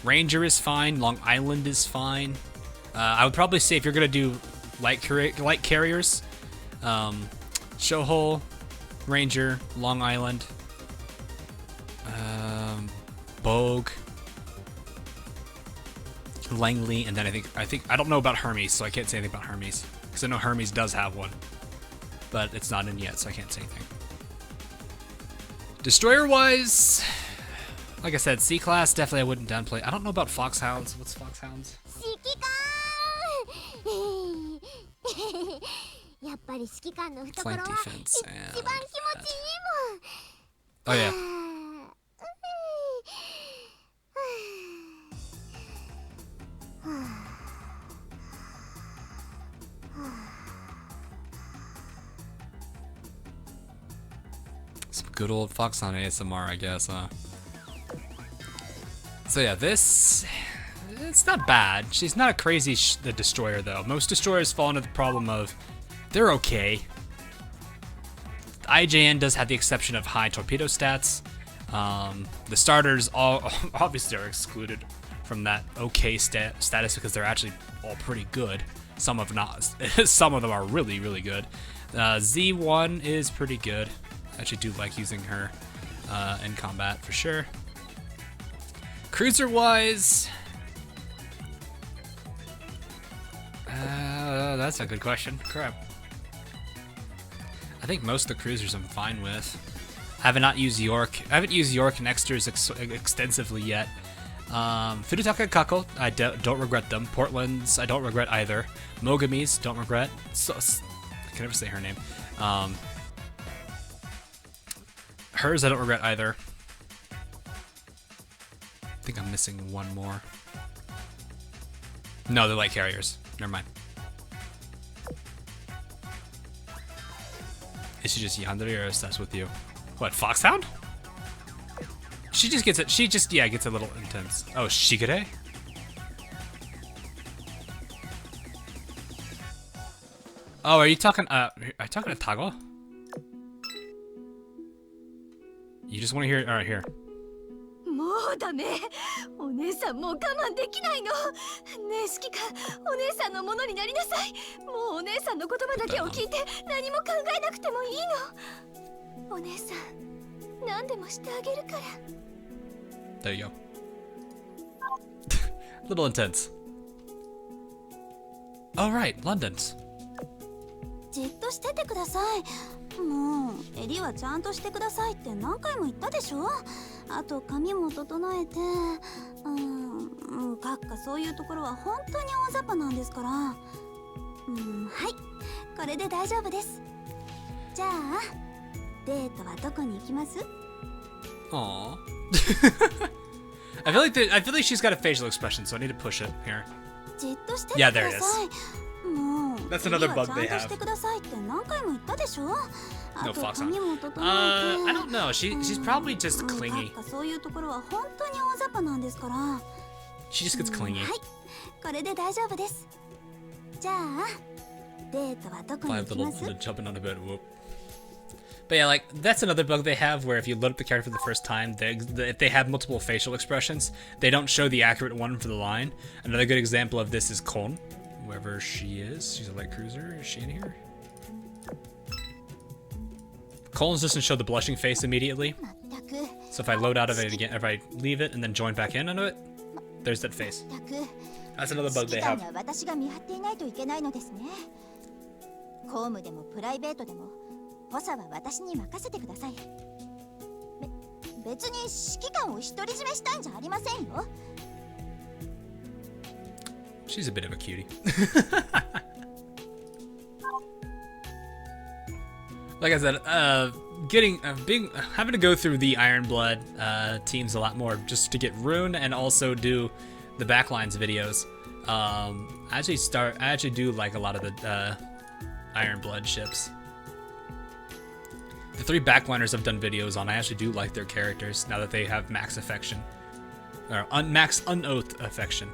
Ranger is fine. Long Island is fine. I would probably say if you're gonna do light carriers, Shoho, Ranger, Long Island, Bogue, Langley, and then I don't know about Hermes, so I can't say anything about Hermes because I know Hermes does have one, but it's not in yet, so I can't say anything. Destroyer-wise, like I said, C class definitely I wouldn't downplay. I don't know about Foxhounds. What's Foxhounds? Flank defense and oh yeah. Some good old Foxhound ASMR, I guess, huh? So yeah, it's not bad. She's not a crazy the destroyer though. Most destroyers fall into the problem of they're okay. IJN does have the exception of high torpedo stats. The starters all obviously are excluded from that okay status because they're actually all pretty good. Some of them are really, really good. Z1 is pretty good. I actually do like using her in combat for sure. Cruiser-wise, that's a good question. Crap. I think most of the cruisers I'm fine with. I haven't used York and Exters extensively yet. Fudutaka and Kako, I don't regret them. Portland's, I don't regret either. Mogami's, don't regret. I can never say her name. Hers, I don't regret either. I think I'm missing one more. No, they're light carriers. Never mind. Is she just Yandere or is that with you? What, Foxhound? She just gets it. She just gets a little intense. Oh, Shigure? Oh, are you talking to Tago? You just want to hear it? Alright, here. もうダメお姉さんもう我慢できないのねえ指揮官お姉さんのものになりなさいもうお姉さんの言葉だけを聞いて何も考えなくてもいいのお姉さん何でもしてあげるから There you go. A little intense. Alright, London's. じっとしててください。もう襟はちゃんとしてくださいって何回も言ったでしょ。あと髪も整えて、閣下そういうところは本当に大雑把なんですから。はい、これで大丈夫です。じゃあデートはどこに行きます？ Aww. I feel like she's got a facial expression, so I need to push it here. じっとしてて Yeah, くだ there さい。 it is. もう That's another bug ちゃ they んと have. してくださいって何回も言ったでしょ。あ No と fox 髪 on. も整えて。I don't know. She's probably just clingy. 閣下そういうところは本当に大雑把なんですから。 She just gets clingy. はい、これで大丈夫です。じゃあデートはどこに行 Five き little ます？ jumping on a bed. Whoop. But yeah, like that's another bug they have where if you load up the character for the first time, if they have multiple facial expressions, they don't show the accurate one for the line. Another good example of this is Kon, whoever she is. She's a light cruiser. Is she in here? Collins doesn't show the blushing face immediately. So if I load out of it again, if I leave it and then join back in onto it, there's that face. That's another bug they have. 私が見張っていないといけないのですね。公務でもプライベートでも補佐は私に任せてください。別に指揮官を独り占めしたいんじゃありませんよ。 She's a bit of a cutie. Like I said, having to go through the Ironblood teams a lot more just to get Rune and also do the Backlines videos. I actually do like a lot of the Ironblood ships. The 3 Backliners I've done videos on, I actually do like their characters now that they have max affection. Or max unoath affection.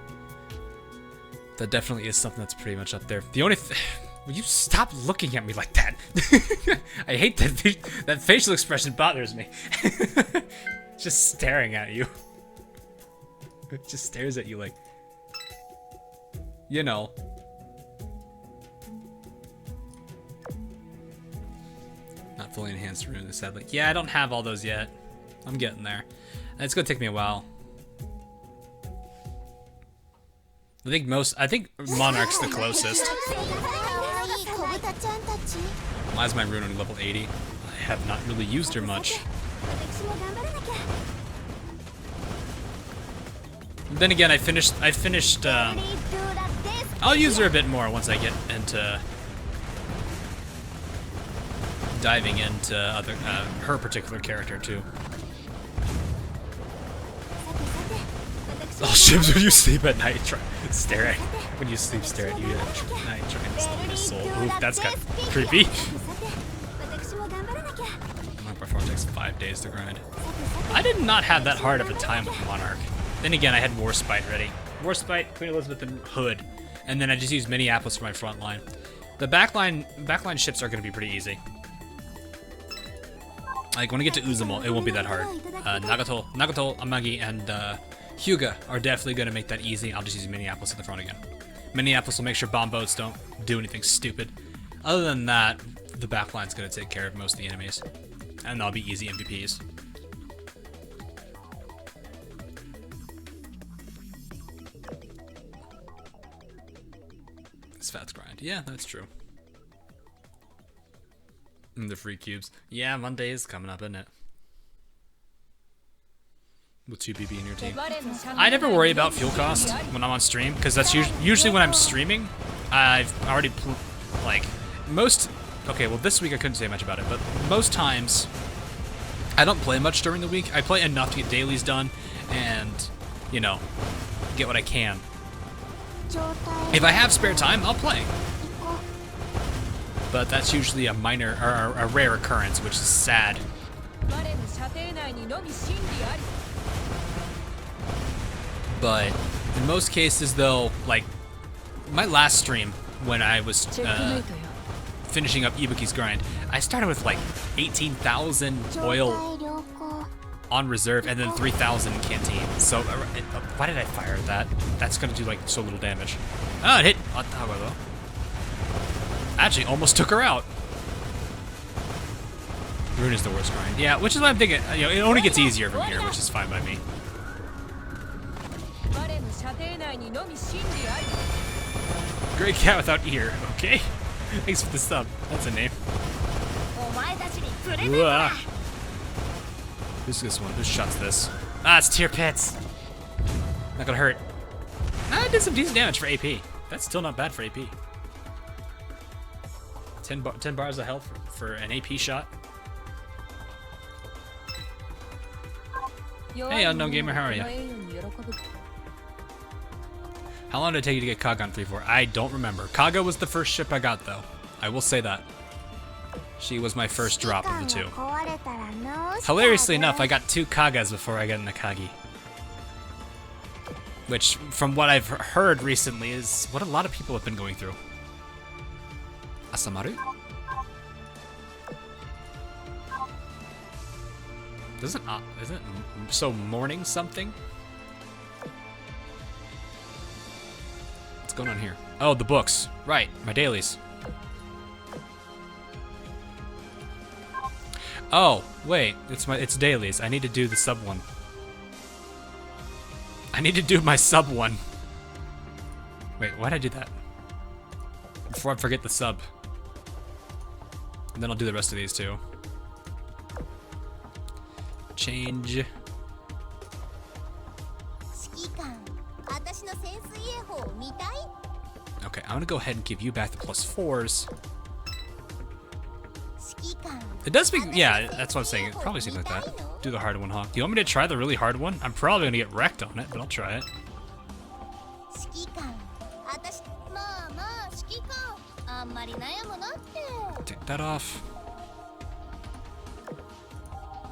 That definitely is something that's pretty much up there. The only will you stop looking at me like that? I hate that facial expression bothers me. Just staring at you. It just stares at you like, you know. Not fully enhanced rune, sadly. Yeah, I don't have all those yet. I'm getting there. It's gonna take me a while. I think Monarch's the closest. Why is my rune on level 80? I have not really used her much. Then again, I finished, I'll use her a bit more once I get into diving into her particular character too. Oh, Shims, when you sleep at night, stare at when you sleep, stare at you at night, try and steal your soul. Ooh, that's kind of creepy. Monarch by 4 takes 5 days to grind. I did not have that hard of a time with Monarch. Then again, I had Warspite ready. Warspite, Queen Elizabeth, and Hood. And then I just used mini apples for my front line. The backline ships are going to be pretty easy. Like, when I get to Uzumo, it won't be that hard. Nagato, Amagi, and Hyuga are definitely going to make that easy. I'll just use mini apples at the front again. Mini apples will make sure bomb boats don't do anything stupid. Other than that, the backline's going to take care of most of the enemies. And they'll be easy MVPs. It's Fat's grind. Yeah, that's true. And the free cubes. Yeah, Monday is coming up, isn't it? With 2 BB in your team. I never worry about fuel cost when I'm on stream, because that's usually when I'm streaming. I've already, okay, well this week I couldn't say much about it, but most times, I don't play much during the week. I play enough to get dailies done, and, you know, get what I can. If I have spare time, I'll play. But that's usually a minor, or a rare occurrence, which is sad. But in most cases, though, like my last stream when I was finishing up Ibuki's grind, I started with like 18,000 oil on reserve and then 3,000 in canteen. So why did I fire that? That's gonna do like so little damage. Oh, it hit Ottawa though. Actually, almost took her out. Rune is the worst grind. Yeah, which is why I'm thinking, you know, it only gets easier from here, which is fine by me. Great cat without ear, okay? Thanks for the sub. That's a name. お前たちにプレゼントだ。 Who's this one? Who shots this? Ah, it's tier pits. Not gonna hurt. Ah, it did some decent damage for AP. That's still not bad for AP. 10 bars of health for an AP shot. Hey, unknown gamer, how are you? How long did it take you to get Kaga on 3-4? I don't remember. Kaga was the first ship I got, though. I will say that. She was my first drop of the two. Hilariously enough, I got 2 Kagas before I got an Akagi. Which, from what I've heard recently, is what a lot of people have been going through. Asamaru? Isn't so morning something? What's going on here? Oh, the books. Right, my dailies. Oh, wait, it's dailies. I need to do the sub one. I need to do my sub one. Wait, why'd I do that? Before I forget the sub. And then I'll do the rest of these too. Change. Okay, I'm gonna go ahead and give you back the +4s. It does speak, yeah, that's what I'm saying. It probably seems like that. Do the hard one, huh? Do you want me to try the really hard one? I'm probably gonna get wrecked on it, but I'll try it. Take that off.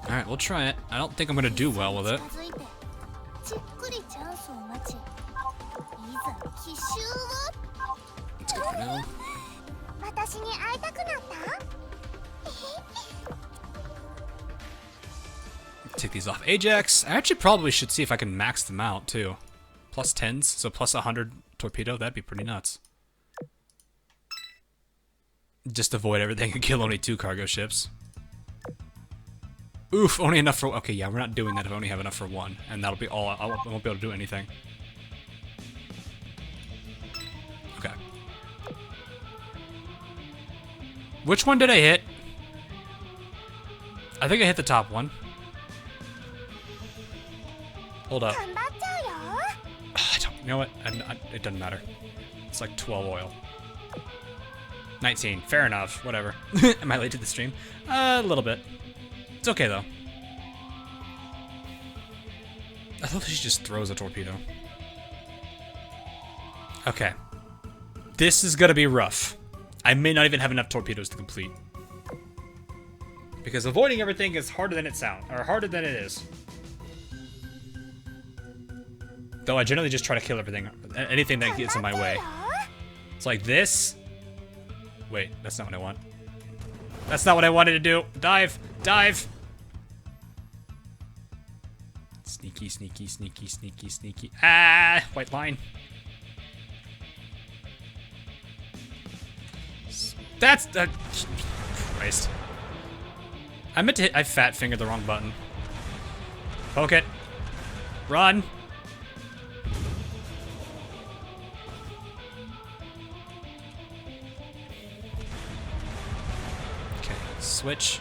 Alright, we'll try it. I don't think I'm gonna do well with it. It's good for now. Take these off Ajax. I actually probably should see if I can max them out too. +10s, so +100 torpedo, that'd be pretty nuts. Just avoid everything and kill only 2 cargo ships. Oof, only enough for, okay, yeah, we're not doing that if I only have enough for 1. And that'll be all, I won't be able to do anything. Okay. Which one did I hit? I think I hit the top one. Hold up. I don't, you know what? It doesn't matter. It's like 12 oil. 19. Fair enough. Whatever. Am I late to the stream? A little bit. It's okay though. I love that she just throws a torpedo. Okay. This is gonna be rough. I may not even have enough torpedoes to complete. Because avoiding everything is harder than it sounds, or harder than it is. Though I generally just try to kill everything, anything that gets in my way. It's like this. Wait, that's not what I want. That's not what I wanted to do. Dive, dive. Sneaky, sneaky, sneaky, sneaky, sneaky. Ah, white line. That's Christ. I meant to hit. I fat fingered the wrong button. Poke it. Run. Okay, switch.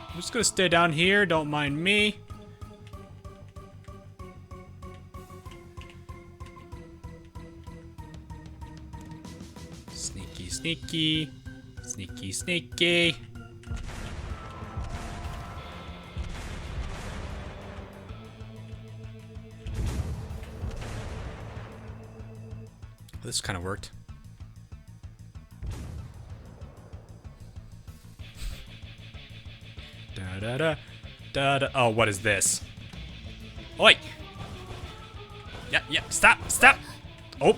I'm just gonna stay down here, don't mind me. Sneaky, sneaky. Sneaky, sneaky. This kind of worked. Da da da da da. Oh, what is this? Oi! Yeah, yeah. Stop, stop. Oh,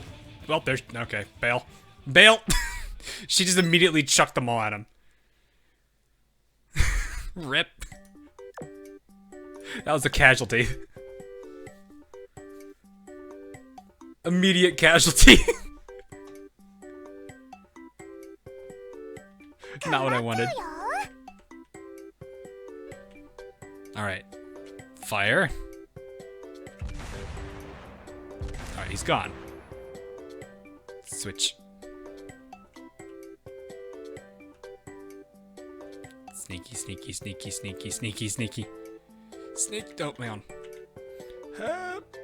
well, there's okay. Bail, bail. She just immediately chucked them all at him. Rip. That was a casualty. Immediate casualty. Not what I wanted. Alright. Fire. Alright, he's gone. Switch. Sneaky, sneaky, sneaky, sneaky, sneaky, sneaky. Sneak. Oh, hang on. Help.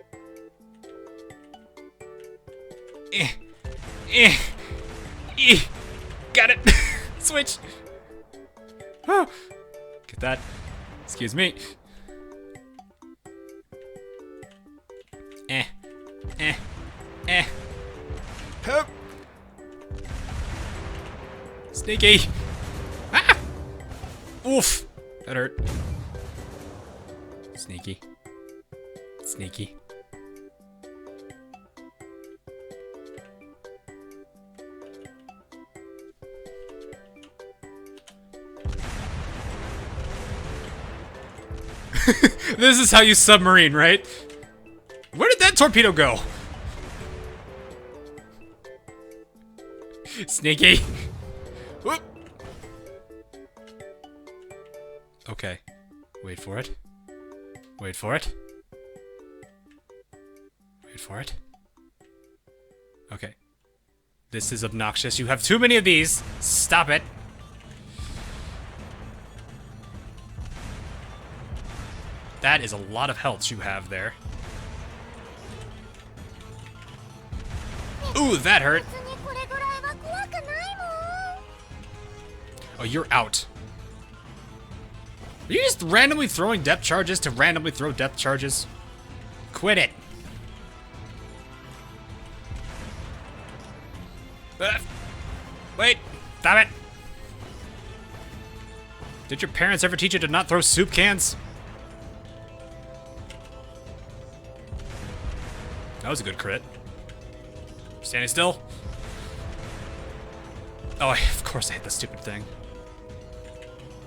Got it. Switch. Oh. Get that. Excuse me. Help. Sneaky. Ah! Oof. That hurt. Sneaky. Sneaky. This is how you submarine, right? Where did that torpedo go? Sneaky. Whoop. Okay. Wait for it. Wait for it. Wait for it. Okay. This is obnoxious. You have too many of these. Stop it. That is a lot of health you have there. Ooh, that hurt. Oh, you're out. Are you just randomly throwing depth charges to randomly throw depth charges? Quit it. Wait, stop it. Did your parents ever teach you to not throw soup cans? That was a good crit. Standing still. Oh, of course I hit the stupid thing.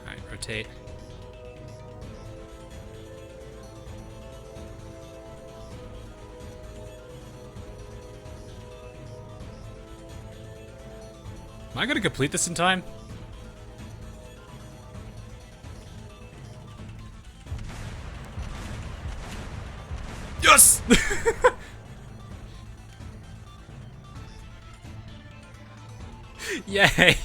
Alright, rotate. Am I gonna complete this in time? Yes! Yay!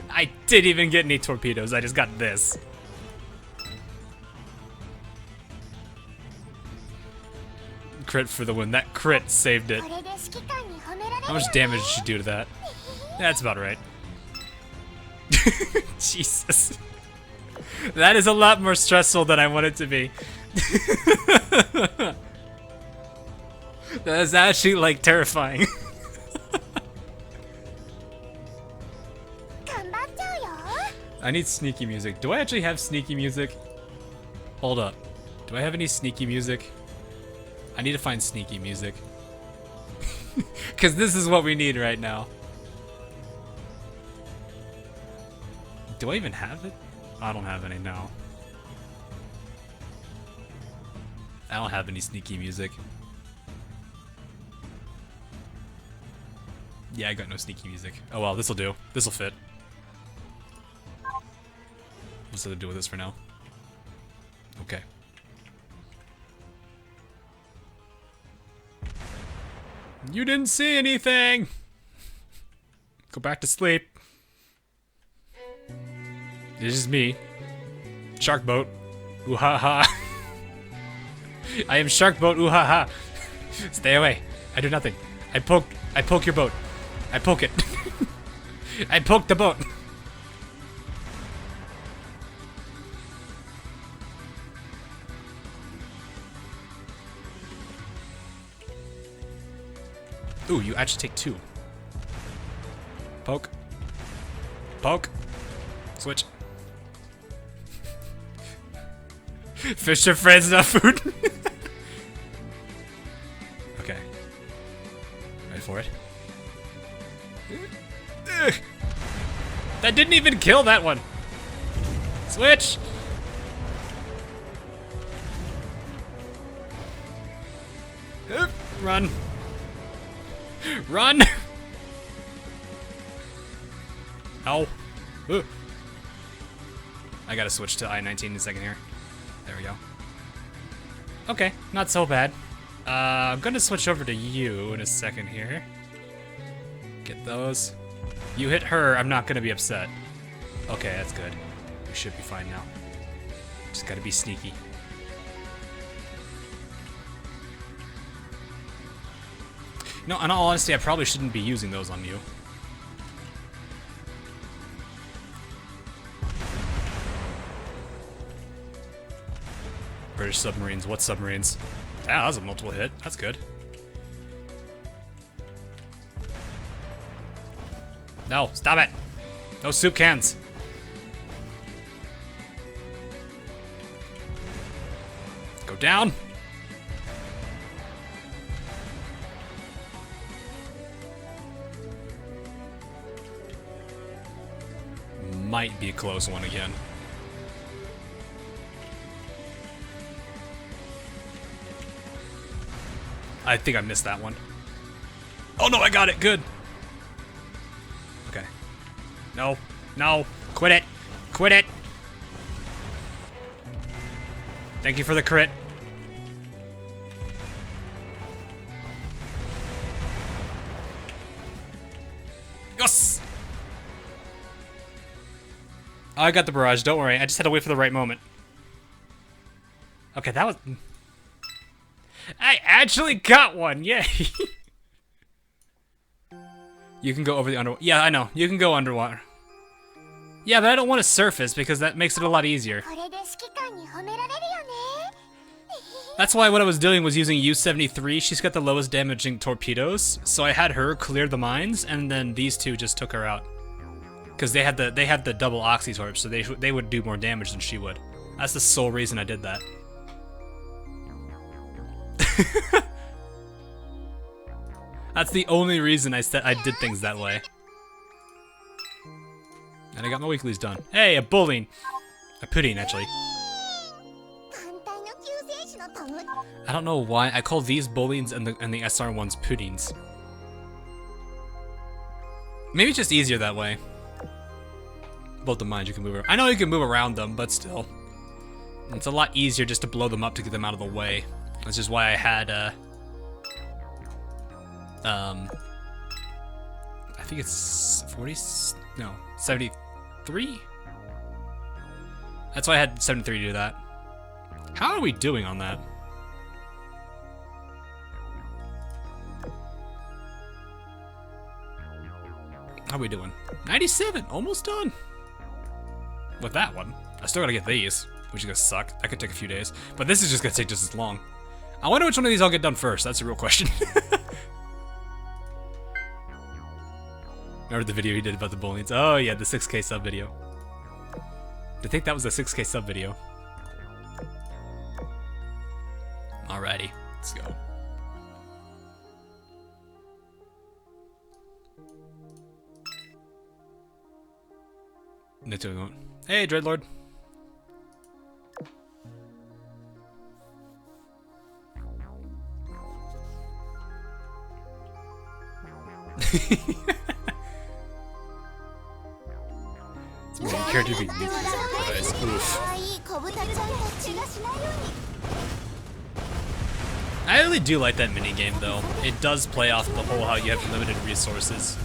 I didn't even get any torpedoes, I just got this. Crit for the win. That crit saved it. How much damage did you do to that? That's about right. Jesus. That is a lot more stressful than I want it to be. That is actually, like, terrifying. I need sneaky music. Do I actually have sneaky music? Hold up. Do I have any sneaky music? I need to find sneaky music. Because this is what we need right now. Do I even have it? I don't have any now. I don't have any sneaky music. Yeah, I got no sneaky music. Oh well, this'll do. This'll fit. What's to do with this for now? Okay. You didn't see anything! Go back to sleep. This is me. Shark boat. Ooh ha ha. I am shark boat. Ooh ha ha. Stay away. I do nothing. I poke your boat. I poke it. I poke the boat. Ooh, you actually take two. Poke. Poke. Switch. Fish are friends, not food. Okay. Ready for it? That didn't even kill that one. Switch. Run. Run. Ow. Ooh. I gotta switch to I-19 in a second here. There we go. Okay, not so bad. I'm gonna switch over to you in a second here. Get those. You hit her, I'm not gonna be upset. Okay, that's good. We should be fine now. Just gotta be sneaky. No, in all honesty, I probably shouldn't be using those on you. British submarines. What submarines? Ah, that was a multiple hit. That's good. No, stop it! No soup cans! Go down! Might be a close one again. I think I missed that one. Oh no, I got it. Good. Okay. No. No. Quit it. Quit it. Thank you for the crit. Yes! I got the barrage. Don't worry. I just had to wait for the right moment. Okay, that was... I actually got one! Yay! You can go over the underwater. Yeah, I know. You can go underwater. Yeah, but I don't want to surface because that makes it a lot easier. That's why what I was doing was using U-73. She's got the lowest damaging torpedoes, so I had her clear the mines, and then these two just took her out. Because they had the double oxytorp, so they would do more damage than she would. That's the sole reason I did that. That's the only reason I did things that way. And I got my weeklies done. Hey, a bowling. A pudding, actually. I don't know why I call these bowlings and the SR ones puddings. Maybe it's just easier that way. Both the mines you can move around. I know you can move around them, but still. It's a lot easier just to blow them up to get them out of the way. That's just why I had, I think it's 40, no, 73? That's why I had 73 to do that. How are we doing on that? How are we doing? 97, almost done. With that one. I still gotta get these, which is gonna suck. That could take a few days. But this is just gonna take just as long. I wonder which one of these I'll get done first. That's a real question. Remember the video he did about the bowlings? Oh yeah, the 6K sub video. I think that was a 6K sub video. Alrighty, let's go. Hey, Dreadlord. It's more character being used as a surprise. Oof. I really do like that minigame though. It does play off the whole how you have limited resources.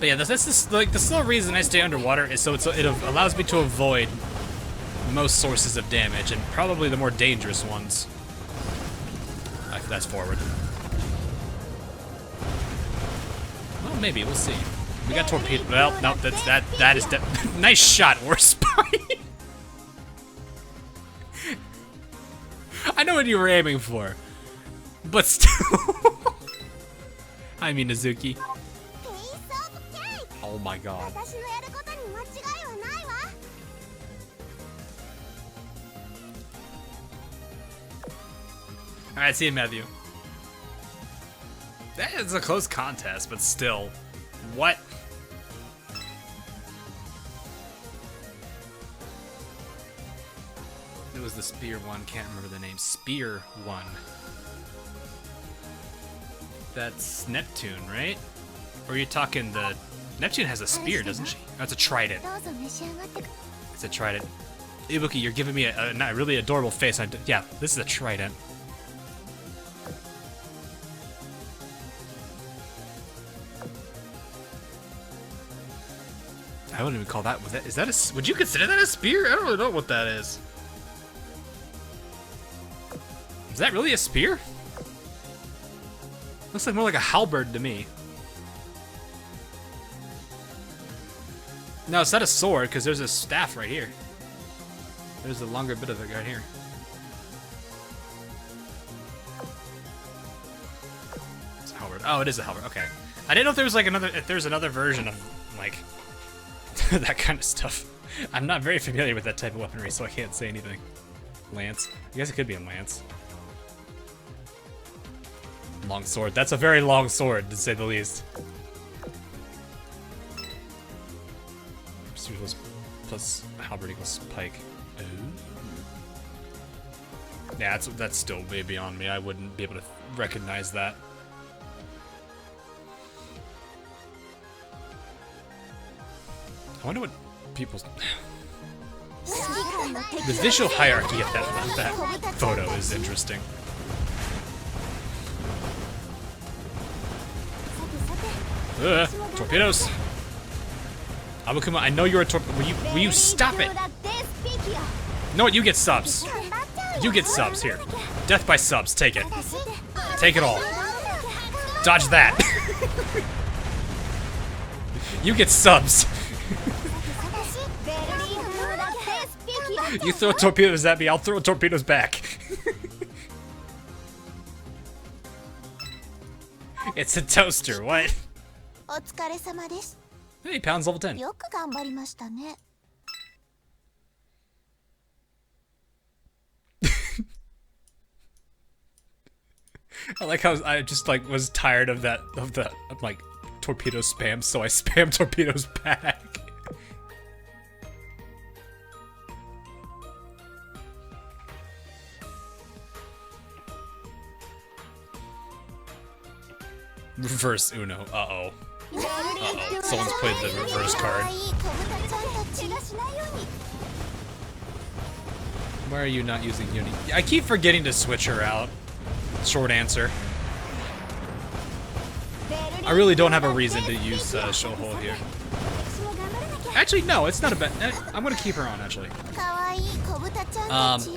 But yeah, this is like the sole reason I stay underwater is so it allows me to avoid most sources of damage and probably the more dangerous ones. That's forward. Well, maybe we'll see. We got torpedo. Well, no, that is nice shot, or spy. I know what you were aiming for, but still. I mean, Nazuki. Oh my god. Alright, see you, Matthew. That is a close contest, but still. What? It was the Spear one, can't remember the name. Spear one. That's Neptune, right? Or are you talking the... Neptune has a spear, doesn't she? That's a trident. どうぞ召し上がってく It's a trident. Ibuki, you're giving me a really adorable face. Yeah, this is a trident. I wouldn't even call that. Is that a? Would you consider that a spear? I don't really know what that is. Is that really a spear? Looks like more like a halberd to me. No, it's not a sword because there's a staff right here. There's a longer bit of it right here. It's a halberd. Oh, it is a halberd. Okay. I didn't know if there was like another version of like that kind of stuff. I'm not very familiar with that type of weaponry, so I can't say anything. Lance. I guess it could be a lance. Long sword. That's a very long sword, to say the least. Plus halberd equals pike. Ooh. Yeah, that's still way beyond me. I wouldn't be able to recognize that. I wonder what people's... The visual hierarchy of that photo is interesting. Torpedoes! Abukuma, I know you're a torpedo. Will you stop it? No, you get subs. You get subs here. Death by subs. Take it. Take it all. Dodge that. You get subs. You throw torpedoes at me, I'll throw torpedoes back. It's a toaster. What? お疲れ様です Hey, pounds level 10. よく頑張りましたね I like how I just like was tired of that of like torpedo spam, so I spam torpedoes back. Reverse Uno. Uh-oh. Uh-oh. Someone's played the reverse card. Why are you not using Uni? I keep forgetting to switch her out. Short answer. I really don't have a reason to use Shohol here. Actually, no, it's not a bad... I'm gonna keep her on, actually.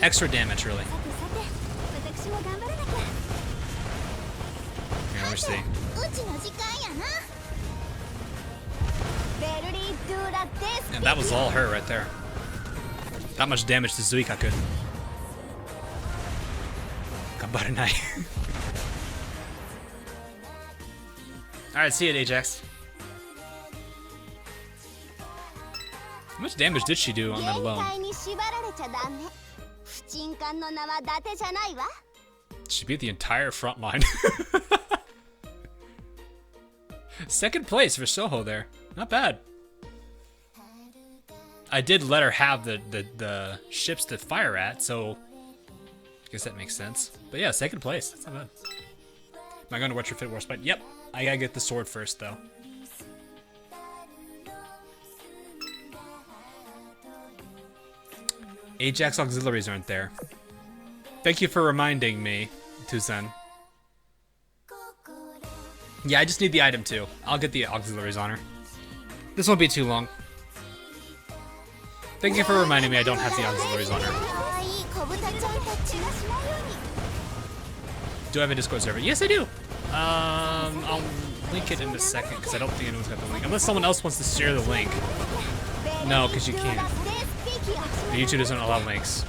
Extra damage, really. Here, let me see. And that was all her right there. That much damage to Zuikaku. Gambarenai. Alright, see it, Ajax. How much damage did she do on that alone? She beat the entire front line. Second place for Soho there. Not bad. I did let her have the ships to fire at, so I guess that makes sense. But yeah, second place. That's not bad. Am I going to Retrofit Warspite? Yep. I gotta get the sword first, though. Ajax auxiliaries aren't there. Thank you for reminding me, Tusen. Yeah, I just need the item too. I'll get the auxiliaries on her. This won't be too long. Thank you for reminding me I don't have the auxiliaries on her. Do I have a Discord server? Yes, I do! I'll link it in a second, because I don't think anyone's got the link. Unless someone else wants to share the link. No, because you can't. YouTube doesn't allow links.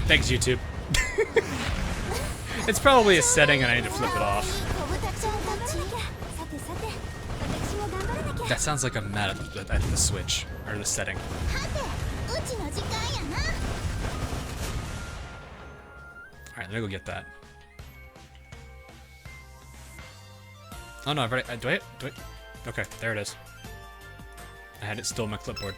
Thanks, YouTube. It's probably a setting and I need to flip it off. That sounds like a meta at the Switch, or the setting. Alright, let me go get that. Oh no, I've already... do I? Okay, there it is. I had it still in my clipboard.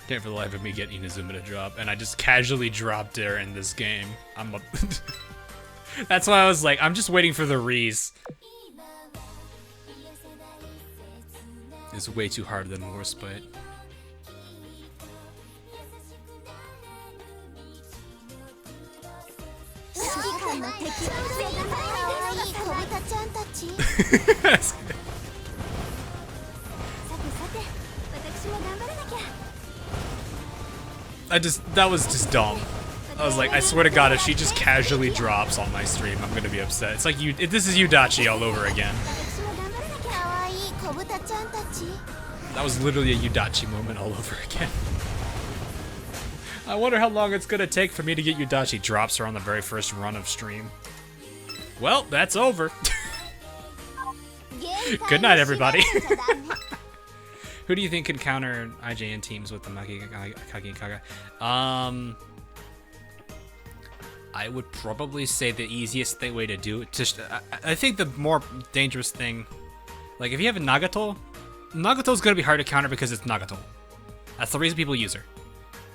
Can't for the life of me get Inazuma to drop, and I just casually dropped her in this game. That's why I was like, I'm just waiting for the Reese. It's way too hard than Warspite. の敵は可愛い小豚ちゃんたち。さてさて、私も頑張らなきゃ。That was just dumb. I was like, I swear to God, if she just casually drops on my stream, I'm gonna be upset. It's like this is Yudachi all over again. That was literally a Yudachi moment all over again. I wonder how long it's gonna take for me to get Yudachi drops her on the very first run of stream. Well, that's over. Good night, everybody. Who do you think can counter IJN teams with the Maki Kagi Kaga? I would probably say the easiest way to do it. Just, I think the more dangerous thing, like if you have a Nagato's gonna be hard to counter because it's Nagato. That's the reason people use her.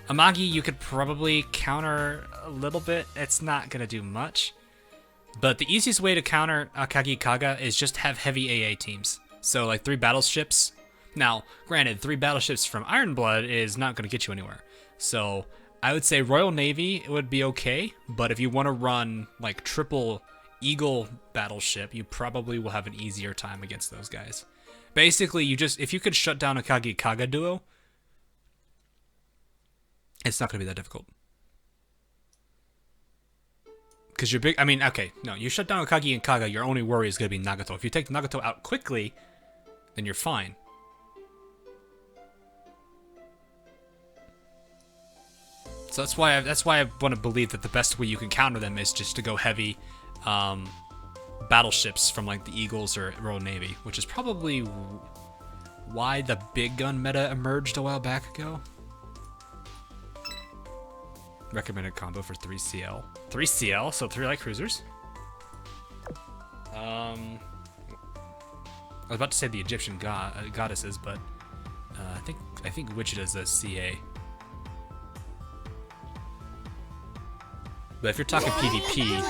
Amagi, you could probably counter a little bit. It's not gonna do much. But the easiest way to counter Kagi Kaga is just have heavy AA teams. So like 3 battleships. Now, granted, 3 battleships from Ironblood is not gonna get you anywhere. So I would say Royal Navy would be okay, but if you want to run like triple Eagle battleship, you probably will have an easier time against those guys. Basically, if you could shut down a Kagi Kaga duo, it's not going to be that difficult. Because you're big, you shut down a Kagi and Kaga, your only worry is going to be Nagato. If you take Nagato out quickly, then you're fine. So that's why I want to believe that the best way you can counter them is just to go heavy battleships from like the Eagles or Royal Navy, which is probably why the big gun meta emerged a while back ago. Recommended combo for 3CL. 3CL, so 3 light cruisers. I was about to say the Egyptian goddesses, but I think Wichita's a CA. But if you're talking PvP,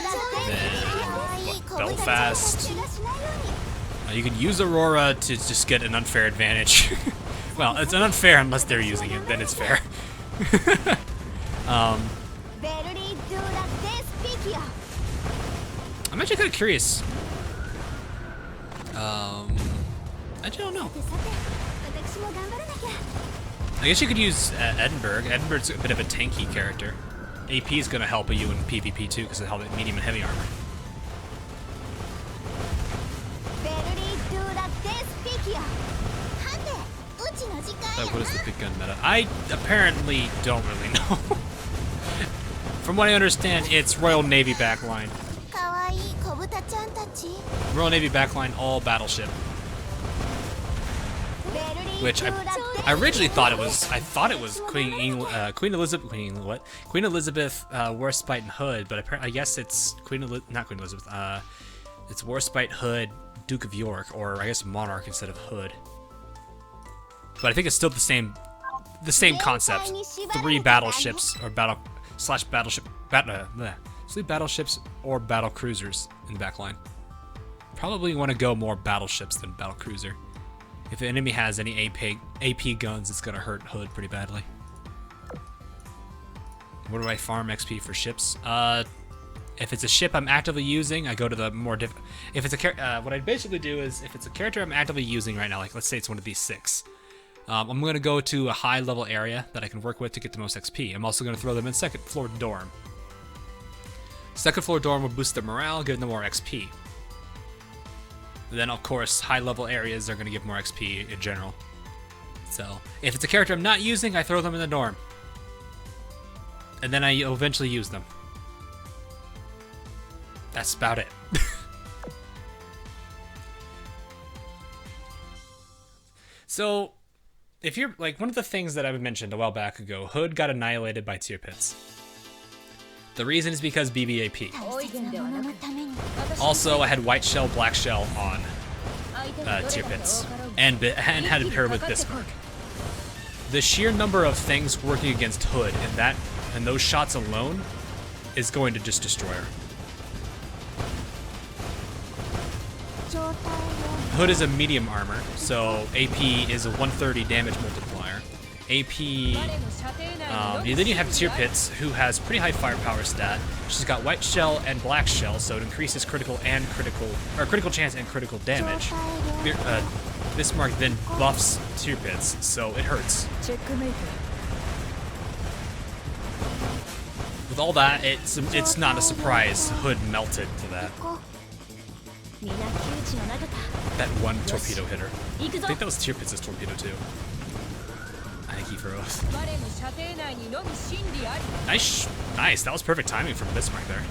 then Belfast. You can use Aurora to just get an unfair advantage. Well, it's unfair unless they're using it, then it's fair. I'm actually kind of curious. I don't know. I guess you could use Edinburgh. Edinburgh's a bit of a tanky character. AP is going to help you in PvP too because of how medium and heavy armor. What is the big gun meta? I apparently don't really know. From what I understand, it's Royal Navy backline. Royal Navy backline, all battleship. Which I originally thought it was. I thought it was Queen Elizabeth, Warspite and Hood, but apparently I guess it's not Queen Elizabeth. It's Warspite, Hood, Duke of York, or I guess Monarch instead of Hood. But I think it's still the same concept. 3 battleships or battleship, 3 battleships or battle cruisers in the backline. Probably want to go more battleships than battle cruiser. If the enemy has any AP guns, it's gonna hurt Hood pretty badly. Where do I farm XP for ships? If it's a ship I'm actively using, I go to the more if it's a what I basically do is if it's a character I'm actively using right now, like let's say it's one of these 6, I'm gonna go to a high level area that I can work with to get the most XP. I'm also gonna throw them in 2nd floor dorm. 2nd floor dorm will boost their morale, give them more XP. Then, of course, high-level areas are going to give more XP in general. So, if it's a character I'm not using, I throw them in the dorm. And then I eventually use them. That's about it. So, if you're, like, one of the things that I mentioned a while back ago, Hood got annihilated by tier pits. The reason is because BBAP. Also, I had white shell, black shell on tier pits, and had it paired with Bismarck. the sheer number of things working against Hood and those shots alone is going to just destroy her. Hood is a medium armor, so AP is a 130 damage multiplier. AP, then you have Tear Pits, who has pretty high firepower stat. She's got white shell and black shell, so it increases critical chance and critical damage. Bismarck then buffs Tear Pits, so it hurts. With all that, it's not a surprise Hood melted to that. That one torpedo hit her. I think that was Tear Pits' torpedo too. I think he froze. Nice. That was perfect timing from Bismarck there.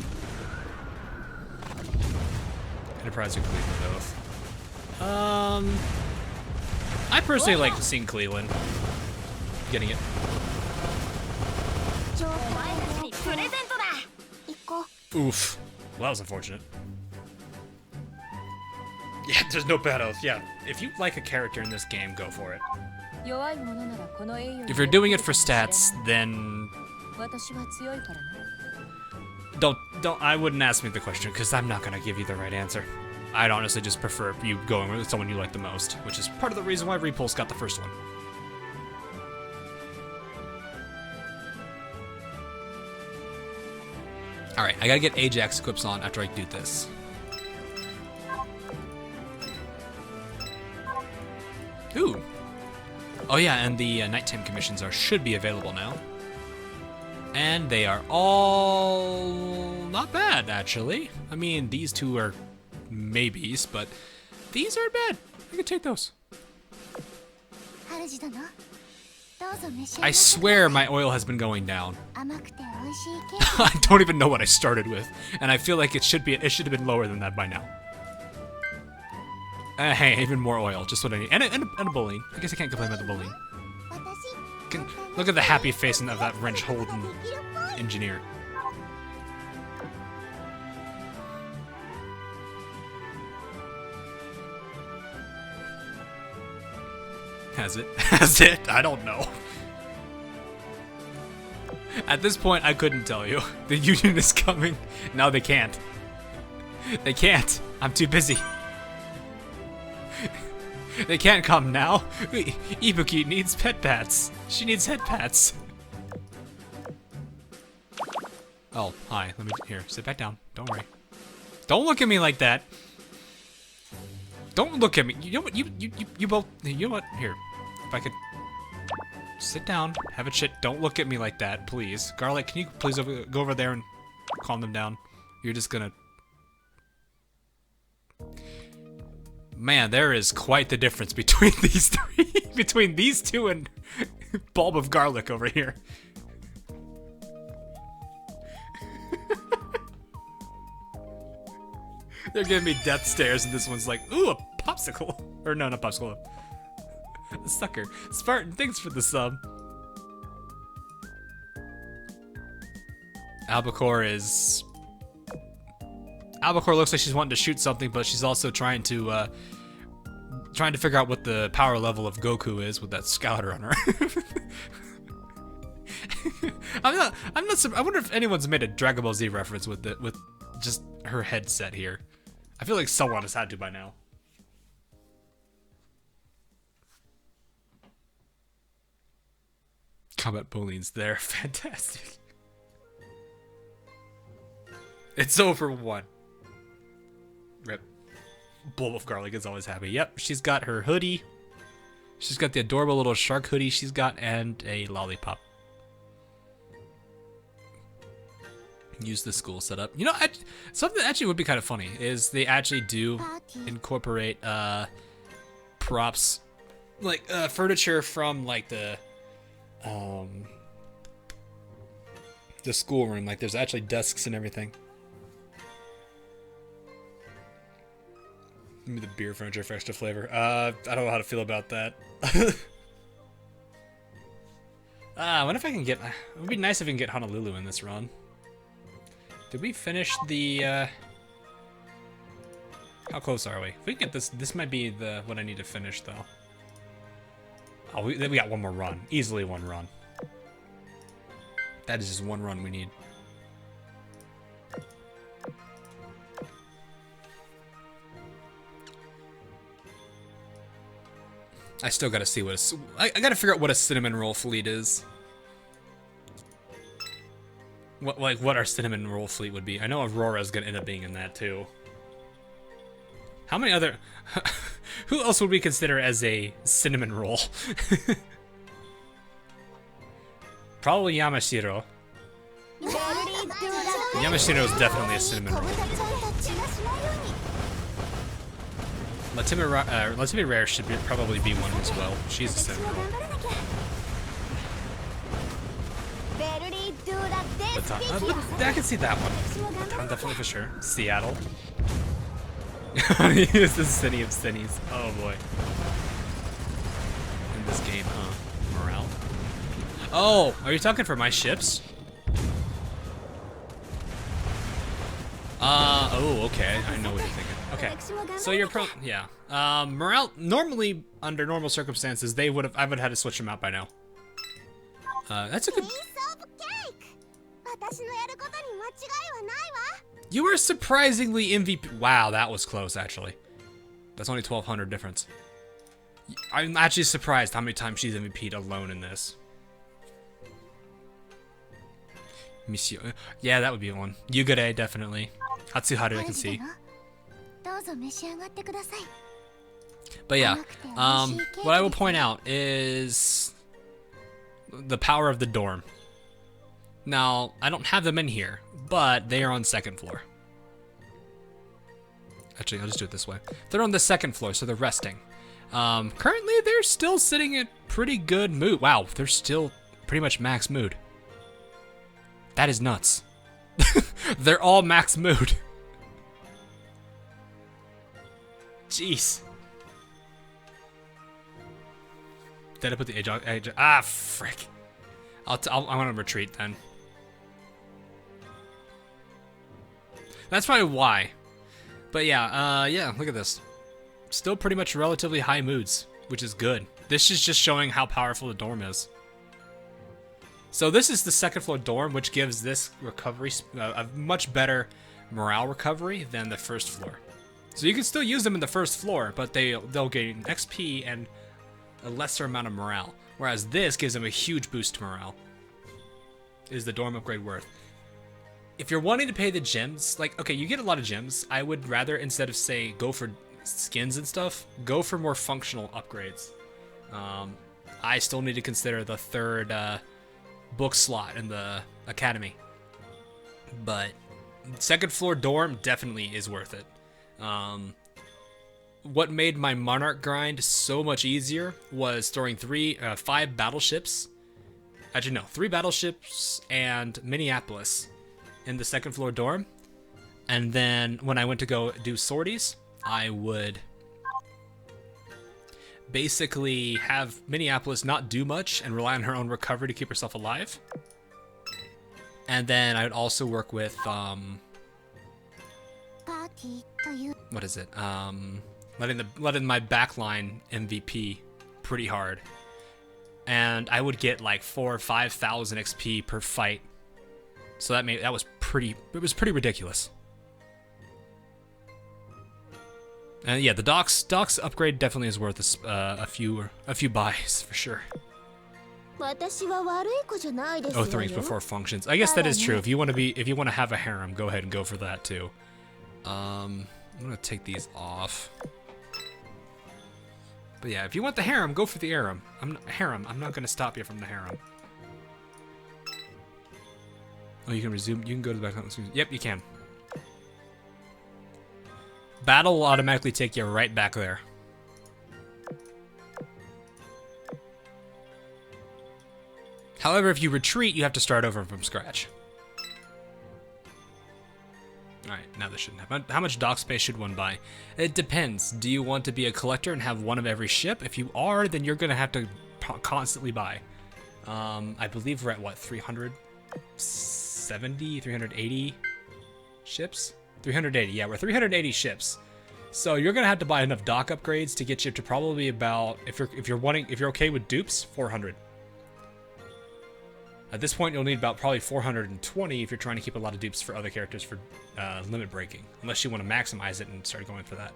Enterprise or Cleveland both. I personally like seeing Cleveland getting it. Oof. Well, that was unfortunate. Yeah, there's no battles. Yeah, if you like a character in this game, go for it. If you're doing it for stats, then don't. I wouldn't ask me the question because I'm not gonna give you the right answer. I'd honestly just prefer you going with someone you like the most, which is part of the reason why Repulse got the first one. All right, I gotta get Ajax equips on after I do this. Ooh. Oh yeah, and the nighttime commissions should be available now. And they are all not bad, actually. I mean, these two are maybes, but these aren't bad. I can take those. I swear my oil has been going down. I don't even know what I started with, and I feel like it should have been lower than that by now. Hey, even more oil, just what I need. And a bowling. I guess I can't complain about the bowling. Look at the happy face of that wrench holding engineer. Has it? Has it? I don't know. At this point, I couldn't tell you. The Union is coming. No, they can't. They can't. I'm too busy. They can't come now. Ibuki needs pet pats. She needs head pats. Oh, hi. Let me here. Sit back down. Don't worry. Don't look at me like that. Don't look at me. You know what? You both. You know what? Here, if I could sit down, have a chit. Don't look at me like that, please. Garlic, can you please go over there and calm them down? You're just gonna. Man, there is quite the difference between these three. Between these two and bulb of garlic over here. They're giving me death stares, and this one's like, ooh, a popsicle. Or no, not popsicle. A sucker. Spartan, thanks for the sub. Albacore looks like she's wanting to shoot something, but she's also trying to figure out what the power level of Goku is with that scouter on her. I wonder if anyone's made a Dragon Ball Z reference with just her headset here. I feel like someone has had to by now. Combat Bowling's there. Fantastic. It's over one. Rip. Bulb of Garlic is always happy. Yep, she's got her hoodie. She's got the adorable little shark hoodie she's got, and a lollipop. Use the school setup. You know, something that actually would be kind of funny is they actually do incorporate props, like furniture from like the schoolroom. Like there's actually desks and everything. Give me the beer furniture for extra flavor. I don't know how to feel about that. I wonder if I can get. It would be nice if we can get Honolulu in this run. Did we finish the, how close are we? If we get this might be what I need to finish, though. Oh, we got one more run. Easily one run. That is just one run we need. I still gotta see what I gotta figure out what a cinnamon roll fleet is. What our cinnamon roll fleet would be. I know Aurora's gonna end up being in that too. How many other... Who else would we consider as a cinnamon roll? Probably Yamashiro. Yamashiro is definitely a cinnamon roll. Latimi Rare should probably be one as well. She's a cinnamon roll. But I can see that one. Baton definitely for sure. Seattle. Here's the city of Cinnies. Oh boy. In this game, huh? Morale. Oh, are you talking for my ships? Oh, okay. I know what you're thinking. Okay. So you're yeah. Morale, normally, under normal circumstances, I would have had to switch them out by now. That's a good... You were surprisingly MVP. Wow, that was close, actually. That's only 1,200 difference. I'm actually surprised how many times she's MVP'd alone in this. Monsieur. Yeah, that would be one. Yugure, definitely. Hatsuharu, I can see. But yeah, what I will point out is the power of the dorm. Now, I don't have them in here, but they are on second floor. Actually, I'll just do it this way. They're on the second floor, so they're resting. Currently, they're still sitting at pretty good mood. Wow, they're still pretty much max mood. That is nuts. They're all max mood. Jeez. Did I put the age? Ah, frick. I'm gonna retreat then. That's probably why. But yeah, yeah, look at this. Still pretty much relatively high moods, which is good. This is just showing how powerful the dorm is. So this is the second floor dorm, which gives this recovery a much better morale recovery than the first floor. So you can still use them in the first floor, but they'll gain XP and a lesser amount of morale. Whereas this gives them a huge boost to morale. Is the dorm upgrade worth? If you're wanting to pay the gems, like, okay, you get a lot of gems. I would rather, instead of, say, go for skins and stuff, go for more functional upgrades. I still need to consider the third book slot in the academy. But second floor dorm definitely is worth it. What made my Monarch grind so much easier was throwing 5 battleships. Actually, no, 3 battleships and Minneapolis in the second floor dorm. And then when I went to go do sorties, I would basically have Minneapolis not do much and rely on her own recovery to keep herself alive. And then I would also work with, what is it? Letting my backline MVP pretty hard. And I would get like 4,000 or 5,000 XP per fight. So that was pretty ridiculous. And yeah, the docks upgrade definitely is worth a few buys for sure. Oh, 3 before functions. I guess that is true. If you want to have a harem, go ahead and go for that too. I'm gonna take these off. But yeah, if you want the harem, go for the harem. I'm not gonna stop you from the harem. Oh, you can resume. You can go to the back. Yep, you can. Battle will automatically take you right back there. However, if you retreat, you have to start over from scratch. Alright, now this shouldn't happen. How much dock space should one buy? It depends. Do you want to be a collector and have one of every ship? If you are, then you're going to have to constantly buy. I believe we're at, what, 370, 380 ships? 380, yeah, we're 380 ships. So you're gonna have to buy enough dock upgrades to get you to probably about, if you're okay with dupes, 400. At this point, you'll need about probably 420 if you're trying to keep a lot of dupes for other characters for limit breaking, unless you want to maximize it and start going for that.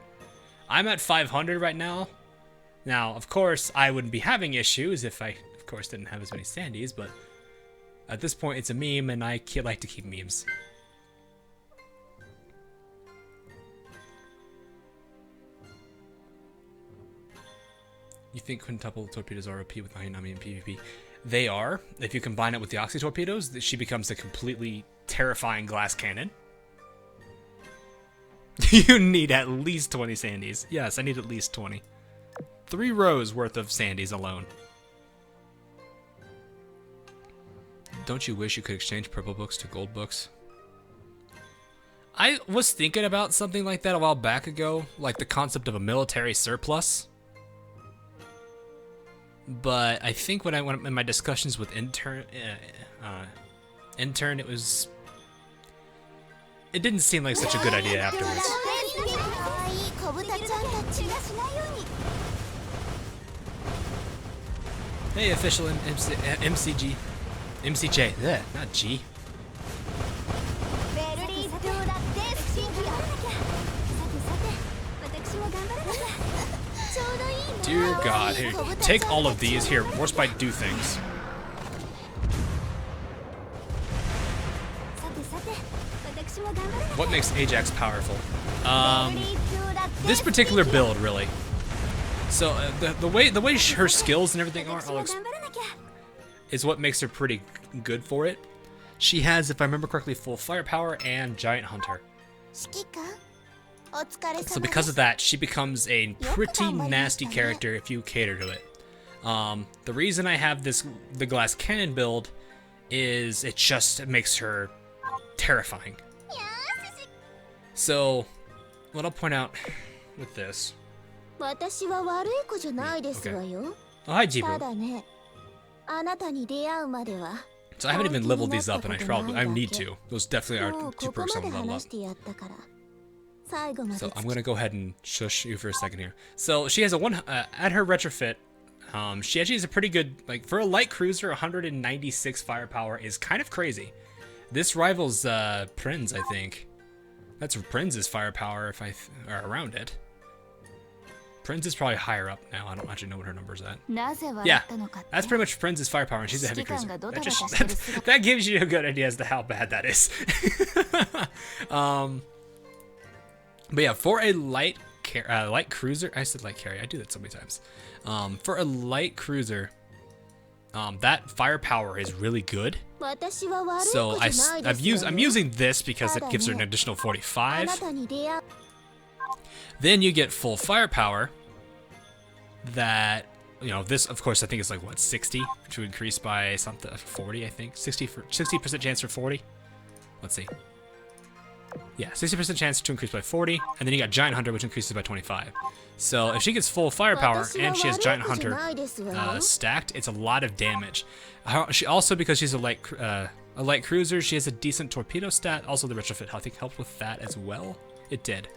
I'm at 500 right now. Now, of course, I wouldn't be having issues if I, of course, didn't have as many Sandys, but at this point, it's a meme, and I like to keep memes. You think quintuple torpedoes are OP with Nahinami in PvP? They are. If you combine it with the Oxy torpedoes, she becomes a completely terrifying glass cannon. You need at least 20 Sandys. Yes, I need at least 20. 3 rows worth of Sandys alone. Don't you wish you could exchange purple books to gold books? I was thinking about something like that a while back ago, like the concept of a military surplus. But I think when I went in my discussions with intern, it didn't seem like such a good idea afterwards. Hey, official MCG, MCJ, ugh, not G. Dear God, here, take all of these. Here, Warspite, do things. What makes Ajax powerful? This particular build, really. So the way her skills and everything are, is what makes her pretty good for it. She has, if I remember correctly, full firepower and giant hunter. So because of that, she becomes a pretty nasty character if you cater to it. The reason I have the glass cannon build is it just makes her terrifying. So what I'll point out with this. Okay. Oh, hi, Jibu. So I haven't even leveled these up, and I need to. Those definitely are 2 perks I will level up. So I'm gonna go ahead and shush you for a second here. So she has a at her retrofit. She actually has a pretty good, like, for a light cruiser, 196 firepower is kind of crazy. This rivals Prinz, I think. That's Prinz's firepower if or around it. Prinz is probably higher up now. I don't actually know what her number's at. Yeah, that's pretty much Prinz's firepower, and she's a heavy cruiser. That gives you a good idea as to how bad that is. But yeah, for a light cruiser, I said light carry. I do that so many times. For a light cruiser, that firepower is really good. So I'm using this because it gives her an additional 45. Then you get full firepower. That, you know, this of course I think is like what, 60 to increase by something 40, I think 60% chance for 40. Let's see. Yeah, 60% chance to increase by 40, and then you got Giant Hunter, which increases by 25. So if she gets full firepower and she has Giant Hunter stacked, it's a lot of damage. She also, because she's a light cruiser, she has a decent torpedo stat. Also, the retrofit I think helped with that as well. It did.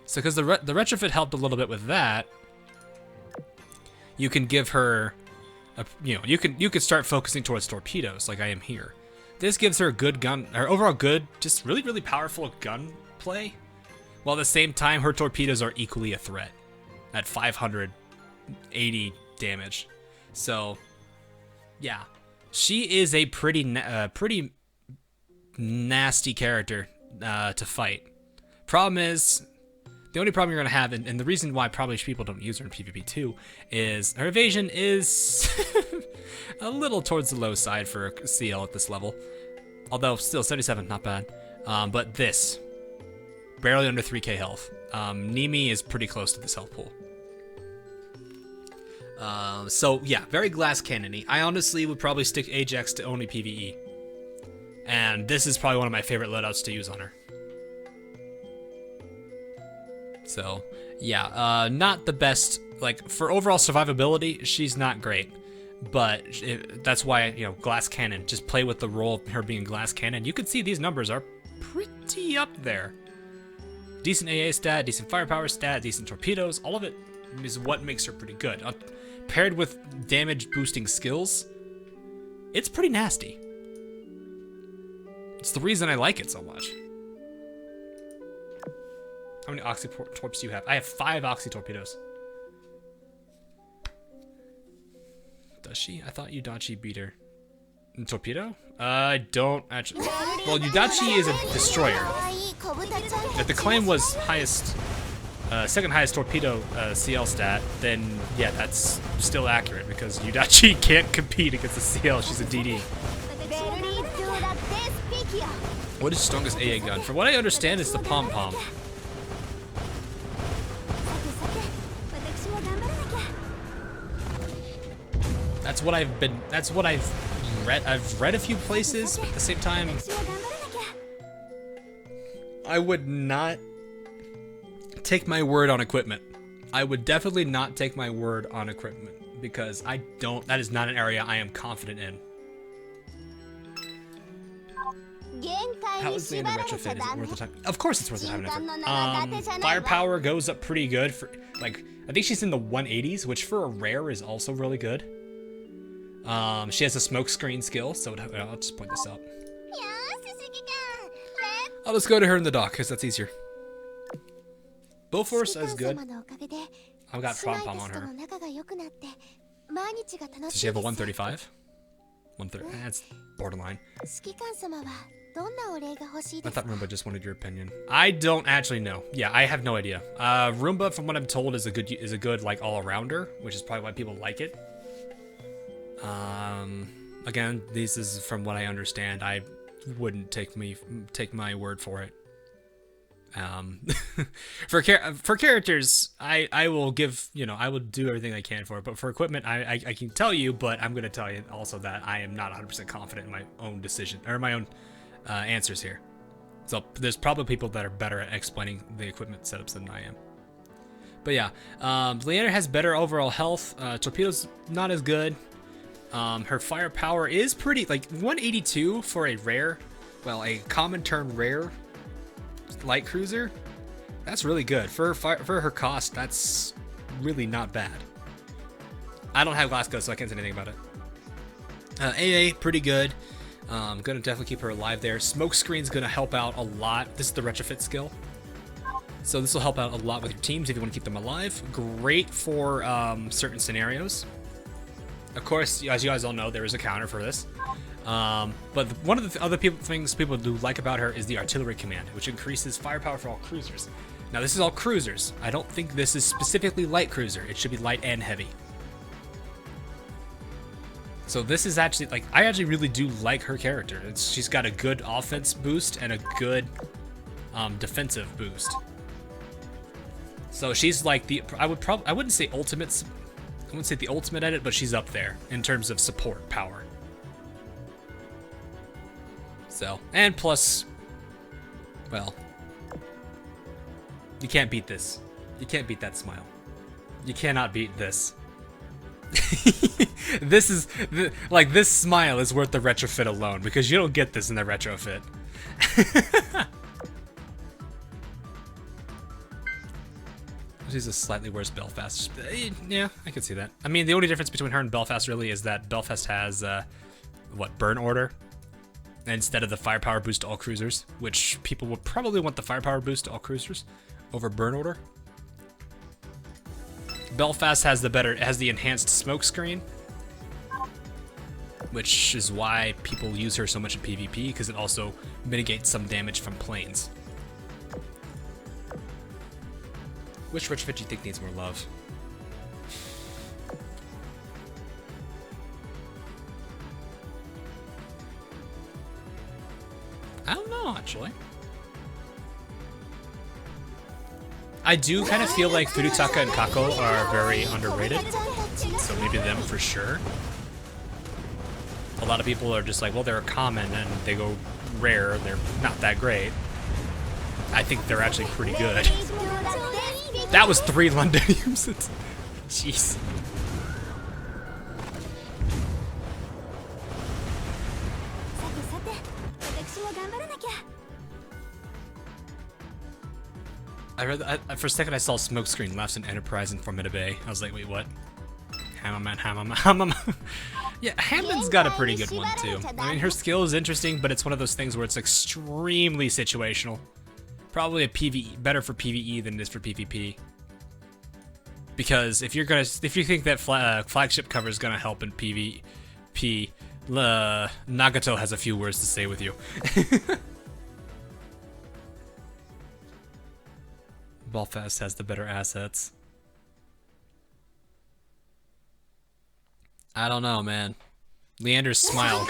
So because the retrofit helped a little bit with that, you can give her, you could start focusing towards torpedoes like I am here. This gives her a good gun, or overall good, just really, really powerful gun play, while at the same time her torpedoes are equally a threat at 580 damage. So, yeah, she is a pretty nasty character to fight. Problem is, the only problem you're gonna have, and the reason why probably people don't use her in PvP too, is her evasion is a little towards the low side for a CL at this level. Although still 77, not bad. But this, barely under 3k health. Nimi is pretty close to this health pool. So yeah, very glass cannony. I honestly would probably stick Ajax to only PvE. And this is probably one of my favorite loadouts to use on her. So, yeah, not the best, like, for overall survivability, she's not great. But that's why, glass cannon, just play with the role of her being glass cannon. You can see these numbers are pretty up there. decent AA stat, decent firepower stat, decent torpedoes. All of it is what makes her pretty good. Paired with damage boosting skills, it's pretty nasty. It's the reason I like it so much. How many Oxy Torps do you have? I have 5 Oxy Torpedoes. Does she? I thought Yudachi beat her. In torpedo? I don't actually. Well, Yudachi is a destroyer. If the claim was highest, second highest torpedo CL stat, then yeah, that's still accurate because Yudachi can't compete against the CL. She's a DD. What is strongest AA gun? From what I understand, it's the pom pom. That's what I've been. That's what I've read. I've read a few places, but at the same time, I would not take my word on equipment. I would definitely not take my word on equipment because I don't. That is not an area I am confident in. How is the retrofit? Is it worth the time? Of course, it's worth the time and effort. Firepower goes up pretty good for like. I think she's in the 180s, which for a rare is also really good. She has a smoke screen skill, so I'll just point this out. I'll just go to her in the dock, because that's easier. Bowforce is good. I've got pom pom on her. Does she have a 135? 130. That's borderline. I thought Roomba just wanted your opinion. I don't actually know. Yeah, I have no idea. Roomba, from what I'm told, is a good like all-arounder, which is probably why people like it. Again, this is from what I understand. I wouldn't take my word for it. For characters, I will give, I will do everything I can for it. But for equipment, I can tell you, but I'm gonna tell you also that I am not 100% confident in my own decision or my own answers here. So there's probably people that are better at explaining the equipment setups than I am. But yeah, Leander has better overall health. Torpedo's not as good. Her firepower is pretty, like 182 for a rare, well, a common turn rare light cruiser. That's really good for her cost. That's really not bad. I don't have Glasgow, so I can't say anything about it. AA pretty good. Gonna definitely keep her alive there. Smoke screen's gonna help out a lot. This is the retrofit skill, so this will help out a lot with your teams if you want to keep them alive. Great for certain scenarios. Of course, as you guys all know, there is a counter for this. But one of the other things people do like about her is the artillery command, which increases firepower for all cruisers. Now, this is all cruisers. I don't think this is specifically light cruiser. It should be light and heavy. So this is actually, like, I actually really do like her character. She's got a good offense boost and a good defensive boost. So she's like the, I wouldn't say ultimates. I wouldn't say the ultimate at it, but she's up there in terms of support power. So, and plus, well, you can't beat this. You can't beat that smile. You cannot beat this. This is, like, this smile is worth the retrofit alone, because you don't get this in the retrofit. She's a slightly worse Belfast. Yeah, I could see that. I mean, the only difference between her and Belfast really is that Belfast has, burn order instead of the firepower boost to all cruisers, which people would probably want the firepower boost to all cruisers over burn order. Belfast has the enhanced smoke screen, which is why people use her so much in PvP, because it also mitigates some damage from planes. Which retrofit do you think needs more love? I don't know, actually. I do kind of feel like Furutaka and Kako are very underrated, so maybe them for sure. A lot of people are just like, well, they're common and they go rare, they're not that great. I think they're actually pretty good. That was 3 Londoniums. Jeez. I read for a second I saw Smokescreen laughs in Enterprise and Formidable Bay. I was like, wait, what? Hammerman. Yeah, Hammond's got a pretty good one too. I mean, her skill is interesting, but it's one of those things where it's extremely situational. Probably a PvE, better for PvE than it is for PvP. Because if you think that flagship cover is gonna help in PvP, Nagato has a few words to say with you. Belfast has the better assets. I don't know, man. Leander's smile.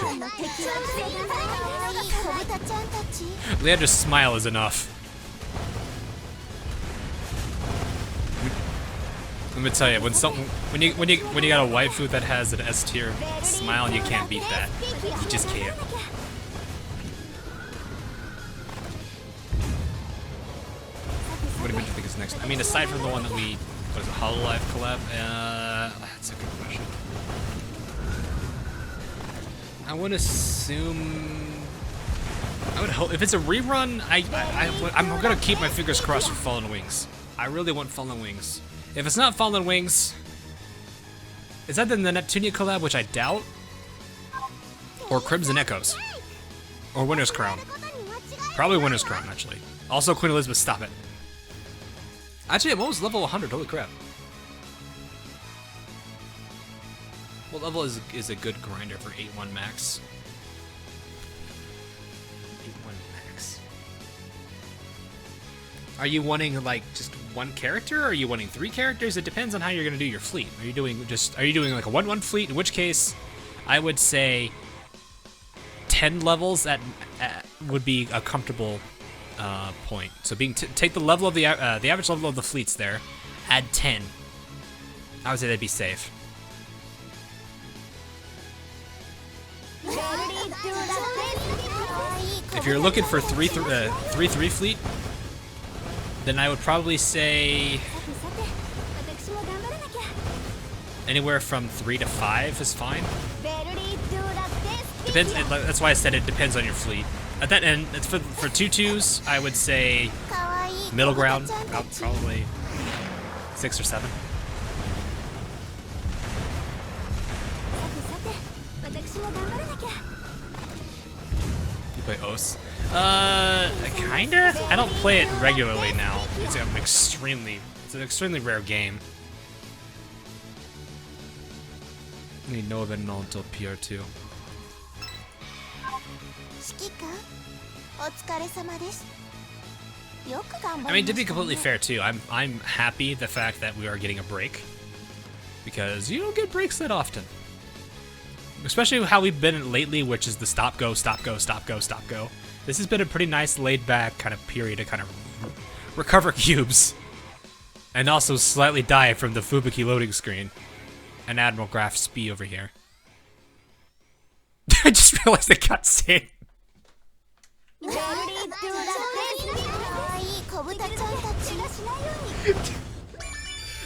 Leander's smile is enough. Let me tell you, when you got a waifu that has an S tier smile, you can't beat that. You just can't. What do you think is next? I mean, aside from the one that we, what is it, Hololive collab? That's a good question. I would assume, I would hope, if it's a rerun, I'm gonna keep my fingers crossed for Fallen Wings. I really want Fallen Wings. If it's not Fallen Wings, is that then the Neptunia collab, which I doubt? Or Crimson Echoes? Or Winter's Crown? Probably Winter's Crown, actually. Also, Queen Elizabeth, stop it. Actually, I'm almost level 100, holy crap. What level is a good grinder for 8-1 max? 8-1 max. Are you wanting like just one character, or are you wanting 3 characters? It depends on how you're gonna do your fleet. Are you doing like a 1-1 fleet? In which case, I would say 10 levels at would be a comfortable point. So take the level of the average level of the fleets there, add 10. I would say that'd be safe. If you're looking for 3-3 fleet, then I would probably say anywhere from 3 to 5 is fine. Depends. That's why I said it depends on your fleet. At that end, it's for 2-2s, I would say middle ground, probably 6 or 7. You play Os? Kinda? I don't play it regularly now. It's an extremely rare game. I need no event null until PR2. I mean, to be completely fair too, I'm happy the fact that we are getting a break, because you don't get breaks that often. Especially how we've been lately, which is the stop go, stop go, stop go, stop go. This has been a pretty nice laid back kind of period to kind of recover cubes, and also slightly die from the Fubuki loading screen. And Admiral Graf Spee over here. I just realized the cutscene.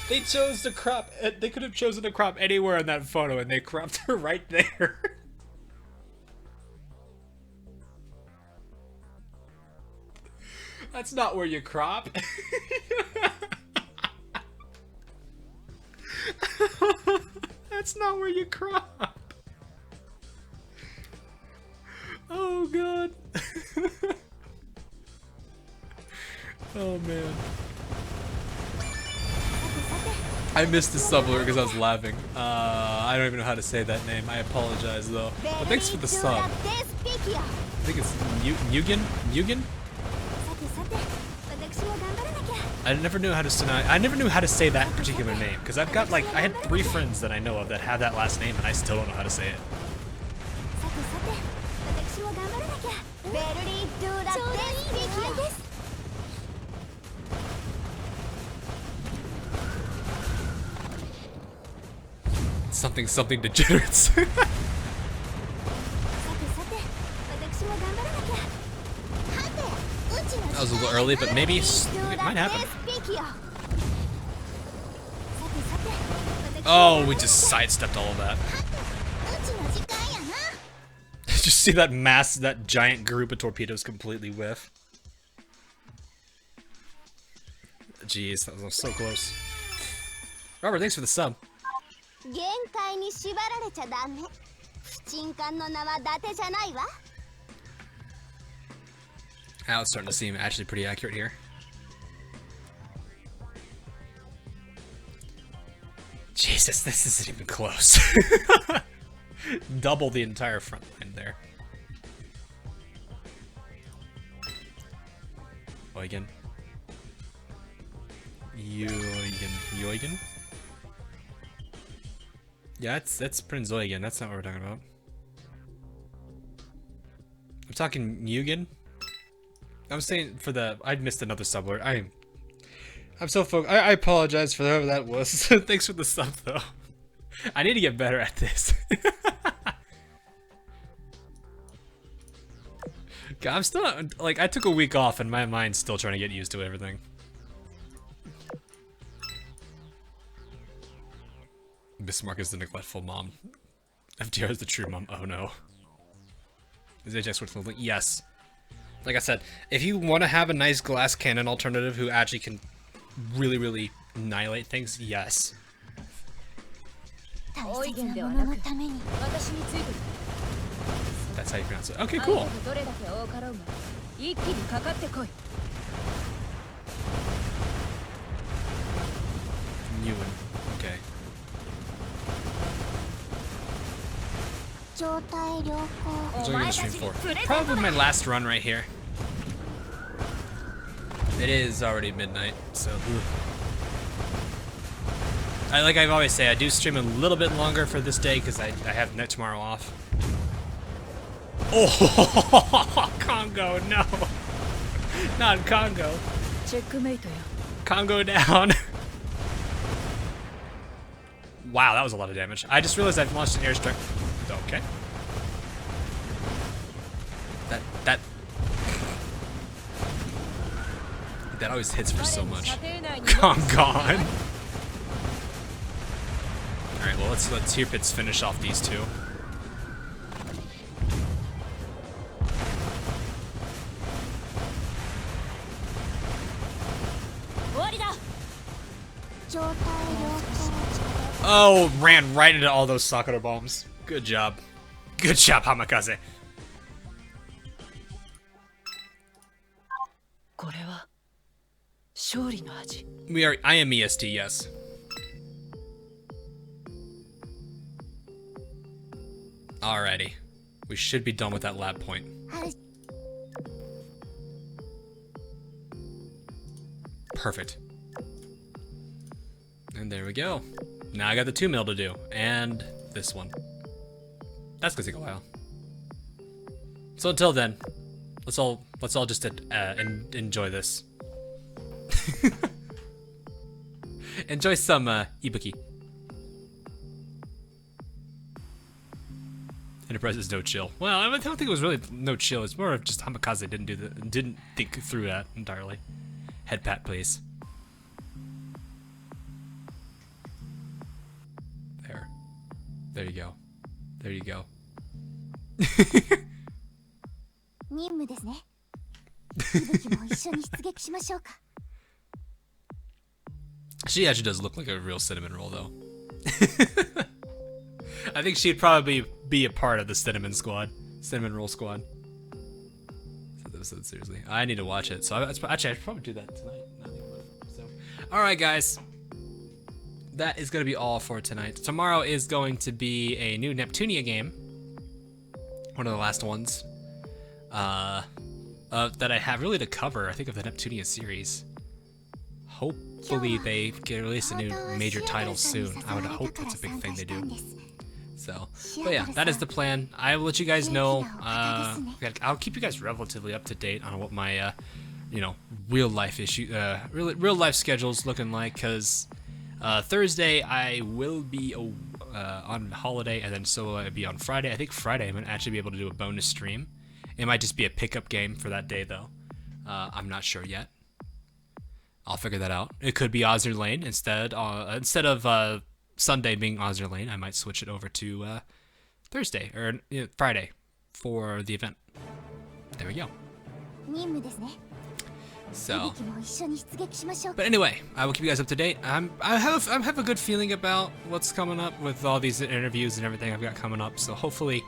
They chose to crop. They could have chosen to crop anywhere in that photo, and they cropped her right there. That's not where you crop. That's not where you crop. Oh god. Oh man. I missed the sub because I was laughing. I don't even know how to say that name. I apologize though. But thanks for the sub. I think it's Mugen? I never knew how to say that particular name, because I've got like, I had 3 friends that I know of that have that last name, and I still don't know how to say it. Something degenerates. That was a little early, but maybe it might happen. Oh, we just sidestepped all of that. Did you see that giant group of torpedoes completely whiff? Jeez, that was so close. Robert, thanks for the sub. 限界に縛られちゃダメ。不沈艦の名は伊達じゃないわ。Now it's starting to seem actually pretty accurate here. Jesus, this isn't even close. Double the entire front line there. Eugen. Eugen? Yeah, that's Prince Eugen. That's not what we're talking about. I'm talking Eugen. I'm saying for the... I missed another sublord. I'm so focused. I apologize for whoever that was. Thanks for the sub, though. I need to get better at this. I'm still... Like, I took a week off, and my mind's still trying to get used to everything. Bismarck is the neglectful mom. FDR is the true mom. Oh, no. Is Ajax worth living? Yes. Like I said, if you want to have a nice glass cannon alternative who actually can really, really annihilate things, yes. That's how you pronounce it. Okay, cool. Ewan. Okay. It's only gonna stream 4. Probably my last run right here. It is already midnight, so. Like I always say, I do stream a little bit longer for this day because I have tomorrow off. Oh, Congo, no. Not Congo. Congo down. Wow, that was a lot of damage. I just realized I've launched an airstrike. Okay. That always hits for so much. Gone. Alright, well let's let Tierpitz finish off these two. Oh, ran right into all those Sakura bombs. Good job. Good job, Hamikaze. I am EST, yes. Alrighty. We should be done with that lab point. Perfect. And there we go. Now I got the 2 mil to do, and this one. That's gonna take a while. So until then, let's all just enjoy this. Enjoy some Ibuki. Enterprise is no chill. Well, I don't think it was really no chill. It's more of just Hamikaze didn't think through that entirely. Head pat, please. There you go. There you go. She actually does look like a real cinnamon roll, though. I think she'd probably be a part of the cinnamon roll squad. So seriously, I need to watch it. So actually, I should probably do that tonight. So, all right, guys. That is going to be all for tonight. Tomorrow is going to be a new Neptunia game. One of the last ones that I have really to cover, I think, of the Neptunia series. Hopefully they can release a new major title soon. I would hope that's a big thing they do. So, but yeah, that is the plan. I will let you guys know. I'll keep you guys relatively up to date on what my, real life real life schedule's looking like, because Thursday I will be on holiday, and then so I'll be on Friday. I think Friday I'm gonna actually be able to do a bonus stream. It might just be a pickup game for that day, though. I'm not sure yet. I'll figure that out. It could be Azur Lane instead of Sunday being Azur Lane. I might switch it over to Thursday or Friday for the event. There we go. So, 吹雪も一緒に出撃しましょう。 but anyway, I will keep you guys up to date. I have a good feeling about what's coming up with all these interviews and everything I've got coming up. So hopefully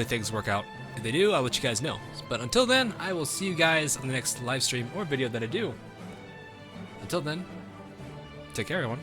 things work out. If they do, I'll let you guys know. But until then, I will see you guys on the next live stream or video that I do. Until then, take care, everyone.